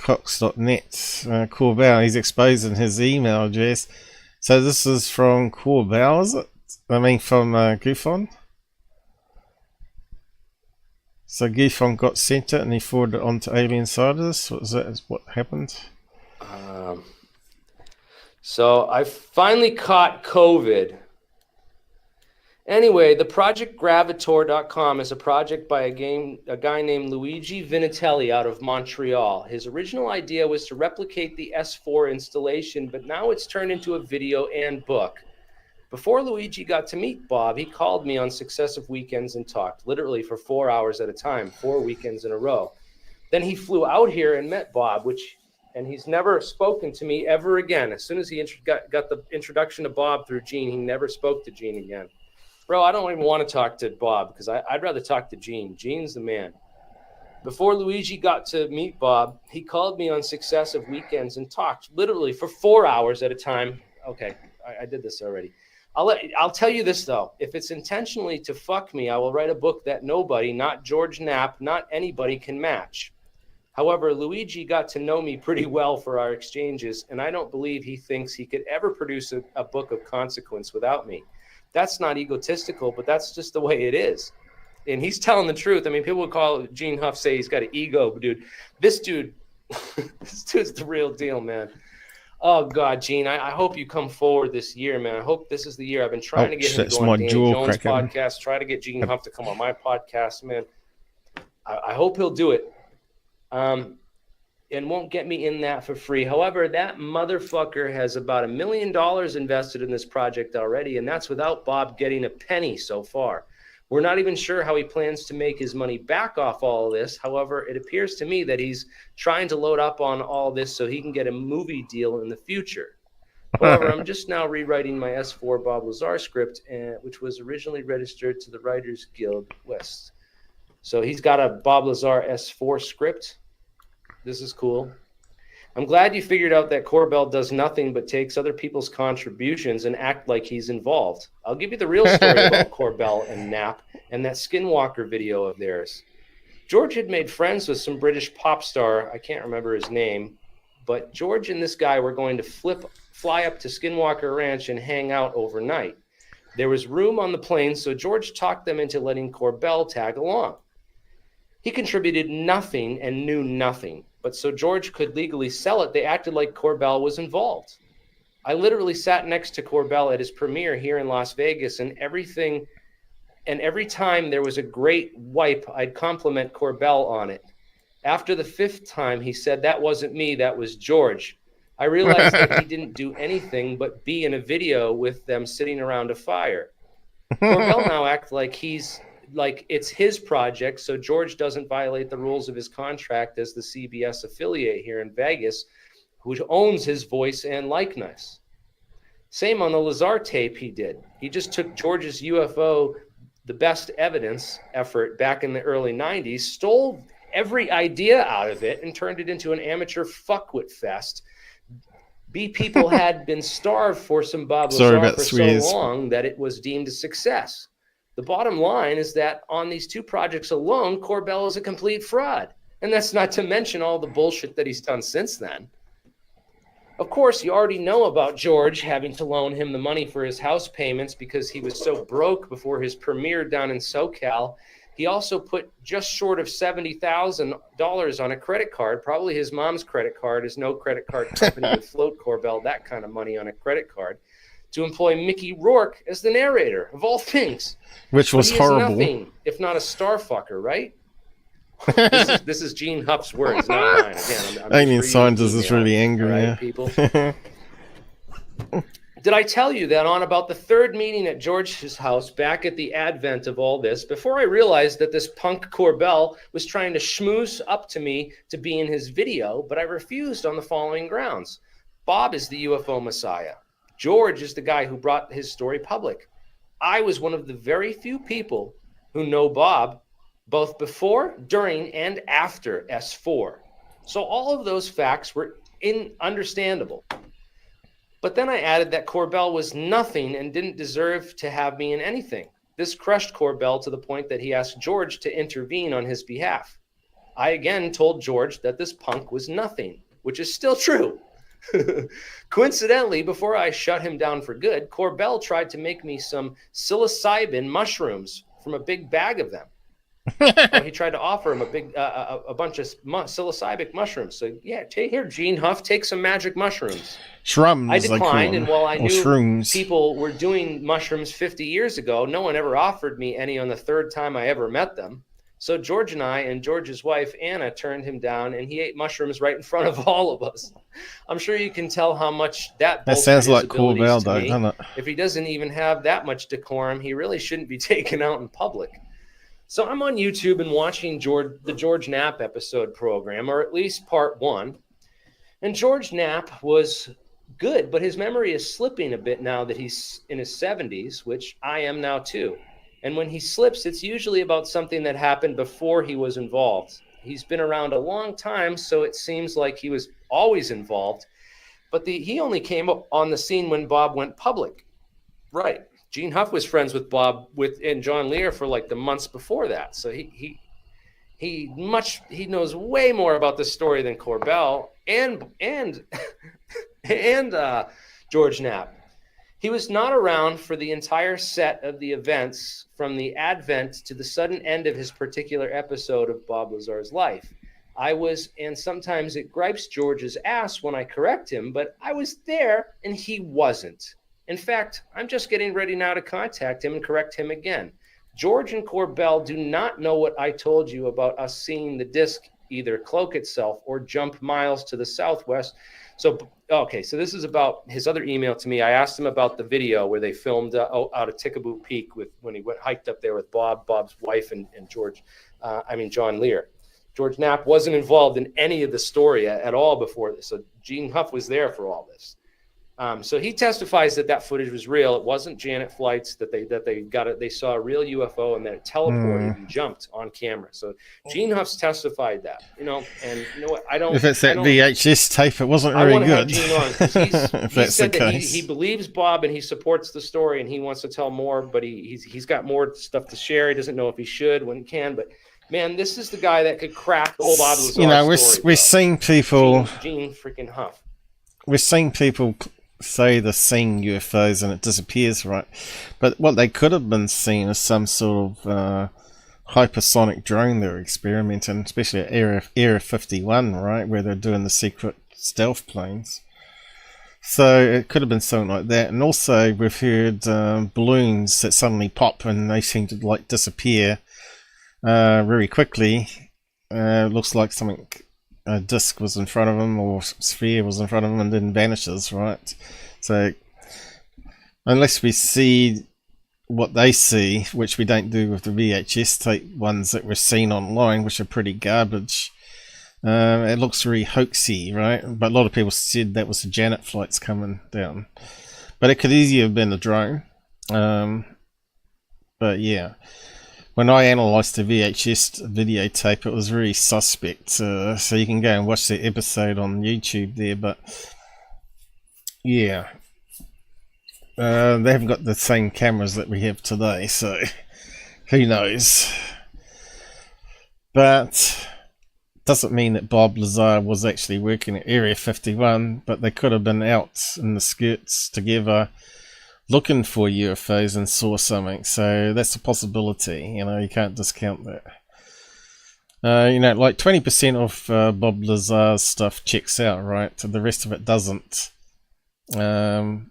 cox.net. Corbell, he's exposing his email address. So this is from Corbell, is it? I mean from GUFON. So GUFON got sent it and he forwarded it on to Alien Siders. What happened? So I finally caught COVID. Anyway, the project Gravator.com is a project by a guy named Luigi Vinatelli out of Montreal. His original idea was to replicate the S4 installation, but now it's turned into a video and book. Before Luigi got to meet Bob, he called me on successive weekends and talked, literally for 4 hours at a time, 4 weekends in a row. Then he flew out here and met Bob, and he's never spoken to me ever again. As soon as he got the introduction to Bob through Gene, he never spoke to Gene again. Bro, I don't even want to talk to Bob because I'd rather talk to Gene. Gene's the man. Before Luigi got to meet Bob, he called me on successive weekends and talked literally for 4 hours at a time. Okay, I did this already. I'll tell you this, though. If it's intentionally to fuck me, I will write a book that nobody, not George Knapp, not anybody can match. However, Luigi got to know me pretty well for our exchanges, and I don't believe he thinks he could ever produce a book of consequence without me. That's not egotistical, but that's just the way it is. And he's telling the truth. I mean, people would call Gene Huff, say he's got an ego, but dude, this dude's the real deal, man. Oh, God, Gene, I hope you come forward this year, man. I hope this is the year. I've been trying to get him to go on Dan Jones' podcast, try to get Gene Huff to come on my podcast, man. I hope he'll do it. And won't get me in that for free. However, that motherfucker has about $1 million invested in this project already, and that's without Bob getting a penny so far. We're not even sure how he plans to make his money back off all of this. However, it appears to me that he's trying to load up on all this so he can get a movie deal in the future. However, I'm just now rewriting my S4 Bob Lazar script, which was originally registered to the Writers Guild West. So he's got a Bob Lazar S4 script. This is cool. I'm glad you figured out that Corbell does nothing but takes other people's contributions and act like he's involved. I'll give you the real story about Corbell and Knapp and that Skinwalker video of theirs. George had made friends with some British pop star, I can't remember his name, but George and this guy were going to fly up to Skinwalker Ranch and hang out overnight. There was room on the plane, so George talked them into letting Corbell tag along. He contributed nothing and knew nothing, but so George could legally sell it, they acted like Corbell was involved. I literally sat next to Corbell at his premiere here in Las Vegas, and every time there was a great wipe, I'd compliment Corbell on it. After the 5th time, he said, "That wasn't me, that was George." I realized that he didn't do anything but be in a video with them sitting around a fire. Corbell now acts like it's his project, so George doesn't violate the rules of his contract as the CBS affiliate here in Vegas, who owns his voice and likeness. Same on the Lazar tape he did. He just took George's UFO, the best evidence effort back in the early 90s, stole every idea out of it and turned it into an amateur fuckwit fest. People had been starved for some Bob Lazar for so long that it was deemed a success. The bottom line is that on these 2 projects alone, Corbell is a complete fraud. And that's not to mention all the bullshit that he's done since then. Of course, you already know about George having to loan him the money for his house payments because he was so broke before his premiere down in SoCal. He also put just short of $70,000 on a credit card, probably his mom's credit card, as no credit card company would float Corbell that kind of money on a credit card, to employ Mickey Rourke as the narrator, of all things. Which was horrible. Nothing, if not a starfucker, right? This is Gene Huff's words, not mine. Again, I'm Alien Scientist is really angry, right, yeah. People? Did I tell you that on about the 3rd meeting at George's house, back at the advent of all this, before I realized that this punk Corbell was trying to schmooze up to me to be in his video, but I refused on the following grounds. Bob is the UFO Messiah. George is the guy who brought his story public. I was one of the very few people who know Bob, both before, during, and after S4. So all of those facts were understandable. But then I added that Corbell was nothing and didn't deserve to have me in anything. This crushed Corbell to the point that he asked George to intervene on his behalf. I again told George that this punk was nothing, which is still true. Coincidentally, before I shut him down for good, Corbell tried to make me some psilocybin mushrooms from a big bag of them. He tried to offer him a bunch of psilocybic mushrooms. So yeah, here, Gene Huff, take some magic mushrooms. Shrooms. I declined, and while I knew shrooms. People were doing mushrooms 50 years ago, no one ever offered me any on the 3rd time I ever met them. So George and I and George's wife, Anna, turned him down, and he ate mushrooms right in front of all of us. I'm sure you can tell how much that sounds like Corbell, though, doesn't it? If he doesn't even have that much decorum, he really shouldn't be taken out in public. So I'm on YouTube and watching the George Knapp episode program, or at least part 1. And George Knapp was good, but his memory is slipping a bit now that he's in his 70s, which I am now too. And when he slips, it's usually about something that happened before he was involved. He's been around a long time, so it seems like he was always involved. But he only came up on the scene when Bob went public. Right. Gene Huff was friends with Bob and John Lear for like the months before that. So he knows way more about the story than Corbell and George Knapp. He was not around for the entire set of the events from the advent to the sudden end of his particular episode of Bob Lazar's life. I was, and sometimes it gripes George's ass when I correct him, but I was there and he wasn't. In fact, I'm just getting ready now to contact him and correct him again. George and Corbell do not know what I told you about us seeing the disc either cloak itself or jump miles to the southwest. So, okay, so this is about his other email to me. I asked him about the video where they filmed out of Tickaboo Peak when he hiked up there with Bob's wife, and John Lear. George Knapp wasn't involved in any of the story at all before this. So Gene Huff was there for all this. So he testifies that footage was real. It wasn't Janet flights, that they got it. They saw a real UFO and that it teleported and jumped on camera. So Gene Huff's testified that, and you know what? If it's that VHS tape, it wasn't very good. Have Gene on, 'cause he said that he believes Bob and he supports the story and he wants to tell more, but he's got more stuff to share. He doesn't know if he should, when he can, but man, this is the guy that could crack old Bob Lazar's story. We're seeing people. Gene freaking Huff. We're seeing people say they're seeing UFOs and it disappears, right? But what they could have been seeing is some sort of hypersonic drone they're experimenting, especially at Area 51, right, where they're doing the secret stealth planes. So it could have been something like that. And also we've heard balloons that suddenly pop and they seem to like disappear very quickly. Looks like something, a disc was in front of them or sphere was in front of them and then vanishes, right? So unless we see what they see, which we don't do with the VHS tape ones that we're seeing online, which are pretty garbage, it looks very hoaxy, right? But a lot of people said that was the Janet flights coming down, but it could easily have been a drone. But yeah, when I analysed the VHS videotape, it was very suspect. So you can go and watch the episode on YouTube there. But yeah, they haven't got the same cameras that we have today, so who knows? But doesn't mean that Bob Lazar was actually working at Area 51, but they could have been out in the skirts together looking for UFOs and saw something. So that's a possibility, you can't discount that. Like 20% of Bob Lazar's stuff checks out, right? The rest of it doesn't. And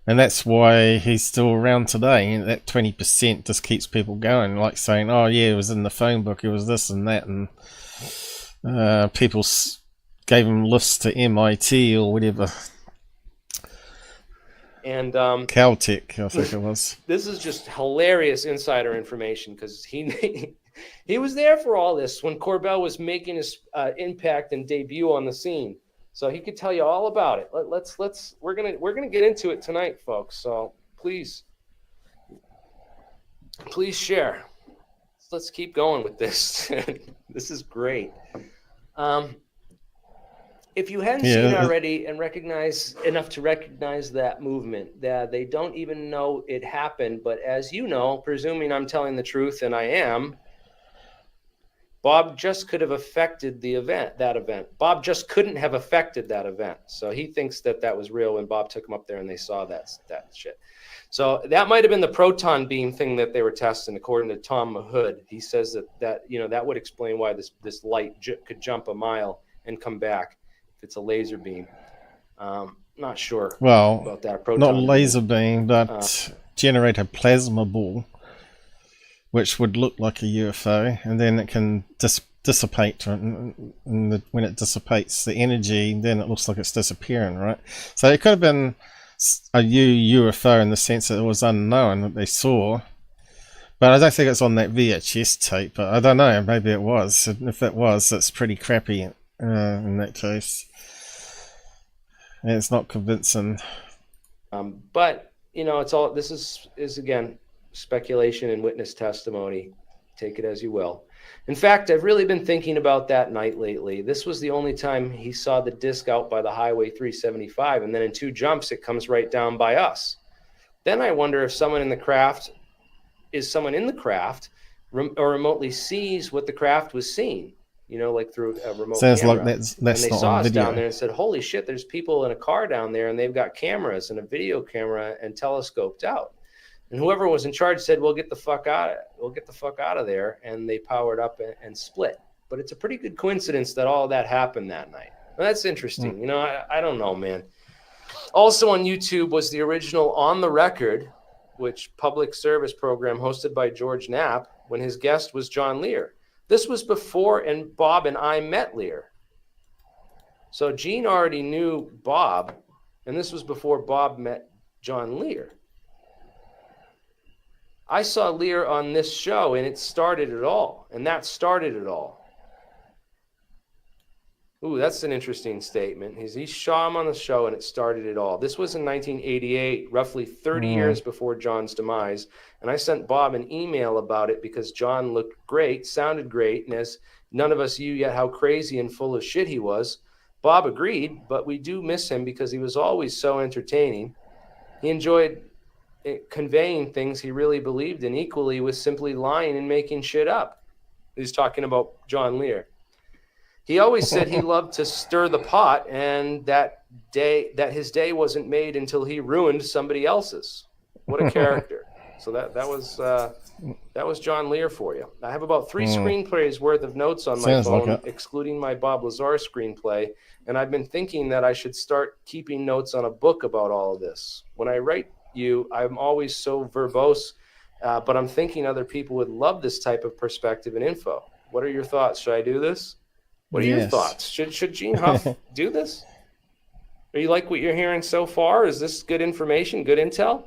that's why he's still around today. That 20% just keeps people going, like saying, oh yeah, it was in the phone book, it was this and that, and people gave him lists to MIT or whatever. And Caltech, I think it was. This is just hilarious insider information, because he was there for all this when Corbell was making his impact and debut on the scene, so he could tell you all about it. We're gonna get into it tonight, folks. So please share. Let's keep going with this. This is great. If you hadn't seen it already and recognize enough to recognize that movement, that they don't even know it happened, but as you know, presuming I'm telling the truth, and I am, Bob just could have affected that event. Bob just couldn't have affected that event. So he thinks that was real when Bob took him up there and they saw that shit. So that might have been the proton beam thing that they were testing, according to Tom Mahood. He says that would explain why this light could jump a mile and come back. It's a laser beam. Not sure about that. Proton not a laser beam, but generate a plasma ball, which would look like a UFO, and then it can dissipate. And when it dissipates the energy, then it looks like it's disappearing, right? So it could have been a UFO in the sense that it was unknown that they saw. But I don't think it's on that VHS tape, but I don't know, maybe it was. If it was, that's pretty crappy in that case. And it's not convincing. But it's all. This is again speculation and witness testimony. Take it as you will. In fact, I've really been thinking about that night lately. This was the only time he saw the disc out by the Highway 375, and then in 2 jumps, it comes right down by us. Then I wonder if someone in the craft or remotely sees what the craft was seeing. Like through a remote Sounds camera. Like that's and they not saw on us video. down there and said, holy shit, there's people in a car down there and they've got cameras and a video camera and telescoped out. And whoever was in charge said, we'll get the fuck out of there. And they powered up and split. But it's a pretty good coincidence that all of that happened that night. Well, that's interesting. I don't know, man. Also on YouTube was the original On the Record, which public service program hosted by George Knapp when his guest was John Lear. This was before and Bob and I met Lear. So Gene already knew Bob, and this was before Bob met John Lear. I saw Lear on this show, and it started it all, and that started it all. Ooh, that's an interesting statement. He saw him on the show, and it started it all. This was in 1988, roughly 30 years before John's demise, and I sent Bob an email about it because John looked great, sounded great, and as none of us knew yet how crazy and full of shit he was, Bob agreed, but we do miss him because he was always so entertaining. He enjoyed conveying things he really believed in, equally with simply lying and making shit up. He's talking about John Lear. He always said he loved to stir the pot, and that his day wasn't made until he ruined somebody else's. What a character! So that was John Lear for you. I have about 3 screenplays worth of notes on my phone, excluding my Bob Lazar screenplay, and I've been thinking that I should start keeping notes on a book about all of this. When I write you, I'm always so verbose, but I'm thinking other people would love this type of perspective and info. What are your thoughts? Should I do this? What are your thoughts? Should Gene Huff do this? Are you like what you're hearing so far? Is this good information, good intel?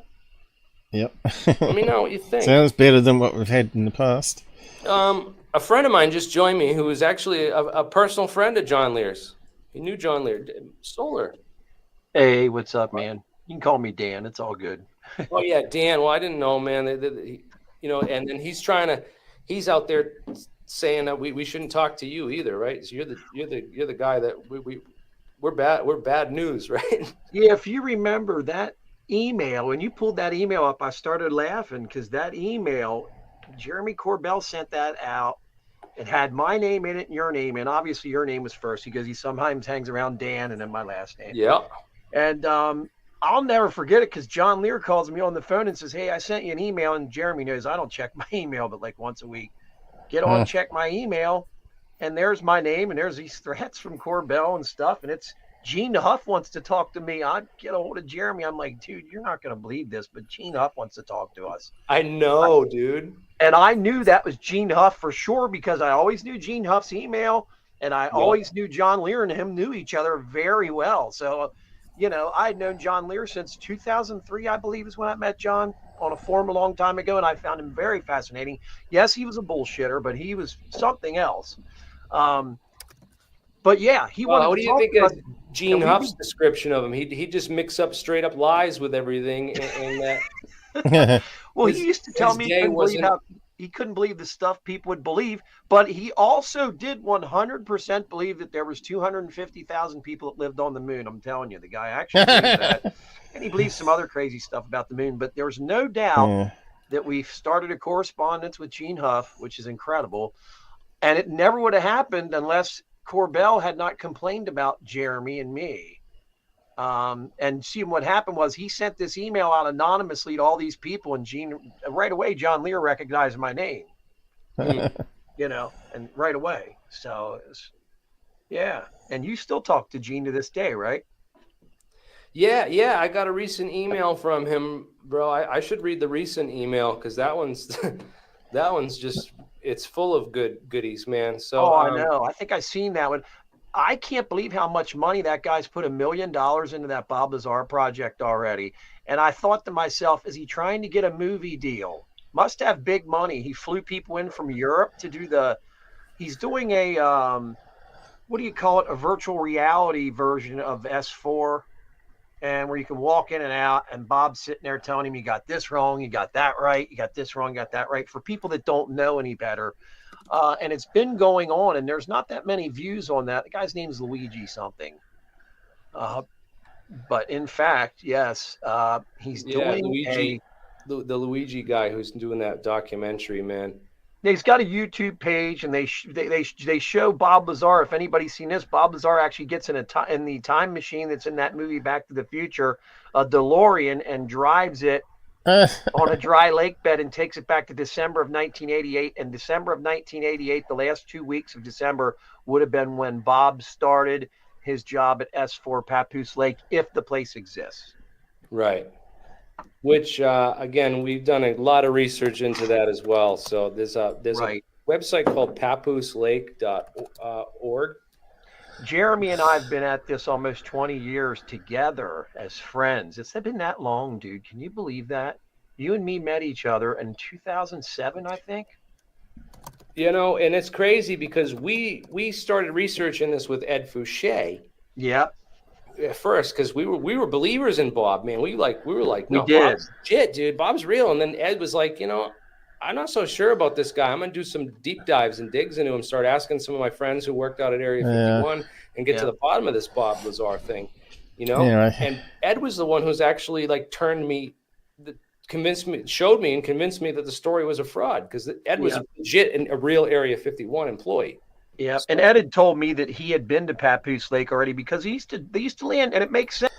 Yep. Let me know what you think. Sounds better than what we've had in the past. A friend of mine just joined me who was actually a personal friend of John Lear's. He knew John Lear. Solar. Hey, what's up, man? You can call me Dan. It's all good. Oh, yeah, Dan. Well, I didn't know, man. And then he's out there saying that we shouldn't talk to you either, right? So you're the guy that we're bad news, right? Yeah, if you remember that email, when you pulled that email up, I started laughing because that email, Jeremy Corbell sent that out. It had my name in it and your name, and obviously your name was first because he sometimes hangs around Dan and then my last name. Yeah. And I'll never forget it because John Lear calls me on the phone and says, "Hey, I sent you an email," and Jeremy knows I don't check my email but like once a week. Get on, check my email, and there's my name, and there's these threats from Corbell and stuff, and it's Gene Huff wants to talk to me. I get a hold of Jeremy. I'm like, dude, you're not going to believe this, but Gene Huff wants to talk to us. I know, dude. And I knew that was Gene Huff for sure because I always knew Gene Huff's email, and I always knew John Lear and him knew each other very well. So, I'd known John Lear since 2003, I believe, is when I met John on a forum a long time ago, and I found him very fascinating. Yes, he was a bullshitter, but he was something else. But yeah, he wanted. What do you think of Gene Huff's description of him? He just mix up straight up lies with everything, and that. Well, he used to tell me he couldn't believe the stuff people would believe, but he also did 100% believe that there was 250,000 people that lived on the moon. I'm telling you, the guy actually believed that. And he believes some other crazy stuff about the moon, but there's no doubt that we've started a correspondence with Gene Huff, which is incredible. And it never would have happened unless Corbell had not complained about Jeremy and me. And see, what happened was he sent this email out anonymously to all these people, and right away, John Lear recognized my name, and right away. So, yeah. And you still talk to Gene to this day, right? Yeah. I got a recent email from him, bro. I should read the recent email because that one's just, it's full of goodies, man. So I know. I think I've seen that one. I can't believe how much money that guy's put $1 million into that Bob Lazar project already. And I thought to myself, is he trying to get a movie deal? Must have big money. He flew people in from Europe to do he's doing a, what do you call it? A virtual reality version of S4. And where you can walk in and out, and Bob's sitting there telling him, you got this wrong, you got that right, you got this wrong, you got that right. For people that don't know any better. And it's been going on, and there's not that many views on that. The guy's name is Luigi something. But in fact, yes, he's doing Luigi, the Luigi guy who's doing that documentary, man. He's got a YouTube page, and they show Bob Lazar. If anybody's seen this, Bob Lazar actually gets in the time machine that's in that movie Back to the Future, a DeLorean, and drives it on a dry lake bed and takes it back to December of 1988. And December of 1988, the last 2 weeks of December, would have been when Bob started his job at S4 Papoose Lake, if the place exists. Right. Which, again, we've done a lot of research into that as well. So there's website called papooselake.org. Jeremy and I have been at this almost 20 years together as friends. It's been that long, dude. Can you believe that? You and me met each other in 2007, I think. You know, and it's crazy because we started researching this with Ed Fouché. Yeah. At first, because we were believers in Bob, man. We were like, we no, did. Bob's legit, dude. Bob's real. And then Ed was like, you know, I'm not so sure about this guy. I'm gonna do some deep dives and digs into him. Start asking some of my friends who worked out at Area 51 and get to the bottom of this Bob Lazar thing. You know, and Ed was the one who's actually like showed me and convinced me that the story was a fraud, because Ed was legit and a real Area 51 employee. Yeah, and Ed had told me that he had been to Papoose Lake already because they used to land, and it makes sense.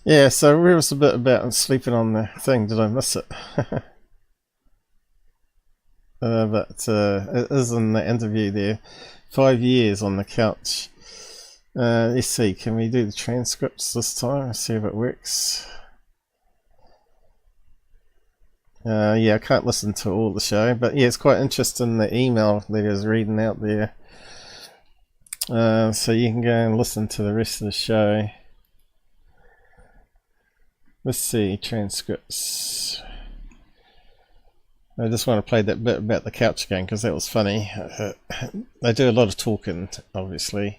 Yeah, so where was the bit about sleeping on the thing? Did I miss it? But it is in the interview there. 5 years on the couch. Let's see, can we do the transcripts this time? Let's see if it works. Yeah, I can't listen to all the show, but yeah, it's quite interesting, the email that he was reading out there. So you can go and listen to the rest of the show. Let's see, transcripts. I just want to play that bit about the couch again because that was funny. They do a lot of talking, obviously.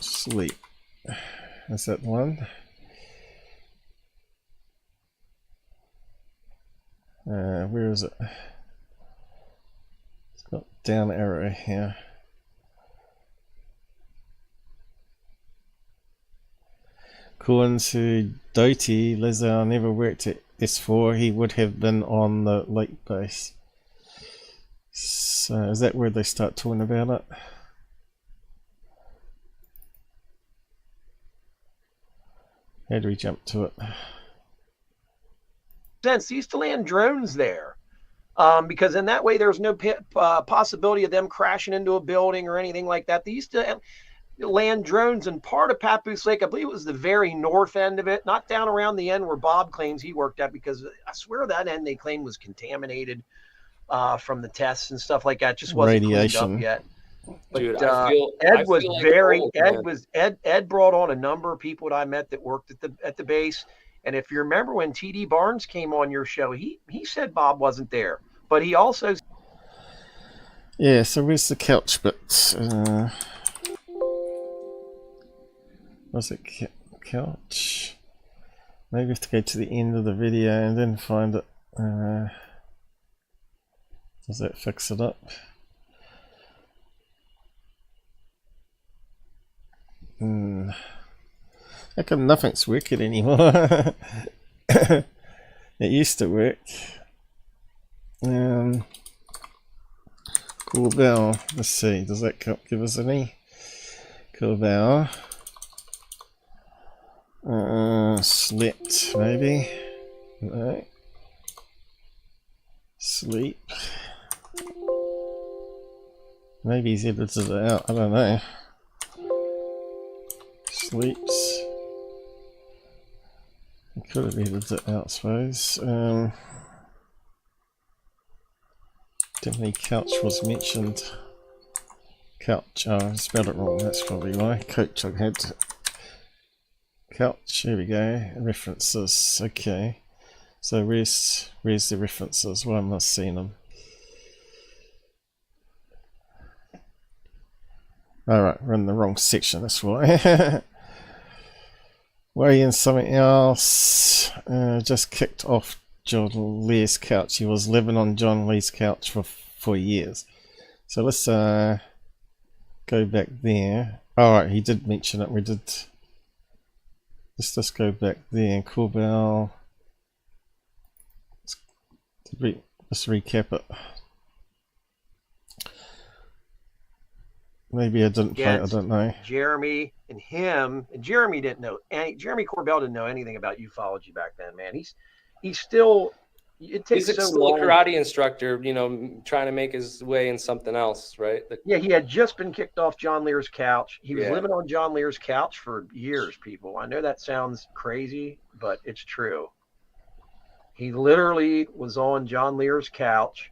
Sleep. Is that one? Where is it? It's got down arrow here. According to Doty, Lazar never worked at S4. He would have been on the lake base. So is that where they start talking about it? How do we jump to it? Sense. They used to land drones there, because in that way there's no possibility of them crashing into a building or anything like that. They used to land drones in part of Papoose Lake. I believe it was the very north end of it, not down around the end where Bob claims he worked at, because I swear that end they claim was contaminated from the tests and stuff like that. Just wasn't cleaned up yet. But dude, Ed was very Ed brought on a number of people that I met that worked at the base. And if you remember when TD Barnes came on your show, he said Bob wasn't there, but he also so where's the couch bit? Was it couch? Maybe we have to go to the end of the video and then find it. Does that fix it up? How come nothing's working anymore? It used to work. Corbell, let's see, does that give us any? Corbell. Slept, maybe? No. Sleep. Maybe he's edited it out, I don't know. Sleeps. He could have edited it out, I suppose. Definitely couch was mentioned. Couch, oh, I spelled it wrong, that's probably why. Coach I had. Couch, here we go. References, okay. So where's the references? Why am I seeing them? Alright, we're in the wrong section, that's why. Way in something else. Just kicked off John Lee's couch. He was living on John Lee's couch for years. So let's go back there. Alright, he did mention it. We did. Let's just go back there. Corbell. Let's recap it. Maybe I didn't play it, I don't know. Jeremy and him, and Jeremy didn't know. Jeremy Corbell didn't know anything about ufology back then, man. He's still, it takes He's so still long. a karate instructor, you know, trying to make his way in something else, right? Yeah, he had just been kicked off John Lear's couch. He was Yeah. living on John Lear's couch for years, people. I know that sounds crazy, but it's true. He literally was on John Lear's couch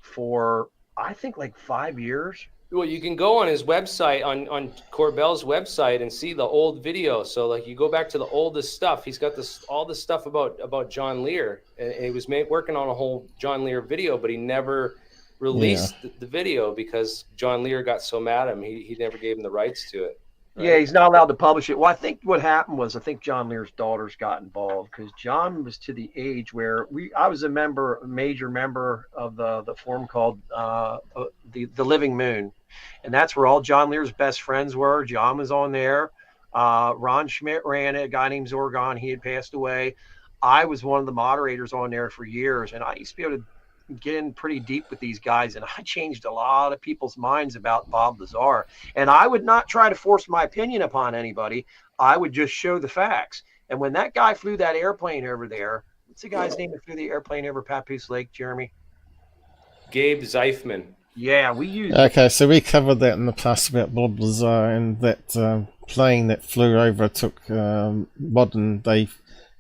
for, I think, like 5 years. Well, you can go on his website, on Corbell's website, and see the old video. So, like, you go back to the oldest stuff. He's got all this stuff about John Lear, and he was working on a whole John Lear video, but he never released the video because John Lear got so mad at him. He never gave him the rights to it. Right? Yeah, he's not allowed to publish it. Well, I think what happened was John Lear's daughters got involved because John was to the age where I was a major member of the forum called the Living Moon, and that's where all John Lear's best friends were. John was on there. Ron Schmidt ran it. A guy named Zorgon, he had passed away. I was one of the moderators on there for years, and I used to be able to get in pretty deep with these guys, and I changed a lot of people's minds about Bob Lazar. And I would not try to force my opinion upon anybody. I would just show the facts. And when that guy flew that airplane over there, what's the guy's name that flew the airplane over Papoose Lake, Jeremy? Gabe Zeifman. Yeah, we used. Okay, so we covered that in the past about Bob Lazar, and that plane that flew over took modern day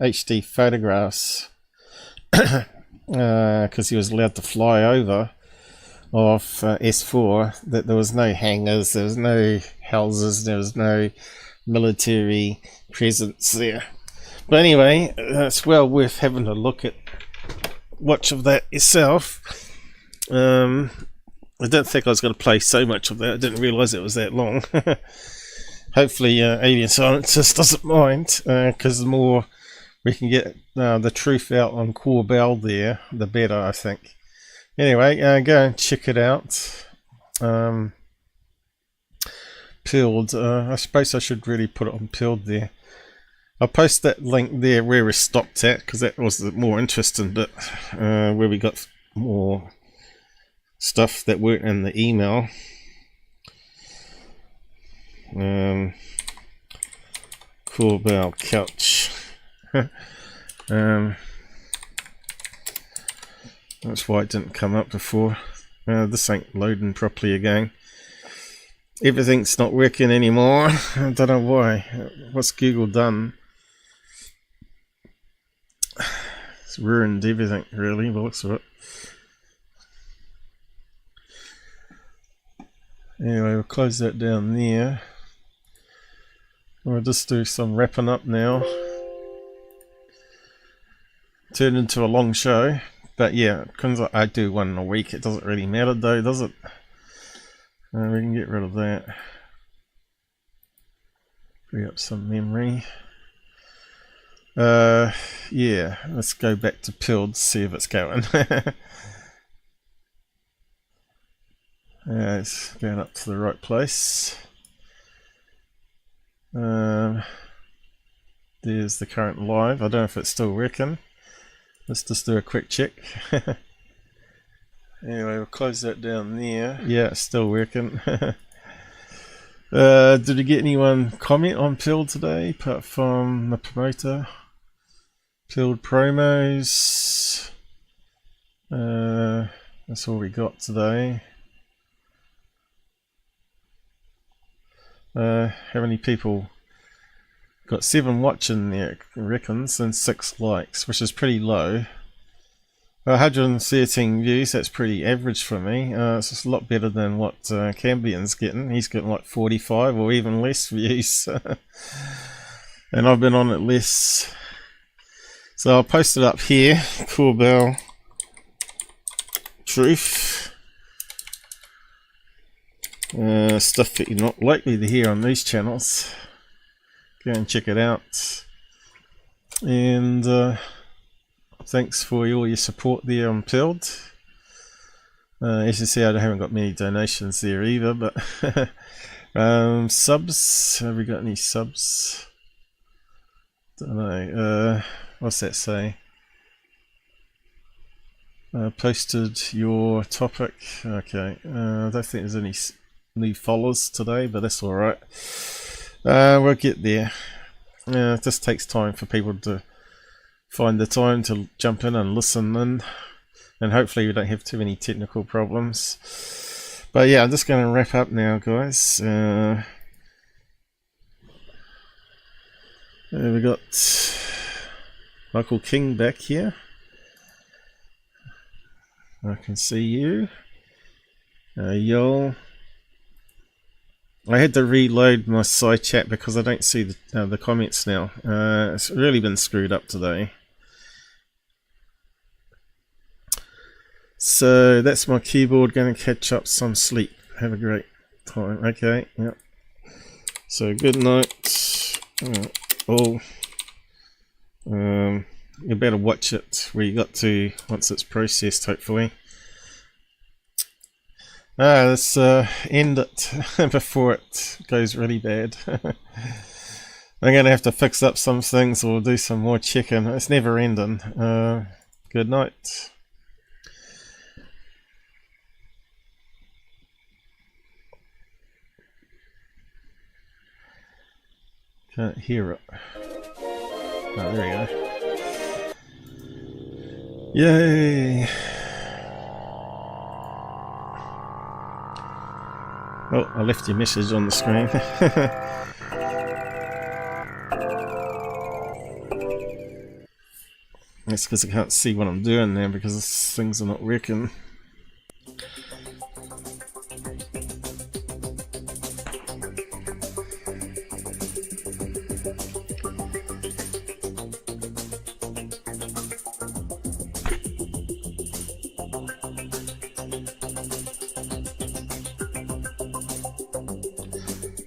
HD photographs. Because he was allowed to fly over off S4, that there was no hangars, there was no houses, there was no military presence there. But anyway, it's well worth having a watch of that yourself. I don't think I was going to play so much of that. I didn't realise it was that long. Hopefully Alien Scientist doesn't mind, because the more we can get the truth out on Corbell there, the better, I think. Anyway, go and check it out. Pilled. I suppose I should really put it on Pilled there. I'll post that link there where we stopped at, because that was the more interesting bit, where we got more stuff that weren't in the email. Corbell couch. That's why it didn't come up before. This ain't loading properly again. Everything's not working anymore. I don't know why. What's Google done? It's ruined everything, really, by the looks of it. Anyway, we'll close that down there. We'll just do some wrapping up now. Turned into a long show, but yeah, because I do one a week, it doesn't really matter though, does it? We can get rid of that. Free up some memory. Yeah, let's go back to Pilled, see if it's going. Yeah, it's going up to the right place. There's the current live. I don't know if it's still working. Let's just do a quick check. Anyway, we'll close that down there. Yeah, it's still working. Did we get anyone comment on Pilled today, apart from the promoter? Pilled promos. That's all we got today. How many people? Got 7 watching there, I reckons, and 6 likes, which is pretty low. 113 views, that's pretty average for me. It's just a lot better than what Scambian's getting. He's getting like 45 or even less views. And I've been on it less. So I'll post it up here. Corbell Truth. Stuff that you're not likely to hear on these channels. Go and check it out. And thanks for all your support there on Pilled. As you see, I haven't got many donations there either, but subs, have we got any subs? Don't know. What's that say? Posted your topic. Okay, I don't think there's any new followers today, but that's alright. We'll get there. It just takes time for people to find the time to jump in and listen in, and hopefully we don't have too many technical problems. But yeah, I'm just going to wrap up now, guys. We got Michael King back here. I can see you. Y'all. I had to reload my side chat because I don't see the comments now. It's really been screwed up today. So that's my keyboard. Going to catch up some sleep. Have a great time. Okay. Yep. So good night. All. You better watch it where you got to once it's processed, hopefully. Let's end it before it goes really bad. I'm going to have to fix up some things or do some more checking. It's never ending. Good night. Can't hear it. Oh, there we go. Yay! Oh, I left your message on the screen. That's because I can't see what I'm doing now because things are not working.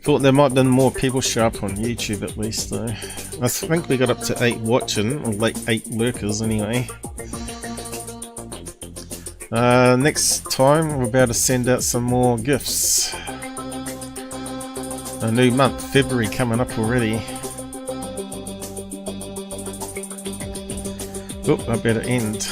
Thought there might have been more people show up on YouTube at least though. I think we got up to 8 watching, or like 8 lurkers anyway. Next time we're about to send out some more gifts. A new month, February coming up already. Oh, I better end.